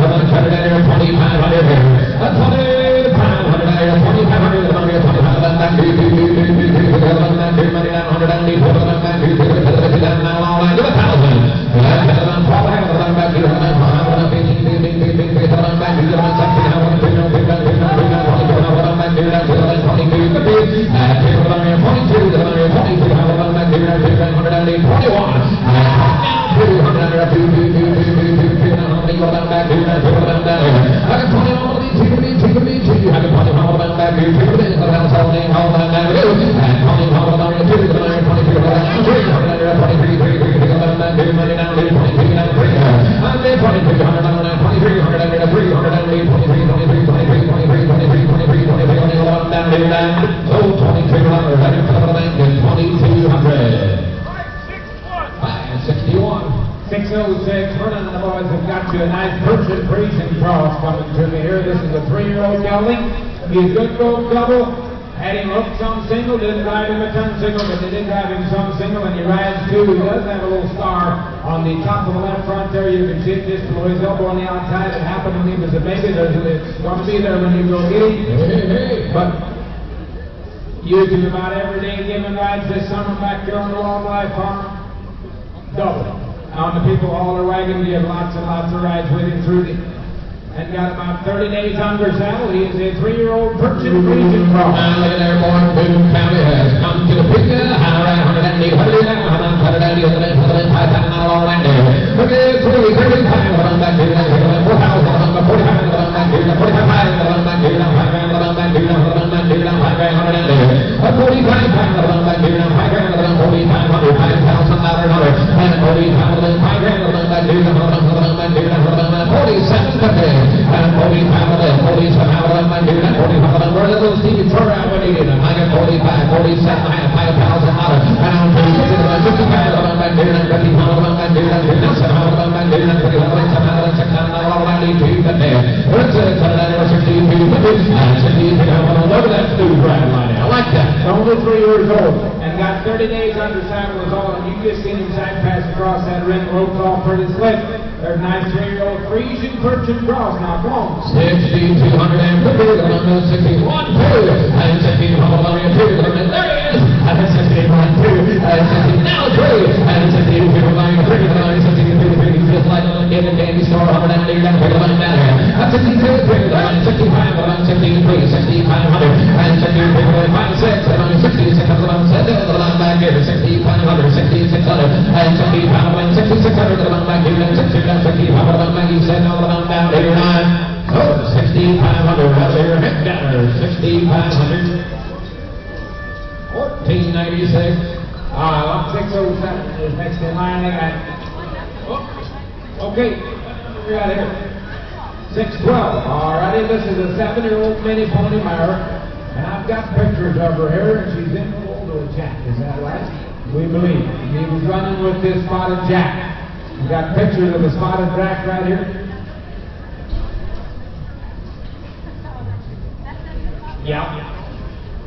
C: 606, running the ball. boys have got you a nice Persian Parisian cross coming to me here. This is a 3-year-old gelding. He's good gold double. Had him hooked some single, didn't drive him a ton single, but they did drive him some single, and he rides too. He does have a little scar on the top of the left front there. You can see it just below his elbow on the outside. It happened when he was a baby. It's going to be there when you go get him. But used him about every day, giving rides this summer back there on the Long Life Farm. Double. On the people hauler wagon, we have lots and lots of rides with him through the... And got about 30 days under saddle. He is a 3-year-old Persian Parisian cross.
B: Now look at there, boy. Boone County has come to the picture. High 180, 100 down, 180, 105, all that day. Look at 3, 35, run back here, 4,000, 45, run back here, 45, run back here, 5 grand, run back here, run back here, 5 grand, 100 and 45, run back here, 5 grand, run 4,500, 5,000, and 45, 5 grand, run back here, run back here, 47, 50. And 45 of them, 47 out of them, I do that, 45 of them, where did those Stevie turn out when he did them? I got 45, 47, I have 5,000 out of them, and I'm 55 of them, I do that, 55 of them, I do that, 57 of them, I do that, 57 out of them, 6 out of them, all of them, 82, but there. What's it, 62, 62, look at that smooth ride line. I like that.
C: Only 3 years old, and got 30 days under saddle is all, and you just seen him side pass across that ring, roped off pretty slick. There's a nice 3-year-old Parisian Persian cross. Now, come on.
B: 62, 250, 61, 2, and 16, there he is, and 16, 1, 2, and 16, now 3, and 16, 2, 9, 3, 16, 3, just like a kid in a candy store, 180, that's what it matter. That's 62, 3, 65, 16, 3, 6,500, and 16, 3, 5, 6, and 66, 7, back here, 6,500, 6,600, and 6,500, 6,600, back here, and 6,500, he said, all about down here, 9. So, 6,500, right there, head down, 6,500, 1496.
C: Up 607 is next in line. They got, okay, we got here 612. Alrighty, this is a 7-year-old mini pony mare, and I've got pictures of her here, and she's in the old Jack. Is that right? We believe. He was running with this spotted Jack. We got pictures of the spotted Jack right here. Yeah.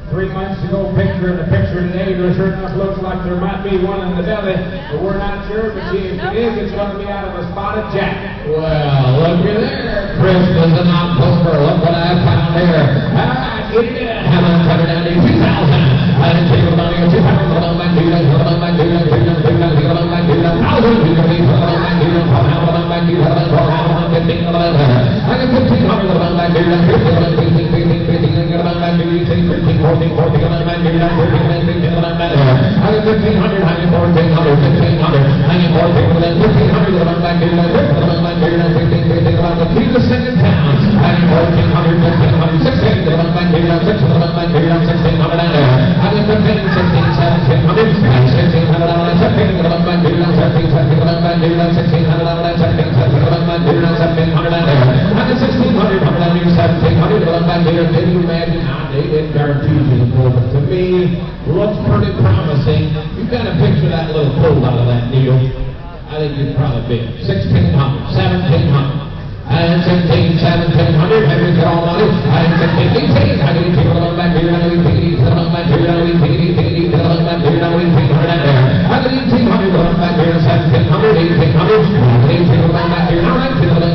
C: 3 months ago, picture and the picture today, there sure enough looks like there might be one in the belly, but we're not sure, but see, if it is, it's going to be out of a spotted Jack.
B: Well, look at there. Christmas in October. Look what I found here. Get it in. Haven't cut it down to 2,000. I didn't take it down to 2,000. Hold on back to that. Hold on back to that. Hold on back to that. 1,000. You can be hold on back to that. Hold on back to that. Hold on 15. I got 1,500. Hold on back to that. 15. Hold on back to that. 14, 14, I got 1,500, I got 1,400, I got 1,400, 1,500, I'm back here, I'm back here, 15, about the few second down, I got 1,400, 1,500, 16, I'm back here, 6, I'm back here, 1,600, I got 15, 16, 1,700, 1,600, I'm back here, 17, I'm back here, 1,600, I'm 17, I'm back here, 1,700, I got 1,600, I'm back here, can you imagine how they didn't guarantee you? But to me, looks pretty promising. You've got to picture that little pull out of that deal. I think you'd probably be 1,600, 1,700, and 16, 1,700. Henry's got all money. And 16, 18. I need to take a back here. I need to take a back here. I need to take a back here. I need to take a back here. I need 1,800 going back here. 1,700, 1,800. I need to take a back here. All right, take a back here. All right, take a back here.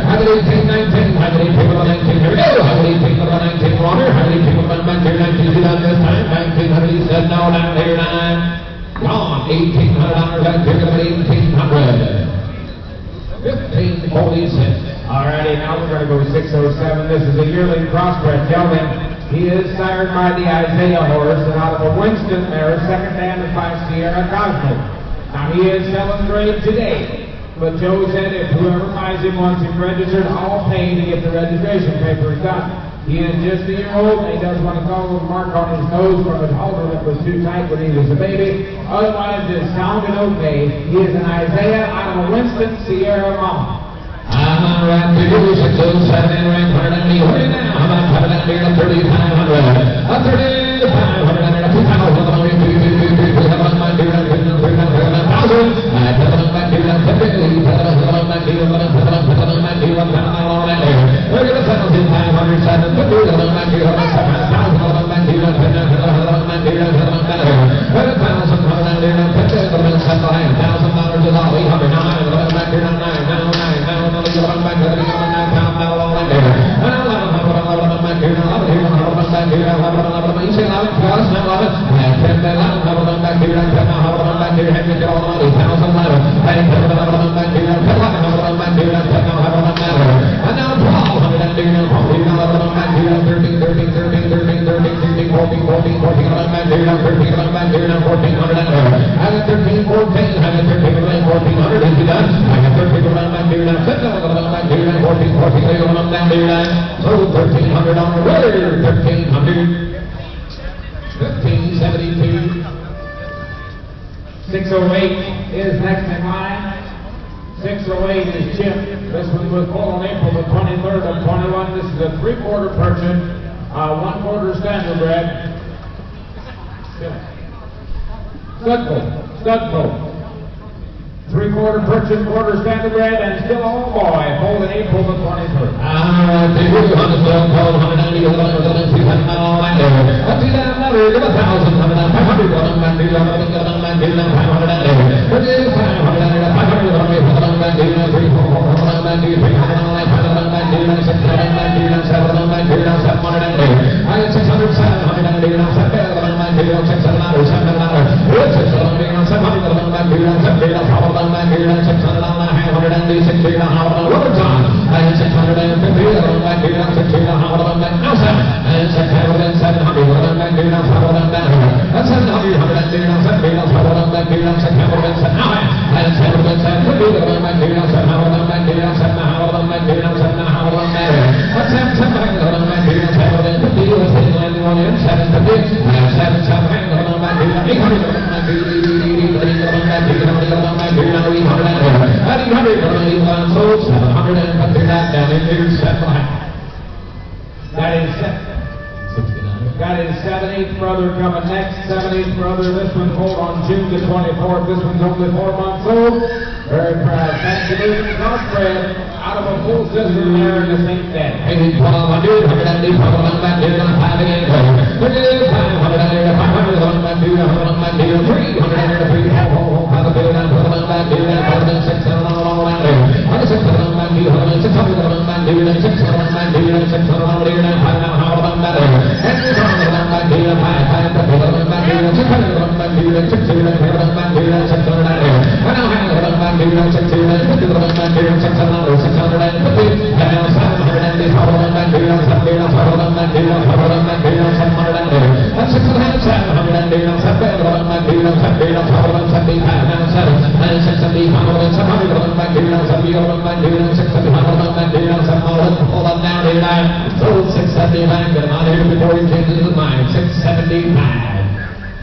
B: I believe 19, I believe people are 19, here we go, I believe people are 19 water, I believe people are back here, 19 on this time, 1900, he said no, down here, 9, gone, $1,800, back here, 1,800, 1546.
C: Alrighty, now we're going to go 607. This is a yearling crossbred gelding. He is sired by the Isaiah horse, and out of a Winston mare, second hand by Sierra Cosmo. Now he is selling grade today. But Joe said if whoever buys him wants him registered, I'll pay to get the registration papers done. He is just a year old, and he does want to call a mark on his nose from his halter that was too tight when he was a baby. Otherwise, it's sounding okay. He is an Isaiah out of a Winston Sierra Mama.
B: I'm right to you, 607, right, 180, now. I'm not coming out here at 3,500. 3,500, 2,000,
C: is next in line. 608 is Chip. This one was pulled on April the 23rd of 21. This is a 3/4 purchase, 1/4 standardbred. Studco. 3/4 purchase, 1/4 standardbred, and still a home boy, pulled in April the 23rd. That is 7/8 brother coming next. 7/8 brother. This one pulled on June the 24th. This one's only 4 months old. Very proud. Thanks to David Crossbred out of a full sister there in the St. Dead.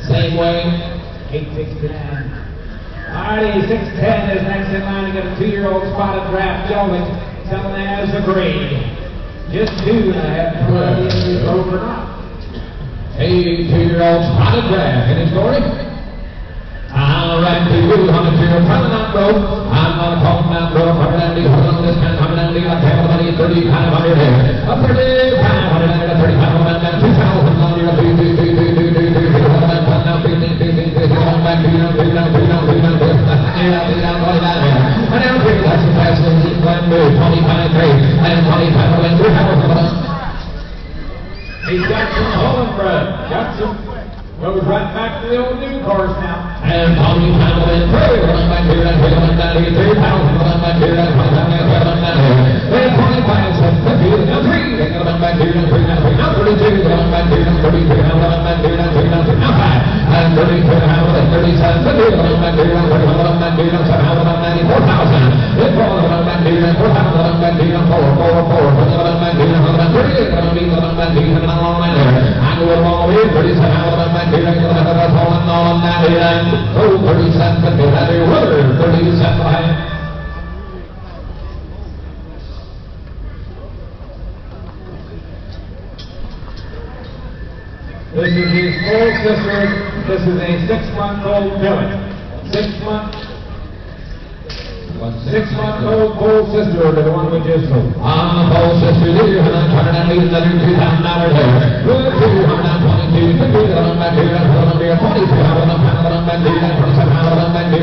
C: Same way, 869. Alrighty, 610 is next in line to get a 2-year-old spotted draft gelding, selling as a grade. Just 2.5 to over not. Hey, 2-year-old spotted draft. Any story? Alright, to you, 100 coming out broke. I'm gonna call him out broke. 190, hold on this time, 190, I tell money, 3,500 here. A 3,500 and a 3,500 and 2,000 on your He's got some Hollenbred. Got some. Goes right back to the old new course now. And Tommy Powell in three. Running back here and running back here. 3,000. Running back here and running back here. Running back here. Then 25 cents. 50. Now 3. Then running back here and 3. Now 3. Now 32. Running back here and 33. Now running back here and 3. Now 3. Now 5. And 32. Now 37. 50. Running back here and 30. Running back here and 7. Running back here. 4,000. Then 4. Running back here and 4,000. Running back here and 4. 4. 4. Running back here and 130. Running back here and along there. I go along here. 37. Running back here and 37, 50, that is 37. This is his full sister. This is a 6-month-old filly. 6 months. 6-month-old bull sister to the one we just sold.
B: On the pole, sister, leader, $108, another $2,000 there. Good, $222, $50, on back here, $43, $43, on back here, $27, on back here,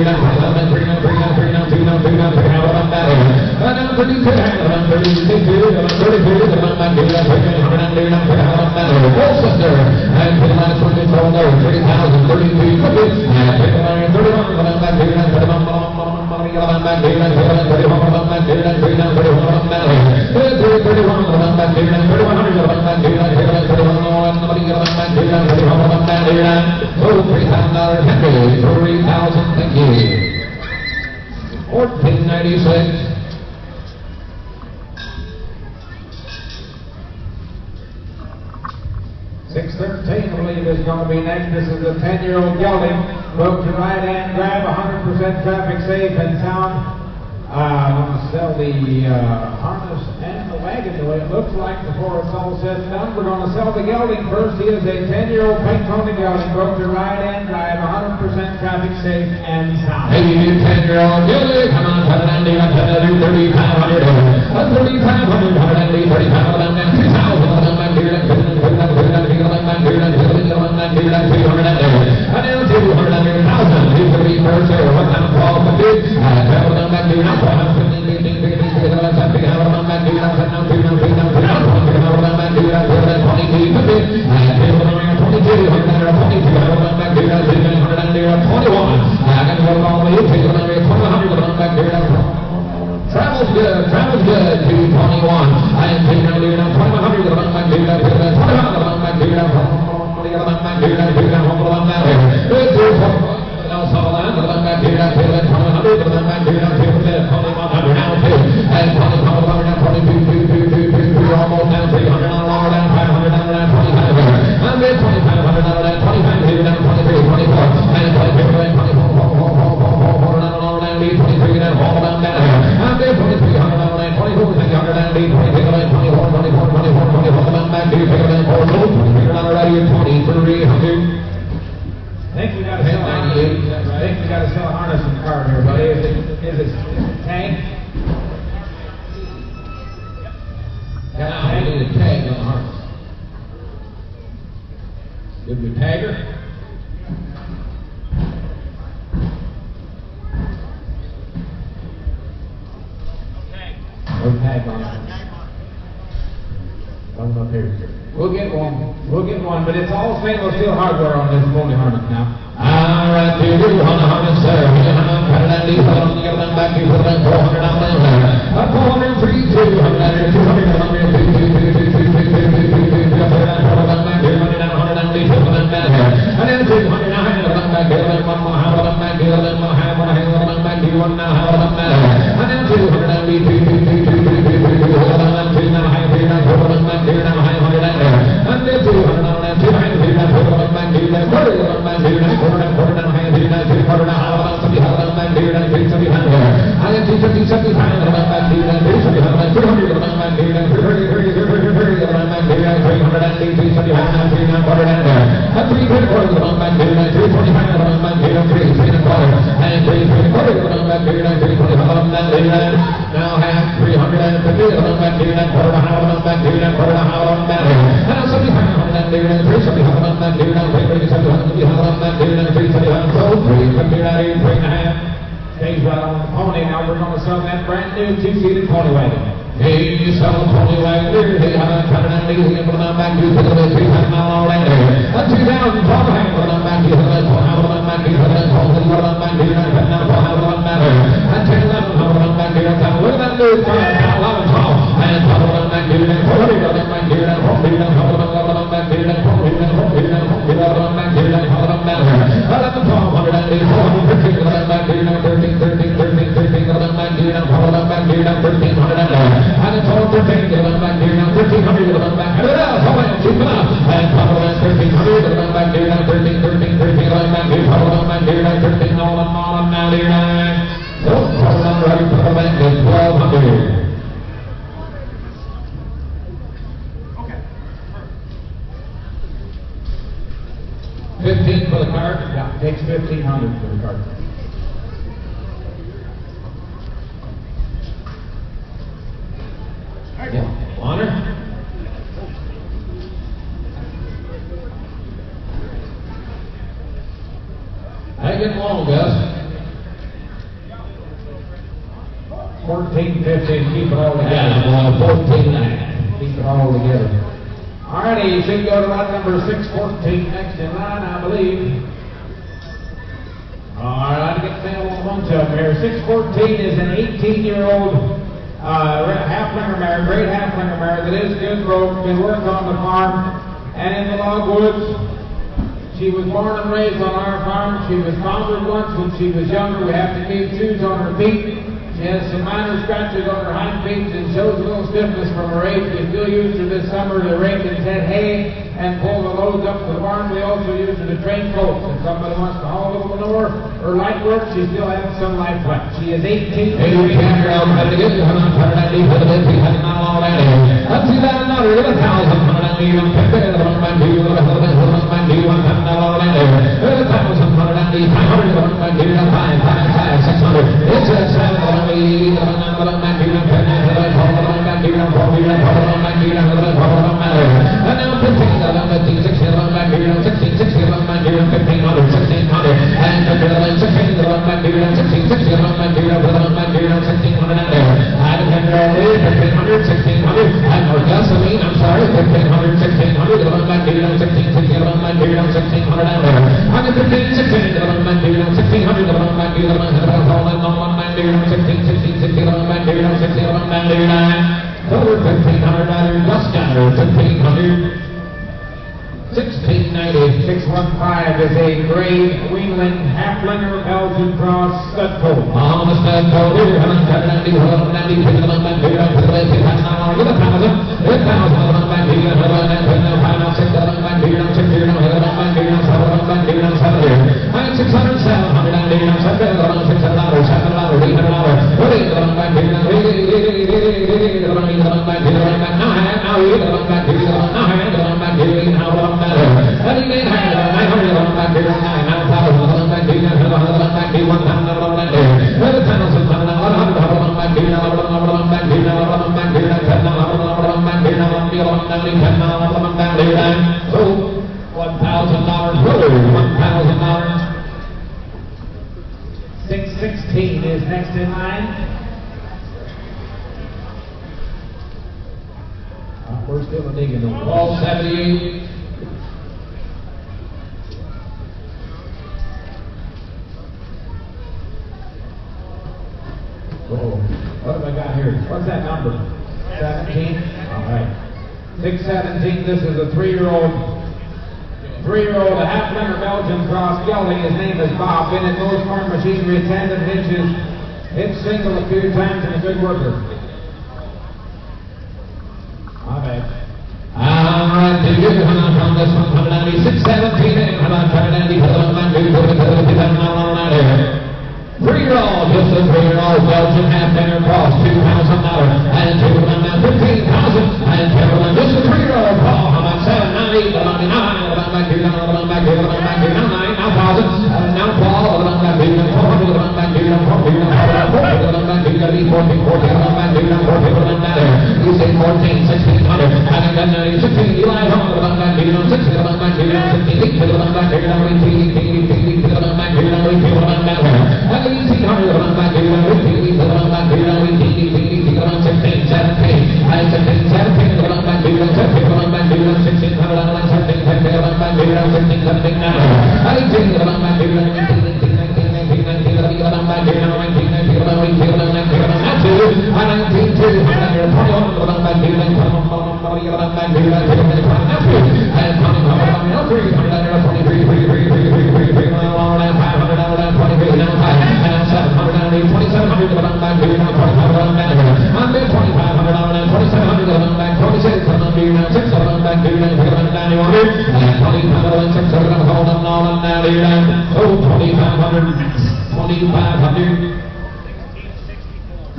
B: thank you. 1496.
C: $613, I believe, is going to be next. This is the 10-year-old gelding. Broke to right hand grab, 100% traffic safe and sound. I'm going to sell the harness and the wagon the way it looks like before it's all said and done. We're going to sell the gelding first. He is a 10-year-old pink pony gelding. Broke to right hand drive, 100% traffic safe and sound.
B: Hey, you 10-year-old gelding, come on, put it on, $3,500, $3,500, $3,500, $3,500, $3,500, $3,500, $3,500, Travel's good, travel's good, 221. I am taking a lead on 2100, the run back, do that, the run back, do that,
C: I think we got to sell a harness in the car here, buddy. Is it tank?
B: Yeah, I need a tag on the harness. Did we tag her?
C: No tag on it. Come up here. We'll get one. We'll get one, but it's all stainless steel hardware on this pony harness now.
B: All right, do you on the harness, sir? Back to $400 now have 350
C: Stays right on the pony. Now we're going to sell that brand new 2-seated pony wagon.
B: Hey, you sell a pony wagon, they have a $180, and put them back to the $3,000 already. A $2,000 hang for them back to the $15 for the card?
C: Yeah, takes $1,500 for the card. 14, 15, keep it all together.
B: Yeah, 14.5.
C: Keep it all together. All righty, you should go to lot number 614 next in line, I believe. All right, I get mail on a bunch of them here. 614 is an 18-year-old half-linger mare, great half-linger mare that is good broke, been worked on the farm and in the logwoods. She was born and raised on our farm. She was foundered once when she was younger. We have to keep shoes on her feet. She has some minor scratches on her hind feet and shows a little stiffness from her age. We still use her this summer to rake and set hay and pull the loads up to the barn. We also use her to train colts. If somebody wants to haul a little manure or light work, she still has some life left. She is 18. Is a gray weanling half-linger Belgian cross stud colt.
B: On the stud colt here,
C: $616 is next in line. We're still digging them.
B: 1278.
C: What have I got here? What's that number? 17? All right. 617, this is a three-year-old, a half-linger Belgian cross gelding. His name is Bob. Been at North Farm Machinery, tandem hitches, hit single a few times, and a good worker. All right.
B: All right, do you on this one? 617, three-year-old, just a three-year-old Belgian half-linger cross, $2,000, and $2,000, $15,000, and $10,000, just a three-year-old Paul. How about 790, now Paul, you say 14, 1600, and then 16, you lie on the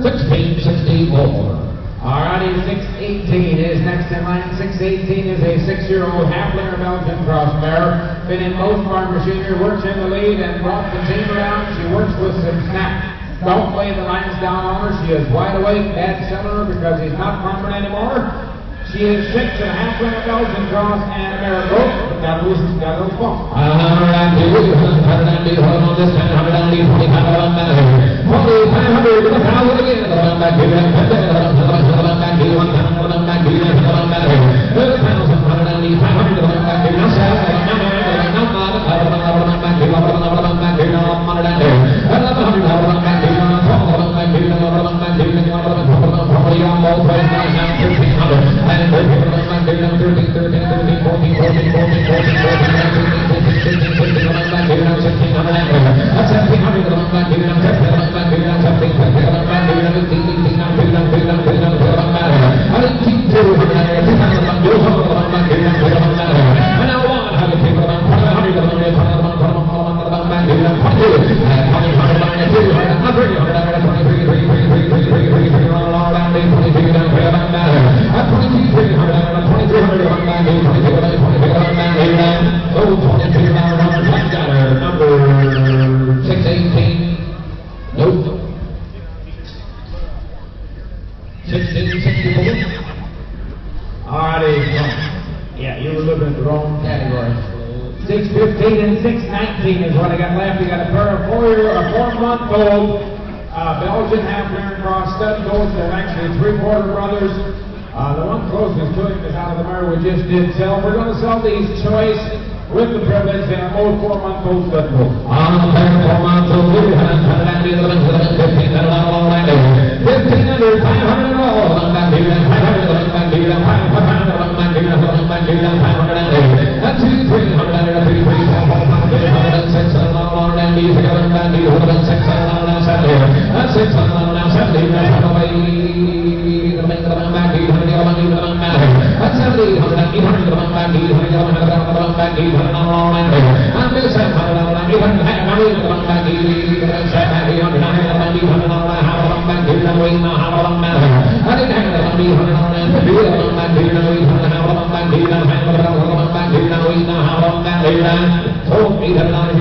B: 1664.
C: Alrighty, 618 is next in line. 618 is a 6-year-old half-linger Belgian cross mare. Been in most farm machinery, works in the lead and brought the team around. She works with some snap. Don't lay the lines down on her. She is wide awake. Dad's selling her because he's not farming anymore. She is 6 and a half-linger Belgian cross and a mare goat. Got a little funk.
B: $1,500 again.
C: Yeah, you were looking at the wrong category. 6:15 and 6:19 is what I got left. We got a pair of 4-month-old Belgian half-iron cross stud goats. They're actually three-quarter brothers. The one closest to him is out of the mare we just did sell. We're going to sell these choice with the privilege. They are both 4-month-old stud goats.
B: On the pair of 4-month-old, 1,500, 500 all. That's 2, 300, 3, 4, 5, 6, 7, $800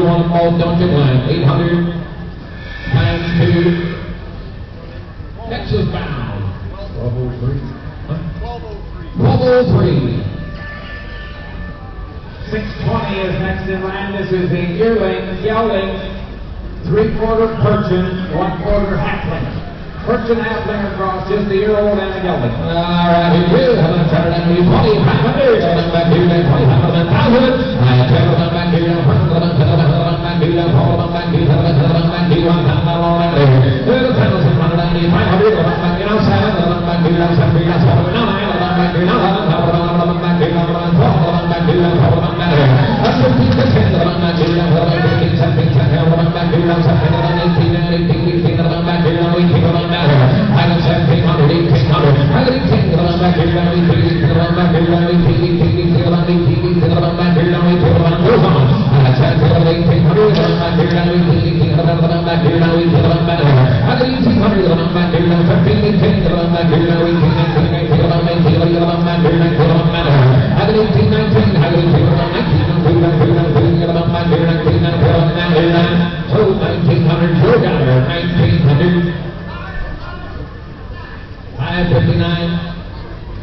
B: you want them all, don't you mind? 800 times 2. Texas bound. 1203. 1203.
C: 620 is next in line. This is a yearling, gelding, three-quarter Persian, one-quarter halfling. Persian halfling across, just a year old and a gelding.
B: All right, here you go. 2,500. Back here, 2,500.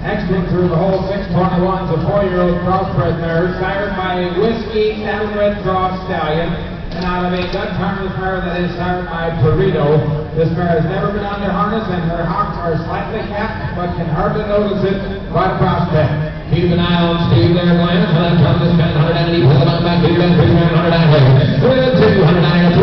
C: Next one through the whole 621 is a 4-year-old crossbred mare, sired by a Whiskey Saddle Red Cross Stallion, and out of a gut harness mare that is sired by Perito. This mare has never been under harness, and her hocks are slightly capped, but can hardly notice it by the prospect.
B: Keep an eye on Steve there, Glenn. So that's on this 190, pull it on back here, 390. 290,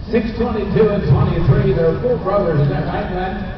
C: 622 and 23, they're full brothers, is that right, Glenn?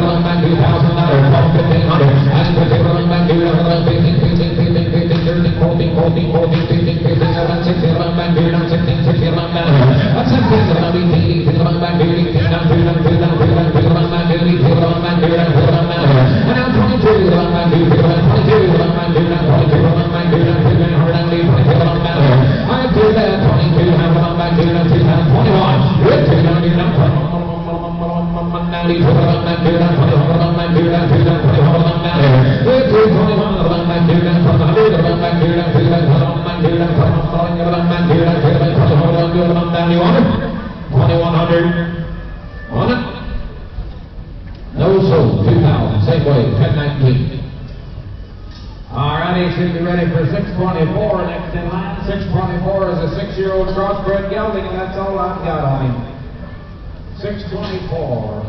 B: run back $2,000, $1,500. And the run back to the 15, 14, 15, 16, around 16, run back to 16, 16, run back. That's 16, run back to 18, run back to 18, run back to 18, run back to 18, run back to 18, run back. And now 22, run back to 22, run back to 22, run back to 22, run back. I do that 22, run back to 2021. With 290, run back to 2100 on it. No sold, 2,000, same way, 1019.
C: All righty, should be ready for 624 next in line. 624 is a 6-year-old crossbred gelding, and that's all I've got on him. 624.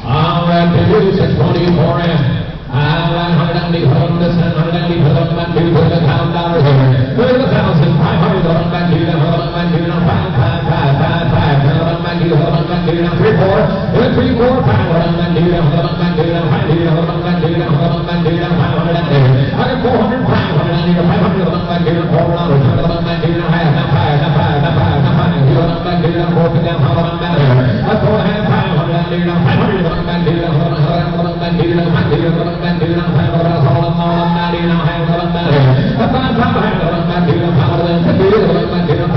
B: All right, to do 624 in. All right, 190, hold this, 190, put on back to $1,000. $1,500, run back to the, run back to the, 5, 5, 5, 5, 5, run back to the, run back to the, 3, 4, 3, 4, 5, run back to the, run back to the, 5, run back to the, run back to the, 500. I got 400, 500, I need a 500, run back to the, 400, run back to the, 5, 5, 5, 5, 5, run back to the, 4, down, run back to the, 4, 500, I need a 500, run back to the, run back to the, 5, back to the 500, hold on, now do you know how to run back to the 500, run back to the 500, run back to the 500, I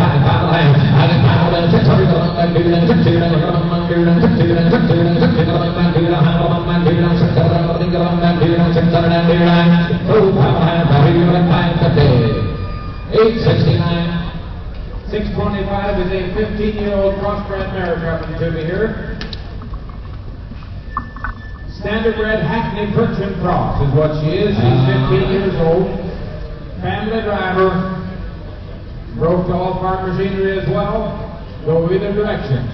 B: got 500, 600, run back to the 600, run back to the 600, run back to the 600, run back to the 600, run back to the 600, and the line, 869.
C: 625 is a 15-year-old crossbred mare coming to me here. Standardbred Hackney Persian Cross is what she is. She's 15 years old. Family driver. Broke to all farm machinery as well. Go either direction.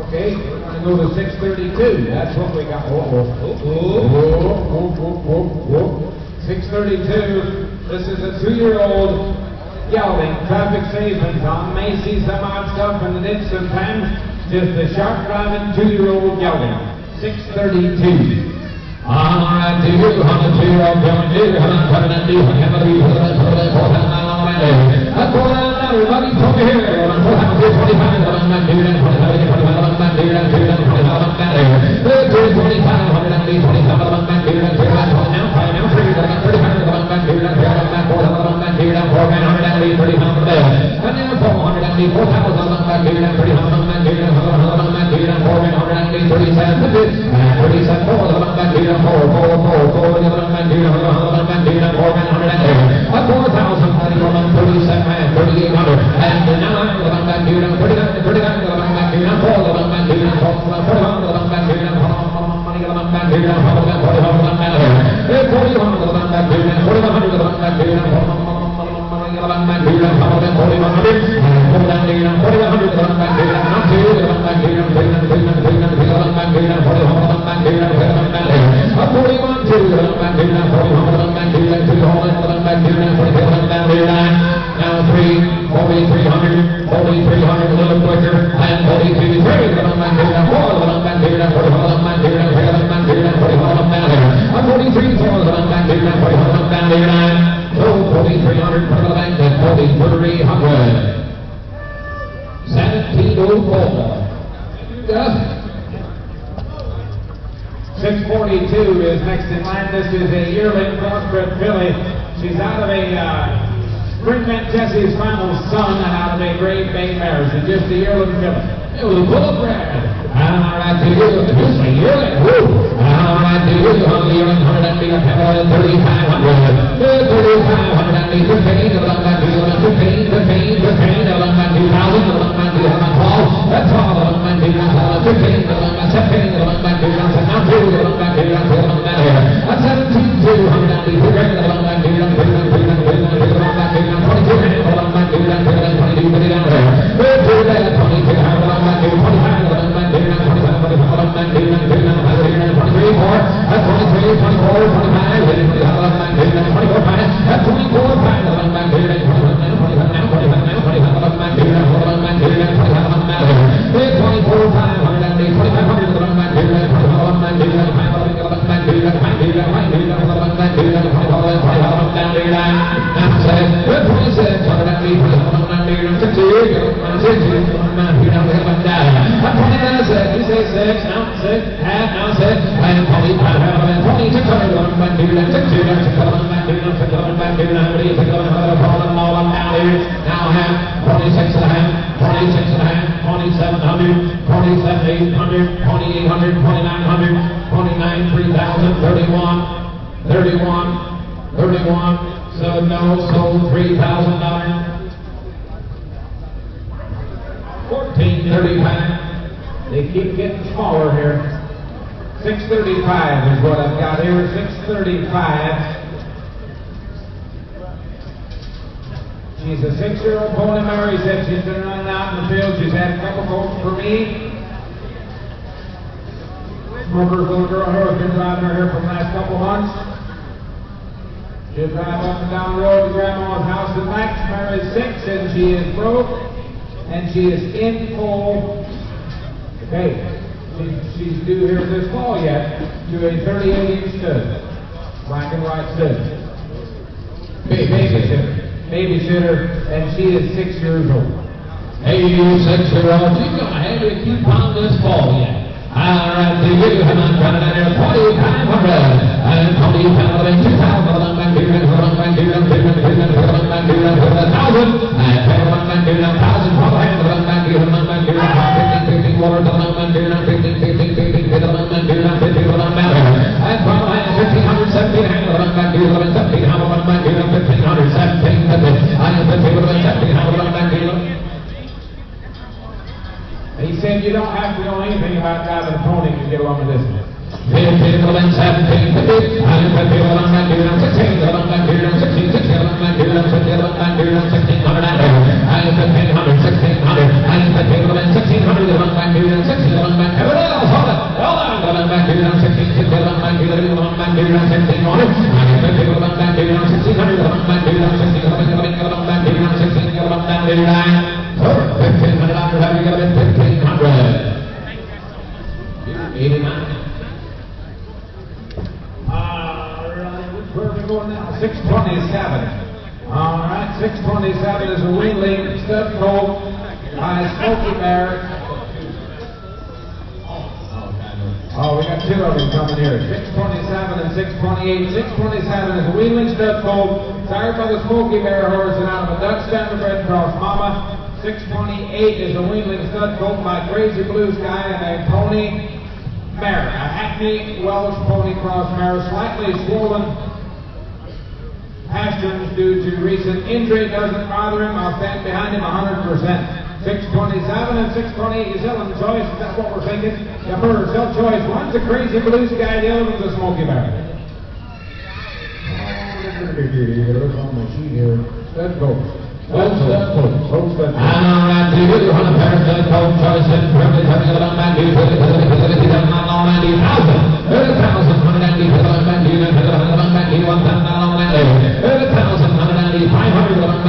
C: Okay, we're going to go to 632. That's what we got. 632. This is a 2-year-old gelding. Traffic savings on. May see some odd stuff in the ditch sometimes. Just a sharp driving 2-year-old gelding. 632.
B: Everybody come here. Is next in line. This is a yearling crossbred filly. She's out of a Springman Jesse's final son and out of a Great Bay mare. She's just a yearling filly. It was a full bred. All right, to you. Just a yearling. All right, to you. On the yearling 100 and 3,500. 3,500 and 15. 2,000. That's all. 15. 31, so no, sold $3,000. 1435. They keep getting smaller here. 635 is what I've got here. 635. She's a 6-year-old pony mare. He said she's been running out in the field. She's had a couple colts for me. Smoker's little girl here has been driving her here for the last couple months.
C: She'll drive up and down the road to Grandma's house tonight. Mare is 6, and she is broke, and she is in full. Okay, she's due here this fall yet to a 38-inch stud, black and white stud. Babysitter, and she is 6 years old.
B: Hey, you 6-year-old, she's going to have a few pounds this fall yet. All right, so you have not got it under 4,500 and 20,000, 2,000, back here, and 1,000, and 10,000, back here, and 1,000, probably hand it back here, 15, water, 15, 50, and probably 1,500, 17, hand it back here, 17, how about back here, 1,500, 17, I am 17, how about back here.
C: He said you don't have to know anything about driving a pony to get along with this one.
B: 15, 11, 17, 50, I am 15, 11, back here, 16, 11, back here, 16, 16, 11, back here, 17, 11, back here, 1,600, I am 1,500, 1,600, I am 15, 11, 1,600, 11, back here, 16, 11, back here, hold it, 11, back here, 16, 16, 11, back here, 11, back here, 1,600, I am 15, 11, back here, 1,600, 11, back here, 16, 11, 11, back here, 16, 11, back here, 1,500, have you got it, 1,500. 89.
C: Where are we going now? 627. All right, 627 is a weanling stud colt by Smoky Bear. Oh, we got 2 of them coming here. 627 and 628. 627 is a weanling stud colt, sired by the Smoky Bear horse and out of a Dutch Standardbred Cross Mama. 628 is a weanling stud colt by Crazy Blue Sky and a pony mare, a Hackney Welsh pony cross mare, slightly swollen pasterns due to recent injury. Doesn't bother him. I'll stand behind him 100%. 627 and 628 is selling choice. Is that what we're thinking? Yeah, for sell choice. One's a Crazy Blue Sky, the other one's a Smoky Bear. Look on my sheet here. Stud colt.
B: All right, do you want a pair of stud colt choice and probably coming along back here, 30,000, 190,000, 190,000, 1,000, 190, 1,000, 500, 600,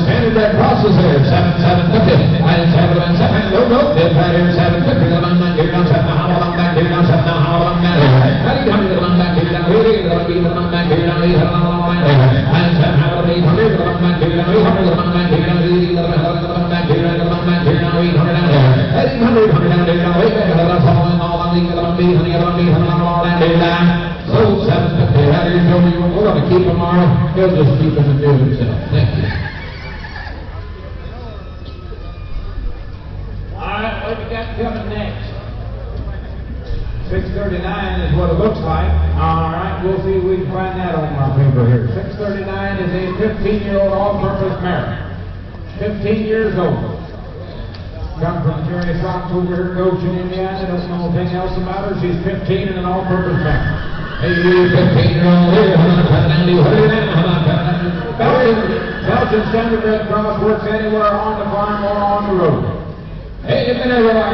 B: Standardbred crosses here, 750, and 7, no, they're right here, 750, the one back here, 7, how long back here, 7, how long back here, 800, the one back here, 800, the one back here, 800, how long back here, and 7, how 800, the one back here, 800, the one back here, 800, the one back here, 800, 800, so 750, how do you know we're going to keep them all? He'll just keep them and do it himself. Thank you.
C: Alright, what we got coming next? 639 is what it looks like. Alright, we'll see if we can find that on our paper here. 639 is a 15-year-old all-purpose mare. 15 years old. Come from Jerry Fox over here, Goshen, Indiana. Don't know anything else about her. She's 15 and an all-purpose mare.
B: Hey, you 15-year-old here,
C: Belgian Standardbred Cross works anywhere on the farm or on the road.
B: Hey, you've been everywhere.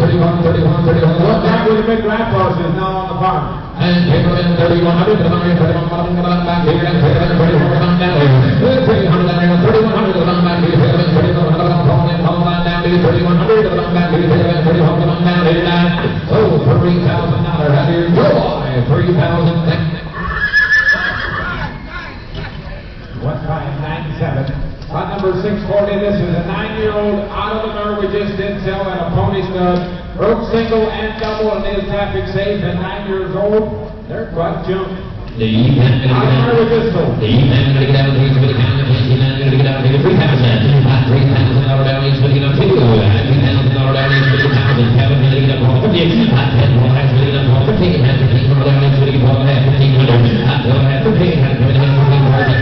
B: 2,500,
C: That was a big lap loss is now on the farm.
B: And 3,100, back here, and 3,100, 3,100, back here, 3,100, oh, $3,000, out here, $3,000.
C: What time? 640. This is a 9-year-old out of the mare we just did sell at a pony stud. Broke single and double and is traffic safe at 9 years old. They're quite junk.
A: The E-Pan going to get out. The E-Pan going to get out. He's going to get out. The E-Pan going to get out. Here's $3,000. $3,000 down. He's going to get out. $2,000 down. He's going to get out. Kevin going to get up. $10,000 going to get up. $15,000 down. He's going to get up. $1,500 $1,500. $1,500 down.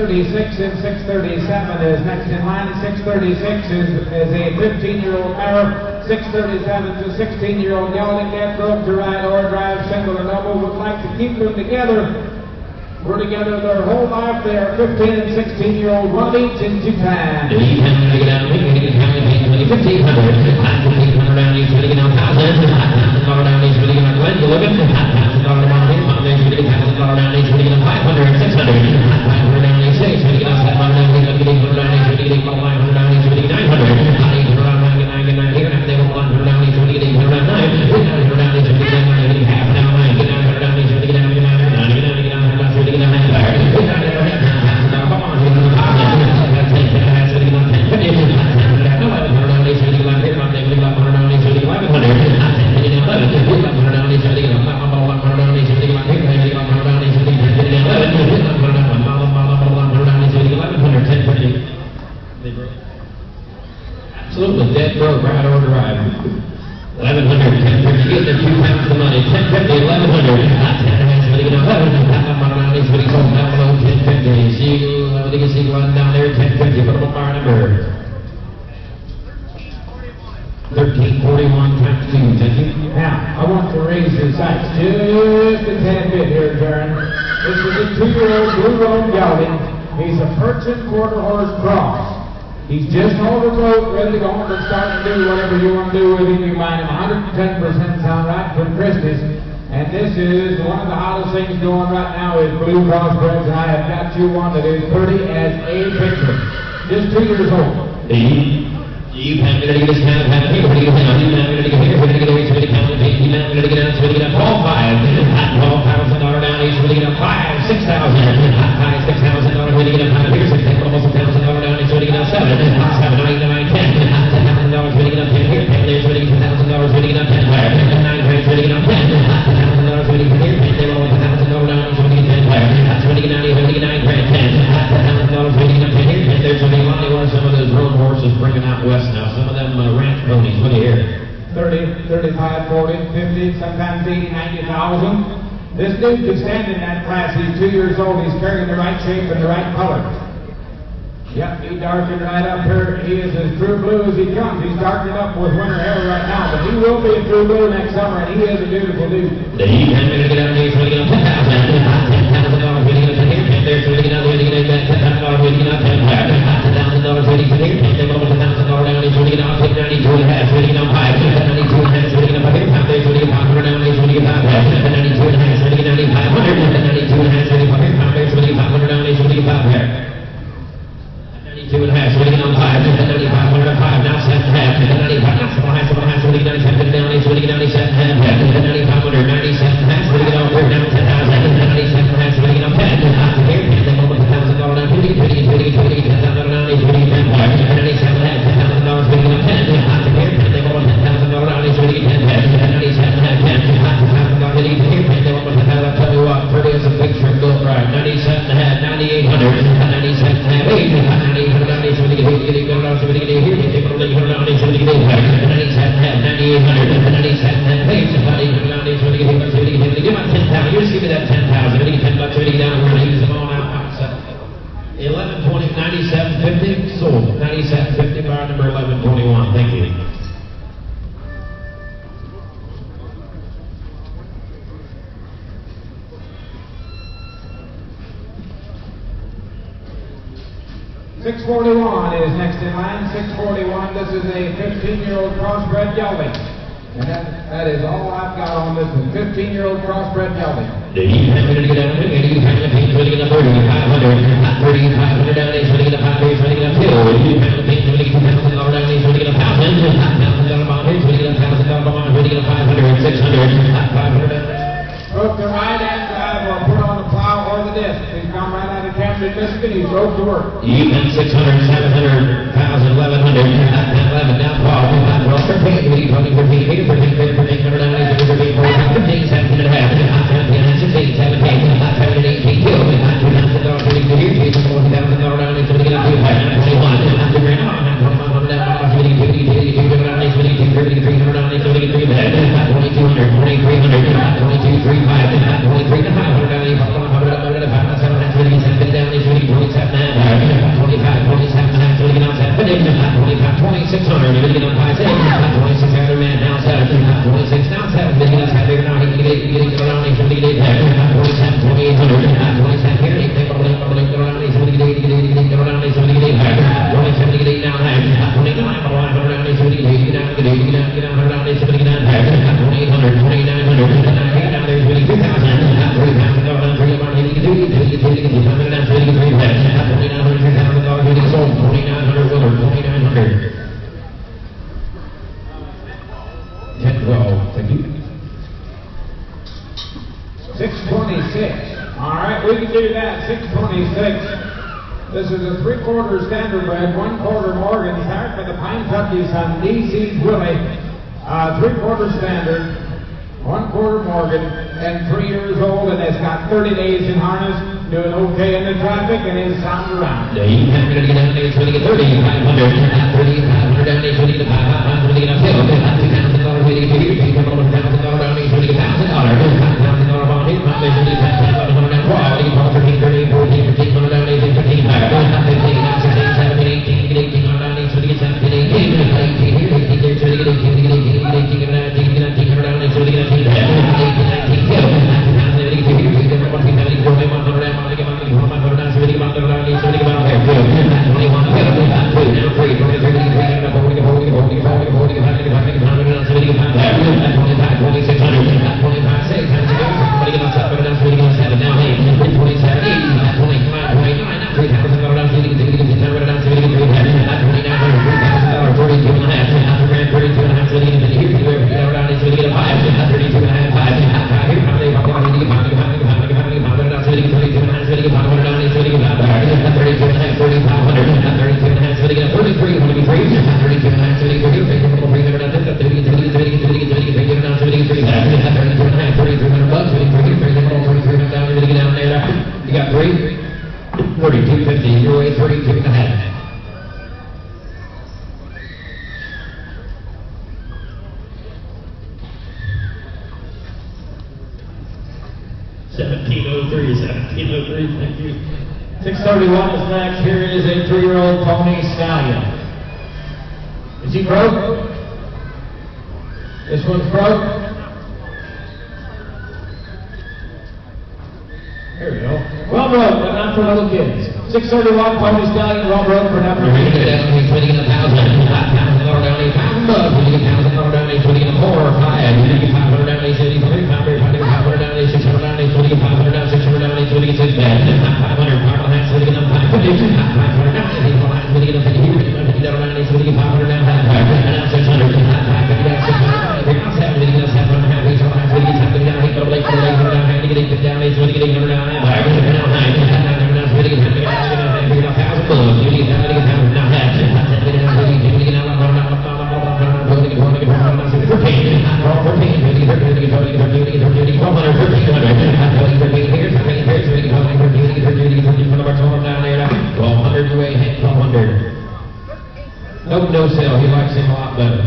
A: He's and 637 is next in line. 636 is a 15-year-old mare. 637 is a 16-year-old gelding that broke to ride or drive single or double. Would like to keep them together. We're together their whole life. They are 15 and 16-year-old, one each in two times. $1,500 down. $1,500 down. He's going to get out. $1,000 down. He's going to get out. Glenn, you looking? $1,000 down. He's going to get $1,000 down. He's going to get out. $500 and $600. $500 down. He's going to get out. $700 down. He's going to get $800 down. He's going to get $500 down. He's going to get $900. $800 down. Here. They go $100 down. He's going to get $800 down. $900 down. He's going to get $900 down. Half down. $900 down. He's going to get $900 down. Absolutely dead broke, right or drive. $1,100, $1050, get the 2 pounds of money. $1050, $1,100. $1050, run down there. $1050, put them on bar number 1341 times 2. Thank you.
C: Now, I want to raise your sights just a tad bit here, Darren. This is a 2-year-old blue roan gelding. He's a Perchin quarter horse cross. He's just on the road, ready to go on and start to do whatever you want to do with him. You mind him 110% sound right from Christmas. And this is one of the hottest things going right now is blue crossbreds, and I have got you one that is pretty as a picture. Just 2 years old.
A: $12,500 down. He's going to get out. $12,500 some of those road horses bringing out west now. Some of them ranch ponies. What do you hear?
C: 30, 35, 40, 50, sometimes 80, 90,000. This dude can stand in that class. He's 2 years old. He's carrying the right shape and the right color. Yep, he darkened right up here. He is as true blue as he comes. He's darkened up with winter hair right now, but he will be a true blue next summer, and he is a beautiful dude.
A: The E-Pan going to get out there. He's going to get out $10,000. $10,000 going to get out here. There's going to get out there. He's going to get $10,000. He's going to get out $10,000. $10,000 going to get here. They're going to get $1,000 down. He's going to get out $92.5. He's going to get out $5. $92.5. He's going to get up here. There's going to get $500 down. He's going to get $500. $92.5. He's going to get $500. $92.5. He's going to get $500. There's going to get $500 down. He's going to get $500. 2.5, so we get on 5, $95, $105, now 7.5, $95, $7.5, so we get down, down, so we get down, 7.5, $95, $97.5, so we get on 4, down 10,000, $97.5, so we get on 10, here, they go with $1,000 down, $20, $10,000 down, $97.5, $10,000, so we get on 10, $10,000, so we get on 10, here, they go with $10,000 down, so we get 10, $97.5, $10,000, here, they go with $1,000, I'll tell you what, pretty as a picture, built right, $97.5, $9,800, $97.5, $800, $98, so we get here, so we get here, so we get here, so we get here, so we get here, $98,000,
C: 641 is next in line. 641. This is a 15-year-old crossbred gelding. And that is all I've got on this one. 15-year-old crossbred gelding.
A: The heat time to get down to 80 time to paint, ready to 30, 500, 30, 500 down, he's ready to 5 days, ready to 2. The heat time to paint, ready to $2,000 down, he's ready to 1,000, $1,000 bond, he's ready to $1,000 bond, ready to 500, 600, 500 down.
C: Broke the right hand drive or put on the plow or the disc. He's come right out of Camden, Michigan. He's drove to work.
A: Even 600, 700, 1,000, 1,100, 11, now Paul, 12, 13, 20, 13, 13, 13, down, he's ready to 14, 15, 17 and a half, 17, 16, 17, 17, 18, 2, $2,000 to here, $40,000 down, he's ready to get up to 21, $2,000 down, he's ready to 22, down, he's ready to 33, down, he's ready to 3, 2,200, 2,300, 22, 3, 5, 23 to 500 down, he's 100 up, 100 up, 7, down, he's ready to 27, 25, 27, 30 down, 25, 2600, he's ready to 5, 26 other man down 7, 26 down 7, he's going to have now, he's getting around, he's ready to get 27, 2800, 27 here, he's going to around, he's ready to get around, he's ready to get 27 to get down, 29, 100 down, he's ready to get down, get down, 100 down, he's ready to get down, 2800, 2900, down there's really 2,000, $3,000, 3,000, he's ready to get 200 down, 2,900, $2,000, ready to sold, 2,900, Willard, 2,900. 10-12, thank you.
C: 626. All right, we can do that. 626. This is a 3/4 standardbred, 1/4 Morgan, start for the Pine Tucky son, D.C. Willie. 3/4 standard, 1/4 Morgan, and 3 years old, and it's got 30 days in harness, doing okay in the traffic, and is sound around.
A: The heat time to get down, he's ready to get 30, 500, 500 down, he's ready to 500 to get up hill, $2,000 ready to get here, $1,000 down, he's ready to get $1,000, $1,000 bond, he's ready to get $1,000 down, 12, he's 13, 13, 14, 1500 down, he's 15, 15, 16, 17, 18, 1800 down, he's ready to get 17, 18, 18 here, 18 there, he's ready to get 18, 18, 18, 1900 down, he's ready to get 18, 19, 2,000 ready to get here, he's ready to get 1,000 down, 100 down, you got 32.50, your way 32 and a half. $17.03, thank you.
B: 631 is next. Here is a 3-year-old pony stallion. Is he broke? This one's broke. There we go. Well broke, but not for little kids. 631 pony stallion, well broke for number 3.
A: He's winning $1,000. $1,000 down, $8,000. He's winning $1,000 down, he's winning 4 or 5. He's winning $500 down, he's winning 3. $500 down, he's 600 down, he's winning 500 down, 600 down, he's winning 6 bad. 500, 500, he's winning 550. 500 down, he's winning 50. $50 down, he's winning 500 down, 500 down, 600. 550 down, 600 down, he's 700 down, 700 down, he's 700 down, he's going to $800 down, he's getting down, he's winning $800 down, Nope, no sale. He likes him a lot better.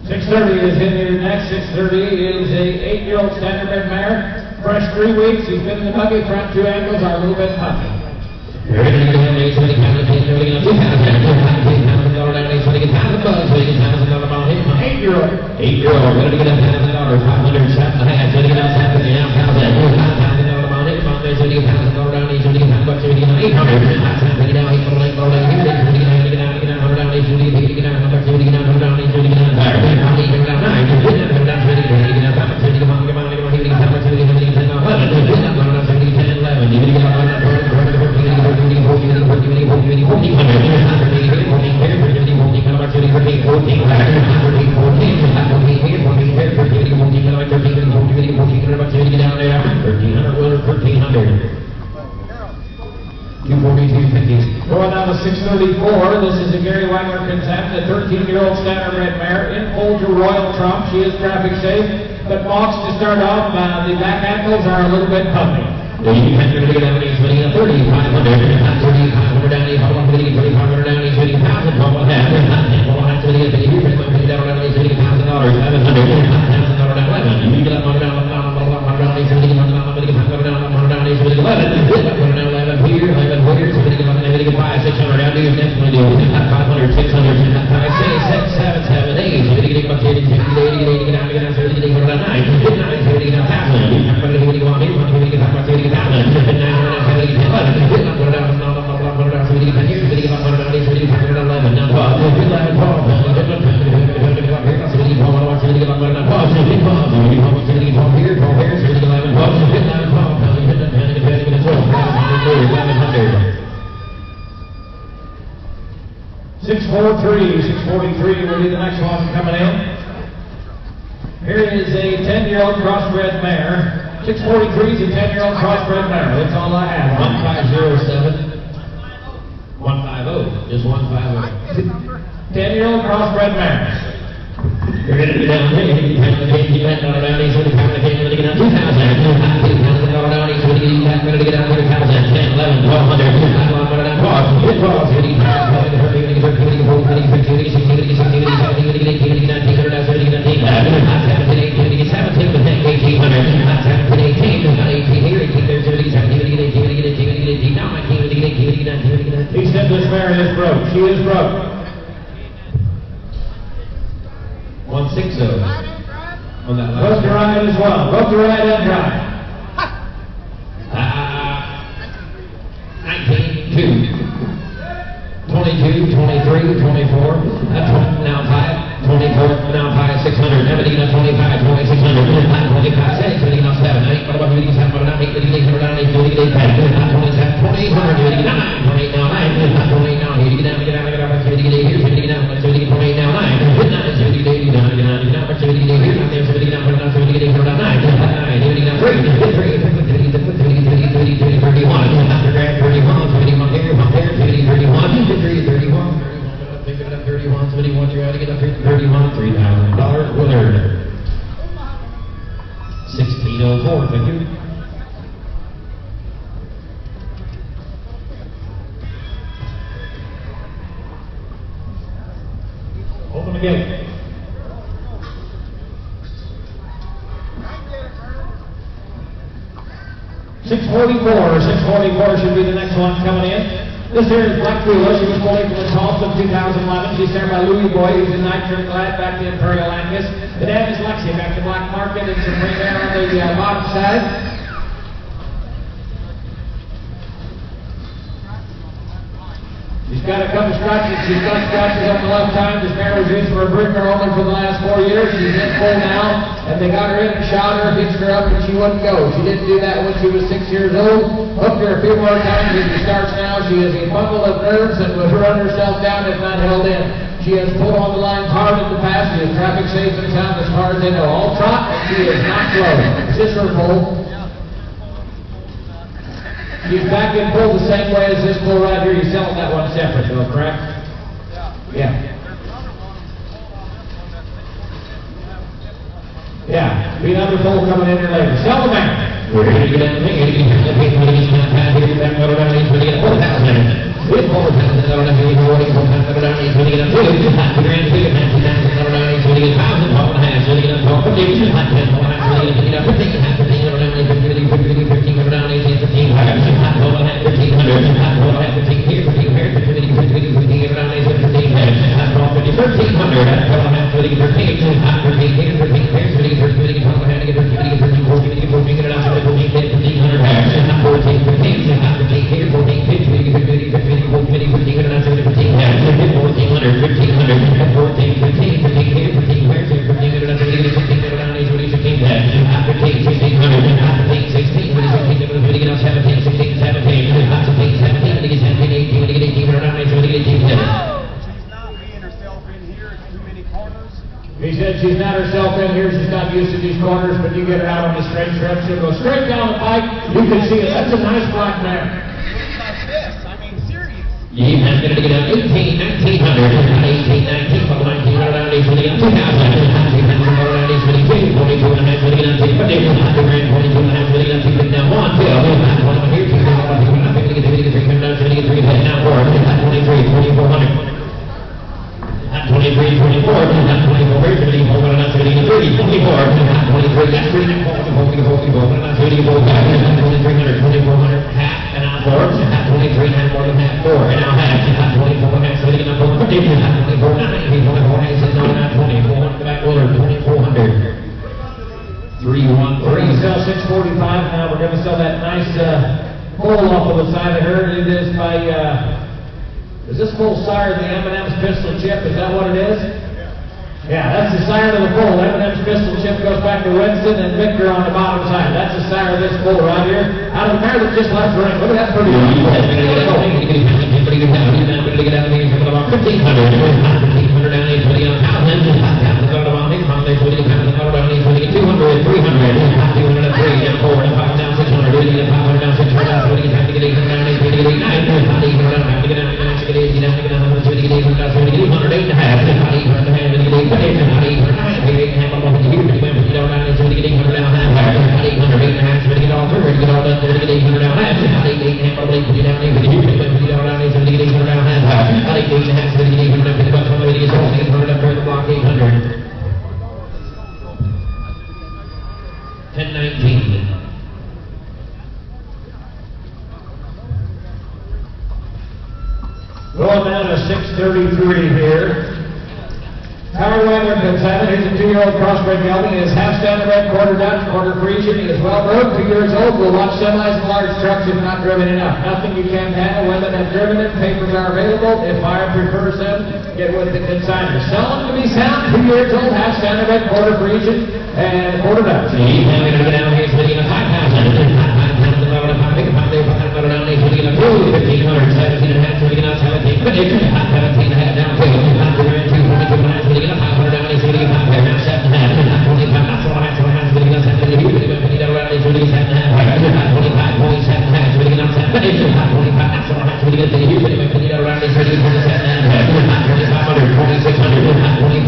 B: $630 is in here next. $630 is a 8-year-old standardbred mare. Fresh 3 weeks. He's been in the buggy. Front 2 angles are a little bit puffy. $8
C: 8-year-old.
A: 8-year-old, ready to get up $1,000, 500, 7.5, ready to get up $7, now $1,000, $5,000 about it, about this, ready to get $1,000 down, he's ready to get $100, ready to get 800, 5 ready now, 800, here, ready to get down, $100 down, he's ready to get down, $100, ready to get down, $100 down, he's ready to get down, $100 down, 9, $100 down, ready to get down, $5, ready to get down, $100, ready to get down, $100, ready to get down, $11, ready to get down, $11, ready to get down, 11, ready to get down, 242.50.
C: Going down to 634. This is a Gary Wagner contest, a 13-year-old standardbred mare in full to Royal Trump. She is traffic safe, but Fox to start off, the back ankles are a little bit puffy.
A: The defender to get down, he's ready to 30, 500, 500 down, he's 500 down, he's ready 1,000, 12 and a half, 12 and a half, he's ready down, he's ready $1,000, $700, 700, down, 11, you get up, $100 down, he's ready to get $100 down, he's ready to 11, $100 down, 11 here, 11 here, so ready to get 5, 600 down, do your next one, do 500, 600, 5, 6, 7, 7, 8, so ready to get about 50, 80, get down, so ready to get 9, 9, so ready to get 1,000, ready to get 1, ready to get 5,
C: $643 will be the next one coming in. Here is a 10-year-old crossbred mare. 643 is a 10-year-old crossbred mare. That's all I have.
A: 1507. 150. Just 150.
C: 10-year-old crossbred mare.
A: You're going to get down here. He's going to get down around. He's going to get down 2,000. $2,000 down. He's going to get down 1,000. 10, 11, 1,200. 12,
C: He said this mare is broke. She is broke.
A: 160 on that last
C: Broke to ride as well. Broke to ride and drive.
A: 19, 2, 22, 23, 24, now 5, 24, now 5, 600, now 25, 2600, 25, 6, 7, 8, what about 7, 8, 8, 28, 28, 28 now 9, 28 now, here you get down, here, here, down, 28 now 9, 78 now, 79, 79, now 78 here, now there, 79 now, 78 now, 9, 79, 31, after grab 31, 31 here, 31, 31, pick it up 31, 71, you're out to get up here, 31, $3,000, Willard. 1604, thank you.
C: Open the gate. $644 should be the next one coming in. This here is Black Wheeler. She was quoted from the Charleston 2011. She's there by Louis Boy, who's in night-shirt glad back to Imperial Angus. The dad is Lexi back to Black Market and some green hair on the bottom side. She's got a couple scratches. She's got scratches on the left time. This mare was used for a breaker only for the last 4 years. She's in full now, and they got her in and shot her, fixed her up, and she wouldn't go. She didn't do that when she was 6 years old. Hooked her a few more times, and she starts now. She has a bundle of nerves that would run herself down if not held in. She has pulled on the lines hard in the past. She is traffic safe and sound as far as they know. All trot, and she is not slow. This is her bull. She's back in full the same way as this bull right here. You're selling that one separate, though, correct? Yeah. Yeah. Be another bull coming in here later. Sell the mare.
A: We're going to get down here. We're going to get $4,000. With $4,000, he's going to get $4,000. He's going to get $1,000. He's going to get $1,000. He's going to get $1,000. So they get up 12, 15, 10, 15 down, 18, 15, 1300,
C: He said she's not herself in here, she's not used to these corners, but you get her out on the straight stretch, she'll go straight down the pike. You can see it. That's a nice black mare.
D: Like this. I mean, serious.
A: Yeah, that's going to get up 1900, 19, from 19, around 8, 20, 2000, 22, around 8, 22, 42 and a half, 20, 22 and a half, 20, now 1, 2, 1 here, 2, 3, now 4, 23, 2400. 23, 24, 24, 30, 24, 23, that's 2400, half, and now 4, 23, and more than half, 4, and now half, 24, half, 24, 24, 24, back order, 2400. 313.
C: We're going to sell 645 now. We're going to sell that nice pole off of the side of her. It is by, is this pole sire of the M&M's Pistol Chip? Is that what it is? Yeah, that's the sire of the pole. M&M's Pistol Chip goes back to Winston and Victor on the bottom side. That's the sire of this pole right here. Out of the pair that just left the ring. Look at that pretty one.
A: 1019.
C: Going down to 633 here. Howard Weather comes out. Here's a 2-year-old crossbred gelding. He is half standard red, quarter Dutch, quarter Frisian. He is well broke, 2 years old. Will watch semis and large trucks if not driven enough. Nothing you can't handle. Women have driven it. Papers are available. If buyer prefers them, get with the consignor. Selling to be sound, 2 years old, half standard red, quarter Frisian, and quarter Dutch.
A: He's going to go down here, sitting in a 5,000. 1500, 17 and a half, 17 and a half, 17 and a half, down to 22, 22 and a half, 500 down, 75, now 7 and a half, 25, not so high, 70, 50 down around 27 and a half, 25, 27 and a half, 20 down 7, 25, not so high, 20 down around 27 and a half, 2500, 2600,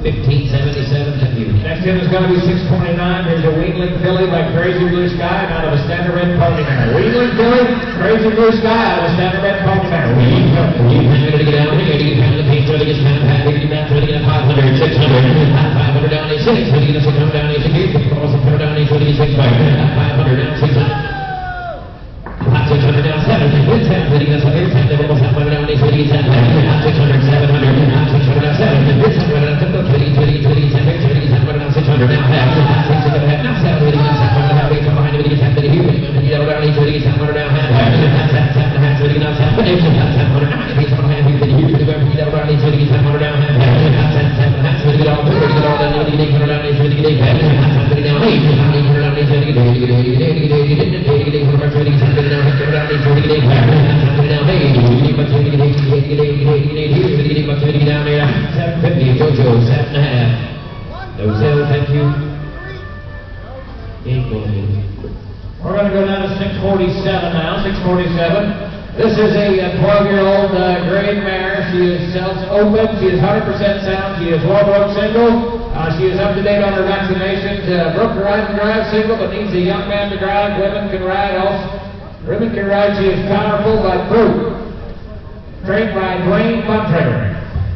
A: 1577, thank you.
C: Next in is going to be 629. There's a Wheatland filly by Crazy Blue Sky out of a standard red pony mare. Wheatland filly, Crazy Blue Sky out of a standard red pony mare.
A: We're going to get down here, you can the piece, try to get down, try to get 500, 600, 500 down, 6, 600 down, 6, 600 down, 6, 500 down, 600. 600 down 7, 10, 30, that's what 10, almost 500 down, 600, 700, 600 down 7, 600 down 10, 20, 20, 20, 10, 700 down 600 down half, 600 half, now 700 down 700 half, 8 behind the 10, 30, around 8, 700 down half, 700 half, 30 down 7, 700 down, 8 behind the 10, around 8, 700 down half, 700 half, 30 down 30 down 800 down 8, 30 down 8, 800 down 8, 30 750, Jojo, 7.5. No sale, thank you.
C: We're going to go down to 647 now. 647.
B: This is a 12-year-old grade mare. She is self-open. She is 100% sound. She is one-broke single. She is up to date on her vaccinations. Broke to ride and drive single, but needs a young man to drive. Women can ride also. Women can ride. She is powerful but brute. Trained by Dwayne Bontrager.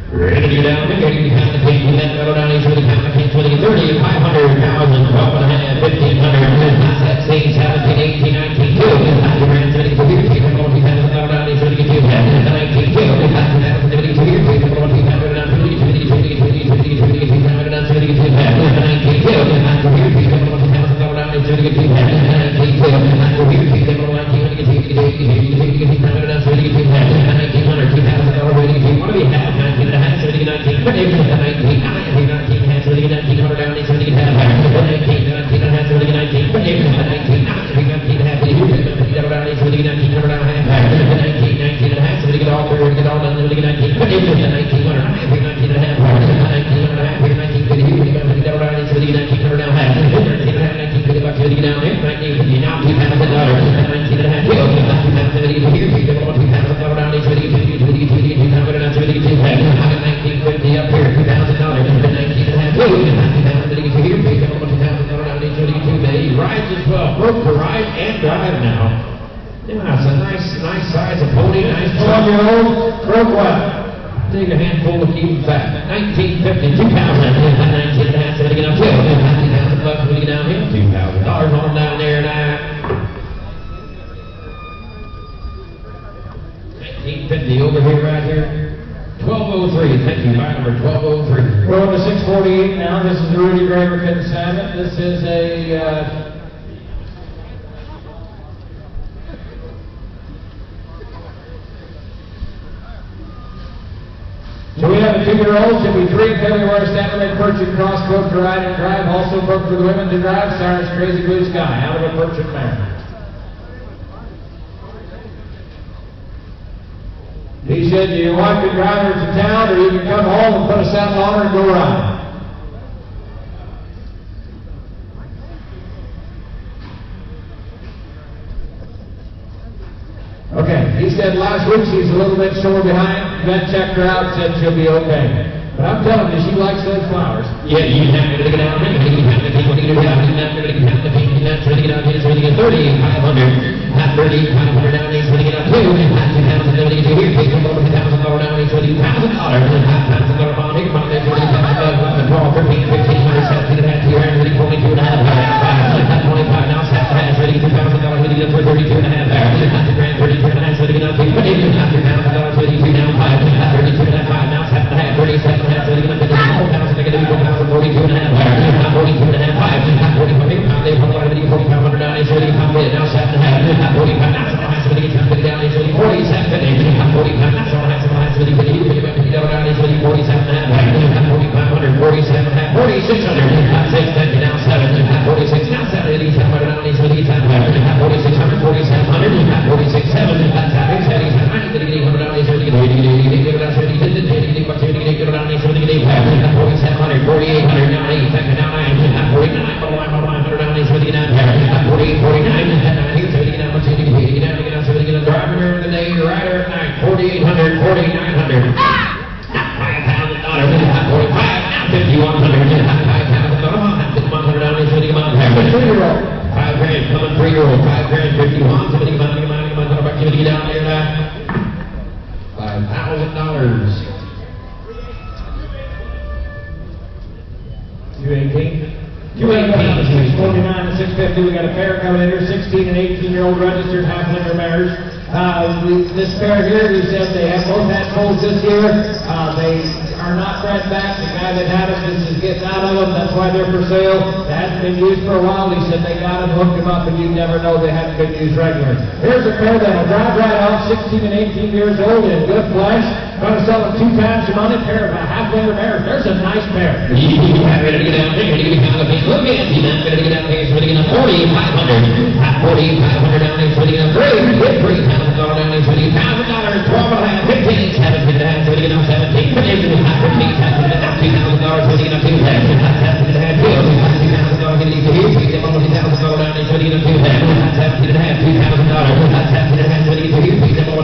A: Ready to go down, ready to count the page, we let go down, he's ready to count the page, 20, 30, 500, 1,000, 12 and a half, 1,500, 16, 17, 18, 19, 2, 500, 72, 300, 40,000, down, he's ready to get 2, 19, 2, 500, 72, 300, 40,000, down, 20, 20, 20, 20, 20, 20, 20, 20, 72, 19, 2, 500, 40,000, down, he's ready to get 2, 19, 2, 500, 19, 2, 1900, 2,000, ready to get 1 of you have 19 and a half, 70, 19, 19, 19, 19, 1900 down, 70, 19, 19 and a half, 70, 19, 19, 19 and a half, 70, down, 70, 1900 down, 19, 19 and a half, 70, get all through, get all done, 70, 19, 19 and a half, 19 and a half, 19 and a half, 19, down, 70, 1900 down, 19 and a half, 19, about 70 down, 19, now 2,000, 19 and a half, 2,000, 70, here, 2,000 down, 70, 2,000 1950 up here, $2,000, 19 and a half, 2,000 here, $2,000, he rides as well, broke to ride and drive now. Yeah, it's a nice size of pony, nice
B: 12-year-old broke well.
A: Take a handful to keep him fat. 1950, 2,000, 19 and a half, 70 up here, $2,000, we get down here, $2,000 on down there now. 1950 over here, right here. 1203, thank you, line number 1203.
B: We're on to 648 now. This is the Rudy Graver consignment. This is a so we have a 2-year-old, should be 3 February Saturday, Purchase Cross, broke to ride and drive, also broke for the women to drive, Cyrus Crazy Blue Sky, out of a Purchase mare. He said, you want to drive her to town, or you can come home and put a saddle on her and go ride. Okay, he said last week she's a little bit sore behind. Vet checked her out, said she'll be okay. But I'm telling you, she likes those flowers.
A: Yeah, you have to get out there. You have to take what you do. You have to get out there. You have to get out there. So you get 30, 500, half 30, 500 down there. So you get up 2, half 2,000 down there. So here, take $1,000 down there. So you $1,000, half $1,000 on here. Come on there. So you have 12, 13, 1500, 17 and a half, 2 hours, 22 and a half, 25 now, 7 and a half, so you get $2,000, so you get up for 32 and a half, half the grand, 32 and a half, so you get up to $2,000, so you get down 5, 32 and a half, now 7 and a half, 37 and a half, so you get up to 4,000, so you get up to 42 and a half, 42 and a half, 5, 45, they put 4,500 down, so you get now 7 and a half, 45, now 7 and a half, so you get down, so you 47, 45, now 7 and a half, so you get down, so you 47 and a half, 4,500, 47 and a half, 4,600, 650 now 7, 46 now 7, 700 down, so you get 4,600, 4,700, 46, 7, that's how it's 800 down, so you get 4,700, 4,800 now 8, second down 9, 49, 100 down, so you get 48, 49, here, so you get down, so you get down, so you get a driver of the day, rider at night, 4,800, 4,900, $5,000, 45, now 5,100, $5,000 down, so you get
B: 2-year-old.
A: 5 grand, coming 3-year-old, 5 grand, 51, somebody come on, get down there now. $5,000.
B: 218. 649 and 650. We got a pair coming in here, 16 and 18-year-old registered half-liter mares. This pair here, he said they have both had foals this year. They are not bred back. The guy that had them is getting out of them. That's why they're for sale. They hadn't been used for a while. He said they got them, hooked them up, and you never know they haven't been used regularly. Here's a pair that'll drive right off, 16 and 18 years old in good flesh. Going to sell them 2 times your money. Pair of a half-liter mares. There's a nice pair.
A: You have ready to get down there. Ready to get down there. Look at it. You're not ready to get down there. So ready to get down 4,500. 4,500 down there. So ready to get down $3,000 down there. So ready to get $1,000, 12 and a half, 15, 17 and a half. So ready to get down 17. 15, $2,000 so ready to get down 2 half. $2,000 get it here. $2,000 down there. So ready to get $2,000 17 and a half. $2,000 so ready to get $2,000.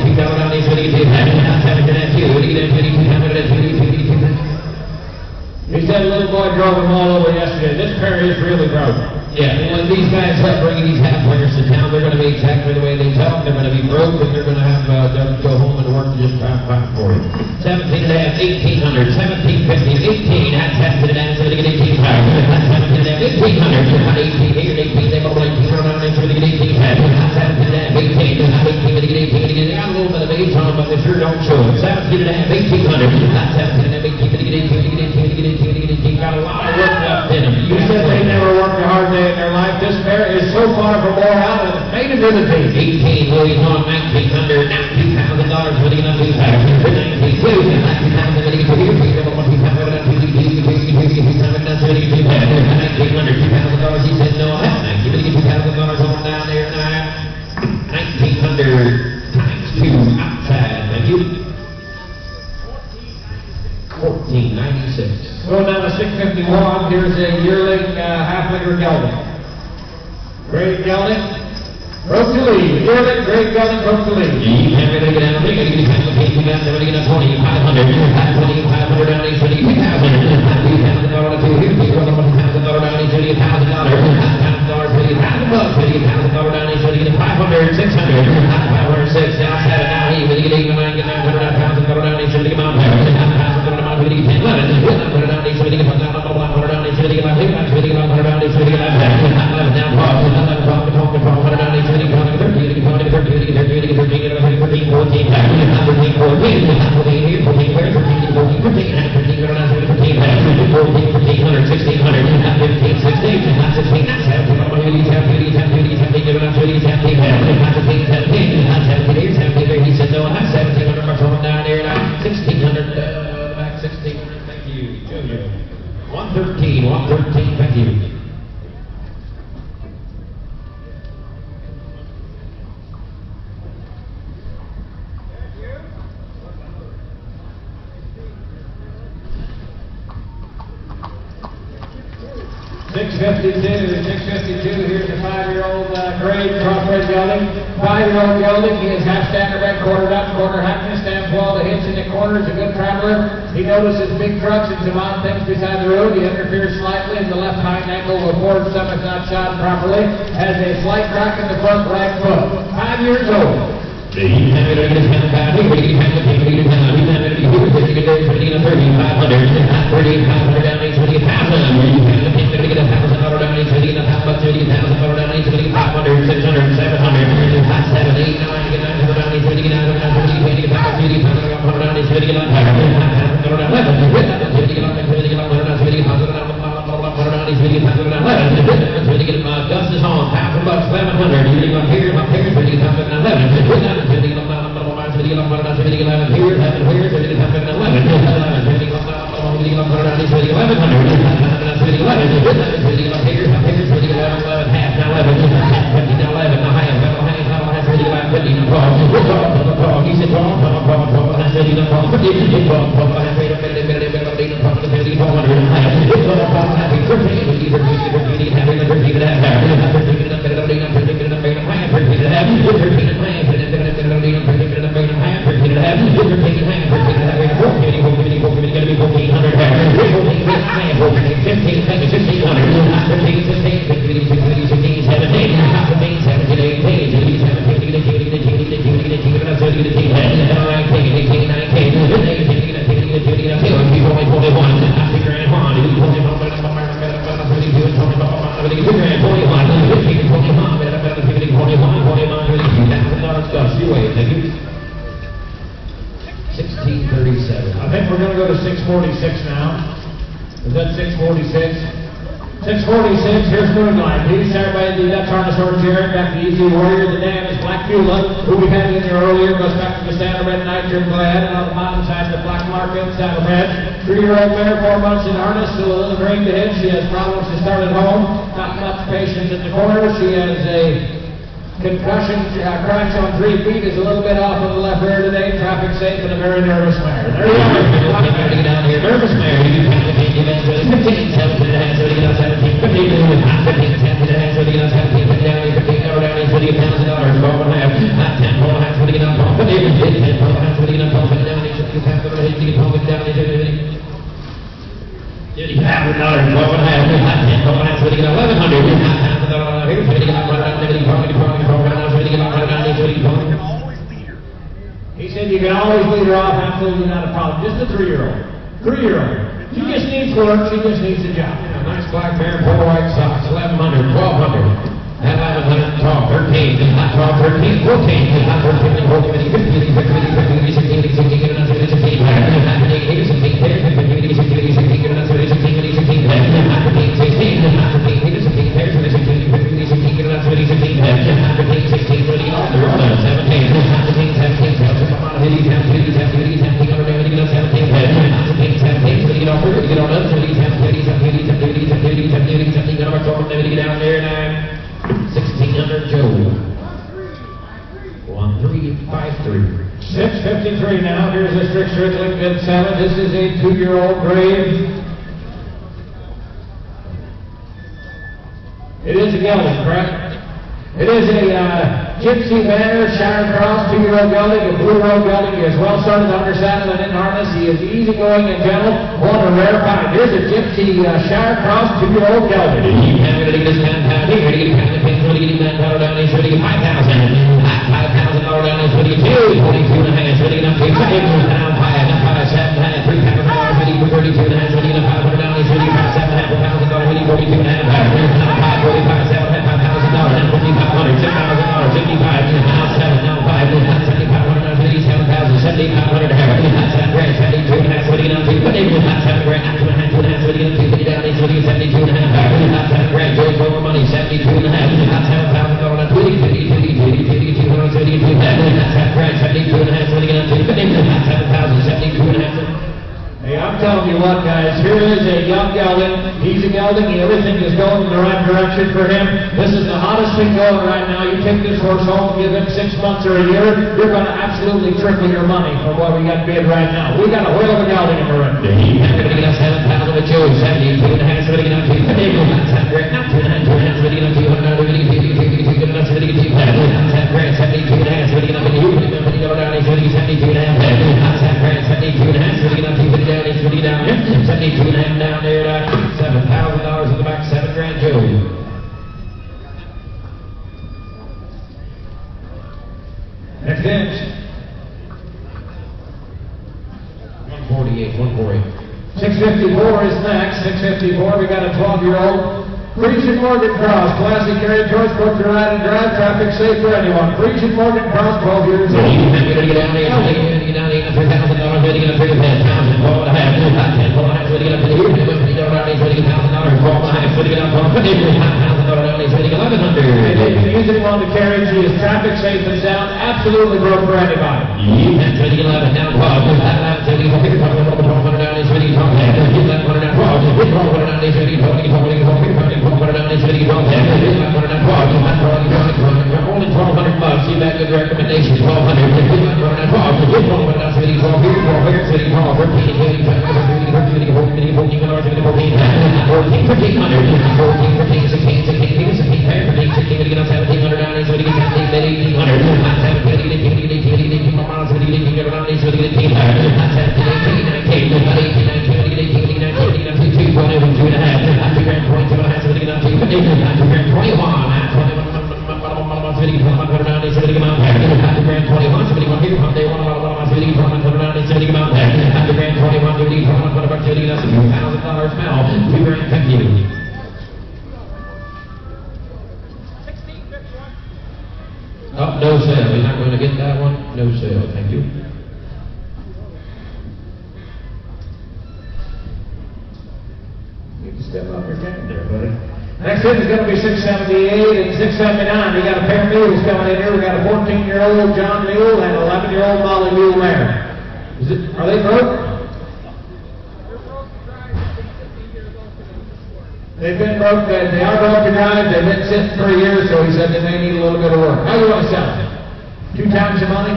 B: He said a little boy drove him all over yesterday. This pair is really broke.
A: Yeah, and when these guys start bringing these half players to town, they're going to be exactly the way they tell them. They're going to be broke, and they're going to have to go home and work to just try and fight for it. 17 and a half, 1800, 1750, 18. That's half to the dance, so they get 18. That's 17 and a half, 1800. Not 18 here, 18. They go 18 around there, so they get 18. That's 17 and a half, 18. Not 18, they get 18. They got a little bit of age on them, but they sure don't show it. 17 and a half, 1800. Not 17 and a half, 18. They get 18. They get 18. They get 18. They get 18. Got a lot of work left in them.
B: You said they never worked a hard day in their life. This pair is so far from more out and made it in the team.
A: 18, William Hall, 1900, now $2,000 for the enough to 19, 2, $19,000 to get to here, $2,000 $2,000, he said no, $19, to get $2,000 on down there, 1900 times 2 outside, thank you. 1496.
B: Going down to 651, here's a yearling half-liter gelding. Great gelding, broke to lead. Yearling, great gelding, broke to lead.
A: You can't really get out of it. You can't get out of it. 20, 500, 500 down, 20, 2,000. $2,000 to here, $1,000 down, $1,000, $1,000 down, $500, 600, 506, now 7, now he, when you get 8, 9, get $900 down, $1,000 down, $1,000 to get $1,000 down, $10, $11, $1,000 down, $1,000 to get $1,000 down, $1,000 down, $1,000 to get $1,000 down, $1,000 down, $1,000 to get $11,000 down, Thank you, Junior. 113, thank you.
B: Here's a 5-year-old grade crossbred gelding. 5-year-old gelding, he is half standardback, quartered up, quarter hackney, stands well, the hitch in the corner, is a good traveler. He notices big trucks and some odd things beside the road. He interferes slightly in the left hind ankle with forward stomach not shot properly. Has a slight crack in the front right foot. 5 years old.
A: Gus is on, $1,000, 700. You're going here, my parents, we're going to come at 11.
B: I think we're going to go to 646 now. Is that 646? 646, here's Moonlight. He's started by the Dutch Harness Horse here. Back to Easy Warrior. The dam is Black Beulah, who we had in here earlier. Goes back to the Saddlehead Niger Glad. And on the bottom side, the Black Market Saddlehead. 3-year-old mare, 4 months in harness. Still a little green to hit. She has problems to start at home. Not much patience at the corner. She has a concussion, cracks on 3 feet, is a little bit off of the left rear today. Traffic safe and a very nervous mare. There you are.
A: Down here, nervous mare. You can get 15, 17 to the hands, 17, 15 to the hands, 17 to the hands, 17 down here, 15 down, $1,000, $1,000, 12 and a half, 10 more hands, 20 down, 15 $12 and a half. $12 and a half, so we get $1,100. Here's what he got,
C: He said you can always lead her off, absolutely not a problem. Just a 3-year-old. 3-year-old. She just needs work, she just needs a job.
A: A nice black pair, 4 white socks, $1,100, $1,200. And $1,100, $12, $13, $12, $13, $14, $13, $1,600, Joe. 1353.
C: 653 now. Here's a Strickland bid 7. This is a 2-year-old grade. It is a gelding, correct? It is a Gypsy Banner, Shire Cross, 2-year-old gelding, a blue road gelding. He is well started under saddle and in harness. He is easygoing and gentle. One a rare find. Here's a Gypsy Shire Cross, 2-year-old gelding.
A: He's ready to get this man down here. Ready to get the pin, ready to get that $1,000 down. He's ready to get $5,000. $5,000 down. He's ready to get 22 and a half. Ready to get up to down 5, not 5, 7 and a half. $3,000 ready for 32 and a half. Ready to get $500 down. He's ready to get 7 and a half. $1,000 ready 42 and a half. 5, 45, 7 and a half. $5,000 down. $5,500. $6,000. 55. Now 7. Now 5. $7,500. 87,000. 7,500. $7 grand. 72 and a half. Ready to get up to 7 grand. 2 and a half. 2 and a half. Ready to get up to 50 down. He's ready to get 72 and a half. 7 grand. Joe's over money. 72 and a half. $7,000. 20, 272 and a half. 7 grand. 72 and a half. Ready to get up to 7,000. 72 and a half.
C: Hey, I'm telling you what, guys, here is a young gelding. He's a gelding. Everything is going in the right direction for him. This is the hottest thing going right now. You take this horse home, give him 6 months or a year, you're going to absolutely triple your money from what we got bid right now. We got a whale of a gelding in the ring.
A: He's going to get us 7,000 with Joe. 72 and a half. Ready to get up to 7 grand. Not 2 and a half. 2 and a half. Ready to get up to 100. Ready to get up to 7 grand. 72 and a half. Ready to get up to 72 and a half. 7 grand. 72 and a half. Ready to get up to 50 down. He's ready down here. 72 and a half down there. $7,000 in the back. 7 grand, Joe.
C: Next inch.
A: 148, 148.
C: 654 is next. 654, we got a 12-year-old. Friesian Morgan Cross, classic carriage horse, put your ride and drive, traffic safe for anyone. Friesian Morgan Cross, 12 years old.
A: He's going to get down there. Get down there. $3,000. Ready to get up to 10,000. 12 and a half. 10, 12 and a half. Ready to get up to 1,000. Ready to get $1,000. 12 and a half. Ready to get up to $5,000. Ready to get $1,100.
C: They didn't use him on the carriage. He is traffic safe and sound. Absolutely broke for anybody.
A: He's ready to get 11 down 12. Ready to get $1,200. He's ready to get 12. He's got 100 down 12. He's 1200 down. He's ready to get 12. Only $1,200. See that good recommendation. 1,000. No sale. You're not going to get that one? No sale. Thank you.
C: You can step up your game there, buddy. Next hit is going to be 678 and 679. We got a pair of mules coming in here. We got a 14-year-old John Mule and an 11-year-old Molly Mule mare. Are they broke? They've been broke. They are broke to drive. They've been sitting for a year, so he said they may need a little bit of work. How do you want to sell it? 2 times the money?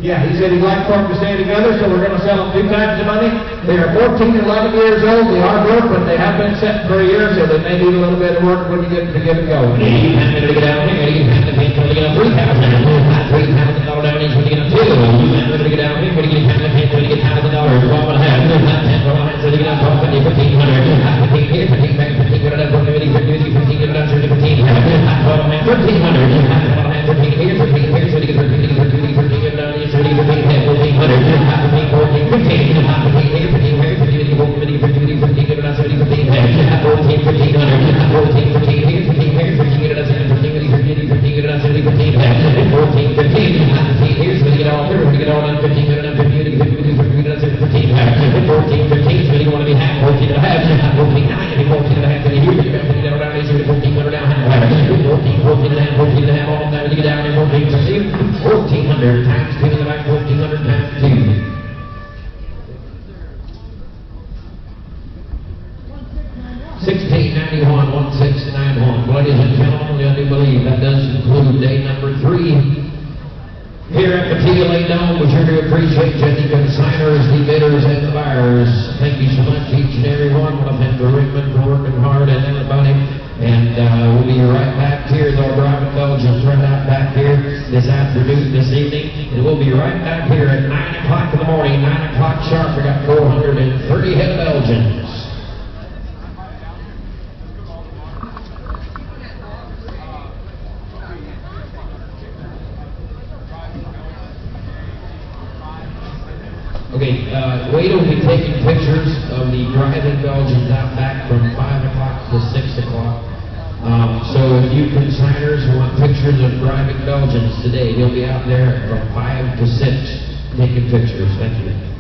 C: Yeah, he said he'd like for them to stay together, so we're going to sell them 2 times the money. They are 14 and 11 years old. They are broke, but they have been sitting for a year, so they may need a little bit of work when you get to get it going.
A: He's going to get out here. He's going to get $3,000. $3,000 down. He's going to get $2,000. He's going to get out here. He's going to get $1,000. 12 and a half. Really good, 1250, 1500. 15 here, 15 back, 15 good, 1250, 15 good, 15 here. 12 man, 1300. 12 man, 13 here, 13 here, 20 good, 13 good, 15 good, 30, 15 here, 1400. 15, 14, 15. 15 here, 15 here, 15 good, 15 good, 70, 15 here. 14, 1500. 14, 15 here, 15 here, 15 good, 15 good, 15 good, 70, 15 here. 14, 15. 15 here, so we get all through, we get all done, 15 good, 15 good, 15 good, 15 here. 14, 15, so you want to be half, 14 and a half, 14, 9, 14 and a half, and you get down, 15 down, 14, down, half, 14, 14 and a half, 14 and a half, all down, you get down, and 14, 15, 1400 times 2 in the back, 1400 times 2. 1691, 1691. Ladies and gentlemen, I do believe that does conclude day number 3. Here at the TLA Dome, we sure do appreciate you, the consigners, the bidders, and the buyers. Thank you so much, each and every one. I want to thank the Rickman for working hard and everybody. And we'll be right back here. They'll drive in Belgians right out back here this afternoon, this evening. And we'll be right back here at 9 o'clock in the morning, 9 o'clock sharp. We got 430 head of Belgians. Okay, Wade will be taking pictures of the driving Belgians out back from 5 o'clock to 6 o'clock. So if you consigners want pictures of driving Belgians today, he'll be out there from 5 to 6 taking pictures. Thank you.